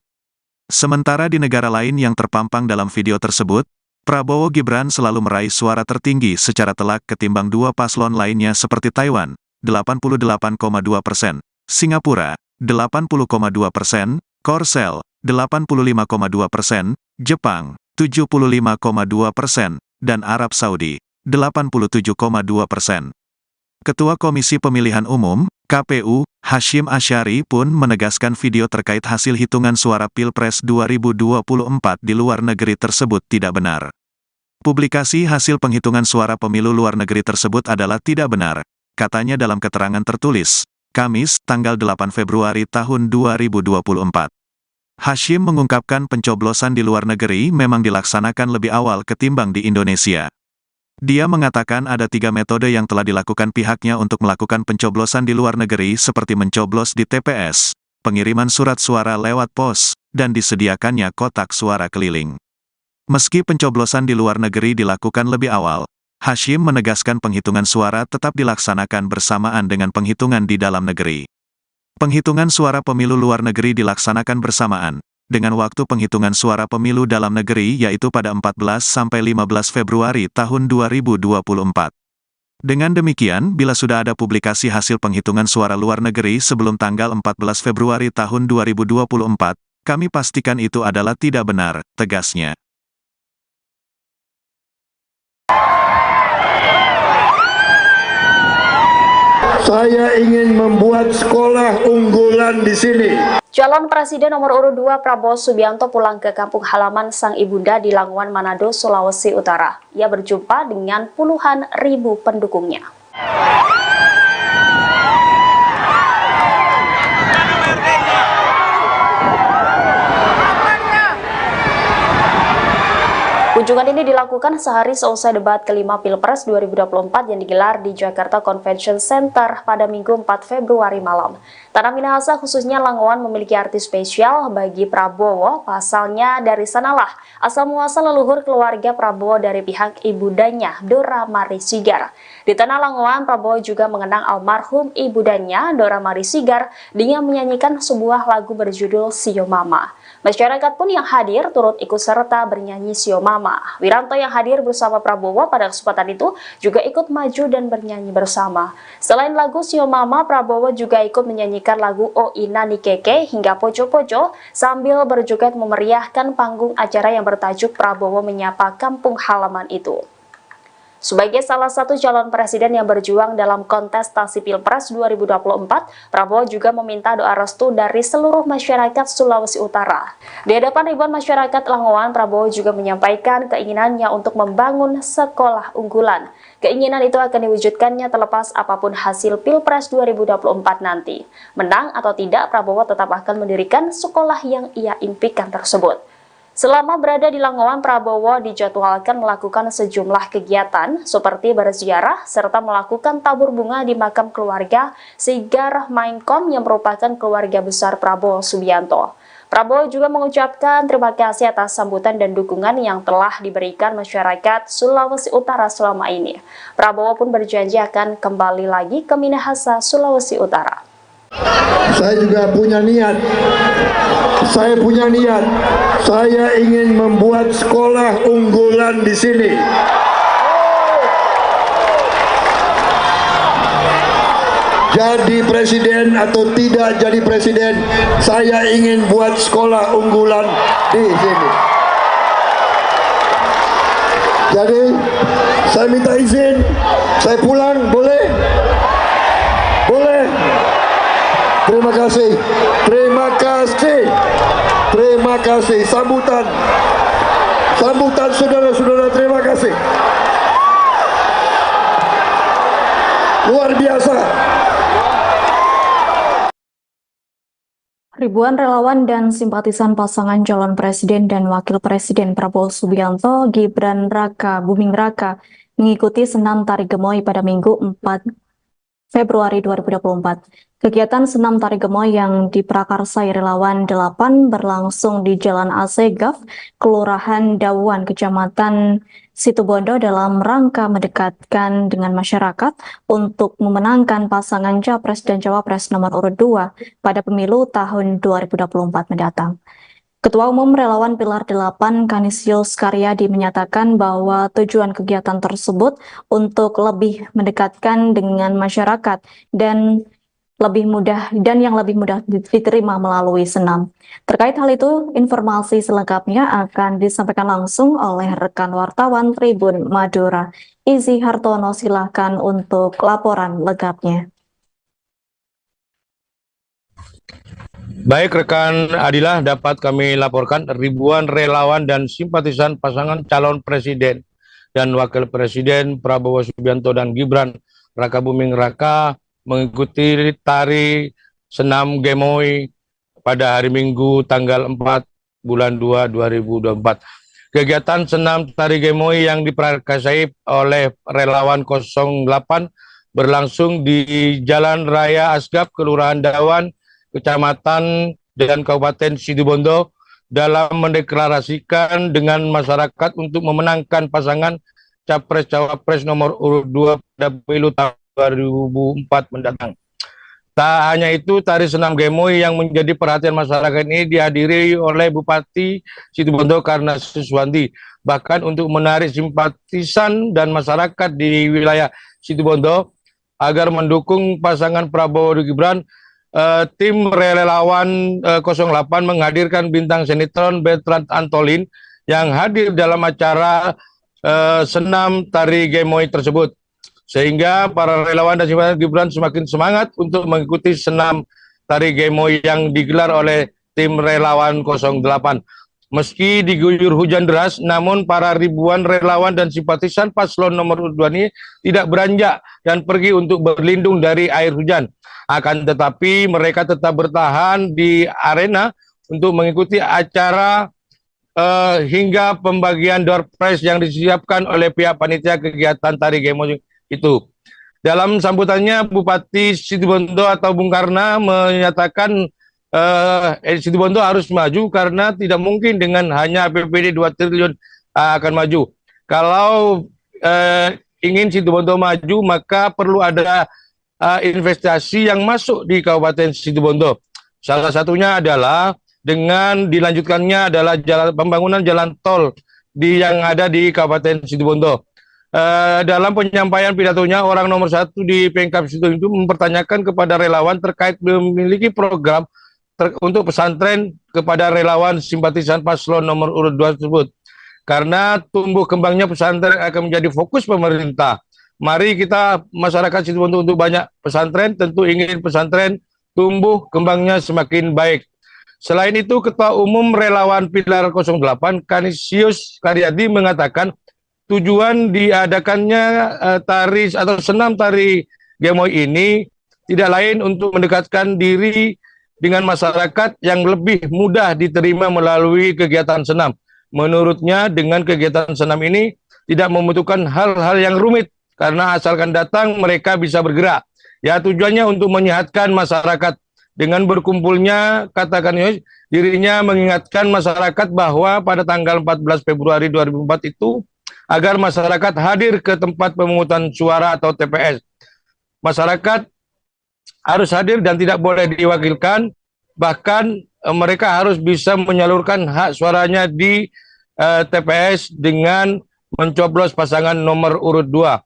Sementara di negara lain yang terpampang dalam video tersebut, Prabowo Gibran selalu meraih suara tertinggi secara telak ketimbang dua paslon lainnya seperti Taiwan, 88,2%, Singapura, 80,2%, Korsel, 85,2%, Jepang, 75,2%, dan Arab Saudi, 87,2%. Ketua Komisi Pemilihan Umum, KPU, Hashim Asyari pun menegaskan video terkait hasil hitungan suara Pilpres 2024 di luar negeri tersebut tidak benar. Publikasi hasil penghitungan suara pemilu luar negeri tersebut adalah tidak benar, katanya dalam keterangan tertulis, Kamis, tanggal 8 Februari tahun 2024. Hashim mengungkapkan pencoblosan di luar negeri memang dilaksanakan lebih awal ketimbang di Indonesia. Dia mengatakan ada 3 metode yang telah dilakukan pihaknya untuk melakukan pencoblosan di luar negeri seperti mencoblos di TPS, pengiriman surat suara lewat pos, dan disediakannya kotak suara keliling. Meski pencoblosan di luar negeri dilakukan lebih awal, Hashim menegaskan penghitungan suara tetap dilaksanakan bersamaan dengan penghitungan di dalam negeri. Penghitungan suara pemilu luar negeri dilaksanakan bersamaan dengan waktu penghitungan suara pemilu dalam negeri yaitu pada 14-15 Februari tahun 2024. Dengan demikian, bila sudah ada publikasi hasil penghitungan suara luar negeri sebelum tanggal 14 Februari tahun 2024, kami pastikan itu adalah tidak benar, tegasnya. Saya ingin membuat sekolah unggulan di sini. Calon Presiden nomor urut 2 Prabowo Subianto pulang ke kampung halaman sang ibunda di Languan, Manado, Sulawesi Utara. Ia berjumpa dengan puluhan ribu pendukungnya. Kunjungan ini dilakukan sehari seusai debat kelima Pilpres 2024 yang digelar di Jakarta Convention Center pada Minggu 4 Februari malam. Tanah Minahasa khususnya Langowan memiliki arti spesial bagi Prabowo, pasalnya dari sanalah asal-muasal leluhur keluarga Prabowo dari pihak ibundanya, Dora Mari Sigar. Di tanah Langowan, Prabowo juga mengenang almarhum ibundanya, Dora Mari Sigar, dengan menyanyikan sebuah lagu berjudul Sio Mama. Masyarakat pun yang hadir turut ikut serta bernyanyi Sio Mama. Wiranto yang hadir bersama Prabowo pada kesempatan itu juga ikut maju dan bernyanyi bersama. Selain lagu Sio Mama, Prabowo juga ikut menyanyikan lagu O Ina Nikeke hingga Poco-Poco sambil berjoget memeriahkan panggung acara yang bertajuk Prabowo Menyapa Kampung Halaman itu. Sebagai salah satu calon presiden yang berjuang dalam kontestasi Pilpres 2024, Prabowo juga meminta doa restu dari seluruh masyarakat Sulawesi Utara. Di hadapan ribuan masyarakat Langowan, Prabowo juga menyampaikan keinginannya untuk membangun sekolah unggulan. Keinginan itu akan diwujudkannya terlepas apapun hasil Pilpres 2024 nanti. Menang atau tidak, Prabowo tetap akan mendirikan sekolah yang ia impikan tersebut. Selama berada di Langowan, Prabowo dijadwalkan melakukan sejumlah kegiatan seperti berziarah serta melakukan tabur bunga di makam keluarga Sigar Mainkom yang merupakan keluarga besar Prabowo Subianto. Prabowo juga mengucapkan terima kasih atas sambutan dan dukungan yang telah diberikan masyarakat Sulawesi Utara selama ini. Prabowo pun berjanji akan kembali lagi ke Minahasa, Sulawesi Utara. Saya juga punya niat. Saya ingin membuat sekolah unggulan di sini. Jadi presiden atau tidak jadi presiden, saya ingin buat sekolah unggulan di sini. Jadi, saya minta izin, saya pulang, boleh? Boleh? Terima kasih, terima kasih, terima kasih. Sambutan saudara-saudara, terima kasih. Luar biasa. Ribuan relawan dan simpatisan pasangan calon presiden dan wakil presiden Prabowo Subianto, Gibran Raka Buming Raka mengikuti senam tari gemoy pada Minggu 4 Februari 2024. Kegiatan senam tari gemoy yang diprakarsai relawan 8 berlangsung di Jalan Asegaf, Kelurahan Dawuan, Kecamatan Situbondo dalam rangka mendekatkan dengan masyarakat untuk memenangkan pasangan Capres dan Cawapres nomor urut 2 pada pemilu tahun 2024 mendatang. Ketua Umum Relawan Pilar 8 Kanisius Karyadi menyatakan bahwa tujuan kegiatan tersebut untuk lebih mendekatkan dengan masyarakat dan yang lebih mudah diterima melalui senam. Terkait hal itu, informasi selengkapnya akan disampaikan langsung oleh rekan wartawan Tribun Madura. Izzy Hartono, silahkan untuk laporan lengkapnya. Baik rekan Adilah, dapat kami laporkan ribuan relawan dan simpatisan pasangan calon presiden dan wakil presiden Prabowo Subianto dan Gibran Rakabuming Raka mengikuti tari senam gemoy pada hari Minggu tanggal 4 bulan 2 2024. Kegiatan senam tari gemoy yang diprakarsai oleh relawan 08 berlangsung di Jalan Raya Asgaf, Kelurahan Dawan, Kecamatan dan Kabupaten Situbondo dalam mendeklarasikan dengan masyarakat untuk memenangkan pasangan Capres-Cawapres nomor urut 2 pada pemilu tahun 2004 mendatang. Tak hanya itu, tari senam gemoy yang menjadi perhatian masyarakat ini dihadiri oleh Bupati Situbondo Karna Suswanti. Bahkan untuk menarik simpatisan dan masyarakat di wilayah Situbondo agar mendukung pasangan Prabowo dan Gibran, tim relawan 08 menghadirkan bintang sinetron Bertrand Antolin yang hadir dalam acara senam tari gemoy tersebut, sehingga para relawan dan simpatisan Gibran semakin semangat untuk mengikuti senam tari gemoy yang digelar oleh tim relawan 08. Meski diguyur hujan deras, namun para ribuan relawan dan simpatisan paslon nomor 2 ini tidak beranjak dan pergi untuk berlindung dari air hujan. Akan tetapi mereka tetap bertahan di arena untuk mengikuti acara hingga pembagian door prize yang disiapkan oleh pihak panitia kegiatan tari gemoy itu. Dalam sambutannya, Bupati Situbondo atau Bung Karna menyatakan Situbondo harus maju karena tidak mungkin dengan hanya APBD 2 triliun akan maju. Kalau ingin Situbondo maju, maka perlu ada investasi yang masuk di Kabupaten Situbondo. Salah satunya adalah dengan dilanjutkannya adalah pembangunan jalan tol yang ada di Kabupaten Situbondo. Dalam penyampaian pidatonya, orang nomor 1 di Pemkab Situbondo itu mempertanyakan kepada relawan terkait memiliki program untuk pesantren kepada relawan simpatisan paslon nomor urut 2 tersebut. Karena tumbuh kembangnya pesantren akan menjadi fokus pemerintah. Mari kita masyarakat Situbondo untuk banyak pesantren, tentu ingin pesantren tumbuh kembangnya semakin baik. Selain itu, Ketua Umum Relawan Pilar 08 Kanisius Karyadi mengatakan tujuan diadakannya tari atau senam tari gemoy ini tidak lain untuk mendekatkan diri dengan masyarakat yang lebih mudah diterima melalui kegiatan senam. Menurutnya, dengan kegiatan senam ini tidak membutuhkan hal-hal yang rumit, karena asalkan datang mereka bisa bergerak. Ya, tujuannya untuk menyehatkan masyarakat. Dengan berkumpulnya, katakan dirinya mengingatkan masyarakat bahwa pada tanggal 14 Februari 2004 itu agar masyarakat hadir ke tempat pemungutan suara atau TPS. Masyarakat harus hadir dan tidak boleh diwakilkan, bahkan mereka harus bisa menyalurkan hak suaranya di TPS dengan mencoblos pasangan nomor urut 2.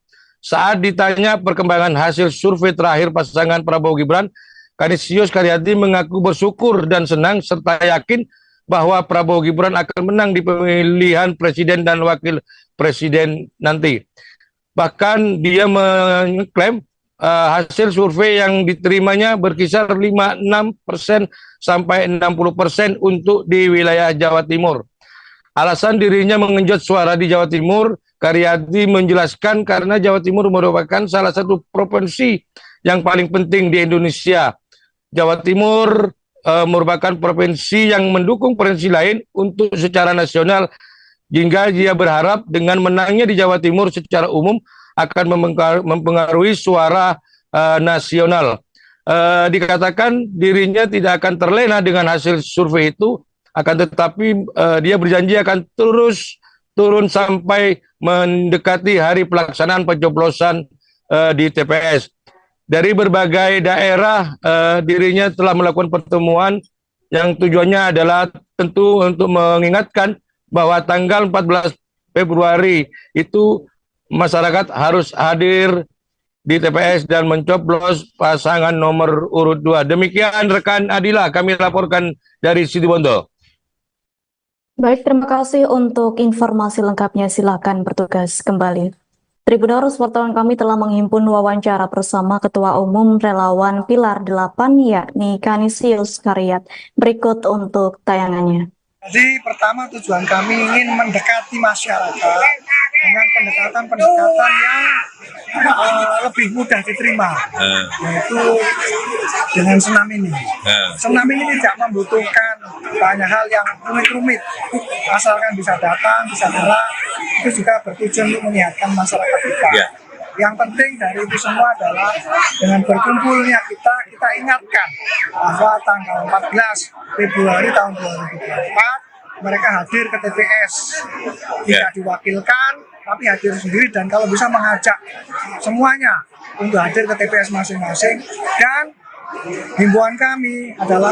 Saat ditanya perkembangan hasil survei terakhir pasangan Prabowo Gibran, Kanisius Karyadi mengaku bersyukur dan senang serta yakin bahwa Prabowo Gibran akan menang di pemilihan presiden dan wakil presiden nanti. Bahkan dia mengklaim hasil survei yang diterimanya berkisar 56% sampai 60% untuk di wilayah Jawa Timur. Alasan dirinya mengenjot suara di Jawa Timur, Karyadi menjelaskan karena Jawa Timur merupakan salah satu provinsi yang paling penting di Indonesia. Jawa Timur merupakan provinsi yang mendukung provinsi lain untuk secara nasional, hingga dia berharap dengan menangnya di Jawa Timur secara umum akan mempengaruhi suara nasional. Dikatakan dirinya tidak akan terlena dengan hasil survei itu, akan tetapi dia berjanji akan terus turun sampai mendekati hari pelaksanaan pencoblosan di TPS. Dari berbagai daerah, dirinya telah melakukan pertemuan yang tujuannya adalah tentu untuk mengingatkan bahwa tanggal 14 Februari itu masyarakat harus hadir di TPS dan mencoblos pasangan nomor urut 2. Demikian rekan Adila, kami laporkan dari Situbondo. Baik, terima kasih untuk informasi lengkapnya. Silakan bertugas kembali. Tribuners, wartawan kami telah menghimpun wawancara bersama Ketua Umum Relawan Pilar 8, yakni Kanisius Karyat. Berikut untuk tayangannya. Jadi pertama tujuan kami ingin mendekati masyarakat dengan pendekatan-pendekatan yang lebih mudah diterima, yaitu dengan senam ini. Senam ini tidak membutuhkan banyak hal yang rumit-rumit, asalkan bisa datang, bisa gerak, itu juga bertujuan untuk menyehatkan masyarakat kita. Yang penting dari itu semua adalah dengan berkumpulnya kita ingatkan bahwa tanggal 14 Februari tahun 2024 mereka hadir ke TPS, tidak diwakilkan tapi hadir sendiri, dan kalau bisa mengajak semuanya untuk hadir ke TPS masing-masing. Dan himbauan kami adalah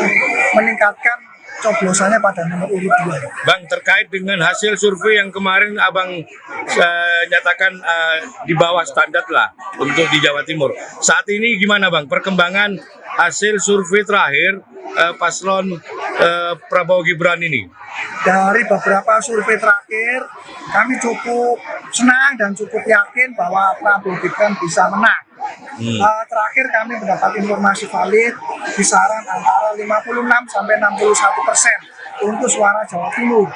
meningkatkan coblosannya pada nomor urut 2. Bang, terkait dengan hasil survei yang kemarin Abang nyatakan di bawah standar lah untuk di Jawa Timur. Saat ini gimana Bang perkembangan hasil survei terakhir paslon Prabowo Gibran ini? Dari beberapa survei terakhir, kami cukup senang dan cukup yakin bahwa Prabowo Gibran bisa menang. Terakhir kami mendapat informasi valid kisaran antara 56 sampai 61% untuk suara Jawa Timur.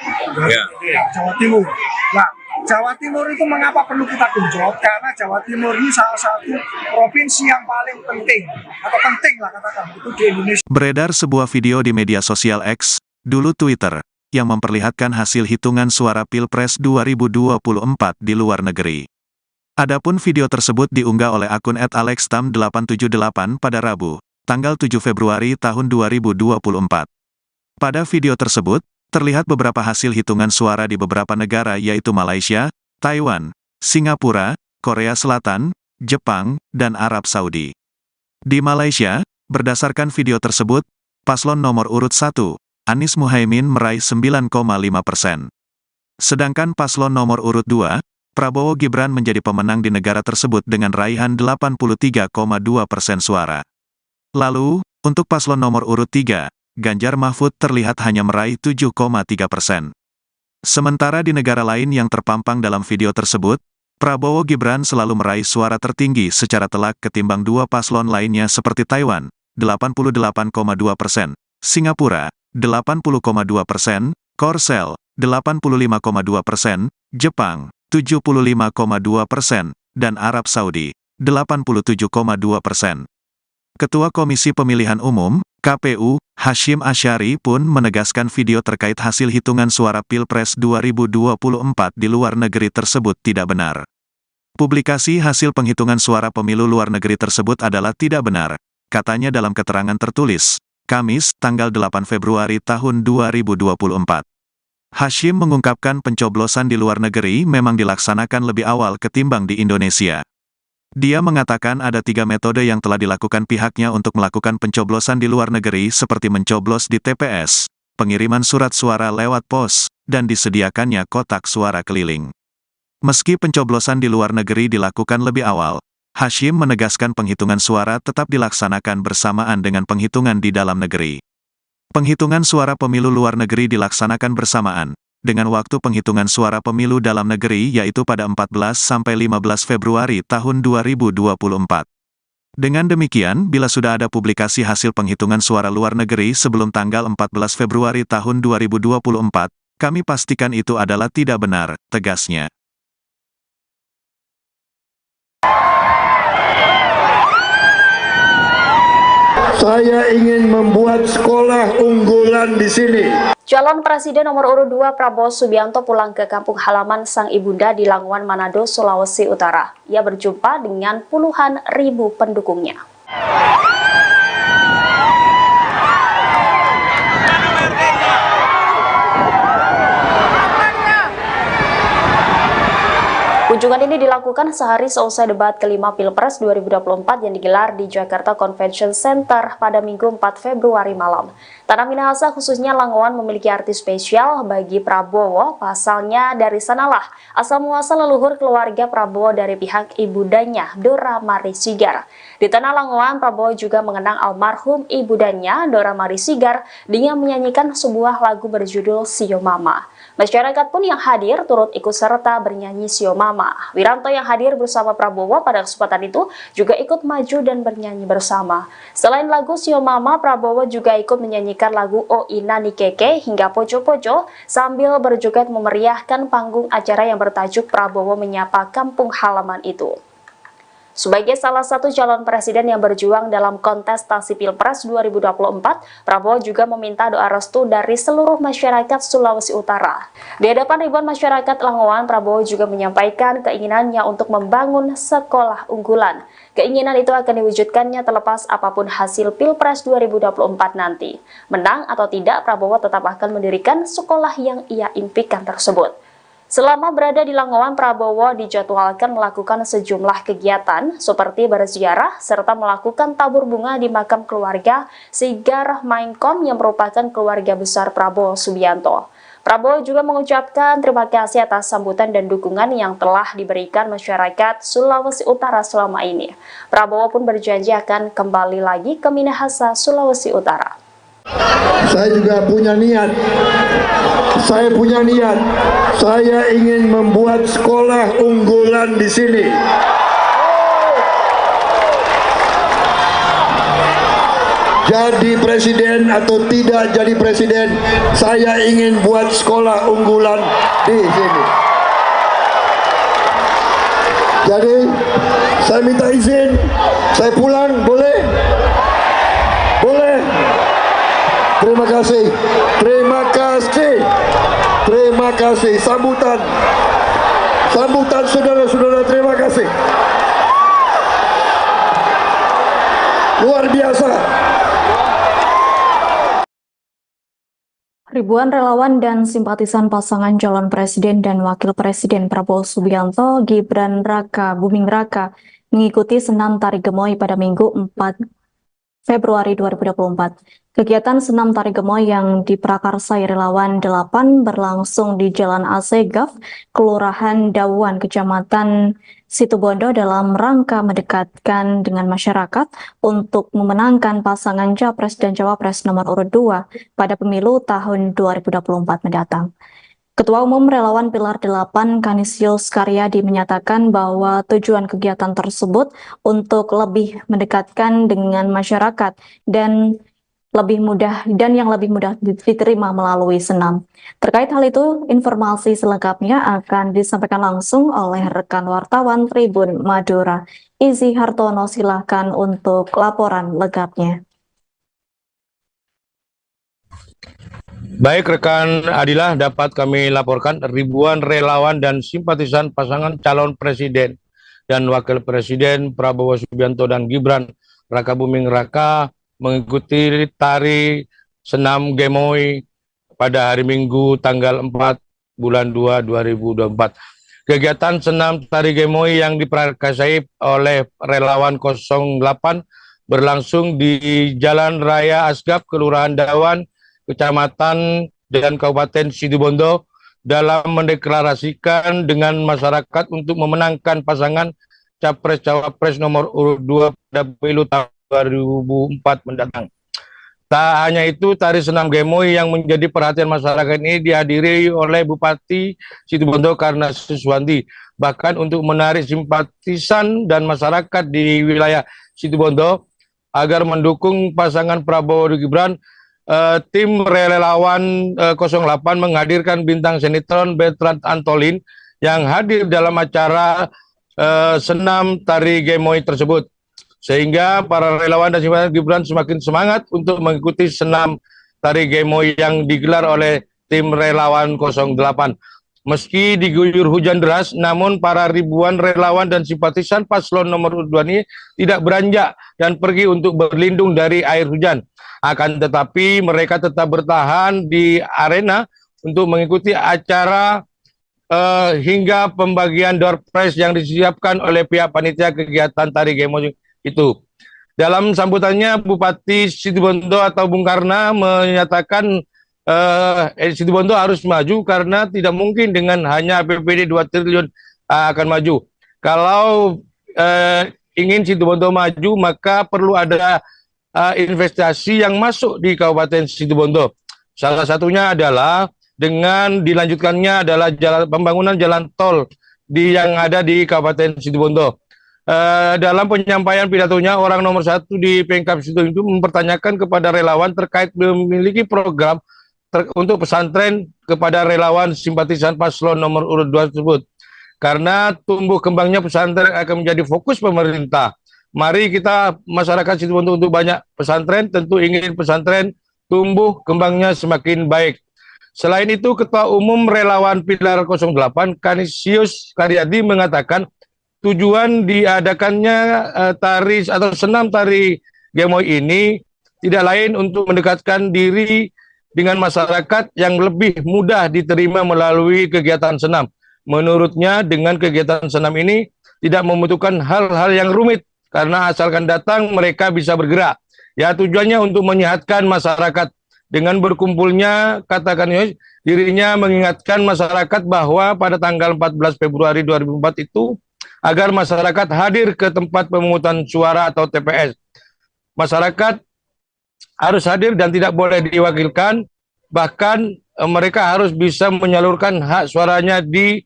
Jawa Timur. Nah, Jawa Timur itu mengapa perlu kita genjot? Karena Jawa Timur ini salah satu provinsi yang paling penting, atau penting lah katakan itu di Indonesia. Beredar sebuah video di media sosial X, dulu Twitter, yang memperlihatkan hasil hitungan suara Pilpres 2024 di luar negeri. Adapun video tersebut diunggah oleh akun @alextam878 pada Rabu, tanggal 7 Februari tahun 2024. Pada video tersebut, terlihat beberapa hasil hitungan suara di beberapa negara yaitu Malaysia, Taiwan, Singapura, Korea Selatan, Jepang, dan Arab Saudi. Di Malaysia, berdasarkan video tersebut, paslon nomor urut 1, Anies Muhaimin meraih 9,5%. Sedangkan paslon nomor urut 2, Prabowo Gibran menjadi pemenang di negara tersebut dengan raihan 83,2% suara. Lalu, untuk paslon nomor urut 3, Ganjar Mahfud terlihat hanya meraih 7,3%. Sementara di negara lain yang terpampang dalam video tersebut, Prabowo Gibran selalu meraih suara tertinggi secara telak ketimbang dua paslon lainnya seperti Taiwan, 88,2%, Singapura, 80,2%, Korsel, 85,2%, Jepang, 75,2%, dan Arab Saudi, 87,2%. Ketua Komisi Pemilihan Umum, KPU, Hashim Asyari pun menegaskan video terkait hasil hitungan suara Pilpres 2024 di luar negeri tersebut tidak benar. Publikasi hasil penghitungan suara pemilu luar negeri tersebut adalah tidak benar, katanya dalam keterangan tertulis, Kamis, tanggal 8 Februari tahun 2024. Hashim mengungkapkan pencoblosan di luar negeri memang dilaksanakan lebih awal ketimbang di Indonesia. Dia mengatakan ada 3 metode yang telah dilakukan pihaknya untuk melakukan pencoblosan di luar negeri seperti mencoblos di TPS, pengiriman surat suara lewat pos, dan disediakannya kotak suara keliling. Meski pencoblosan di luar negeri dilakukan lebih awal, Hashim menegaskan penghitungan suara tetap dilaksanakan bersamaan dengan penghitungan di dalam negeri. Penghitungan suara pemilu luar negeri dilaksanakan bersamaan dengan waktu penghitungan suara pemilu dalam negeri yaitu pada 14-15 Februari tahun 2024. Dengan demikian, bila sudah ada publikasi hasil penghitungan suara luar negeri sebelum tanggal 14 Februari tahun 2024, kami pastikan itu adalah tidak benar, tegasnya. Saya ingin membuat sekolah unggulan di sini. Calon Presiden nomor urut 2 Prabowo Subianto pulang ke kampung halaman sang ibunda di Languan, Manado, Sulawesi Utara. Ia berjumpa dengan puluhan ribu pendukungnya. Kunjungan ini dilakukan sehari seusai debat kelima Pilpres 2024 yang digelar di Jakarta Convention Center pada Minggu 4 Februari malam. Tanah Minahasa khususnya Langowan memiliki arti spesial bagi Prabowo, pasalnya dari sanalah asal muasal leluhur keluarga Prabowo dari pihak ibundanya, Dora Mari Sigar. Di tanah Langowan, Prabowo juga mengenang almarhum ibundanya, Dora Mari Sigar, dengan menyanyikan sebuah lagu berjudul Sio Mama. Masyarakat pun yang hadir turut ikut serta bernyanyi Sio Mama. Wiranto yang hadir bersama Prabowo pada kesempatan itu juga ikut maju dan bernyanyi bersama. Selain lagu Sio Mama, Prabowo juga ikut menyanyikan lagu O Ina Nikeke hingga Poco-Poco sambil berjoget memeriahkan panggung acara yang bertajuk Prabowo Menyapa Kampung Halaman itu. Sebagai salah satu calon presiden yang berjuang dalam kontestasi Pilpres 2024, Prabowo juga meminta doa restu dari seluruh masyarakat Sulawesi Utara. Di hadapan ribuan masyarakat Langowan, Prabowo juga menyampaikan keinginannya untuk membangun sekolah unggulan. Keinginan itu akan diwujudkannya terlepas apapun hasil Pilpres 2024 nanti. Menang atau tidak, Prabowo tetap akan mendirikan sekolah yang ia impikan tersebut. Selama berada di Langowan, Prabowo dijadwalkan melakukan sejumlah kegiatan seperti berziarah serta melakukan tabur bunga di makam keluarga Sigar Mainkom yang merupakan keluarga besar Prabowo Subianto. Prabowo juga mengucapkan terima kasih atas sambutan dan dukungan yang telah diberikan masyarakat Sulawesi Utara selama ini. Prabowo pun berjanji akan kembali lagi ke Minahasa, Sulawesi Utara. Saya juga punya niat. Saya ingin membuat sekolah unggulan di sini. Jadi presiden atau tidak jadi presiden, saya ingin buat sekolah unggulan di sini. Jadi saya minta izin, saya pulang, boleh? Boleh? Terima kasih, terima kasih, terima kasih. Sambutan saudara-saudara, terima kasih. Luar biasa. Ribuan relawan dan simpatisan pasangan calon presiden dan wakil presiden Prabowo Subianto, Gibran Raka Buming Raka mengikuti senam tari gemoy pada Minggu 4 Februari 2024. Kegiatan senam tari gemoy yang diprakarsai relawan 8 berlangsung di Jalan Asegaf, Kelurahan Dawan, Kecamatan Situbondo dalam rangka mendekatkan dengan masyarakat untuk memenangkan pasangan Capres dan Cawapres nomor urut 2 pada pemilu tahun 2024 mendatang. Ketua Umum Relawan Pilar 8 Kanisius Karyadi menyatakan bahwa tujuan kegiatan tersebut untuk lebih mendekatkan dengan masyarakat dan yang lebih mudah diterima melalui senam. Terkait hal itu, informasi selengkapnya akan disampaikan langsung oleh rekan wartawan Tribun Madura. Izzy Hartono, silahkan untuk laporan lengkapnya. Baik rekan Adilah, dapat kami laporkan ribuan relawan dan simpatisan pasangan calon presiden dan wakil presiden Prabowo Subianto dan Gibran Raka Buming Raka mengikuti tari senam gemoy pada hari Minggu tanggal 4 bulan 2 2024. Kegiatan senam tari gemoy yang diprakarsai oleh relawan 08 berlangsung di Jalan Raya Asgaf, Kelurahan Dawan, Kecamatan dan Kabupaten Situbondo dalam mendeklarasikan dengan masyarakat untuk memenangkan pasangan Capres-Cawapres nomor urut 2 pada pemilu tahun 2004 mendatang. Tak hanya itu, tari senam gemoy yang menjadi perhatian masyarakat ini dihadiri oleh Bupati Situbondo Karna Suswanti. Bahkan untuk menarik simpatisan dan masyarakat di wilayah Situbondo agar mendukung pasangan Prabowo dan Gibran, tim relawan 08 menghadirkan bintang sinetron Bertrand Antolin yang hadir dalam acara senam tari gemoy tersebut. Sehingga para relawan dan simpatisan Gibran semakin semangat untuk mengikuti senam tari Gemo yang digelar oleh tim relawan 08. Meski diguyur hujan deras, namun para ribuan relawan dan simpatisan paslon nomor 2 ini tidak beranjak dan pergi untuk berlindung dari air hujan. Akan tetapi mereka tetap bertahan di arena untuk mengikuti acara hingga pembagian door prize yang disiapkan oleh pihak panitia kegiatan tari Gemo itu. Dalam sambutannya, Bupati Situbondo atau Bung Karna menyatakan Situbondo harus maju karena tidak mungkin dengan hanya APBD 2 triliun akan maju. Kalau ingin Situbondo maju, maka perlu ada investasi yang masuk di Kabupaten Situbondo. Salah satunya adalah dengan dilanjutkannya adalah pembangunan jalan tol yang ada di Kabupaten Situbondo. Dalam penyampaian pidatonya, orang nomor 1 di Pemkab Situbondo itu mempertanyakan kepada relawan terkait memiliki program untuk pesantren kepada relawan simpatisan paslon nomor urut 2 tersebut. Karena tumbuh kembangnya pesantren akan menjadi fokus pemerintah. Mari kita masyarakat Situbondo untuk banyak pesantren, tentu ingin pesantren tumbuh kembangnya semakin baik. Selain itu, Ketua Umum Relawan Pilar 08, Kanisius Karyadi mengatakan tujuan diadakannya tari atau senam tari Gemo ini tidak lain untuk mendekatkan diri dengan masyarakat yang lebih mudah diterima melalui kegiatan senam. Menurutnya, dengan kegiatan senam ini tidak membutuhkan hal-hal yang rumit, karena asalkan datang mereka bisa bergerak. Ya, tujuannya untuk menyehatkan masyarakat. Dengan berkumpulnya, katakan dirinya mengingatkan masyarakat bahwa pada tanggal 14 Februari 2004 itu agar masyarakat hadir ke tempat pemungutan suara atau TPS. Masyarakat harus hadir dan tidak boleh diwakilkan, bahkan mereka harus bisa menyalurkan hak suaranya di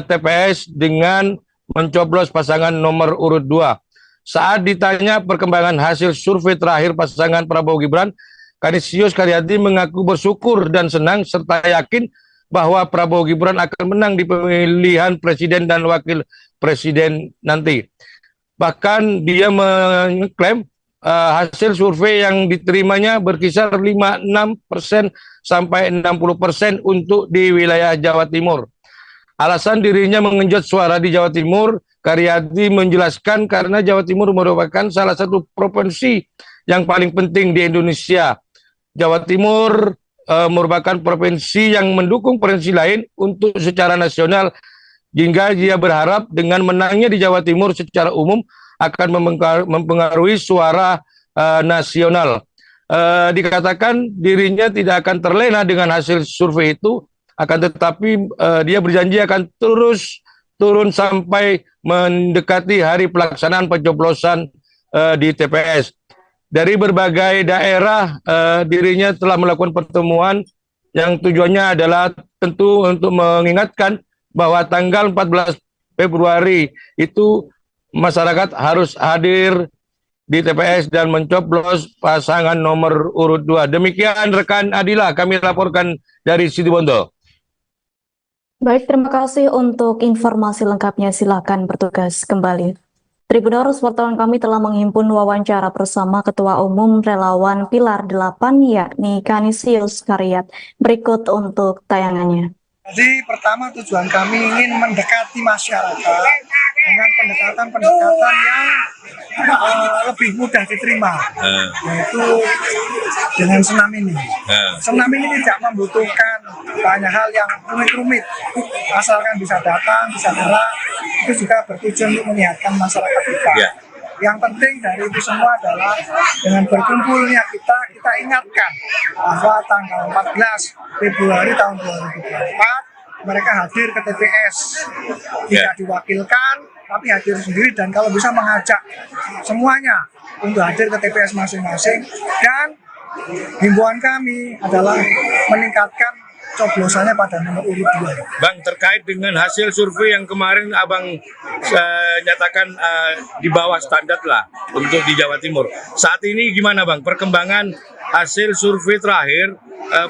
TPS dengan mencoblos pasangan nomor urut 2. Saat ditanya perkembangan hasil survei terakhir pasangan Prabowo Gibran, Kanisius Karyadi mengaku bersyukur dan senang serta yakin bahwa Prabowo Gibran akan menang di pemilihan presiden dan wakil presiden nanti. Bahkan dia mengklaim hasil survei yang diterimanya berkisar 56% sampai 60% untuk di wilayah Jawa Timur. Alasan dirinya mengenjot suara di Jawa Timur, Karyadi menjelaskan karena Jawa Timur merupakan salah satu provinsi yang paling penting di Indonesia. Jawa Timur merupakan provinsi yang mendukung provinsi lain untuk secara nasional, hingga dia berharap dengan menangnya di Jawa Timur secara umum akan mempengaruhi suara nasional. Dikatakan dirinya tidak akan terlena dengan hasil survei itu, akan tetapi dia berjanji akan terus turun sampai mendekati hari pelaksanaan pencoblosan di TPS. Dari berbagai daerah, dirinya telah melakukan pertemuan yang tujuannya adalah tentu untuk mengingatkan bahwa tanggal 14 Februari itu masyarakat harus hadir di TPS dan mencoblos pasangan nomor urut 2. Demikian rekan Adila, kami laporkan dari Situbondo. Baik, terima kasih untuk informasi lengkapnya. Silakan bertugas kembali. Tribuners, wartawan kami telah menghimpun wawancara bersama Ketua Umum Relawan Pilar 8, yakni Kanisius Karyat. Berikut untuk tayangannya. Jadi pertama tujuan kami ingin mendekati masyarakat dengan pendekatan-pendekatan yang lebih mudah diterima, yaitu dengan senam ini. Senam ini tidak membutuhkan banyak hal yang rumit-rumit, asalkan bisa datang, bisa gerak, itu juga bertujuan untuk menyehatkan masyarakat kita. Yang penting dari itu semua adalah dengan berkumpulnya kita ingatkan bahwa tanggal 14 Februari tahun 2024 mereka hadir ke TPS, tidak diwakilkan tapi hadir sendiri, dan kalau bisa mengajak semuanya untuk hadir ke TPS masing-masing. Dan himbauan kami adalah meningkatkan coblosannya pada nomor urut 2. Bang, terkait dengan hasil survei yang kemarin Abang nyatakan di bawah standar lah untuk di Jawa Timur. Saat ini gimana Bang perkembangan hasil survei terakhir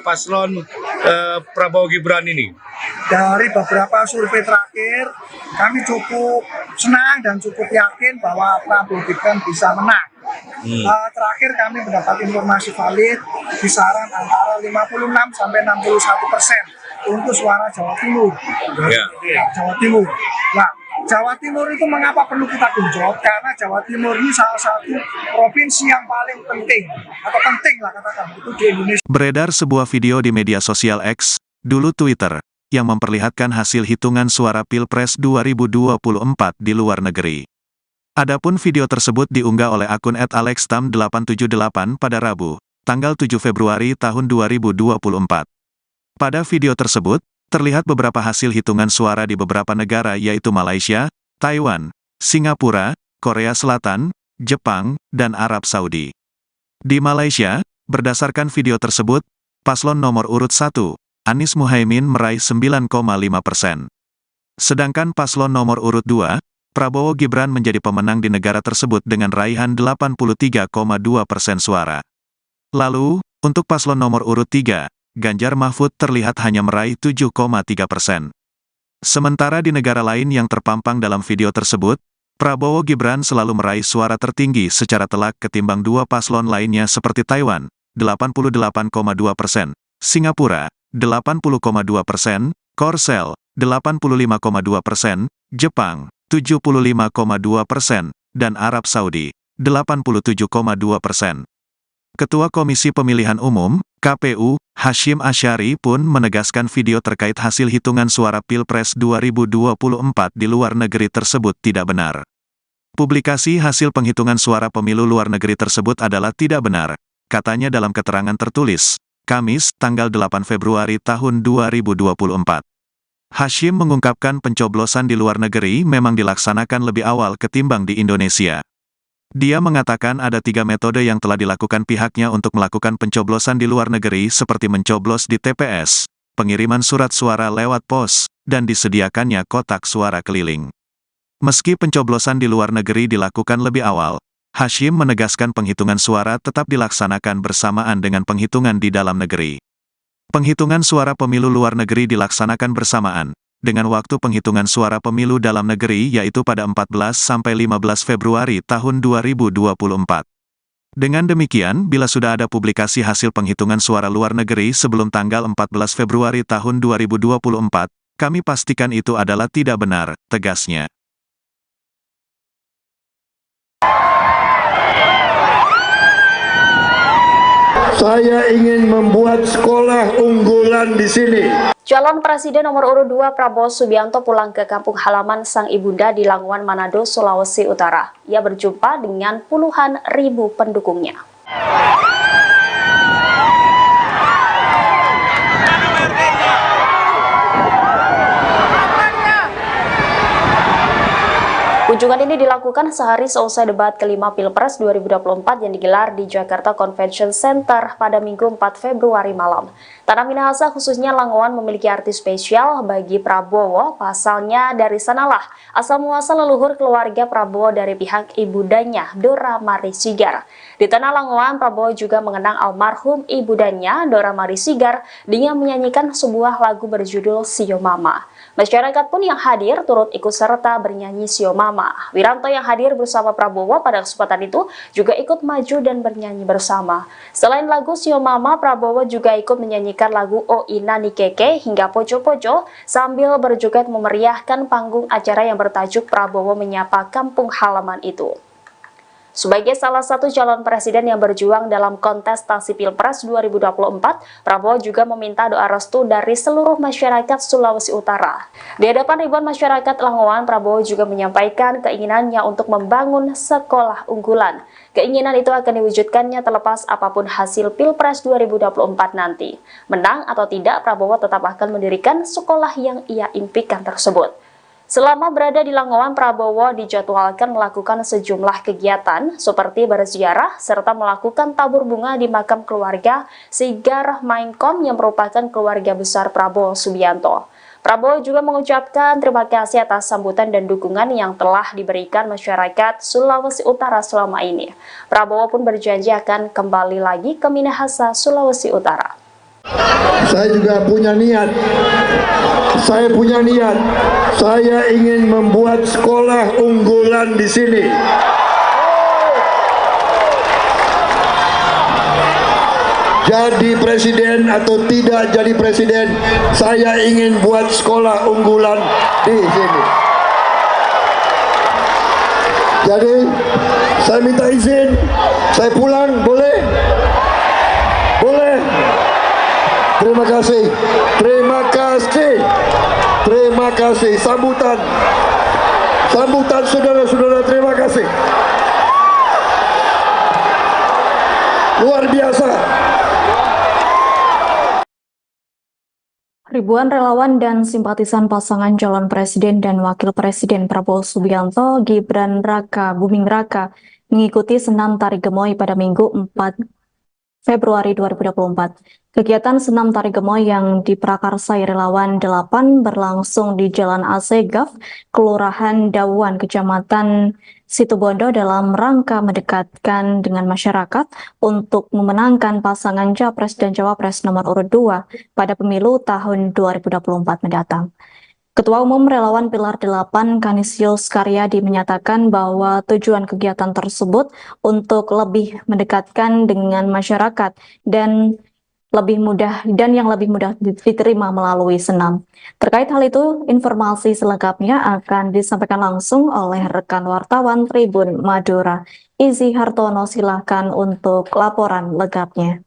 paslon Prabowo Gibran ini? Dari beberapa survei terakhir, kami cukup senang dan cukup yakin bahwa Prabowo Gibran bisa menang. Terakhir kami mendapat informasi valid kisaran antara 56 sampai 61% untuk suara Jawa Timur. Jawa Timur. Nah, Jawa Timur itu mengapa perlu kita genjot? Karena Jawa Timur ini salah satu provinsi yang paling penting, atau penting lah katakan, itu di Indonesia. Beredar sebuah video di media sosial X, dulu Twitter, yang memperlihatkan hasil hitungan suara Pilpres 2024 di luar negeri. Adapun video tersebut diunggah oleh akun @alextam878 pada Rabu, tanggal 7 Februari tahun 2024. Pada video tersebut, terlihat beberapa hasil hitungan suara di beberapa negara yaitu Malaysia, Taiwan, Singapura, Korea Selatan, Jepang, dan Arab Saudi. Di Malaysia, berdasarkan video tersebut, paslon nomor urut 1, Anies Muhaimin meraih 9,5%. Sedangkan paslon nomor urut 2, Prabowo Gibran menjadi pemenang di negara tersebut dengan raihan 83,2% suara. Lalu, untuk paslon nomor urut 3, Ganjar Mahfud terlihat hanya meraih 7,3%. Sementara di negara lain yang terpampang dalam video tersebut, Prabowo Gibran selalu meraih suara tertinggi secara telak ketimbang dua paslon lainnya seperti Taiwan, 88,2%, Singapura, 80,2%, Korsel, 85,2%, Jepang, 75,2%, dan Arab Saudi, 87,2%. Ketua Komisi Pemilihan Umum, KPU, Hashim Asyari pun menegaskan video terkait hasil hitungan suara Pilpres 2024 di luar negeri tersebut tidak benar. Publikasi hasil penghitungan suara pemilu luar negeri tersebut adalah tidak benar, katanya dalam keterangan tertulis, Kamis, tanggal 8 Februari tahun 2024. Hashim mengungkapkan pencoblosan di luar negeri memang dilaksanakan lebih awal ketimbang di Indonesia. Dia mengatakan ada 3 metode yang telah dilakukan pihaknya untuk melakukan pencoblosan di luar negeri seperti mencoblos di TPS, pengiriman surat suara lewat pos, dan disediakannya kotak suara keliling. Meski pencoblosan di luar negeri dilakukan lebih awal, Hashim menegaskan penghitungan suara tetap dilaksanakan bersamaan dengan penghitungan di dalam negeri. Penghitungan suara pemilu luar negeri dilaksanakan bersamaan dengan waktu penghitungan suara pemilu dalam negeri yaitu pada 14 sampai 15 Februari tahun 2024. Dengan demikian, bila sudah ada publikasi hasil penghitungan suara luar negeri sebelum tanggal 14 Februari tahun 2024, kami pastikan itu adalah tidak benar, tegasnya. Saya ingin membuat sekolah unggulan di sini. Calon Presiden nomor urut 2 Prabowo Subianto pulang ke kampung halaman sang ibunda di Languan, Manado, Sulawesi Utara. Ia berjumpa dengan puluhan ribu pendukungnya. Kunjungan ini dilakukan sehari seusai debat kelima Pilpres 2024 yang digelar di Jakarta Convention Center pada Minggu 4 Februari malam. Tanah Minahasa khususnya Langowan memiliki arti spesial bagi Prabowo, pasalnya dari sanalah asal muasal leluhur keluarga Prabowo dari pihak ibundanya, Dora Mari Sigar. Di tanah Langowan, Prabowo juga mengenang almarhum ibundanya, Dora Mari Sigar, dengan menyanyikan sebuah lagu berjudul Sio Mama. Masyarakat pun yang hadir turut ikut serta bernyanyi Sio Mama. Wiranto yang hadir bersama Prabowo pada kesempatan itu juga ikut maju dan bernyanyi bersama. Selain lagu Sio Mama, Prabowo juga ikut menyanyikan lagu O Ina Nikeke hingga Poco-Poco sambil berjoget memeriahkan panggung acara yang bertajuk Prabowo Menyapa Kampung Halaman itu. Sebagai salah satu calon presiden yang berjuang dalam kontestasi Pilpres 2024, Prabowo juga meminta doa restu dari seluruh masyarakat Sulawesi Utara. Di hadapan ribuan masyarakat Langowan, Prabowo juga menyampaikan keinginannya untuk membangun sekolah unggulan. Keinginan itu akan diwujudkannya terlepas apapun hasil Pilpres 2024 nanti. Menang atau tidak, Prabowo tetap akan mendirikan sekolah yang ia impikan tersebut. Selama berada di Langowan, Prabowo dijadwalkan melakukan sejumlah kegiatan seperti berziarah serta melakukan tabur bunga di makam keluarga Sigar Mainkom yang merupakan keluarga besar Prabowo Subianto. Prabowo juga mengucapkan terima kasih atas sambutan dan dukungan yang telah diberikan masyarakat Sulawesi Utara selama ini. Prabowo pun berjanji akan kembali lagi ke Minahasa, Sulawesi Utara. Saya juga punya niat. Saya ingin membuat sekolah unggulan di sini. jadi presiden atau tidak jadi presiden, saya ingin buat sekolah unggulan di sini. Jadi saya minta izin, saya pulang, boleh? Boleh? Terima kasih. Terima kasih. Terima kasih. Sambutan. Sambutan saudara-saudara, terima kasih. Luar biasa. Ribuan relawan dan simpatisan pasangan calon presiden dan wakil presiden Prabowo Subianto, Gibran Raka Buming Raka mengikuti senam tari gemoy pada Minggu 4 Februari 2024. Kegiatan senam tari gemoy yang diprakarsai relawan 8 berlangsung di Jalan Asegaf, Kelurahan Dawan, Kecamatan Situbondo dalam rangka mendekatkan dengan masyarakat untuk memenangkan pasangan Capres dan Cawapres nomor urut 2 pada pemilu tahun 2024 mendatang. Ketua Umum Relawan Pilar 8 Kanisius Karyadi menyatakan bahwa tujuan kegiatan tersebut untuk lebih mendekatkan dengan masyarakat dan yang lebih mudah diterima melalui senam. Terkait hal itu, informasi selengkapnya akan disampaikan langsung oleh rekan wartawan Tribun Madura. Izzy Hartono, silahkan untuk laporan lengkapnya.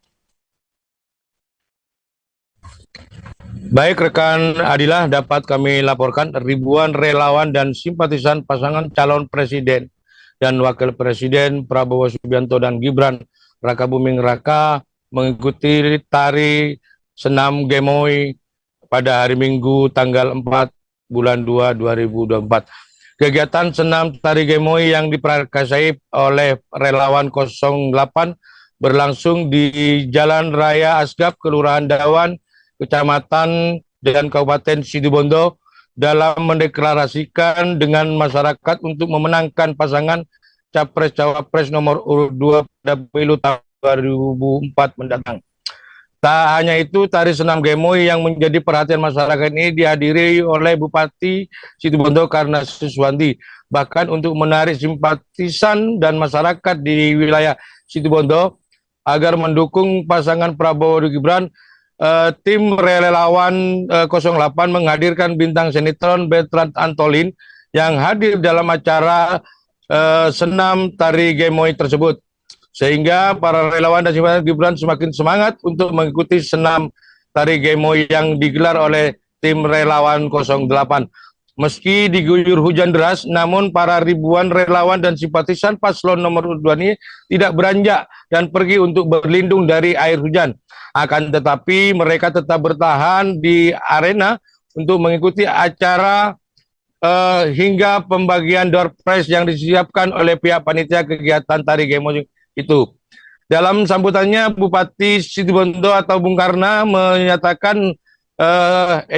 Baik rekan Adilah, dapat kami laporkan ribuan relawan dan simpatisan pasangan calon presiden dan wakil presiden Prabowo Subianto dan Gibran Raka Buming Raka mengikuti tari senam gemoy pada hari Minggu tanggal 4 bulan 2 2024. Kegiatan senam tari gemoy yang diprakarsai oleh relawan 08 berlangsung di Jalan Raya Asgaf, Kelurahan Dawan, Kecamatan dan Kabupaten Situbondo dalam mendeklarasikan dengan masyarakat untuk memenangkan pasangan Capres-Cawapres nomor urut 2 pada pemilu tahun 2004 mendatang. Tak hanya itu, tari senam gemoy yang menjadi perhatian masyarakat ini dihadiri oleh Bupati Situbondo Karna Suswanti. Bahkan untuk menarik simpatisan dan masyarakat di wilayah Situbondo agar mendukung pasangan Prabowo dan Gibran, tim relawan 08 menghadirkan bintang sinetron Bertrand Antolin yang hadir dalam acara senam tari gemoy tersebut. Sehingga para relawan dan simpatisan Gibran semakin semangat untuk mengikuti senam tari gemoy yang digelar oleh tim relawan 08. Meski diguyur hujan deras, namun para ribuan relawan dan simpatisan paslon nomor 2 ini tidak beranjak dan pergi untuk berlindung dari air hujan. Akan tetapi mereka tetap bertahan di arena untuk mengikuti acara hingga pembagian door prize yang disiapkan oleh pihak panitia kegiatan tari gemoy itu. Dalam sambutannya, Bupati Situbondo atau Bung Karna menyatakan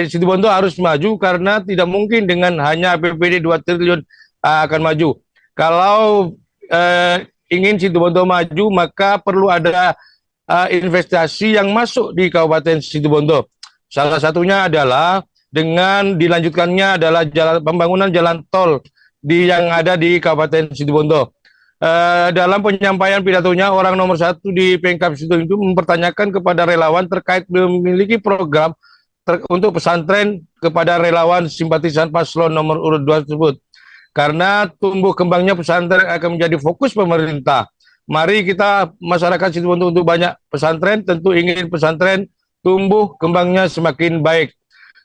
Situbondo harus maju karena tidak mungkin dengan hanya APBD 2 triliun akan maju. Kalau ingin Situbondo maju, maka perlu ada investasi yang masuk di Kabupaten Situbondo. Salah satunya adalah dengan dilanjutkannya adalah pembangunan jalan tol yang ada di Kabupaten Situbondo. Dalam penyampaian pidatonya, orang nomor 1 di Pemkab Situbondo itu mempertanyakan kepada relawan terkait memiliki program untuk pesantren kepada relawan simpatisan paslon nomor urut 2 tersebut. Karena tumbuh kembangnya pesantren akan menjadi fokus pemerintah. Mari kita masyarakat Situbondo untuk banyak pesantren, tentu ingin pesantren tumbuh kembangnya semakin baik.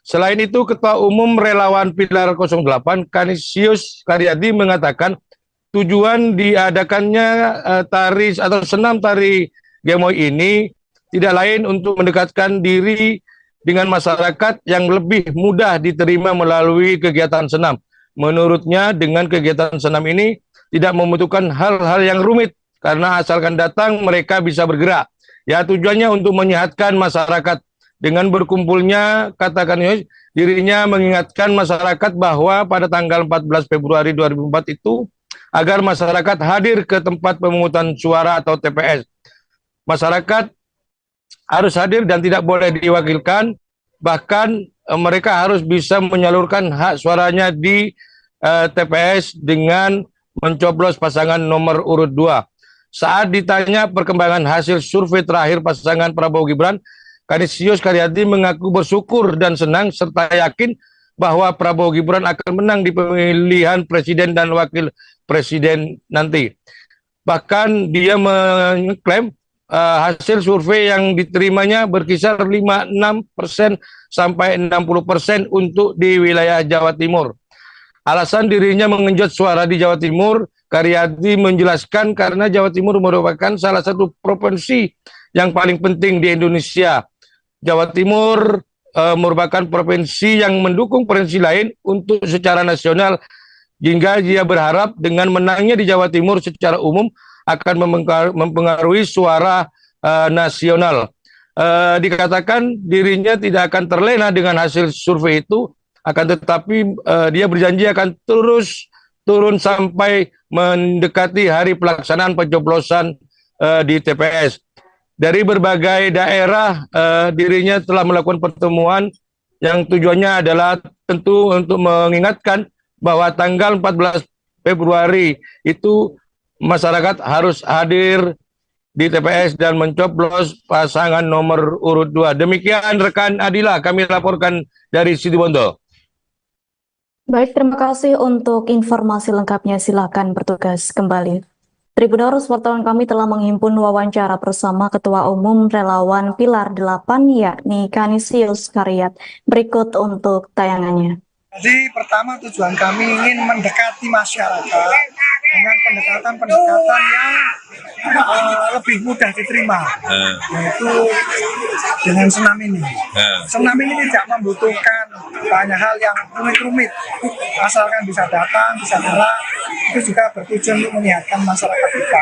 Selain itu, Ketua Umum Relawan Pilar 08 Kanisius Karyadi mengatakan tujuan diadakannya tari atau senam tari gemoy ini tidak lain untuk mendekatkan diri dengan masyarakat yang lebih mudah diterima melalui kegiatan senam. Menurutnya, dengan kegiatan senam ini tidak membutuhkan hal-hal yang rumit karena asalkan datang mereka bisa bergerak. Ya, tujuannya untuk menyehatkan masyarakat. Dengan berkumpulnya, katakan dirinya mengingatkan masyarakat bahwa pada tanggal 14 Februari 2004 itu agar masyarakat hadir ke tempat pemungutan suara atau TPS. Masyarakat harus hadir dan tidak boleh diwakilkan, bahkan mereka harus bisa menyalurkan hak suaranya di TPS dengan mencoblos pasangan nomor urut 2. Saat ditanya perkembangan hasil survei terakhir pasangan Prabowo Gibran, Kanisius Karyadi mengaku bersyukur dan senang serta yakin bahwa Prabowo Gibran akan menang di pemilihan presiden dan wakil presiden nanti. Bahkan dia mengklaim hasil survei yang diterimanya berkisar 56% sampai 60% untuk di wilayah Jawa Timur. Alasan dirinya mengenjot suara di Jawa Timur, Karyadi menjelaskan karena Jawa Timur merupakan salah satu provinsi yang paling penting di Indonesia. Jawa Timur merupakan provinsi yang mendukung provinsi lain untuk secara nasional, hingga dia berharap dengan menangnya di Jawa Timur secara umum akan mempengaruhi suara nasional. Dikatakan dirinya tidak akan terlena dengan hasil survei itu, akan tetapi dia berjanji akan terus turun sampai mendekati hari pelaksanaan pencoblosan di TPS. Dari berbagai daerah, dirinya telah melakukan pertemuan yang tujuannya adalah tentu untuk mengingatkan bahwa tanggal 14 Februari itu masyarakat harus hadir di TPS dan mencoblos pasangan nomor urut 2. Demikian rekan Adila, kami laporkan dari Situbondo. Baik, terima kasih untuk informasi lengkapnya. Silakan bertugas kembali. Tribuners, wartawan kami telah menghimpun wawancara bersama Ketua Umum Relawan Pilar 8, yakni Kanisius Karyat. Berikut untuk tayangannya. Jadi pertama tujuan kami ingin mendekati masyarakat dengan pendekatan-pendekatan yang lebih mudah diterima, yaitu dengan senam ini. Senam ini tidak membutuhkan banyak hal yang rumit-rumit, asalkan bisa datang, bisa gerak, itu juga bertujuan untuk menyehatkan masyarakat kita.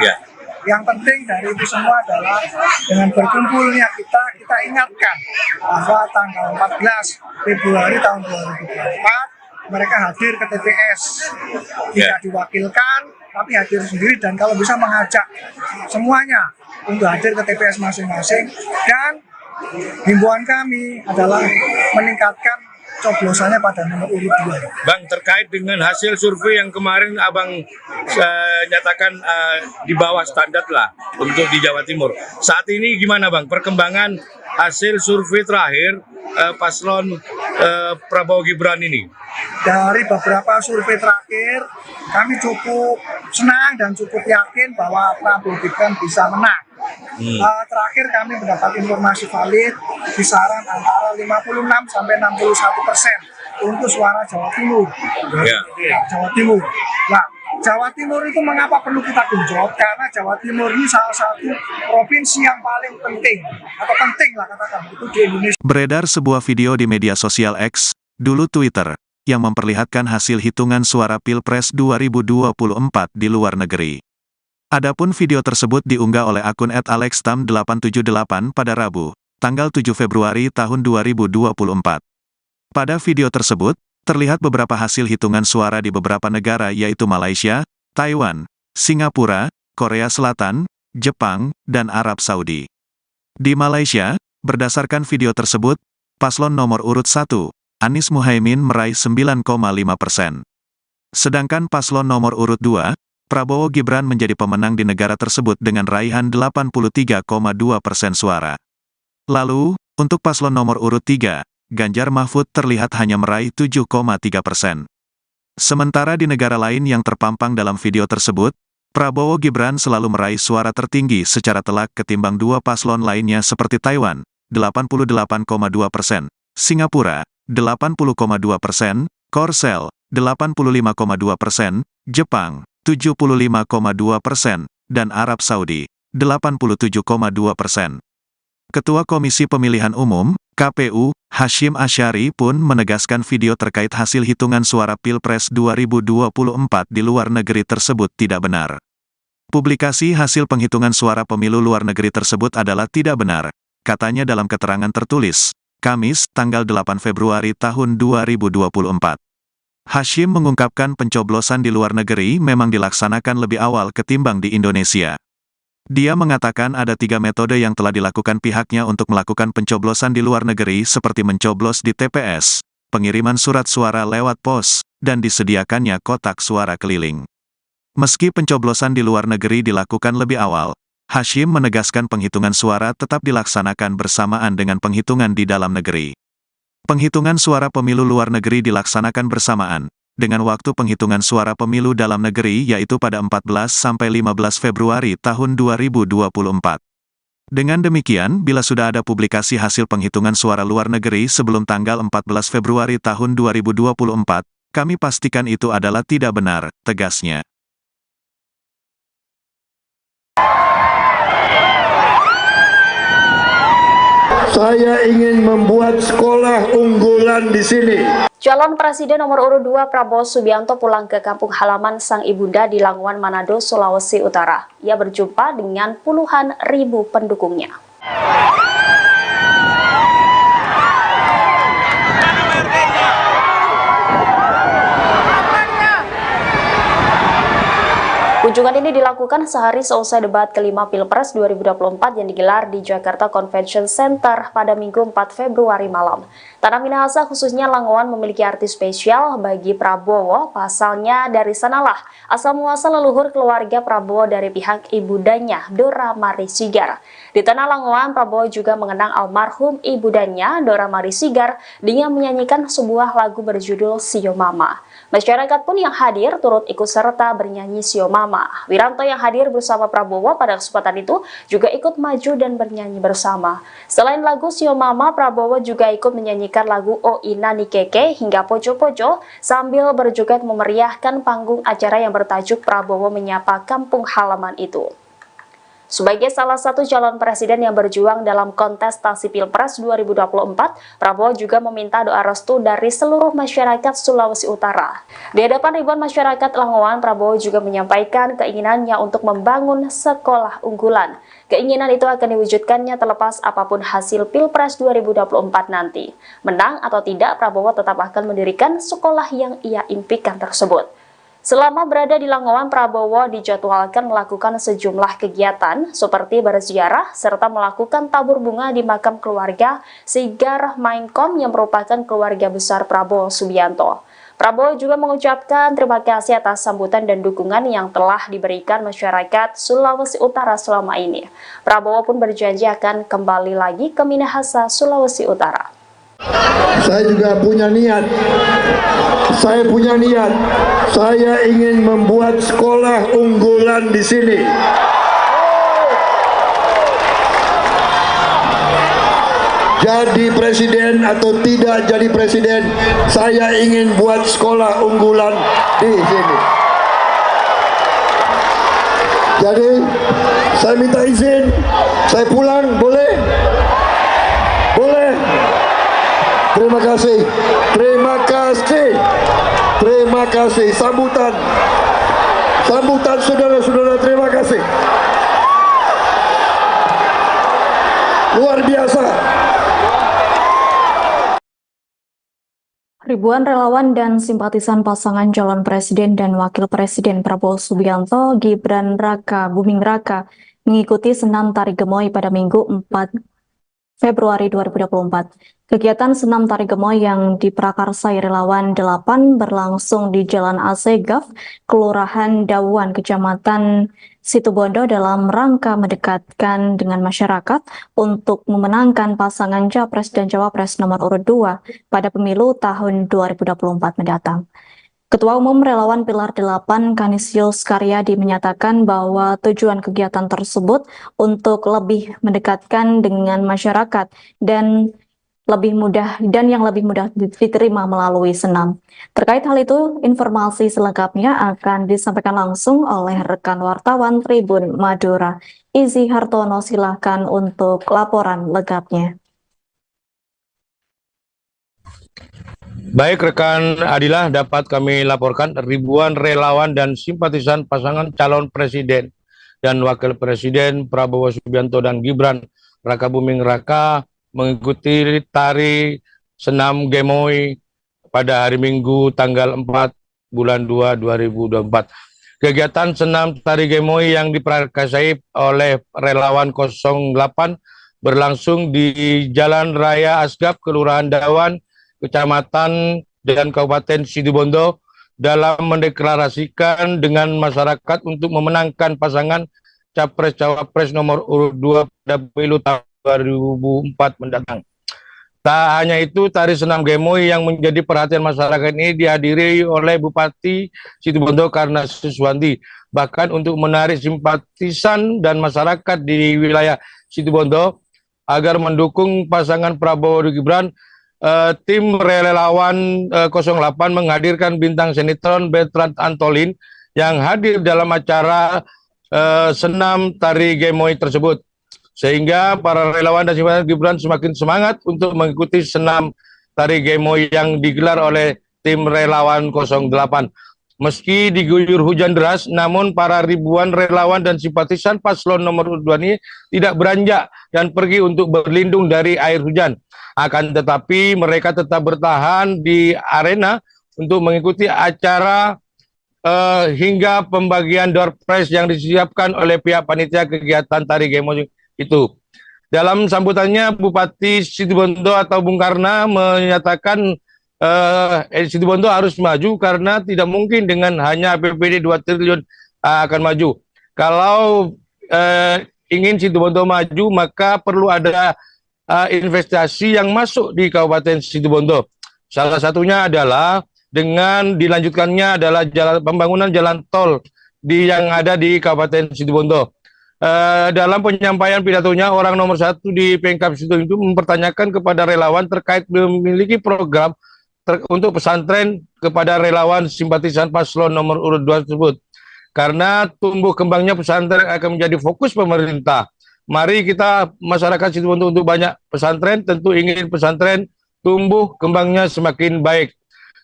Yang penting dari itu semua adalah dengan berkumpulnya kita ingatkan bahwa tanggal 14 Februari tahun 2024 mereka hadir ke TPS, tidak diwakilkan tapi hadir sendiri, dan kalau bisa mengajak semuanya untuk hadir ke TPS masing-masing. Dan himbauan kami adalah meningkatkan coblosannya pada nomor urut 2. Bang, terkait dengan hasil survei yang kemarin Abang nyatakan di bawah standar lah untuk di Jawa Timur. Saat ini gimana Bang perkembangan hasil survei terakhir paslon Prabowo Gibran ini? Dari beberapa survei terakhir, kami cukup senang dan cukup yakin bahwa Prabowo Gibran bisa menang. Terakhir kami mendapat informasi valid kisaran antara 56 sampai 61% untuk suara Jawa Timur. Jawa Timur. Nah, Jawa Timur itu mengapa perlu kita genjot? Karena Jawa Timur ini salah satu provinsi yang paling penting, atau penting lah katakan, itu di Indonesia. Beredar sebuah video di media sosial X, dulu Twitter, yang memperlihatkan hasil hitungan suara Pilpres 2024 di luar negeri. Adapun video tersebut diunggah oleh akun @alextam878 pada Rabu, tanggal 7 Februari tahun 2024. Pada video tersebut, terlihat beberapa hasil hitungan suara di beberapa negara yaitu Malaysia, Taiwan, Singapura, Korea Selatan, Jepang, dan Arab Saudi. Di Malaysia, berdasarkan video tersebut, paslon nomor urut 1, Anies Muhaimin meraih 9,5%. Sedangkan paslon nomor urut 2, Prabowo Gibran menjadi pemenang di negara tersebut dengan raihan 83,2% suara. Lalu, untuk paslon nomor urut 3, Ganjar Mahfud terlihat hanya meraih 7,3%. Sementara di negara lain yang terpampang dalam video tersebut, Prabowo Gibran selalu meraih suara tertinggi secara telak ketimbang dua paslon lainnya seperti Taiwan, 88,2%, Singapura, 80,2%, Korsel, 85,2%, Jepang, 75,2%, dan Arab Saudi, 87,2%. Ketua Komisi Pemilihan Umum, KPU, Hashim Asyari pun menegaskan video terkait hasil hitungan suara Pilpres 2024 di luar negeri tersebut tidak benar. Publikasi hasil penghitungan suara pemilu luar negeri tersebut adalah tidak benar, katanya dalam keterangan tertulis, Kamis, tanggal 8 Februari tahun 2024. Hashim mengungkapkan pencoblosan di luar negeri memang dilaksanakan lebih awal ketimbang di Indonesia. Dia mengatakan ada 3 metode yang telah dilakukan pihaknya untuk melakukan pencoblosan di luar negeri seperti mencoblos di TPS, pengiriman surat suara lewat pos, dan disediakannya kotak suara keliling. Meski pencoblosan di luar negeri dilakukan lebih awal, Hashim menegaskan penghitungan suara tetap dilaksanakan bersamaan dengan penghitungan di dalam negeri. Penghitungan suara pemilu luar negeri dilaksanakan bersamaan dengan waktu penghitungan suara pemilu dalam negeri, yaitu pada 14 sampai 15 Februari tahun 2024. Dengan demikian, bila sudah ada publikasi hasil penghitungan suara luar negeri sebelum tanggal 14 Februari tahun 2024, kami pastikan itu adalah tidak benar, tegasnya. Saya ingin membuat sekolah unggulan di sini. Calon Presiden nomor urut 2 Prabowo Subianto pulang ke kampung halaman sang ibunda di Languan, Manado, Sulawesi Utara. Ia berjumpa dengan puluhan ribu pendukungnya. Kunjungan ini dilakukan sehari seusai debat kelima Pilpres 2024 yang digelar di Jakarta Convention Center pada Minggu 4 Februari malam. Tanah Minahasa khususnya Langowan memiliki arti spesial bagi Prabowo, pasalnya dari sanalah asal-muasal leluhur keluarga Prabowo dari pihak ibundanya, Dora Mari Sigar. Di tanah Langowan, Prabowo juga mengenang almarhum ibundanya, Dora Mari Sigar, dengan menyanyikan sebuah lagu berjudul Sio Mama. Masyarakat pun yang hadir turut ikut serta bernyanyi Sio Mama. Wiranto yang hadir bersama Prabowo pada kesempatan itu juga ikut maju dan bernyanyi bersama. Selain lagu Sio Mama, Prabowo juga ikut menyanyikan lagu O Ina Nikeke hingga Pojo-Pojo sambil berjoget memeriahkan panggung acara yang bertajuk Prabowo Menyapa Kampung Halaman itu. Sebagai salah satu calon presiden yang berjuang dalam kontestasi Pilpres 2024, Prabowo juga meminta doa restu dari seluruh masyarakat Sulawesi Utara. Di hadapan ribuan masyarakat Langowan, Prabowo juga menyampaikan keinginannya untuk membangun sekolah unggulan. Keinginan itu akan diwujudkannya terlepas apapun hasil Pilpres 2024 nanti. Menang atau tidak, Prabowo tetap akan mendirikan sekolah yang ia impikan tersebut. Selama berada di Langowan, Prabowo dijadwalkan melakukan sejumlah kegiatan seperti berziarah serta melakukan tabur bunga di makam keluarga Sigar Mainkom yang merupakan keluarga besar Prabowo Subianto. Prabowo juga mengucapkan terima kasih atas sambutan dan dukungan yang telah diberikan masyarakat Sulawesi Utara selama ini. Prabowo pun berjanji akan kembali lagi ke Minahasa, Sulawesi Utara. Saya juga punya niat. Saya ingin membuat sekolah unggulan di sini. Jadi presiden atau tidak jadi presiden, saya ingin buat sekolah unggulan di sini. Jadi saya minta izin, saya pulang, boleh? Boleh. Terima kasih, terima kasih, terima kasih. Sambutan saudara-saudara, terima kasih. Luar biasa. Ribuan relawan dan simpatisan pasangan calon presiden dan wakil presiden Prabowo Subianto, Gibran Raka Buming Raka mengikuti senam tari gemoy pada Minggu 4 Februari 2024. Kegiatan senam tari gemoy yang diprakarsai relawan 8 berlangsung di Jalan Asegaf, Kelurahan Dawuan, Kecamatan Situbondo dalam rangka mendekatkan dengan masyarakat untuk memenangkan pasangan Capres dan Cawapres nomor urut 2 pada pemilu tahun 2024 mendatang. Ketua Umum Relawan Pilar 8 Kanisius Karyadi menyatakan bahwa tujuan kegiatan tersebut untuk lebih mendekatkan dengan masyarakat dan yang lebih mudah diterima melalui senam. Terkait hal itu, informasi selengkapnya akan disampaikan langsung oleh rekan wartawan Tribun Madura. Izzy Hartono, silahkan untuk laporan lengkapnya. Baik rekan Adilah, dapat kami laporkan ribuan relawan dan simpatisan pasangan calon presiden dan wakil presiden Prabowo Subianto dan Gibran Raka Buming Raka mengikuti tari senam gemoy pada hari Minggu tanggal 4 bulan 2 2024. Kegiatan senam tari gemoy yang diprakarsai oleh relawan 08 berlangsung di Jalan Raya Asgaf, Kelurahan Dawan, Kecamatan dan Kabupaten Situbondo dalam mendeklarasikan dengan masyarakat untuk memenangkan pasangan Capres-Cawapres nomor urut 2 pada pemilu tahun 2004 mendatang. Tak hanya itu, tari senam Gemoy yang menjadi perhatian masyarakat ini dihadiri oleh Bupati Situbondo Karna Suswanti. Bahkan untuk menarik simpatisan dan masyarakat di wilayah Situbondo agar mendukung pasangan Prabowo Gibran, tim relawan 08 menghadirkan bintang sinetron Bertrand Antolin yang hadir dalam acara senam tari Gemoy tersebut. Sehingga para relawan dan simpatisan Gibran semakin semangat untuk mengikuti senam tari Gemoy yang digelar oleh tim relawan 08. Meski diguyur hujan deras, namun para ribuan relawan dan simpatisan paslon nomor 2 ini tidak beranjak dan pergi untuk berlindung dari air hujan. Akan tetapi mereka tetap bertahan di arena untuk mengikuti acara hingga pembagian door prize yang disiapkan oleh pihak panitia kegiatan tari Gemoy itu. Dalam sambutannya, Bupati Situbondo atau Bung Karna menyatakan Situbondo harus maju karena tidak mungkin dengan hanya APBD 2 triliun akan maju. Kalau ingin Situbondo maju, maka perlu ada investasi yang masuk di Kabupaten Situbondo. Salah satunya adalah dengan dilanjutkannya adalah pembangunan jalan tol yang ada di Kabupaten Situbondo. Dalam penyampaian pidatonya, orang nomor 1 di Pemkab Situbondo itu mempertanyakan kepada relawan terkait memiliki program untuk pesantren kepada relawan simpatisan paslon nomor urut 2 tersebut. Karena tumbuh kembangnya pesantren akan menjadi fokus pemerintah. Mari kita masyarakat Situbondo untuk banyak pesantren, tentu ingin pesantren tumbuh kembangnya semakin baik.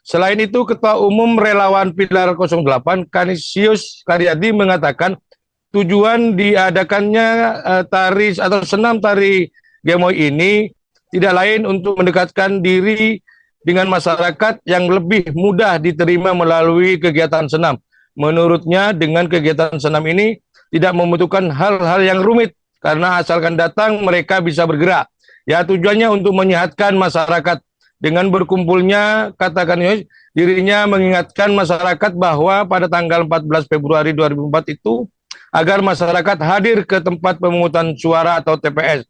Selain itu, Ketua Umum Relawan Pilar 08, Kanisius Karyadi mengatakan tujuan diadakannya tari atau senam tari Gemoy ini tidak lain untuk mendekatkan diri dengan masyarakat yang lebih mudah diterima melalui kegiatan senam. Menurutnya, dengan kegiatan senam ini tidak membutuhkan hal-hal yang rumit karena asalkan datang mereka bisa bergerak. Ya, tujuannya untuk menyehatkan masyarakat. Dengan berkumpulnya, katakan dirinya mengingatkan masyarakat bahwa pada tanggal 14 Februari 2004 itu agar masyarakat hadir ke tempat pemungutan suara atau TPS.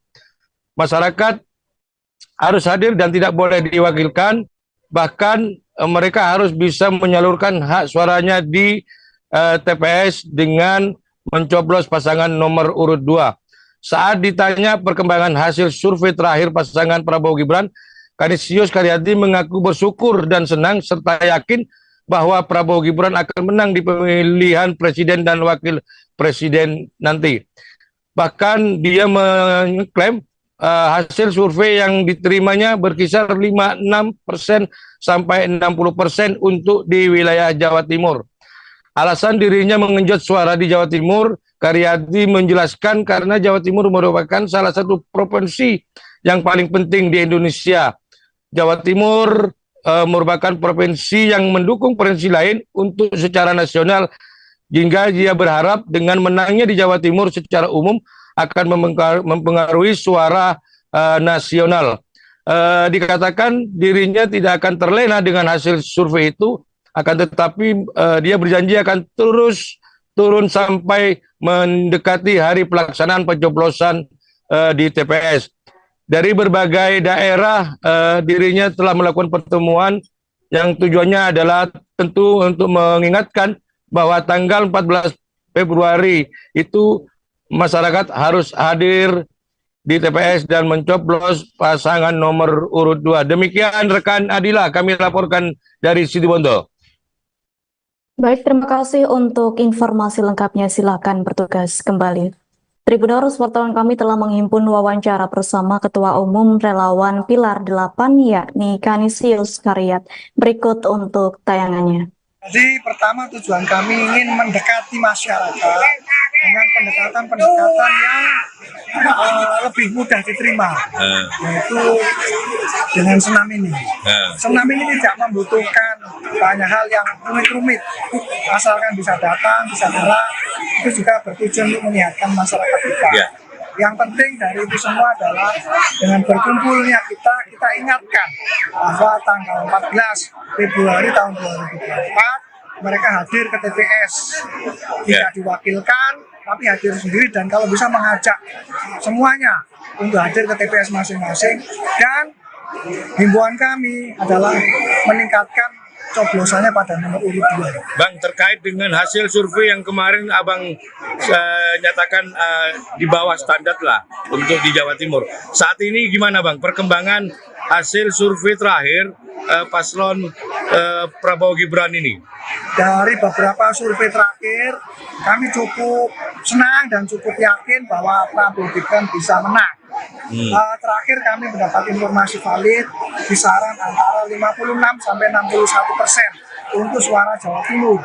Masyarakat harus hadir dan tidak boleh diwakilkan, bahkan mereka harus bisa menyalurkan hak suaranya di TPS dengan mencoblos pasangan nomor urut 2. Saat ditanya perkembangan hasil survei terakhir pasangan Prabowo Gibran, Kanisius Karyadi mengaku bersyukur dan senang serta yakin bahwa Prabowo Gibran akan menang di pemilihan presiden dan wakil presiden nanti. Bahkan dia mengklaim hasil survei yang diterimanya berkisar 56% sampai 60% untuk di wilayah Jawa Timur. Alasan dirinya mengenjot suara di Jawa Timur, Karyadi menjelaskan karena Jawa Timur merupakan salah satu provinsi yang paling penting di Indonesia. Jawa Timur merupakan provinsi yang mendukung provinsi lain untuk secara nasional, hingga dia berharap dengan menangnya di Jawa Timur secara umum akan mempengaruhi suara nasional. Dikatakan dirinya tidak akan terlena dengan hasil survei itu, akan tetapi dia berjanji akan terus turun sampai mendekati hari pelaksanaan pencoblosan di TPS. Dari berbagai daerah, dirinya telah melakukan pertemuan yang tujuannya adalah tentu untuk mengingatkan bahwa tanggal 14 Februari itu masyarakat harus hadir di TPS dan mencoblos pasangan nomor urut 2. Demikian rekan Adila, kami laporkan dari Situbondo. Baik, terima kasih untuk informasi lengkapnya. Silakan bertugas kembali. Tribuners, wartawan kami telah menghimpun wawancara bersama Ketua Umum Relawan Pilar 8, yakni Kanisius Karyat. Berikut untuk tayangannya. Jadi pertama tujuan kami ingin mendekati masyarakat dengan pendekatan-pendekatan yang lebih mudah diterima, yaitu dengan senam ini. Senam ini tidak membutuhkan banyak hal yang rumit-rumit, asalkan bisa datang, bisa gerak, itu juga bertujuan untuk menyehatkan masyarakat kita. Yang penting dari itu semua adalah dengan berkumpulnya kita ingatkan bahwa tanggal 14 Februari tahun 2024 mereka hadir ke TPS, tidak diwakilkan, tapi hadir sendiri dan kalau bisa mengajak semuanya untuk hadir ke TPS masing-masing. Dan himbauan kami adalah meningkatkan coblosannya pada nomor urut 2. Bang, terkait dengan hasil survei yang kemarin Abang nyatakan di bawah standar lah untuk di Jawa Timur. Saat ini gimana Bang perkembangan hasil survei terakhir paslon Prabowo Gibran ini? Dari beberapa survei terakhir, kami cukup senang dan cukup yakin bahwa Prabowo Gibran bisa menang. Terakhir kami mendapat informasi valid kisaran antara 56 sampai 61% untuk suara Jawa Timur.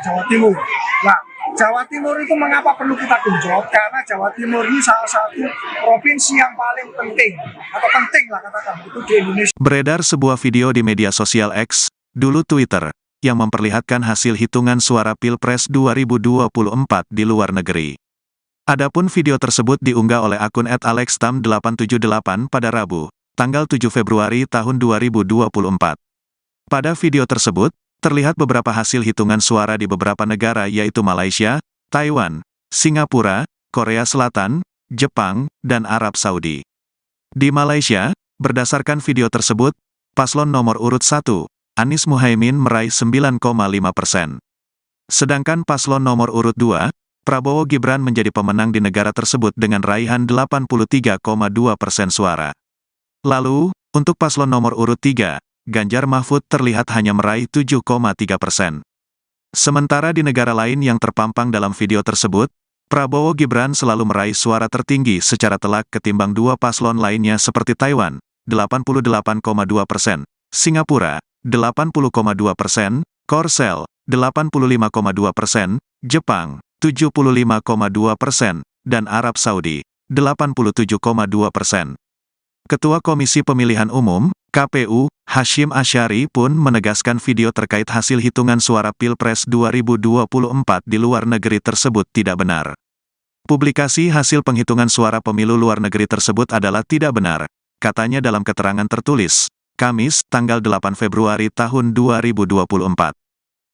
Jawa Timur. Nah, Jawa Timur itu mengapa perlu kita genjot? Karena Jawa Timur ini salah satu provinsi yang paling penting atau penting lah katakan itu di Indonesia. Beredar sebuah video di media sosial X, dulu Twitter, yang memperlihatkan hasil hitungan suara Pilpres 2024 di luar negeri. Adapun video tersebut diunggah oleh akun @alextam878 pada Rabu, tanggal 7 Februari tahun 2024. Pada video tersebut, terlihat beberapa hasil hitungan suara di beberapa negara yaitu Malaysia, Taiwan, Singapura, Korea Selatan, Jepang, dan Arab Saudi. Di Malaysia, berdasarkan video tersebut, paslon nomor urut 1, Anies Muhaimin meraih 9,5%. Sedangkan paslon nomor urut 2, Prabowo Gibran menjadi pemenang di negara tersebut dengan raihan 83,2% suara. Lalu, untuk paslon nomor urut 3, Ganjar Mahfud terlihat hanya meraih 7,3%. Sementara di negara lain yang terpampang dalam video tersebut, Prabowo Gibran selalu meraih suara tertinggi secara telak ketimbang dua paslon lainnya seperti Taiwan, 88,2%, Singapura, 80,2%, Korsel, 85,2%, Jepang, 75,2%, dan Arab Saudi, 87,2%. Ketua Komisi Pemilihan Umum, KPU, Hashim Asyari pun menegaskan video terkait hasil hitungan suara Pilpres 2024 di luar negeri tersebut tidak benar. Publikasi hasil penghitungan suara pemilu luar negeri tersebut adalah tidak benar, katanya dalam keterangan tertulis, Kamis, tanggal 8 Februari tahun 2024.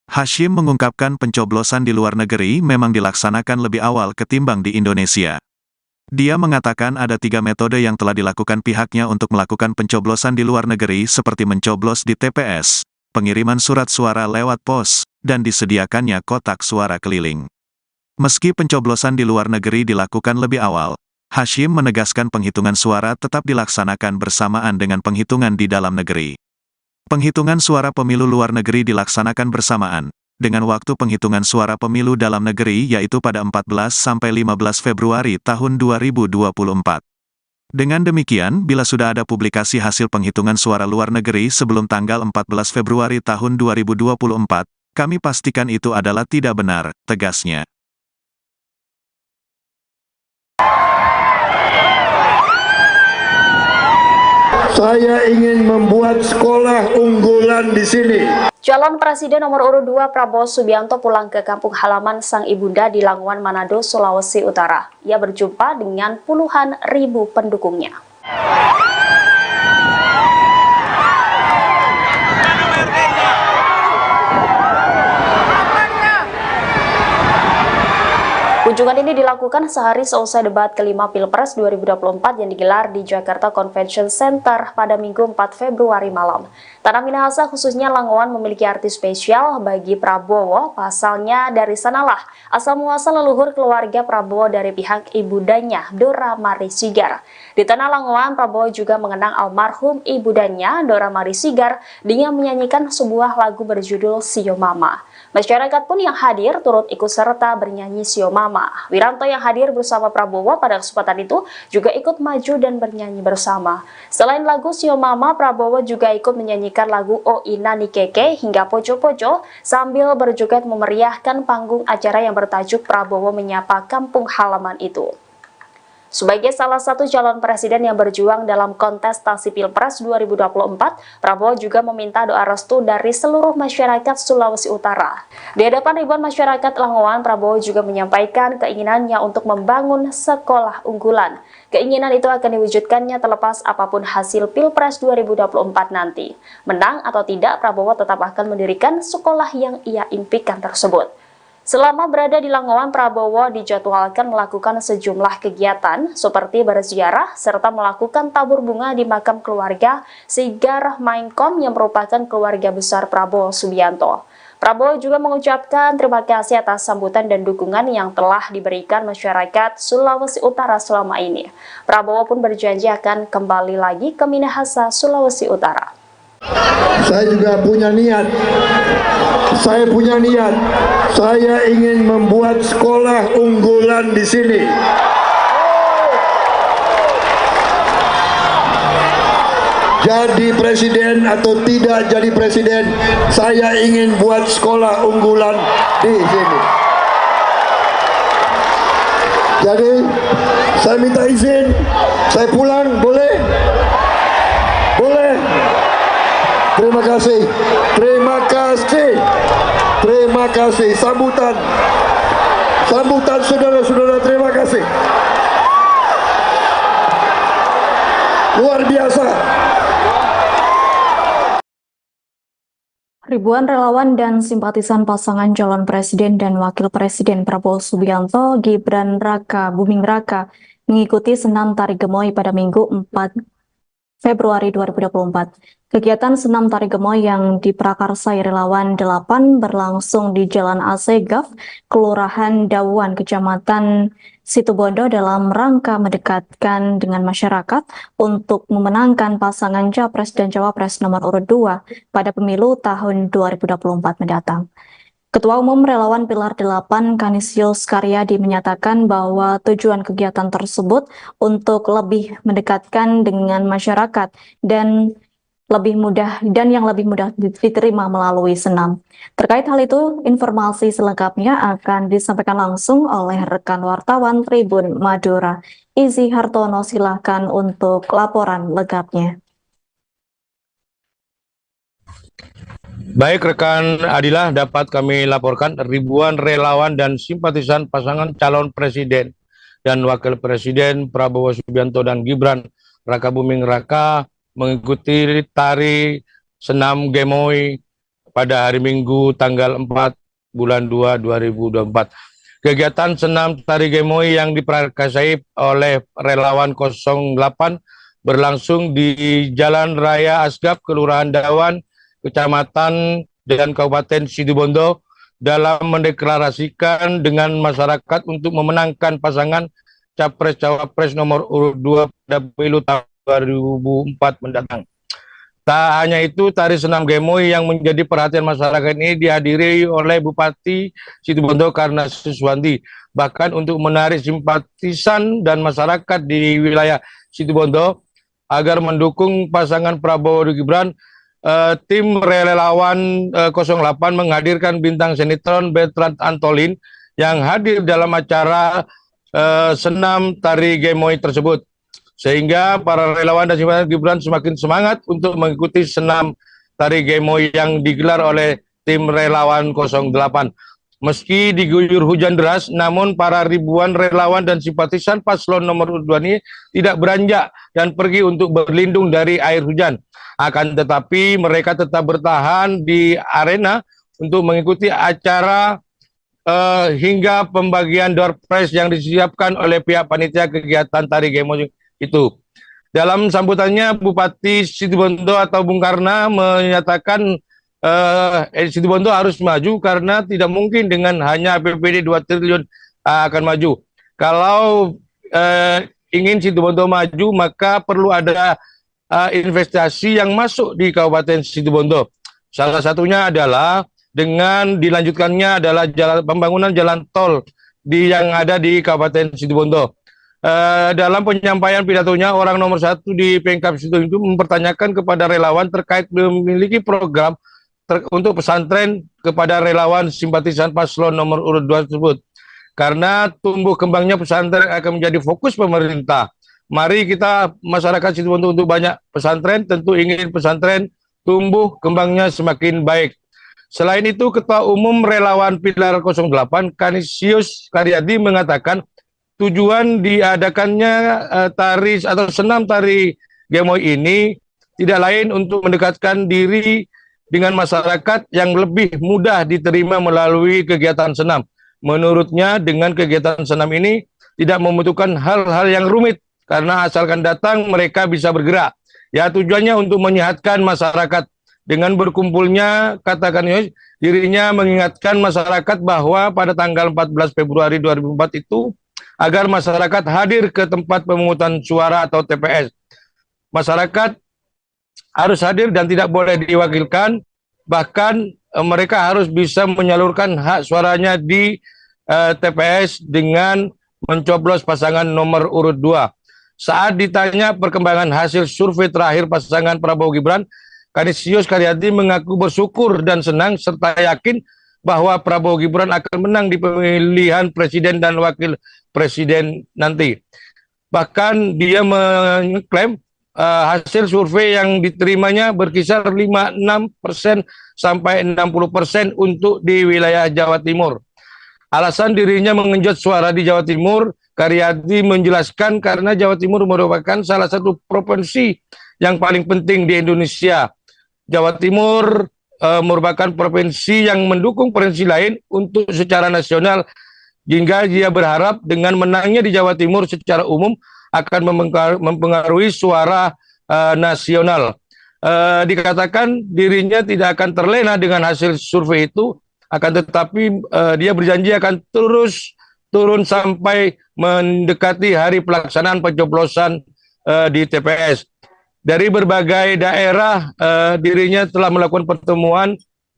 Hashim mengungkapkan pencoblosan di luar negeri memang dilaksanakan lebih awal ketimbang di Indonesia. Dia mengatakan ada 3 metode yang telah dilakukan pihaknya untuk melakukan pencoblosan di luar negeri seperti mencoblos di TPS, pengiriman surat suara lewat pos, dan disediakannya kotak suara keliling. Meski pencoblosan di luar negeri dilakukan lebih awal, Hashim menegaskan penghitungan suara tetap dilaksanakan bersamaan dengan penghitungan di dalam negeri. Penghitungan suara pemilu luar negeri dilaksanakan bersamaan dengan waktu penghitungan suara pemilu dalam negeri yaitu pada 14-15 Februari tahun 2024. Dengan demikian, bila sudah ada publikasi hasil penghitungan suara luar negeri sebelum tanggal 14 Februari tahun 2024, kami pastikan itu adalah tidak benar, tegasnya. Saya ingin membuat sekolah unggulan di sini. Calon Presiden nomor urut 2 Prabowo Subianto pulang ke kampung halaman sang ibunda di Languan, Manado, Sulawesi Utara. Ia berjumpa dengan puluhan ribu pendukungnya. Kunjungan ini dilakukan sehari seusai debat kelima Pilpres 2024 yang digelar di Jakarta Convention Center pada Minggu 4 Februari malam. Tanah Minahasa khususnya Langowan memiliki arti spesial bagi Prabowo, pasalnya dari sanalah asal muasal leluhur keluarga Prabowo dari pihak ibundanya, Dora Mari Sigar. Di Tanah Langowan, Prabowo juga mengenang almarhum ibundanya, Dora Mari Sigar, dengan menyanyikan sebuah lagu berjudul Sio Mama. Masyarakat pun yang hadir turut ikut serta bernyanyi Sio Mama. Wiranto yang hadir bersama Prabowo pada kesempatan itu juga ikut maju dan bernyanyi bersama. Selain lagu Sio Mama, Prabowo juga ikut menyanyikan lagu O Ina Nikeke hingga Poco Poco sambil berjoget memeriahkan panggung acara yang bertajuk Prabowo Menyapa Kampung Halaman itu. Sebagai salah satu calon presiden yang berjuang dalam kontestasi Pilpres 2024, Prabowo juga meminta doa restu dari seluruh masyarakat Sulawesi Utara. Di hadapan ribuan masyarakat Langowan, Prabowo juga menyampaikan keinginannya untuk membangun sekolah unggulan. Keinginan itu akan diwujudkannya terlepas apapun hasil Pilpres 2024 nanti. Menang atau tidak, Prabowo tetap akan mendirikan sekolah yang ia impikan tersebut. Selama berada di Langowan, Prabowo dijadwalkan melakukan sejumlah kegiatan seperti berziarah serta melakukan tabur bunga di makam keluarga Sigar Mainkom yang merupakan keluarga besar Prabowo Subianto. Prabowo juga mengucapkan terima kasih atas sambutan dan dukungan yang telah diberikan masyarakat Sulawesi Utara selama ini. Prabowo pun berjanji akan kembali lagi ke Minahasa, Sulawesi Utara. Saya juga punya niat. Saya ingin membuat sekolah unggulan di sini. Jadi presiden atau tidak jadi presiden, saya ingin buat sekolah unggulan di sini. Jadi saya minta izin, saya pulang, boleh? Boleh. Terima kasih. Terima kasih. Sambutan saudara-saudara, terima kasih. Luar biasa. Ribuan relawan dan simpatisan pasangan calon presiden dan wakil presiden Prabowo Subianto, Gibran Raka Buming Raka mengikuti senam tari gemoy pada Minggu 4 Februari 2024. Kegiatan senam tari gemoy yang diprakarsai relawan 8 berlangsung di Jalan Asegaf, Kelurahan Dawuan, Kecamatan Situbondo dalam rangka mendekatkan dengan masyarakat untuk memenangkan pasangan Capres dan Cawapres nomor urut 2 pada pemilu tahun 2024 mendatang. Ketua Umum Relawan Pilar 8 Kanisius Karyadi menyatakan bahwa tujuan kegiatan tersebut untuk lebih mendekatkan dengan masyarakat dan yang lebih mudah diterima melalui senam. Terkait hal itu, informasi selengkapnya akan disampaikan langsung oleh rekan wartawan Tribun Madura. Izzy Hartono, silahkan untuk laporan lengkapnya. Baik rekan Adilah, dapat kami laporkan ribuan relawan dan simpatisan pasangan calon presiden dan wakil presiden Prabowo Subianto dan Gibran Raka Buming Raka mengikuti tari senam gemoy pada hari Minggu tanggal 4 bulan 2 2024. Kegiatan senam tari gemoy yang diprakarsai oleh relawan 08 berlangsung di Jalan Raya Asgaf, Kelurahan Dawan, Kecamatan dan Kabupaten Situbondo dalam mendeklarasikan dengan masyarakat untuk memenangkan pasangan Capres-Cawapres nomor urut 2 pada pemilu tahun 2004 mendatang. Tak hanya itu, tari senam gemoy yang menjadi perhatian masyarakat ini dihadiri oleh Bupati Situbondo Karna Suswanti. Bahkan untuk menarik simpatisan dan masyarakat di wilayah Situbondo agar mendukung pasangan Prabowo dan Gibran, tim relawan 08 menghadirkan bintang sinetron Bertrand Antolin yang hadir dalam acara senam tari gemoy tersebut. Sehingga para relawan dan simpatisan Gibran semakin semangat untuk mengikuti senam tari gemoy yang digelar oleh tim relawan 08. Meski diguyur hujan deras, namun para ribuan relawan dan simpatisan paslon nomor 2 ini tidak beranjak dan pergi untuk berlindung dari air hujan. Akan tetapi mereka tetap bertahan di arena untuk mengikuti acara hingga pembagian door prize yang disiapkan oleh pihak panitia kegiatan tari gemoy itu. Dalam sambutannya, Bupati Situbondo atau Bung Karna menyatakan Situbondo harus maju karena tidak mungkin dengan hanya APBD 2 triliun akan maju. Kalau ingin Situbondo maju, maka perlu ada investasi yang masuk di Kabupaten Situbondo. Salah satunya adalah dengan dilanjutkannya adalah pembangunan jalan tol yang ada di Kabupaten Situbondo. Dalam penyampaian pidatonya, orang nomor 1 di Pemkab Situbondo itu mempertanyakan kepada relawan terkait memiliki program untuk pesantren kepada relawan simpatisan paslon nomor urut 2 tersebut. karena tumbuh kembangnya pesantren akan menjadi fokus pemerintah. Mari kita masyarakat Situbondo untuk banyak pesantren, tentu ingin pesantren tumbuh kembangnya semakin baik. Selain itu, Ketua Umum Relawan Pilar 08, Kanisius Karyadi mengatakan tujuan diadakannya tari atau senam tari Gemoy ini tidak lain untuk mendekatkan diri dengan masyarakat yang lebih mudah diterima melalui kegiatan senam. Menurutnya, dengan kegiatan senam ini tidak membutuhkan hal-hal yang rumit, karena asalkan datang mereka bisa bergerak. Ya, tujuannya untuk menyehatkan masyarakat. Dengan berkumpulnya, katakan dirinya mengingatkan masyarakat bahwa pada tanggal 14 Februari 2004 itu, agar masyarakat hadir ke tempat pemungutan suara atau TPS. Masyarakat harus hadir dan tidak boleh diwakilkan, bahkan mereka harus bisa menyalurkan hak suaranya di TPS dengan mencoblos pasangan nomor urut 2. Saat ditanya perkembangan hasil survei terakhir pasangan Prabowo Gibran, Kanisius Karyadi mengaku bersyukur dan senang serta yakin bahwa Prabowo Gibran akan menang di pemilihan presiden dan wakil presiden nanti. Bahkan dia mengklaim hasil survei yang diterimanya berkisar 56% sampai 60% untuk di wilayah Jawa Timur. Alasan dirinya mengenjot suara di Jawa Timur, Karyadi menjelaskan karena Jawa Timur merupakan salah satu provinsi yang paling penting di Indonesia. Jawa Timur merupakan provinsi yang mendukung provinsi lain untuk secara nasional, hingga dia berharap dengan menangnya di Jawa Timur secara umum akan mempengaruhi suara nasional. Dikatakan dirinya tidak akan terlena dengan hasil survei itu, akan tetapi dia berjanji akan terus turun sampai mendekati hari pelaksanaan pencoblosan di TPS. Dari berbagai daerah, dirinya telah melakukan pertemuan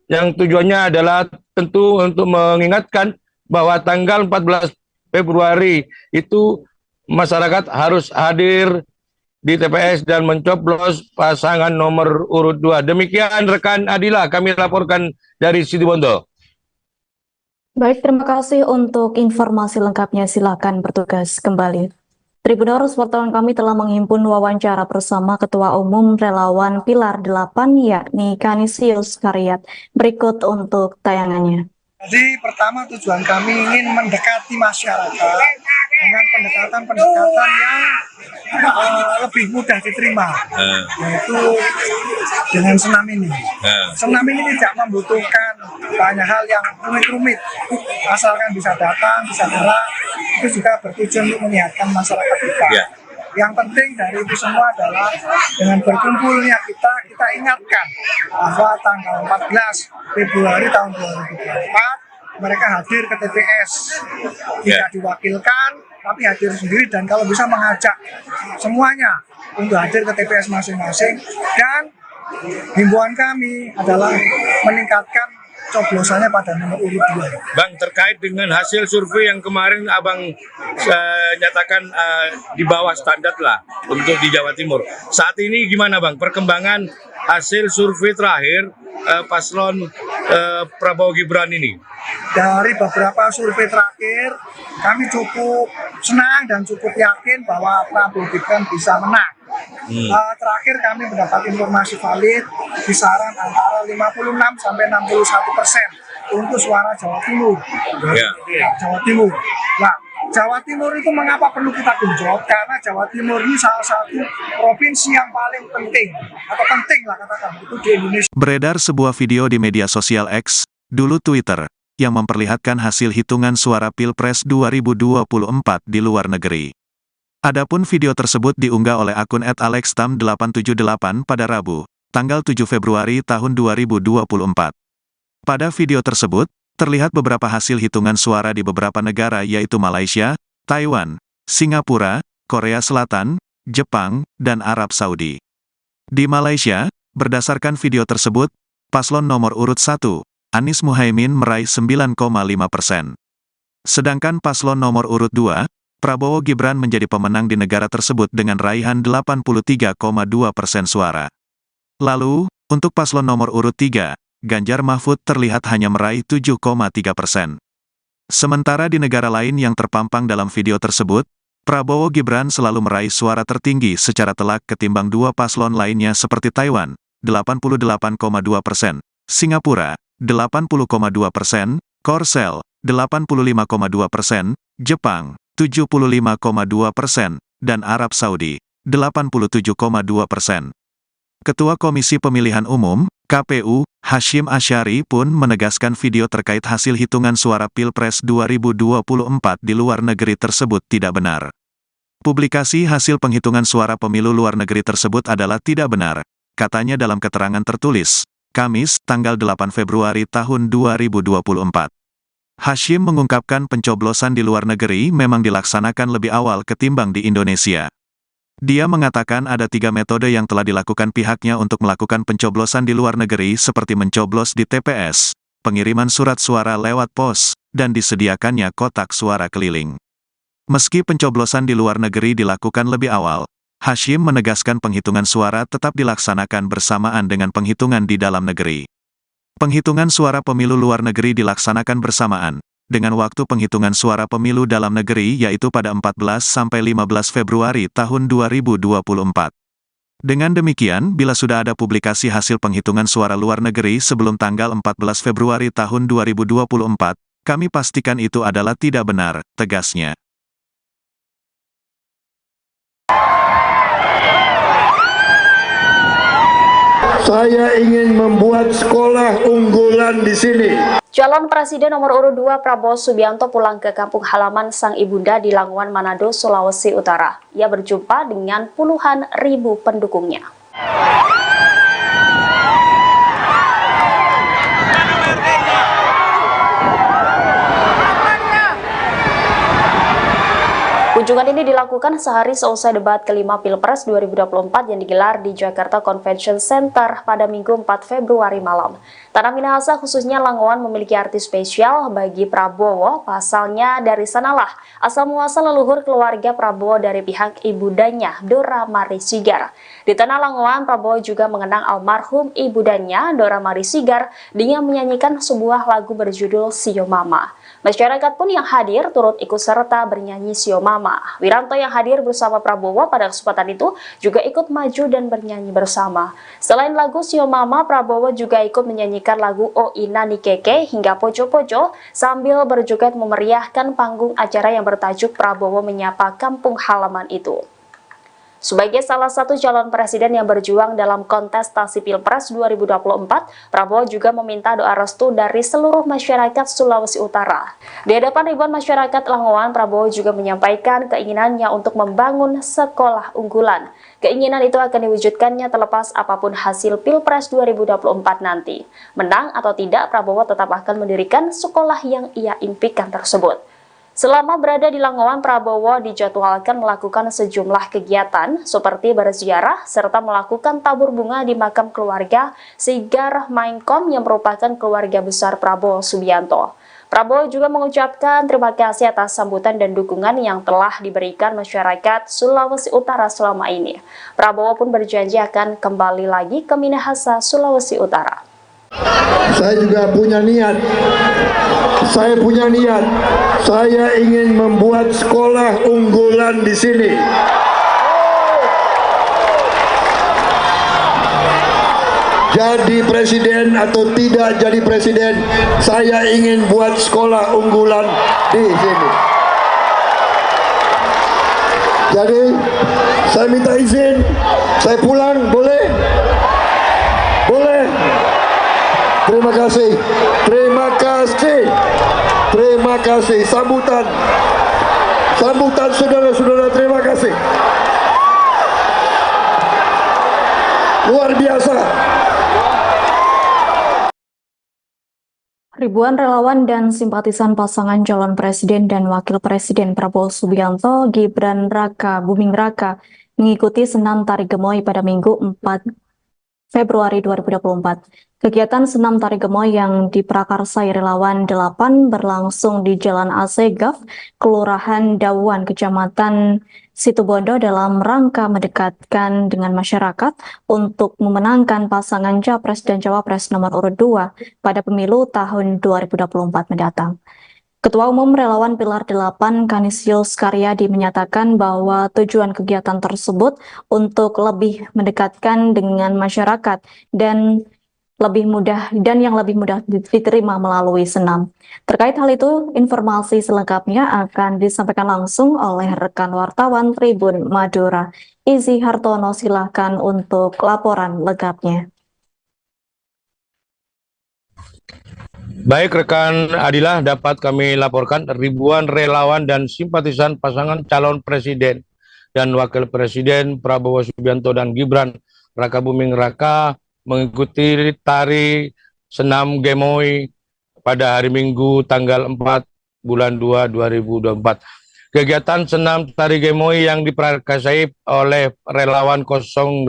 yang tujuannya adalah tentu untuk mengingatkan bahwa tanggal 14 Februari itu masyarakat harus hadir di TPS dan mencoblos pasangan nomor urut 2. Demikian rekan Adila, kami laporkan dari Situbondo. Baik, terima kasih untuk informasi lengkapnya. Silakan bertugas kembali. Tribuners, wartawan kami telah menghimpun wawancara bersama Ketua Umum Relawan Pilar 8, yakni Kanisius Karyat. Berikut untuk tayangannya. Jadi pertama tujuan kami ingin mendekati masyarakat dengan pendekatan-pendekatan yang lebih mudah diterima, yaitu dengan senam ini. Senam ini tidak membutuhkan banyak hal yang rumit-rumit, asalkan bisa datang, bisa gerak, itu juga bertujuan untuk menyehatkan masyarakat kita. Yang penting dari itu semua adalah dengan berkumpulnya kita ingatkan bahwa tanggal 14 Februari tahun 2024 mereka hadir ke TPS, tidak diwakilkan tapi hadir sendiri, dan kalau bisa mengajak semuanya untuk hadir ke TPS masing-masing. Dan himbauan kami adalah meningkatkan coblosannya pada nomor urut 2. Bang, terkait dengan hasil survei yang kemarin Abang nyatakan di bawah standar lah untuk di Jawa Timur. Saat ini gimana Bang perkembangan hasil survei terakhir paslon Prabowo Gibran ini? Dari beberapa survei terakhir, kami cukup senang dan cukup yakin bahwa Prabowo Gibran bisa menang. Terakhir kami mendapat informasi valid kisaran antara 56 sampai 61% untuk suara Jawa Timur. Jawa Timur. Nah, Jawa Timur itu mengapa perlu kita genjot? Karena Jawa Timur ini salah satu provinsi yang paling penting, atau penting lah katakan, itu di Indonesia. Beredar sebuah video di media sosial X, dulu Twitter, yang memperlihatkan hasil hitungan suara Pilpres 2024 di luar negeri. Adapun video tersebut diunggah oleh akun @alextam878 pada Rabu, tanggal 7 Februari tahun 2024. Pada video tersebut, terlihat beberapa hasil hitungan suara di beberapa negara yaitu Malaysia, Taiwan, Singapura, Korea Selatan, Jepang, dan Arab Saudi. Di Malaysia, berdasarkan video tersebut, paslon nomor urut 1, Anies Muhaimin meraih 9,5%. Sedangkan paslon nomor urut 2, Prabowo Gibran menjadi pemenang di negara tersebut dengan raihan 83,2% suara. Lalu, untuk paslon nomor urut 3, Ganjar Mahfud terlihat hanya meraih 7,3%. Sementara di negara lain yang terpampang dalam video tersebut, Prabowo Gibran selalu meraih suara tertinggi secara telak ketimbang dua paslon lainnya seperti Taiwan, 88,2%, Singapura, 80,2%, Korsel, 85,2%, Jepang, 75,2%, dan Arab Saudi, 87,2%. Ketua Komisi Pemilihan Umum, KPU, Hashim Asyari pun menegaskan video terkait hasil hitungan suara Pilpres 2024 di luar negeri tersebut tidak benar. Publikasi hasil penghitungan suara pemilu luar negeri tersebut adalah tidak benar, katanya dalam keterangan tertulis, Kamis, tanggal 8 Februari tahun 2024. Hashim mengungkapkan pencoblosan di luar negeri memang dilaksanakan lebih awal ketimbang di Indonesia. Dia mengatakan ada 3 metode yang telah dilakukan pihaknya untuk melakukan pencoblosan di luar negeri seperti mencoblos di TPS, pengiriman surat suara lewat pos, dan disediakannya kotak suara keliling. Meski pencoblosan di luar negeri dilakukan lebih awal, Hashim menegaskan penghitungan suara tetap dilaksanakan bersamaan dengan penghitungan di dalam negeri. Penghitungan suara pemilu luar negeri dilaksanakan bersamaan dengan waktu penghitungan suara pemilu dalam negeri yaitu pada 14-15 Februari tahun 2024. Dengan demikian, bila sudah ada publikasi hasil penghitungan suara luar negeri sebelum tanggal 14 Februari tahun 2024, kami pastikan itu adalah tidak benar, tegasnya. Saya ingin membuat sekolah unggulan di sini. Calon Presiden nomor urut 2 Prabowo Subianto pulang ke kampung halaman sang ibunda di Languan, Manado, Sulawesi Utara. Ia berjumpa dengan puluhan ribu pendukungnya. Kunjungan ini dilakukan sehari seusai debat kelima Pilpres 2024 yang digelar di Jakarta Convention Center pada Minggu 4 Februari malam. Tanah Minahasa khususnya Langowan memiliki arti spesial bagi Prabowo, pasalnya dari sanalah asal muasal leluhur keluarga Prabowo dari pihak ibundanya, Dora Mari Sigar. Di tanah Langowan, Prabowo juga mengenang almarhum ibundanya, Dora Mari Sigar, dengan menyanyikan sebuah lagu berjudul Sio Mama. Masyarakat pun yang hadir turut ikut serta bernyanyi Sio Mama. Wiranto yang hadir bersama Prabowo pada kesempatan itu juga ikut maju dan bernyanyi bersama. Selain lagu Sio Mama, Prabowo juga ikut menyanyikan lagu O Ina Nikeke hingga Pojo-Pojo sambil berjoget memeriahkan panggung acara yang bertajuk Prabowo Menyapa Kampung Halaman itu. Sebagai salah satu calon presiden yang berjuang dalam kontestasi Pilpres 2024, Prabowo juga meminta doa restu dari seluruh masyarakat Sulawesi Utara. Di hadapan ribuan masyarakat Langowan, Prabowo juga menyampaikan keinginannya untuk membangun sekolah unggulan. Keinginan itu akan diwujudkannya terlepas apapun hasil Pilpres 2024 nanti. Menang atau tidak, Prabowo tetap akan mendirikan sekolah yang ia impikan tersebut. Selama berada di Langowan, Prabowo dijadwalkan melakukan sejumlah kegiatan seperti berziarah serta melakukan tabur bunga di makam keluarga Sigar Mainkom yang merupakan keluarga besar Prabowo Subianto. Prabowo juga mengucapkan terima kasih atas sambutan dan dukungan yang telah diberikan masyarakat Sulawesi Utara selama ini. Prabowo pun berjanji akan kembali lagi ke Minahasa, Sulawesi Utara. Saya juga punya niat. Saya ingin membuat sekolah unggulan di sini. Jadi presiden atau tidak jadi presiden, saya ingin buat sekolah unggulan di sini. Jadi, saya minta izin, saya pulang, boleh? Boleh? Terima kasih, terima kasih, terima kasih. Sambutan saudara-saudara, terima kasih. Luar biasa. Ribuan relawan dan simpatisan pasangan calon presiden dan wakil presiden Prabowo Subianto, Gibran Raka Buming Raka mengikuti senam tari gemoy pada Minggu 4 Februari 2024. Kegiatan senam tari gemoy yang diprakarsai relawan 8 berlangsung di Jalan Asegaf, Kelurahan Dawan, Kecamatan Situbondo dalam rangka mendekatkan dengan masyarakat untuk memenangkan pasangan Capres dan Cawapres nomor urut 2 pada pemilu tahun 2024 mendatang. Ketua Umum Relawan Pilar 8 Kanisius Karyadi menyatakan bahwa tujuan kegiatan tersebut untuk lebih mendekatkan dengan masyarakat dan yang lebih mudah diterima melalui senam. Terkait hal itu, informasi selengkapnya akan disampaikan langsung oleh rekan wartawan Tribun Madura. Izzy Hartono, silahkan untuk laporan lengkapnya. Baik rekan Adilah, dapat kami laporkan ribuan relawan dan simpatisan pasangan calon presiden dan wakil presiden Prabowo Subianto dan Gibran Rakabuming Raka mengikuti tari senam Gemoy pada hari Minggu tanggal 4 bulan 2 2024. Kegiatan senam tari Gemoy yang diprakarsai oleh relawan 08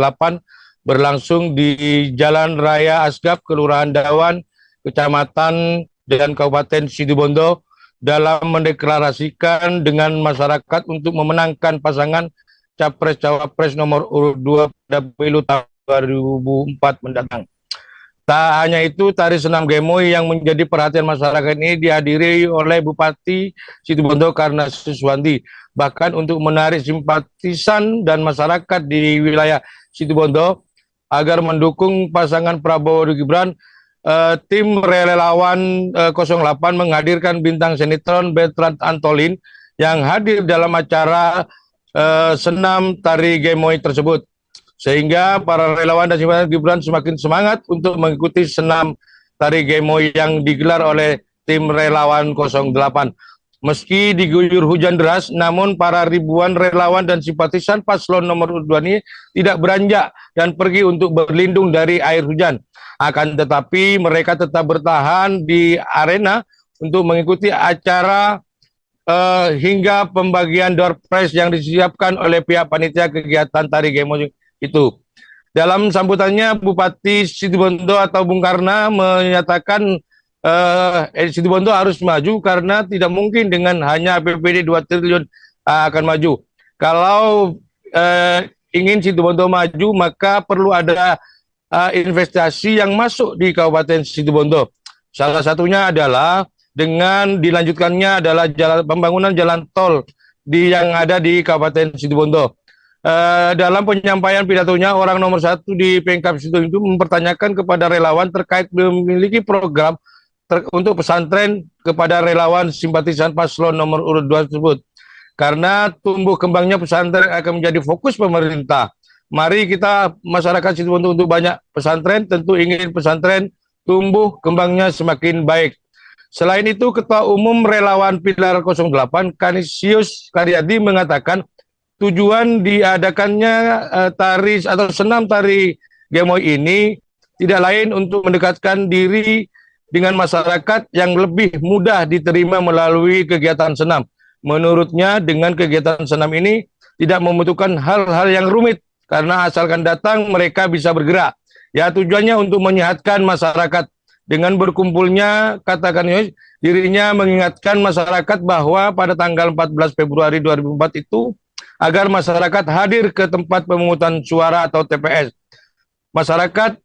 berlangsung di Jalan Raya Asgap, Kelurahan Dawan, Kecamatan dan Kabupaten Situbondo dalam mendeklarasikan dengan masyarakat untuk memenangkan pasangan Capres-Cawapres nomor urut 2 pada pemilu tahun 2004 mendatang. Tak hanya itu, tari senam Gemoy yang menjadi perhatian masyarakat ini dihadiri oleh Bupati Situbondo Karna Suswanti. Bahkan untuk menarik simpatisan dan masyarakat di wilayah Situbondo agar mendukung pasangan Prabowo dan Gibran, tim relawan 08 menghadirkan bintang sinetron Bertrand Antolin yang hadir dalam acara senam tari Gemoy tersebut. Sehingga para relawan dan simpatisan Gibran semakin semangat untuk mengikuti senam tari Gemoy yang digelar oleh tim relawan 08. Meski diguyur hujan deras, namun para ribuan relawan dan simpatisan paslon nomor 2 ini tidak beranjak dan pergi untuk berlindung dari air hujan. Akan tetapi mereka tetap bertahan di arena untuk mengikuti acara hingga pembagian door prize yang disiapkan oleh pihak panitia kegiatan tari Gemoy itu. Dalam sambutannya, Bupati Situbondo atau Bung Karna menyatakan Situbondo harus maju karena tidak mungkin dengan hanya APBD 2 triliun akan maju. Kalau ingin Situbondo maju, maka perlu ada investasi yang masuk di Kabupaten Situbondo. Salah satunya adalah dengan dilanjutkannya adalah pembangunan jalan tol yang ada di Kabupaten Situbondo. Dalam penyampaian pidatonya, orang nomor 1 di Pemkab Situbondo itu mempertanyakan kepada relawan terkait memiliki program untuk pesantren kepada relawan simpatisan paslon nomor urut 2 tersebut. Karena tumbuh kembangnya pesantren akan menjadi fokus pemerintah. Mari kita masyarakat Situbondo untuk banyak pesantren, tentu ingin pesantren tumbuh kembangnya semakin baik. Selain itu, Ketua Umum Relawan Pilar 08 Kanisius Karyadi mengatakan tujuan diadakannya tari atau senam tari Gemoy ini tidak lain untuk mendekatkan diri dengan masyarakat yang lebih mudah diterima melalui kegiatan senam. Menurutnya, dengan kegiatan senam ini tidak membutuhkan hal-hal yang rumit, karena asalkan datang mereka bisa bergerak. Ya, tujuannya untuk menyehatkan masyarakat. Dengan berkumpulnya, katakan dirinya mengingatkan masyarakat bahwa pada tanggal 14 Februari 2004 itu, agar masyarakat hadir ke tempat pemungutan suara atau TPS. Masyarakat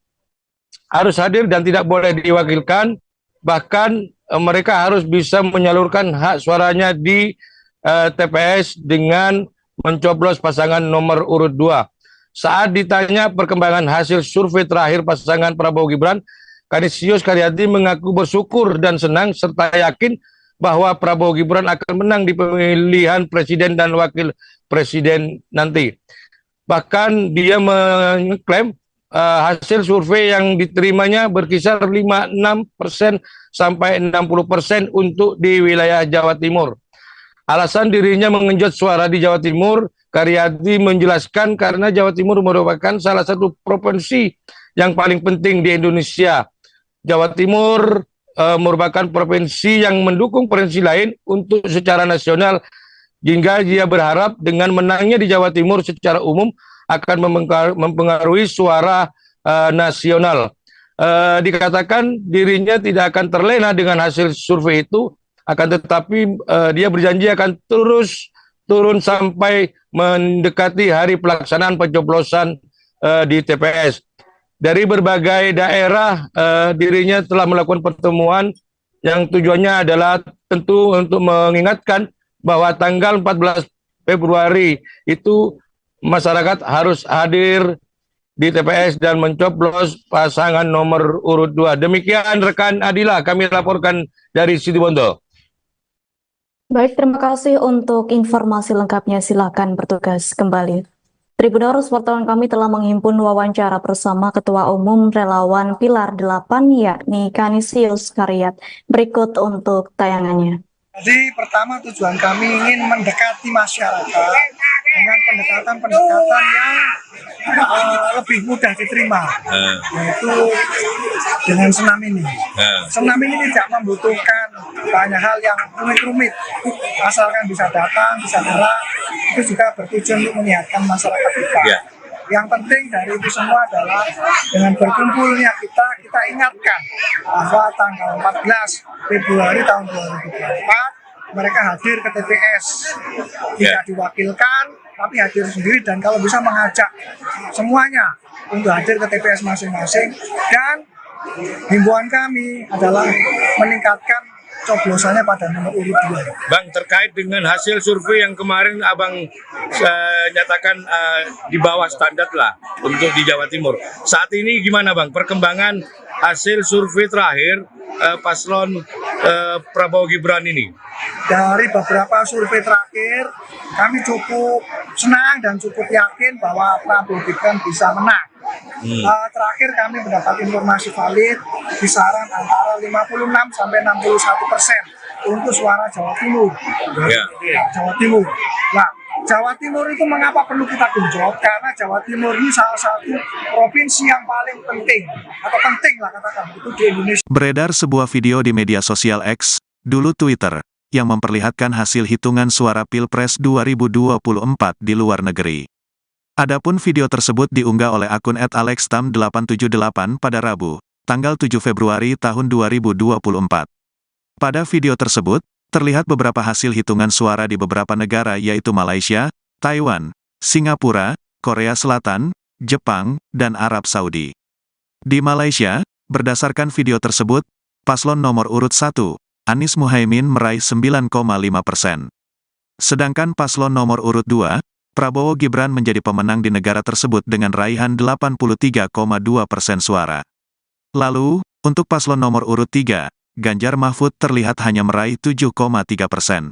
harus hadir dan tidak boleh diwakilkan, bahkan mereka harus bisa menyalurkan hak suaranya di TPS dengan mencoblos pasangan nomor urut 2. Saat ditanya perkembangan hasil survei terakhir pasangan Prabowo Gibran, Kanisius Karyadi mengaku bersyukur dan senang serta yakin bahwa Prabowo Gibran akan menang di pemilihan presiden dan wakil presiden nanti. Bahkan dia mengklaim hasil survei yang diterimanya berkisar 56% sampai 60% untuk di wilayah Jawa Timur. Alasan dirinya mengenjot suara di Jawa Timur, Karyadi menjelaskan karena Jawa Timur merupakan salah satu provinsi yang paling penting di Indonesia. Jawa Timur merupakan provinsi yang mendukung provinsi lain untuk secara nasional, hingga dia berharap dengan menangnya di Jawa Timur secara umum akan mempengaruhi suara nasional. Dikatakan dirinya tidak akan terlena dengan hasil survei itu, akan tetapi dia berjanji akan terus turun sampai mendekati hari pelaksanaan pencoblosan di TPS. Dari berbagai daerah, dirinya telah melakukan pertemuan yang tujuannya adalah tentu untuk mengingatkan bahwa tanggal 14 Februari itu masyarakat harus hadir di TPS dan mencoblos pasangan nomor urut 2. Demikian rekan Adila, kami laporkan dari Situbondo. Baik, terima kasih untuk informasi lengkapnya. Silakan bertugas kembali. Tribuners, wartawan kami telah menghimpun wawancara bersama Ketua Umum Relawan Pilar 8, yakni Kanisius Karyat. Berikut untuk tayangannya. Jadi pertama tujuan kami ingin mendekati masyarakat dengan pendekatan-pendekatan yang lebih mudah diterima, yaitu dengan senam ini. Senam ini tidak membutuhkan banyak hal yang rumit-rumit, asalkan bisa datang, bisa gerak, itu juga bertujuan untuk menyehatkan masyarakat kita. Yang penting dari itu semua adalah dengan berkumpulnya kita ingatkan bahwa tanggal 14 Februari tahun 2024 mereka hadir ke TPS, tidak diwakilkan tapi hadir sendiri, dan kalau bisa mengajak semuanya untuk hadir ke TPS masing-masing. Dan himbauan kami adalah meningkatkan coblosannya pada nomor urut 2. Bang, terkait dengan hasil survei yang kemarin Abang nyatakan di bawah standar lah untuk di Jawa Timur. Saat ini gimana Bang perkembangan hasil survei terakhir paslon Prabowo Gibran ini? Dari beberapa survei terakhir, kami cukup senang dan cukup yakin bahwa Prabowo Gibran bisa menang. Terakhir kami mendapat informasi valid kisaran antara 56 sampai 61% untuk suara Jawa Timur. Jawa Timur. Nah, Jawa Timur itu mengapa perlu kita genjot? Karena Jawa Timur ini salah satu provinsi yang paling penting, atau penting lah katakan, itu di Indonesia. Beredar sebuah video di media sosial X, dulu Twitter, yang memperlihatkan hasil hitungan suara Pilpres 2024 di luar negeri. Adapun video tersebut diunggah oleh akun @alextam878 pada Rabu, tanggal 7 Februari tahun 2024. Pada video tersebut, terlihat beberapa hasil hitungan suara di beberapa negara yaitu Malaysia, Taiwan, Singapura, Korea Selatan, Jepang, dan Arab Saudi. Di Malaysia, berdasarkan video tersebut, paslon nomor urut 1, Anies Muhaimin meraih 9,5%. Sedangkan paslon nomor urut 2, Prabowo Gibran menjadi pemenang di negara tersebut dengan raihan 83,2% suara. Lalu, untuk paslon nomor urut 3, Ganjar Mahfud terlihat hanya meraih 7,3%.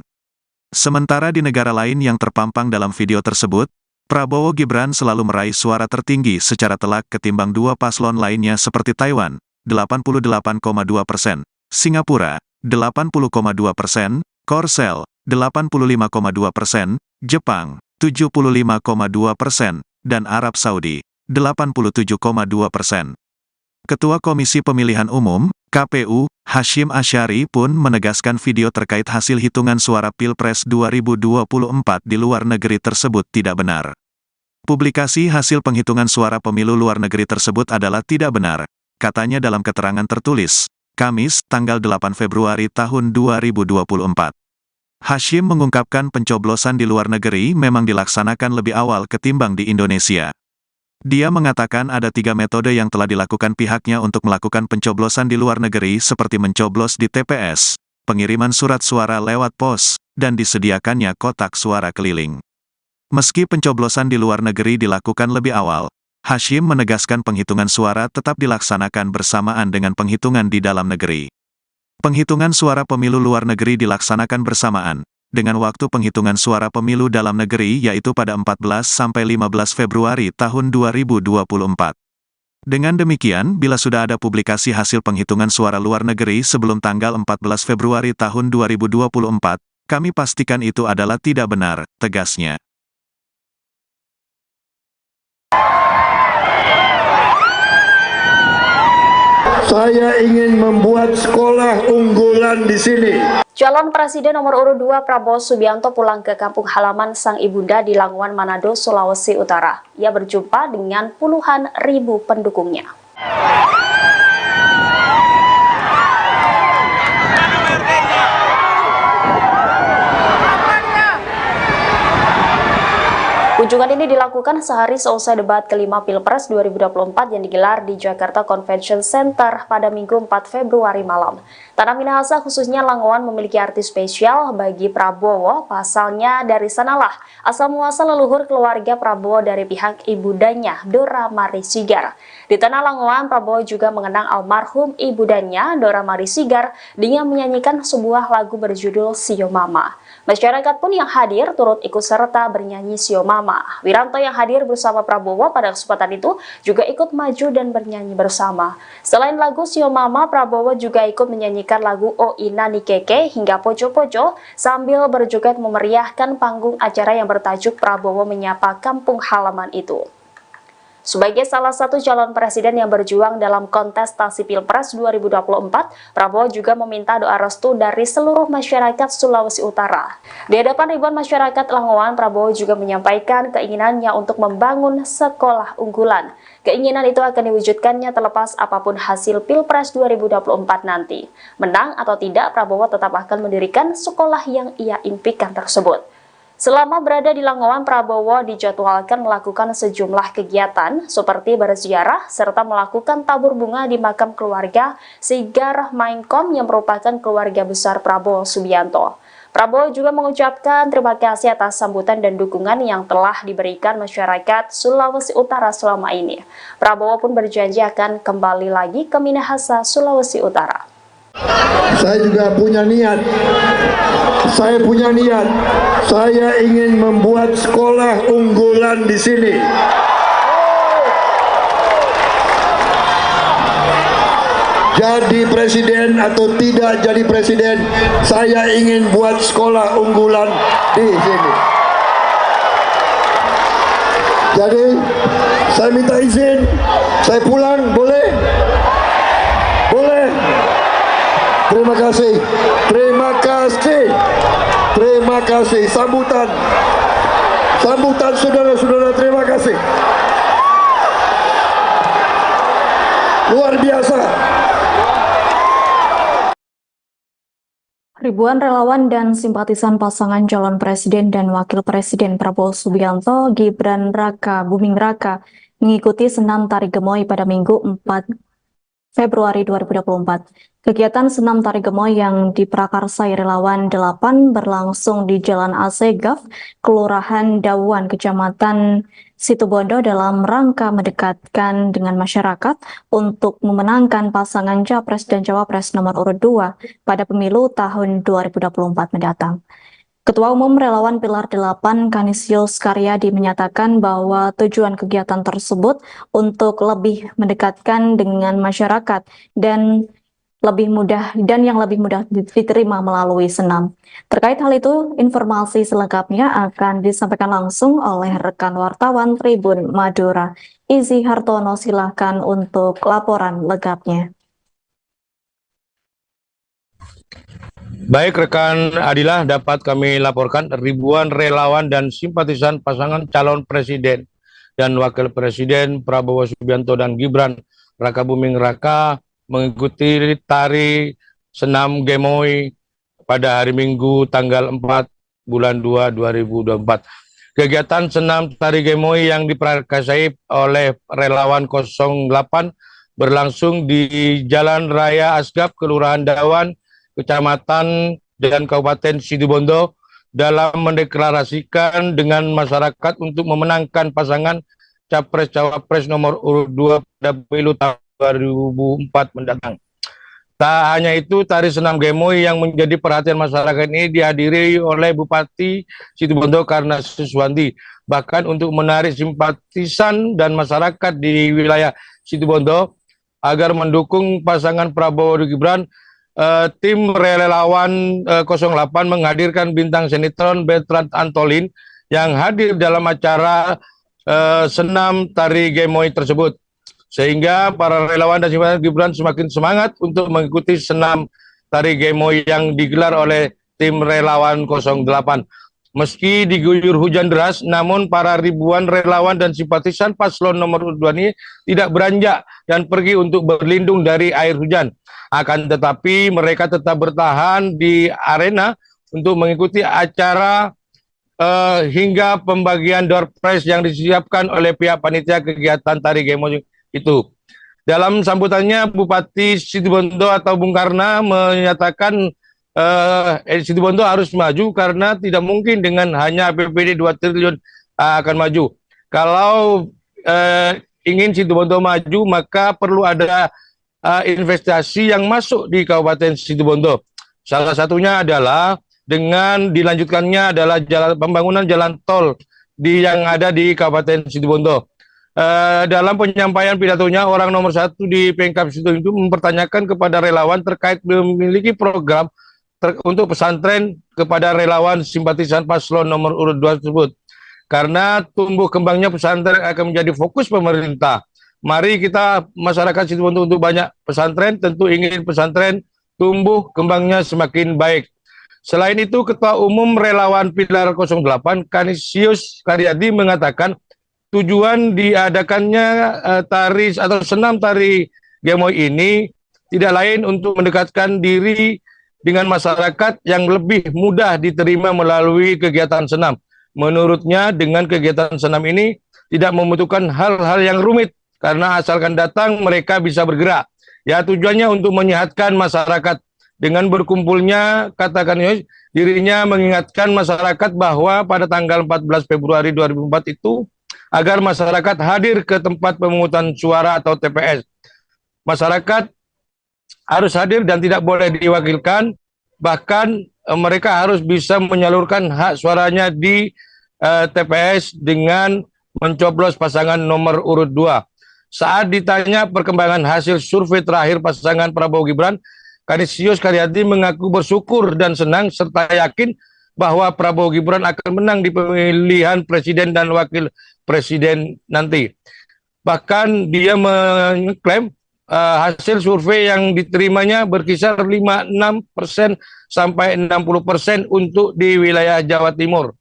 Sementara di negara lain yang terpampang dalam video tersebut, Prabowo Gibran selalu meraih suara tertinggi secara telak ketimbang dua paslon lainnya seperti Taiwan, 88,2%, Singapura, 80,2%, Korsel, 85,2%, Jepang, 75,2%, dan Arab Saudi, 87,2%. Ketua Komisi Pemilihan Umum, KPU, Hashim Asyari pun menegaskan video terkait hasil hitungan suara Pilpres 2024 di luar negeri tersebut tidak benar. Publikasi hasil penghitungan suara pemilu luar negeri tersebut adalah tidak benar, katanya dalam keterangan tertulis, Kamis, tanggal 8 Februari tahun 2024. Hashim mengungkapkan pencoblosan di luar negeri memang dilaksanakan lebih awal ketimbang di Indonesia. Dia mengatakan ada 3 metode yang telah dilakukan pihaknya untuk melakukan pencoblosan di luar negeri seperti mencoblos di TPS, pengiriman surat suara lewat pos, dan disediakannya kotak suara keliling. Meski pencoblosan di luar negeri dilakukan lebih awal, Hashim menegaskan penghitungan suara tetap dilaksanakan bersamaan dengan penghitungan di dalam negeri. Penghitungan suara pemilu luar negeri dilaksanakan bersamaan dengan waktu penghitungan suara pemilu dalam negeri yaitu pada 14 sampai 15 Februari tahun 2024. Dengan demikian, bila sudah ada publikasi hasil penghitungan suara luar negeri sebelum tanggal 14 Februari tahun 2024, kami pastikan itu adalah tidak benar, tegasnya. Saya ingin membuat sekolah unggulan di sini. Calon Presiden nomor urut 2 Prabowo Subianto pulang ke kampung halaman sang ibunda di Languan, Manado, Sulawesi Utara. Ia berjumpa dengan puluhan ribu pendukungnya. Kunjungan ini dilakukan sehari seusai debat kelima Pilpres 2024 yang digelar di Jakarta Convention Center pada Minggu 4 Februari malam. Tanah Minahasa khususnya Langowan memiliki arti spesial bagi Prabowo, pasalnya dari sanalah asal muasal leluhur keluarga Prabowo dari pihak ibundanya, Dora Marisigar. Di tanah Langowan, Prabowo juga mengenang almarhum ibundanya, Dora Marisigar, dengan menyanyikan sebuah lagu berjudul Sio Mama. Masyarakat pun yang hadir turut ikut serta bernyanyi Sio Mama. Wiranto yang hadir bersama Prabowo pada kesempatan itu juga ikut maju dan bernyanyi bersama. Selain lagu Sio Mama, Prabowo juga ikut menyanyikan lagu O Ina Nikeke hingga Poco Poco sambil berjoget memeriahkan panggung acara yang bertajuk Prabowo Menyapa Kampung Halaman itu. Sebagai salah satu calon presiden yang berjuang dalam kontestasi Pilpres 2024, Prabowo juga meminta doa restu dari seluruh masyarakat Sulawesi Utara. Di hadapan ribuan masyarakat Langowan, Prabowo juga menyampaikan keinginannya untuk membangun sekolah unggulan. Keinginan itu akan diwujudkannya terlepas apapun hasil Pilpres 2024 nanti. Menang atau tidak, Prabowo tetap akan mendirikan sekolah yang ia impikan tersebut. Selama berada di Langowan, Prabowo dijadwalkan melakukan sejumlah kegiatan seperti berziarah serta melakukan tabur bunga di makam keluarga Sigar Mainkom yang merupakan keluarga besar Prabowo Subianto. Prabowo juga mengucapkan terima kasih atas sambutan dan dukungan yang telah diberikan masyarakat Sulawesi Utara selama ini. Prabowo pun berjanji akan kembali lagi ke Minahasa, Sulawesi Utara. Saya juga punya niat. Saya ingin membuat sekolah unggulan di sini. Jadi presiden atau tidak jadi presiden, saya ingin buat sekolah unggulan di sini. Jadi saya minta izin, saya pulang, boleh? Boleh? Terima kasih. Terima kasih. Sambutan saudara-saudara, terima kasih. Luar biasa. Ribuan relawan dan simpatisan pasangan calon presiden dan wakil presiden Prabowo Subianto, Gibran Raka Buming Raka mengikuti senam tari gemoy pada Minggu 4 Februari 2024. Kegiatan senam tari gemoy yang diprakarsai relawan 8 berlangsung di Jalan Asegaf, Kelurahan Dawuan, Kecamatan Situbondo dalam rangka mendekatkan dengan masyarakat untuk memenangkan pasangan Capres dan Cawapres nomor urut 2 pada pemilu tahun 2024 mendatang. Ketua Umum Relawan Pilar 8 Kanisius Karyadi menyatakan bahwa tujuan kegiatan tersebut untuk lebih mendekatkan dengan masyarakat dan yang lebih mudah diterima melalui senam. Terkait hal itu, informasi selengkapnya akan disampaikan langsung oleh rekan wartawan Tribun Madura. Izzy Hartono, silahkan untuk laporan lengkapnya. Baik rekan Adilah, dapat kami laporkan ribuan relawan dan simpatisan pasangan calon presiden dan wakil presiden Prabowo Subianto dan Gibran Raka Buming Raka mengikuti tari senam gemoy pada hari Minggu tanggal 4 bulan 2 2024. Kegiatan senam tari gemoy yang diprakarsai oleh relawan 08 berlangsung di Jalan Raya Asgaf, Kelurahan Dawan, Kecamatan dan Kabupaten Situbondo dalam mendeklarasikan dengan masyarakat untuk memenangkan pasangan Capres-Cawapres nomor urut 2 pada pemilu tahun 2004 mendatang. Tak hanya itu, tari senam gemoy yang menjadi perhatian masyarakat ini dihadiri oleh Bupati Situbondo Karna Suswanti. Bahkan untuk menarik simpatisan dan masyarakat di wilayah Situbondo agar mendukung pasangan Prabowo dan Gibran, tim relawan 08 menghadirkan bintang sinetron Bertrand Antolin yang hadir dalam acara senam tari gemoy tersebut. Sehingga para relawan dan simpatisan Gibran semakin semangat untuk mengikuti senam tari gemoy yang digelar oleh tim relawan 08. Meski diguyur hujan deras, namun para ribuan relawan dan simpatisan paslon nomor 2 ini tidak beranjak dan pergi untuk berlindung dari air hujan. Akan tetapi mereka tetap bertahan di arena untuk mengikuti acara hingga pembagian door prize yang disiapkan oleh pihak panitia kegiatan tari Gemo itu. Dalam sambutannya, Bupati Situbondo atau Bung Karna menyatakan Situbondo harus maju karena tidak mungkin dengan hanya APBD 2 triliun akan maju. Kalau ingin Situbondo maju, maka perlu ada investasi yang masuk di Kabupaten Situbondo. Salah satunya adalah dengan dilanjutkannya adalah pembangunan jalan tol yang ada di Kabupaten Situbondo. Dalam penyampaian pidatonya, orang nomor 1 di Pemkab Situbondo itu mempertanyakan kepada relawan terkait memiliki program untuk pesantren kepada relawan simpatisan paslon nomor urut 2 tersebut. Karena tumbuh kembangnya pesantren akan menjadi fokus pemerintah. Mari kita masyarakat Situbondo untuk banyak pesantren, tentu ingin pesantren tumbuh kembangnya semakin baik. Selain itu, Ketua Umum Relawan Pilar 08, Kanisius Karyadi mengatakan tujuan diadakannya tari atau senam tari Gemoy ini tidak lain untuk mendekatkan diri dengan masyarakat yang lebih mudah diterima melalui kegiatan senam. Menurutnya, dengan kegiatan senam ini tidak membutuhkan hal-hal yang rumit, karena asalkan datang mereka bisa bergerak. Ya, tujuannya untuk menyehatkan masyarakat. Dengan berkumpulnya, katakan dirinya mengingatkan masyarakat bahwa pada tanggal 14 Februari 2004 itu agar masyarakat hadir ke tempat pemungutan suara atau TPS. Masyarakat harus hadir dan tidak boleh diwakilkan, bahkan mereka harus bisa menyalurkan hak suaranya di TPS dengan mencoblos pasangan nomor urut 2. Saat ditanya perkembangan hasil survei terakhir pasangan Prabowo Gibran, Kanisius Karyadi mengaku bersyukur dan senang serta yakin bahwa Prabowo Gibran akan menang di pemilihan presiden dan wakil presiden nanti. Bahkan dia mengklaim hasil survei yang diterimanya berkisar 56% sampai 60% untuk di wilayah Jawa Timur.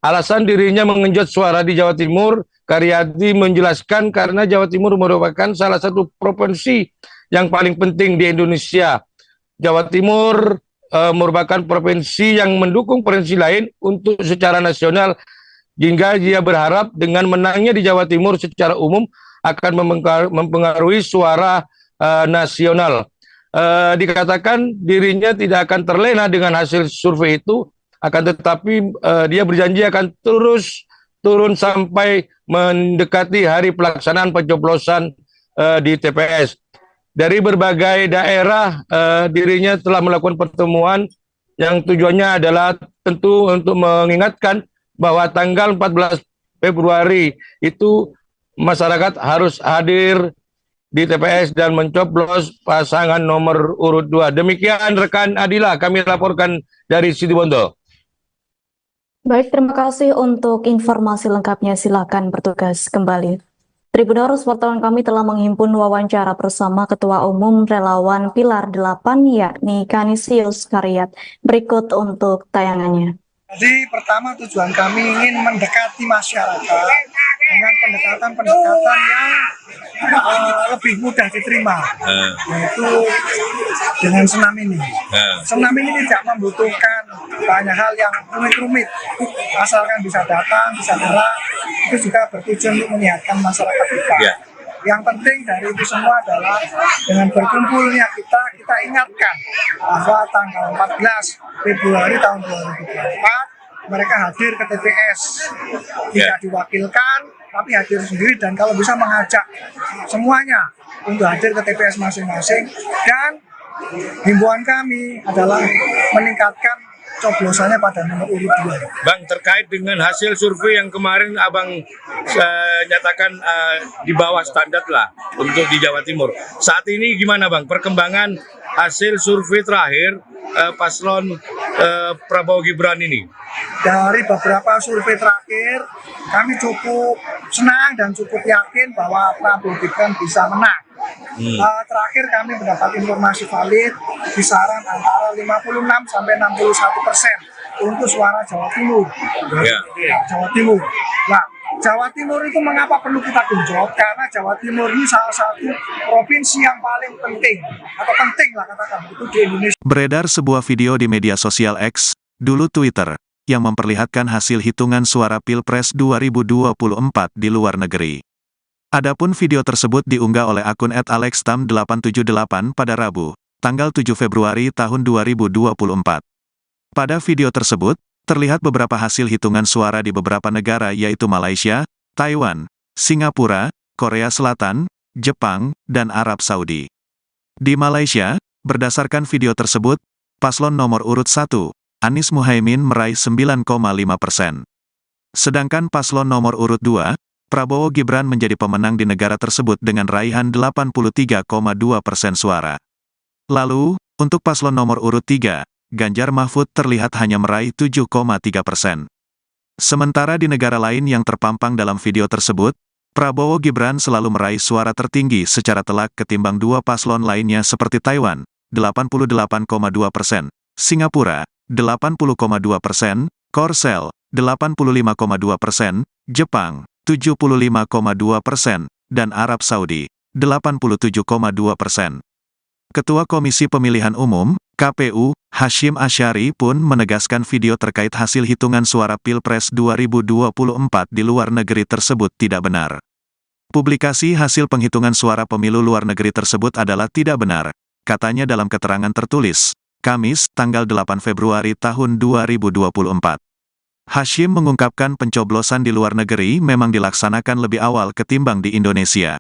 Alasan dirinya mengenjot suara di Jawa Timur, Karyadi menjelaskan karena Jawa Timur merupakan salah satu provinsi yang paling penting di Indonesia. Jawa Timur merupakan provinsi yang mendukung provinsi lain untuk secara nasional, hingga dia berharap dengan menangnya di Jawa Timur secara umum akan mempengaruhi suara nasional. Dikatakan dirinya tidak akan terlena dengan hasil survei itu, akan tetapi dia berjanji akan terus turun sampai mendekati hari pelaksanaan pencoblosan di TPS. Dari berbagai daerah, dirinya telah melakukan pertemuan yang tujuannya adalah tentu untuk mengingatkan bahwa tanggal 14 Februari itu masyarakat harus hadir di TPS dan mencoblos pasangan nomor urut 2. Demikian rekan Adila, kami laporkan dari Situbondo. Baik, terima kasih untuk informasi lengkapnya. Silakan bertugas kembali. Tribuners, wartawan kami telah menghimpun wawancara bersama Ketua Umum Relawan Pilar 8, yakni Kanisius Karyat. Berikut untuk tayangannya. Jadi pertama tujuan kami ingin mendekati masyarakat dengan pendekatan-pendekatan yang lebih mudah diterima, yaitu dengan senam ini. Senam ini tidak membutuhkan banyak hal yang rumit-rumit, asalkan bisa datang, bisa gerak, itu juga bertujuan untuk menyehatkan masyarakat kita. Yang penting dari itu semua adalah dengan berkumpulnya kita ingatkan bahwa tanggal 14 Februari tahun 2024 mereka hadir ke TPS, tidak diwakilkan tapi hadir sendiri, dan kalau bisa mengajak semuanya untuk hadir ke TPS masing-masing. Dan himbauan kami adalah meningkatkan coblosannya pada nomor urut 2. Bang, terkait dengan hasil survei yang kemarin Abang nyatakan di bawah standar lah untuk di Jawa Timur. Saat ini gimana Bang perkembangan hasil survei terakhir paslon Prabowo Gibran ini? Dari beberapa survei terakhir, kami cukup senang dan cukup yakin bahwa Prabowo Gibran bisa menang. Terakhir kami mendapat informasi valid kisaran antara 56 sampai 61% untuk suara Jawa Timur. Jawa Timur. Nah, Jawa Timur itu mengapa perlu kita genjot? Karena Jawa Timur ini salah satu provinsi yang paling penting, atau penting lah katakan, itu di Indonesia. Beredar sebuah video di media sosial X, dulu Twitter, yang memperlihatkan hasil hitungan suara Pilpres 2024 di luar negeri. Adapun video tersebut diunggah oleh akun @alextam878 pada Rabu, tanggal 7 Februari tahun 2024. Pada video tersebut, terlihat beberapa hasil hitungan suara di beberapa negara yaitu Malaysia, Taiwan, Singapura, Korea Selatan, Jepang, dan Arab Saudi. Di Malaysia, berdasarkan video tersebut, paslon nomor urut 1, Anies Muhaimin meraih 9,5%. Sedangkan paslon nomor urut 2, Prabowo Gibran menjadi pemenang di negara tersebut dengan raihan 83,2% suara. Lalu, untuk paslon nomor urut 3, Ganjar Mahfud terlihat hanya meraih 7,3%. Sementara di negara lain yang terpampang dalam video tersebut, Prabowo Gibran selalu meraih suara tertinggi secara telak ketimbang dua paslon lainnya seperti Taiwan, 88,2%, Singapura, 80,2%, Korsel, 85,2%, Jepang, 75,2%, dan Arab Saudi, 87,2%. Ketua Komisi Pemilihan Umum, KPU, Hashim Asyari pun menegaskan video terkait hasil hitungan suara Pilpres 2024 di luar negeri tersebut tidak benar. Publikasi hasil penghitungan suara pemilu luar negeri tersebut adalah tidak benar, katanya dalam keterangan tertulis, Kamis, tanggal 8 Februari tahun 2024. Hashim mengungkapkan pencoblosan di luar negeri memang dilaksanakan lebih awal ketimbang di Indonesia.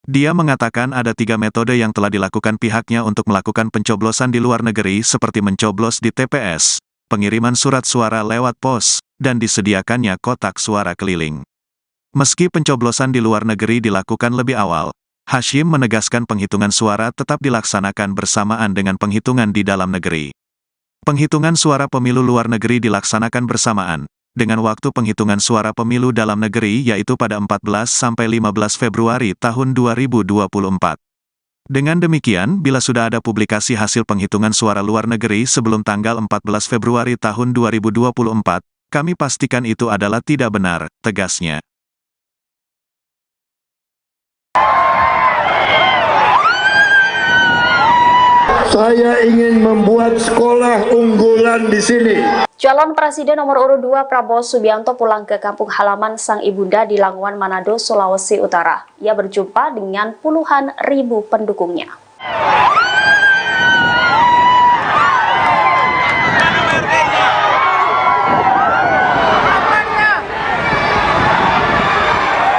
Dia mengatakan ada 3 metode yang telah dilakukan pihaknya untuk melakukan pencoblosan di luar negeri seperti mencoblos di TPS, pengiriman surat suara lewat pos, dan disediakannya kotak suara keliling. Meski pencoblosan di luar negeri dilakukan lebih awal, Hashim menegaskan penghitungan suara tetap dilaksanakan bersamaan dengan penghitungan di dalam negeri. Penghitungan suara pemilu luar negeri dilaksanakan bersamaan dengan waktu penghitungan suara pemilu dalam negeri yaitu pada 14-15 Februari tahun 2024. Dengan demikian, bila sudah ada publikasi hasil penghitungan suara luar negeri sebelum tanggal 14 Februari tahun 2024, kami pastikan itu adalah tidak benar, tegasnya. Saya ingin membuat sekolah unggulan di sini. Calon Presiden nomor urut 2 Prabowo Subianto pulang ke kampung halaman sang ibunda di Languan, Manado, Sulawesi Utara. Ia berjumpa dengan puluhan ribu pendukungnya.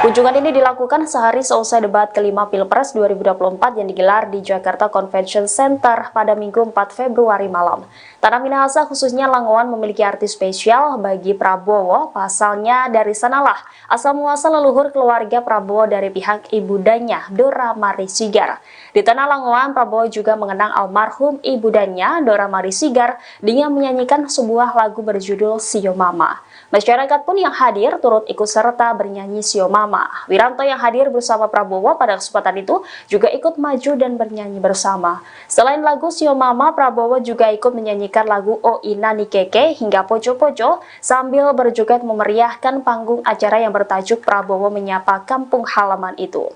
Kunjungan ini dilakukan sehari seusai debat kelima Pilpres 2024 yang digelar di Jakarta Convention Center pada Minggu 4 Februari malam. Tanah Minahasa khususnya Langowan memiliki arti spesial bagi Prabowo, pasalnya dari sanalah asal muasal leluhur keluarga Prabowo dari pihak ibundanya, Dora Mari Sigar. Di tanah Langowan, Prabowo juga mengenang almarhum ibundanya, Dora Mari Sigar, dengan menyanyikan sebuah lagu berjudul Sio Mama. Masyarakat pun yang hadir turut ikut serta bernyanyi Sio Mama. Wiranto yang hadir bersama Prabowo pada kesempatan itu juga ikut maju dan bernyanyi bersama. Selain lagu Sio Mama, Prabowo juga ikut menyanyikan lagu O Ina Nikeke hingga Poco-Poco sambil berjoget memeriahkan panggung acara yang bertajuk Prabowo Menyapa Kampung Halaman itu.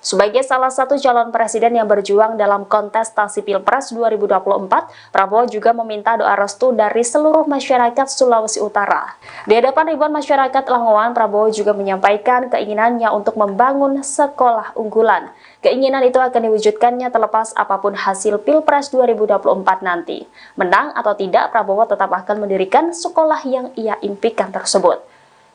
Sebagai salah satu calon presiden yang berjuang dalam kontestasi Pilpres 2024, Prabowo juga meminta doa restu dari seluruh masyarakat Sulawesi Utara. Di hadapan ribuan masyarakat Langowan, Prabowo juga menyampaikan keinginannya untuk membangun sekolah unggulan. Keinginan itu akan diwujudkannya terlepas apapun hasil Pilpres 2024 nanti. Menang atau tidak, Prabowo tetap akan mendirikan sekolah yang ia impikan tersebut.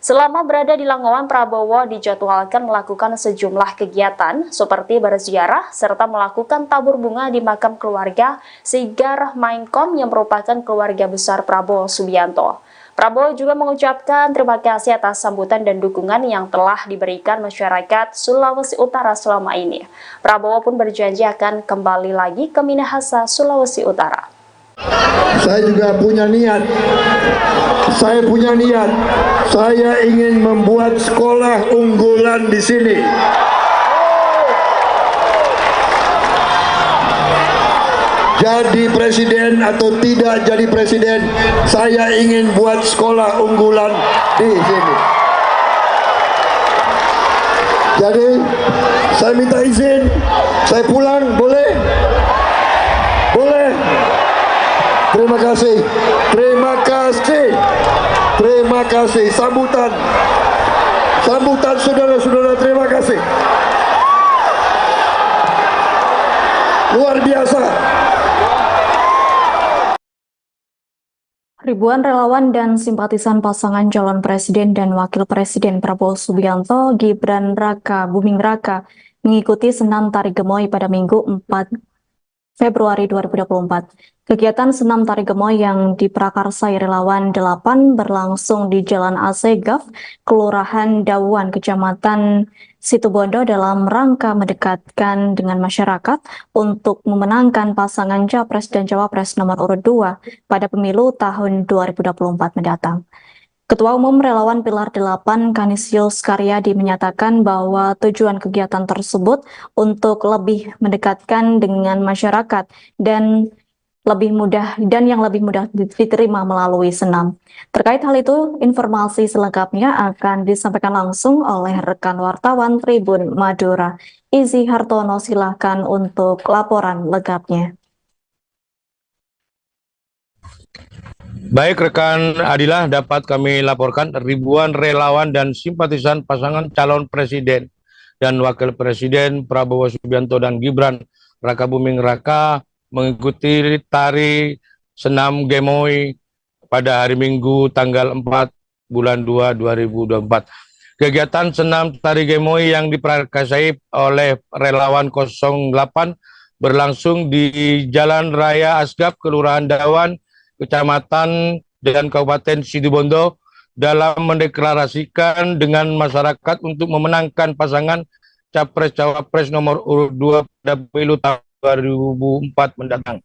Selama berada di Langowan, Prabowo dijadwalkan melakukan sejumlah kegiatan seperti berziarah serta melakukan tabur bunga di makam keluarga Sigar Mainkom yang merupakan keluarga besar Prabowo Subianto. Prabowo juga mengucapkan terima kasih atas sambutan dan dukungan yang telah diberikan masyarakat Sulawesi Utara selama ini. Prabowo pun berjanji akan kembali lagi ke Minahasa, Sulawesi Utara. Saya juga punya niat. Saya ingin membuat sekolah unggulan di sini. Jadi presiden atau tidak jadi presiden, saya ingin buat sekolah unggulan di sini. Jadi saya minta izin, saya pulang, boleh? Boleh? Terima kasih. Terima kasih. Sambutan saudara-saudara, terima kasih. Luar biasa. Ribuan relawan dan simpatisan pasangan calon presiden dan wakil presiden Prabowo Subianto, Gibran Raka Buming Raka mengikuti senam tari gemoy pada Minggu 4 Februari 2024. Kegiatan senam tari gemoy yang diprakarsai relawan 8 berlangsung di Jalan Asegaf, Kelurahan Dawuan, Kecamatan Situbondo dalam rangka mendekatkan dengan masyarakat untuk memenangkan pasangan Capres dan Cawapres nomor urut 2 pada pemilu tahun 2024 mendatang. Ketua Umum Relawan Pilar 8 Kanisius Karyadi menyatakan bahwa tujuan kegiatan tersebut untuk lebih mendekatkan dengan masyarakat dan yang lebih mudah diterima melalui senam. Terkait hal itu, informasi selengkapnya akan disampaikan langsung oleh rekan wartawan Tribun Madura. Izzy Hartono, silahkan untuk laporan lengkapnya. Baik rekan Adilah, dapat kami laporkan ribuan relawan dan simpatisan pasangan calon presiden dan wakil presiden Prabowo Subianto dan Gibran Raka Buming Raka mengikuti tari senam gemoy pada hari Minggu tanggal 4 bulan 2 2024. Kegiatan senam tari gemoy yang diprakarsai oleh relawan 08 berlangsung di Jalan Raya Asgaf, Kelurahan Dawan, Kecamatan dan Kabupaten Situbondo dalam mendeklarasikan dengan masyarakat untuk memenangkan pasangan Capres-Cawapres nomor urut 2 pada pemilu tahun 2004 mendatang.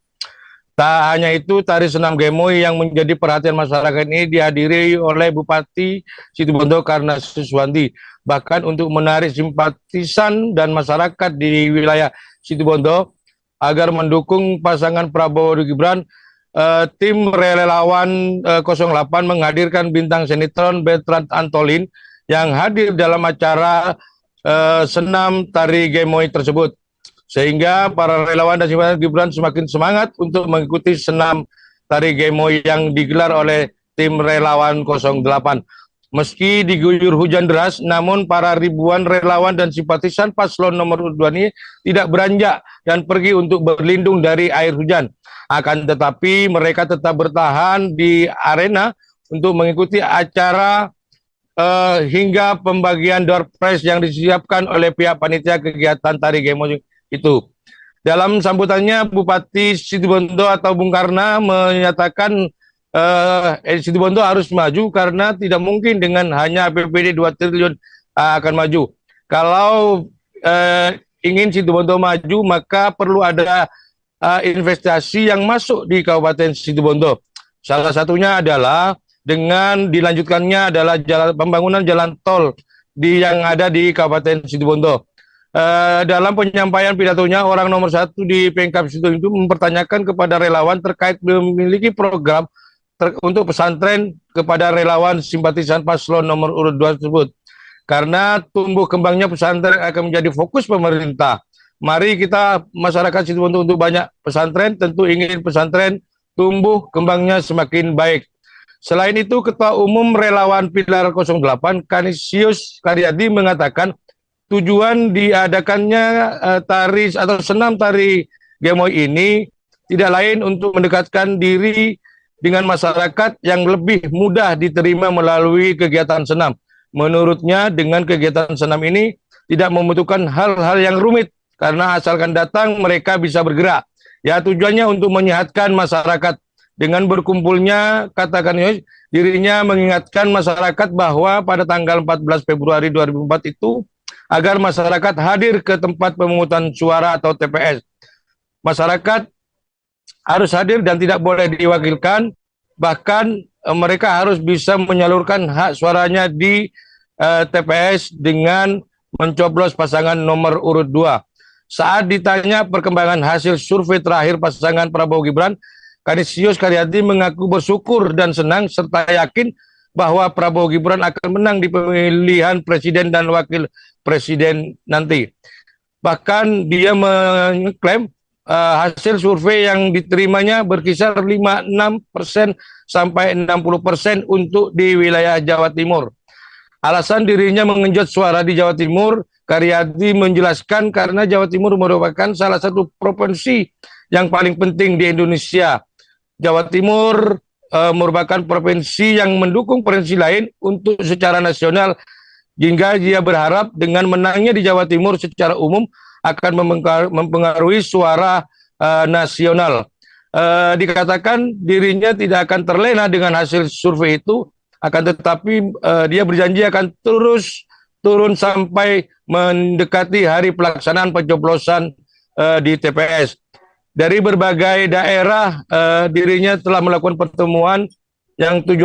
Tak hanya itu, tari senam gemoy yang menjadi perhatian masyarakat ini dihadiri oleh Bupati Situbondo Karna Suswanti. Bahkan untuk menarik simpatisan dan masyarakat di wilayah Situbondo agar mendukung pasangan Prabowo dan Gibran, tim relawan 08 menghadirkan bintang sinetron Bertrand Antolin yang hadir dalam acara senam tari gemoy tersebut. Sehingga para relawan dan simpatisan Gibran semakin semangat untuk mengikuti senam tari gemoy yang digelar oleh tim relawan 08. Meski diguyur hujan deras, namun para ribuan relawan dan simpatisan paslon nomor 2 ini tidak beranjak dan pergi untuk berlindung dari air hujan. Akan tetapi mereka tetap bertahan di arena untuk mengikuti acara hingga pembagian door prize yang disiapkan oleh pihak panitia kegiatan tari gemoy itu. Dalam sambutannya, Bupati Situbondo atau Bung Karna menyatakan Situbondo harus maju karena tidak mungkin dengan hanya APBD 2 triliun akan maju. Kalau ingin Situbondo maju, maka perlu ada investasi yang masuk di Kabupaten Situbondo. Salah satunya adalah dengan dilanjutkannya adalah pembangunan jalan tol yang ada di Kabupaten Situbondo. Dalam penyampaian pidatonya, orang nomor 1 di Pemkab Situbondo itu mempertanyakan kepada relawan terkait memiliki program untuk pesantren kepada relawan simpatisan paslon nomor urut 2 tersebut. Karena tumbuh kembangnya pesantren akan menjadi fokus pemerintah. Mari kita masyarakat Situbondo untuk banyak pesantren, tentu ingin pesantren tumbuh kembangnya semakin baik. Selain itu, Ketua Umum Relawan Pilar 08 Kanisius Karyadi mengatakan tujuan diadakannya tari atau senam tari gemoy ini tidak lain untuk mendekatkan diri dengan masyarakat yang lebih mudah diterima melalui kegiatan senam. Menurutnya, dengan kegiatan senam ini tidak membutuhkan hal-hal yang rumit karena asalkan datang mereka bisa bergerak. Ya, tujuannya untuk menyehatkan masyarakat. Dengan berkumpulnya, katakan dirinya mengingatkan masyarakat bahwa pada tanggal 14 Februari 2004 itu agar masyarakat hadir ke tempat pemungutan suara atau TPS. Masyarakat harus hadir dan tidak boleh diwakilkan, bahkan mereka harus bisa menyalurkan hak suaranya di TPS dengan mencoblos pasangan nomor urut 2. Saat ditanya perkembangan hasil survei terakhir pasangan Prabowo Gibran, Kanisius Karyadi mengaku bersyukur dan senang serta yakin bahwa Prabowo Gibran akan menang di pemilihan presiden dan wakil presiden nanti. Bahkan dia mengklaim hasil survei yang diterimanya berkisar 5-6% sampai 60% untuk di wilayah Jawa Timur. Alasan dirinya mengenjot suara di Jawa Timur, Karyadi menjelaskan karena Jawa Timur merupakan salah satu provinsi yang paling penting di Indonesia. Jawa Timur merupakan provinsi yang mendukung provinsi lain untuk secara nasional, hingga dia berharap dengan menangnya di Jawa Timur secara umum akan mempengaruhi suara nasional. Dikatakan dirinya tidak akan terlena dengan hasil survei itu, akan tetapi dia berjanji akan terus turun sampai mendekati hari pelaksanaan pencoblosan di TPS. Dari berbagai daerah dirinya telah melakukan pertemuan yang tujuan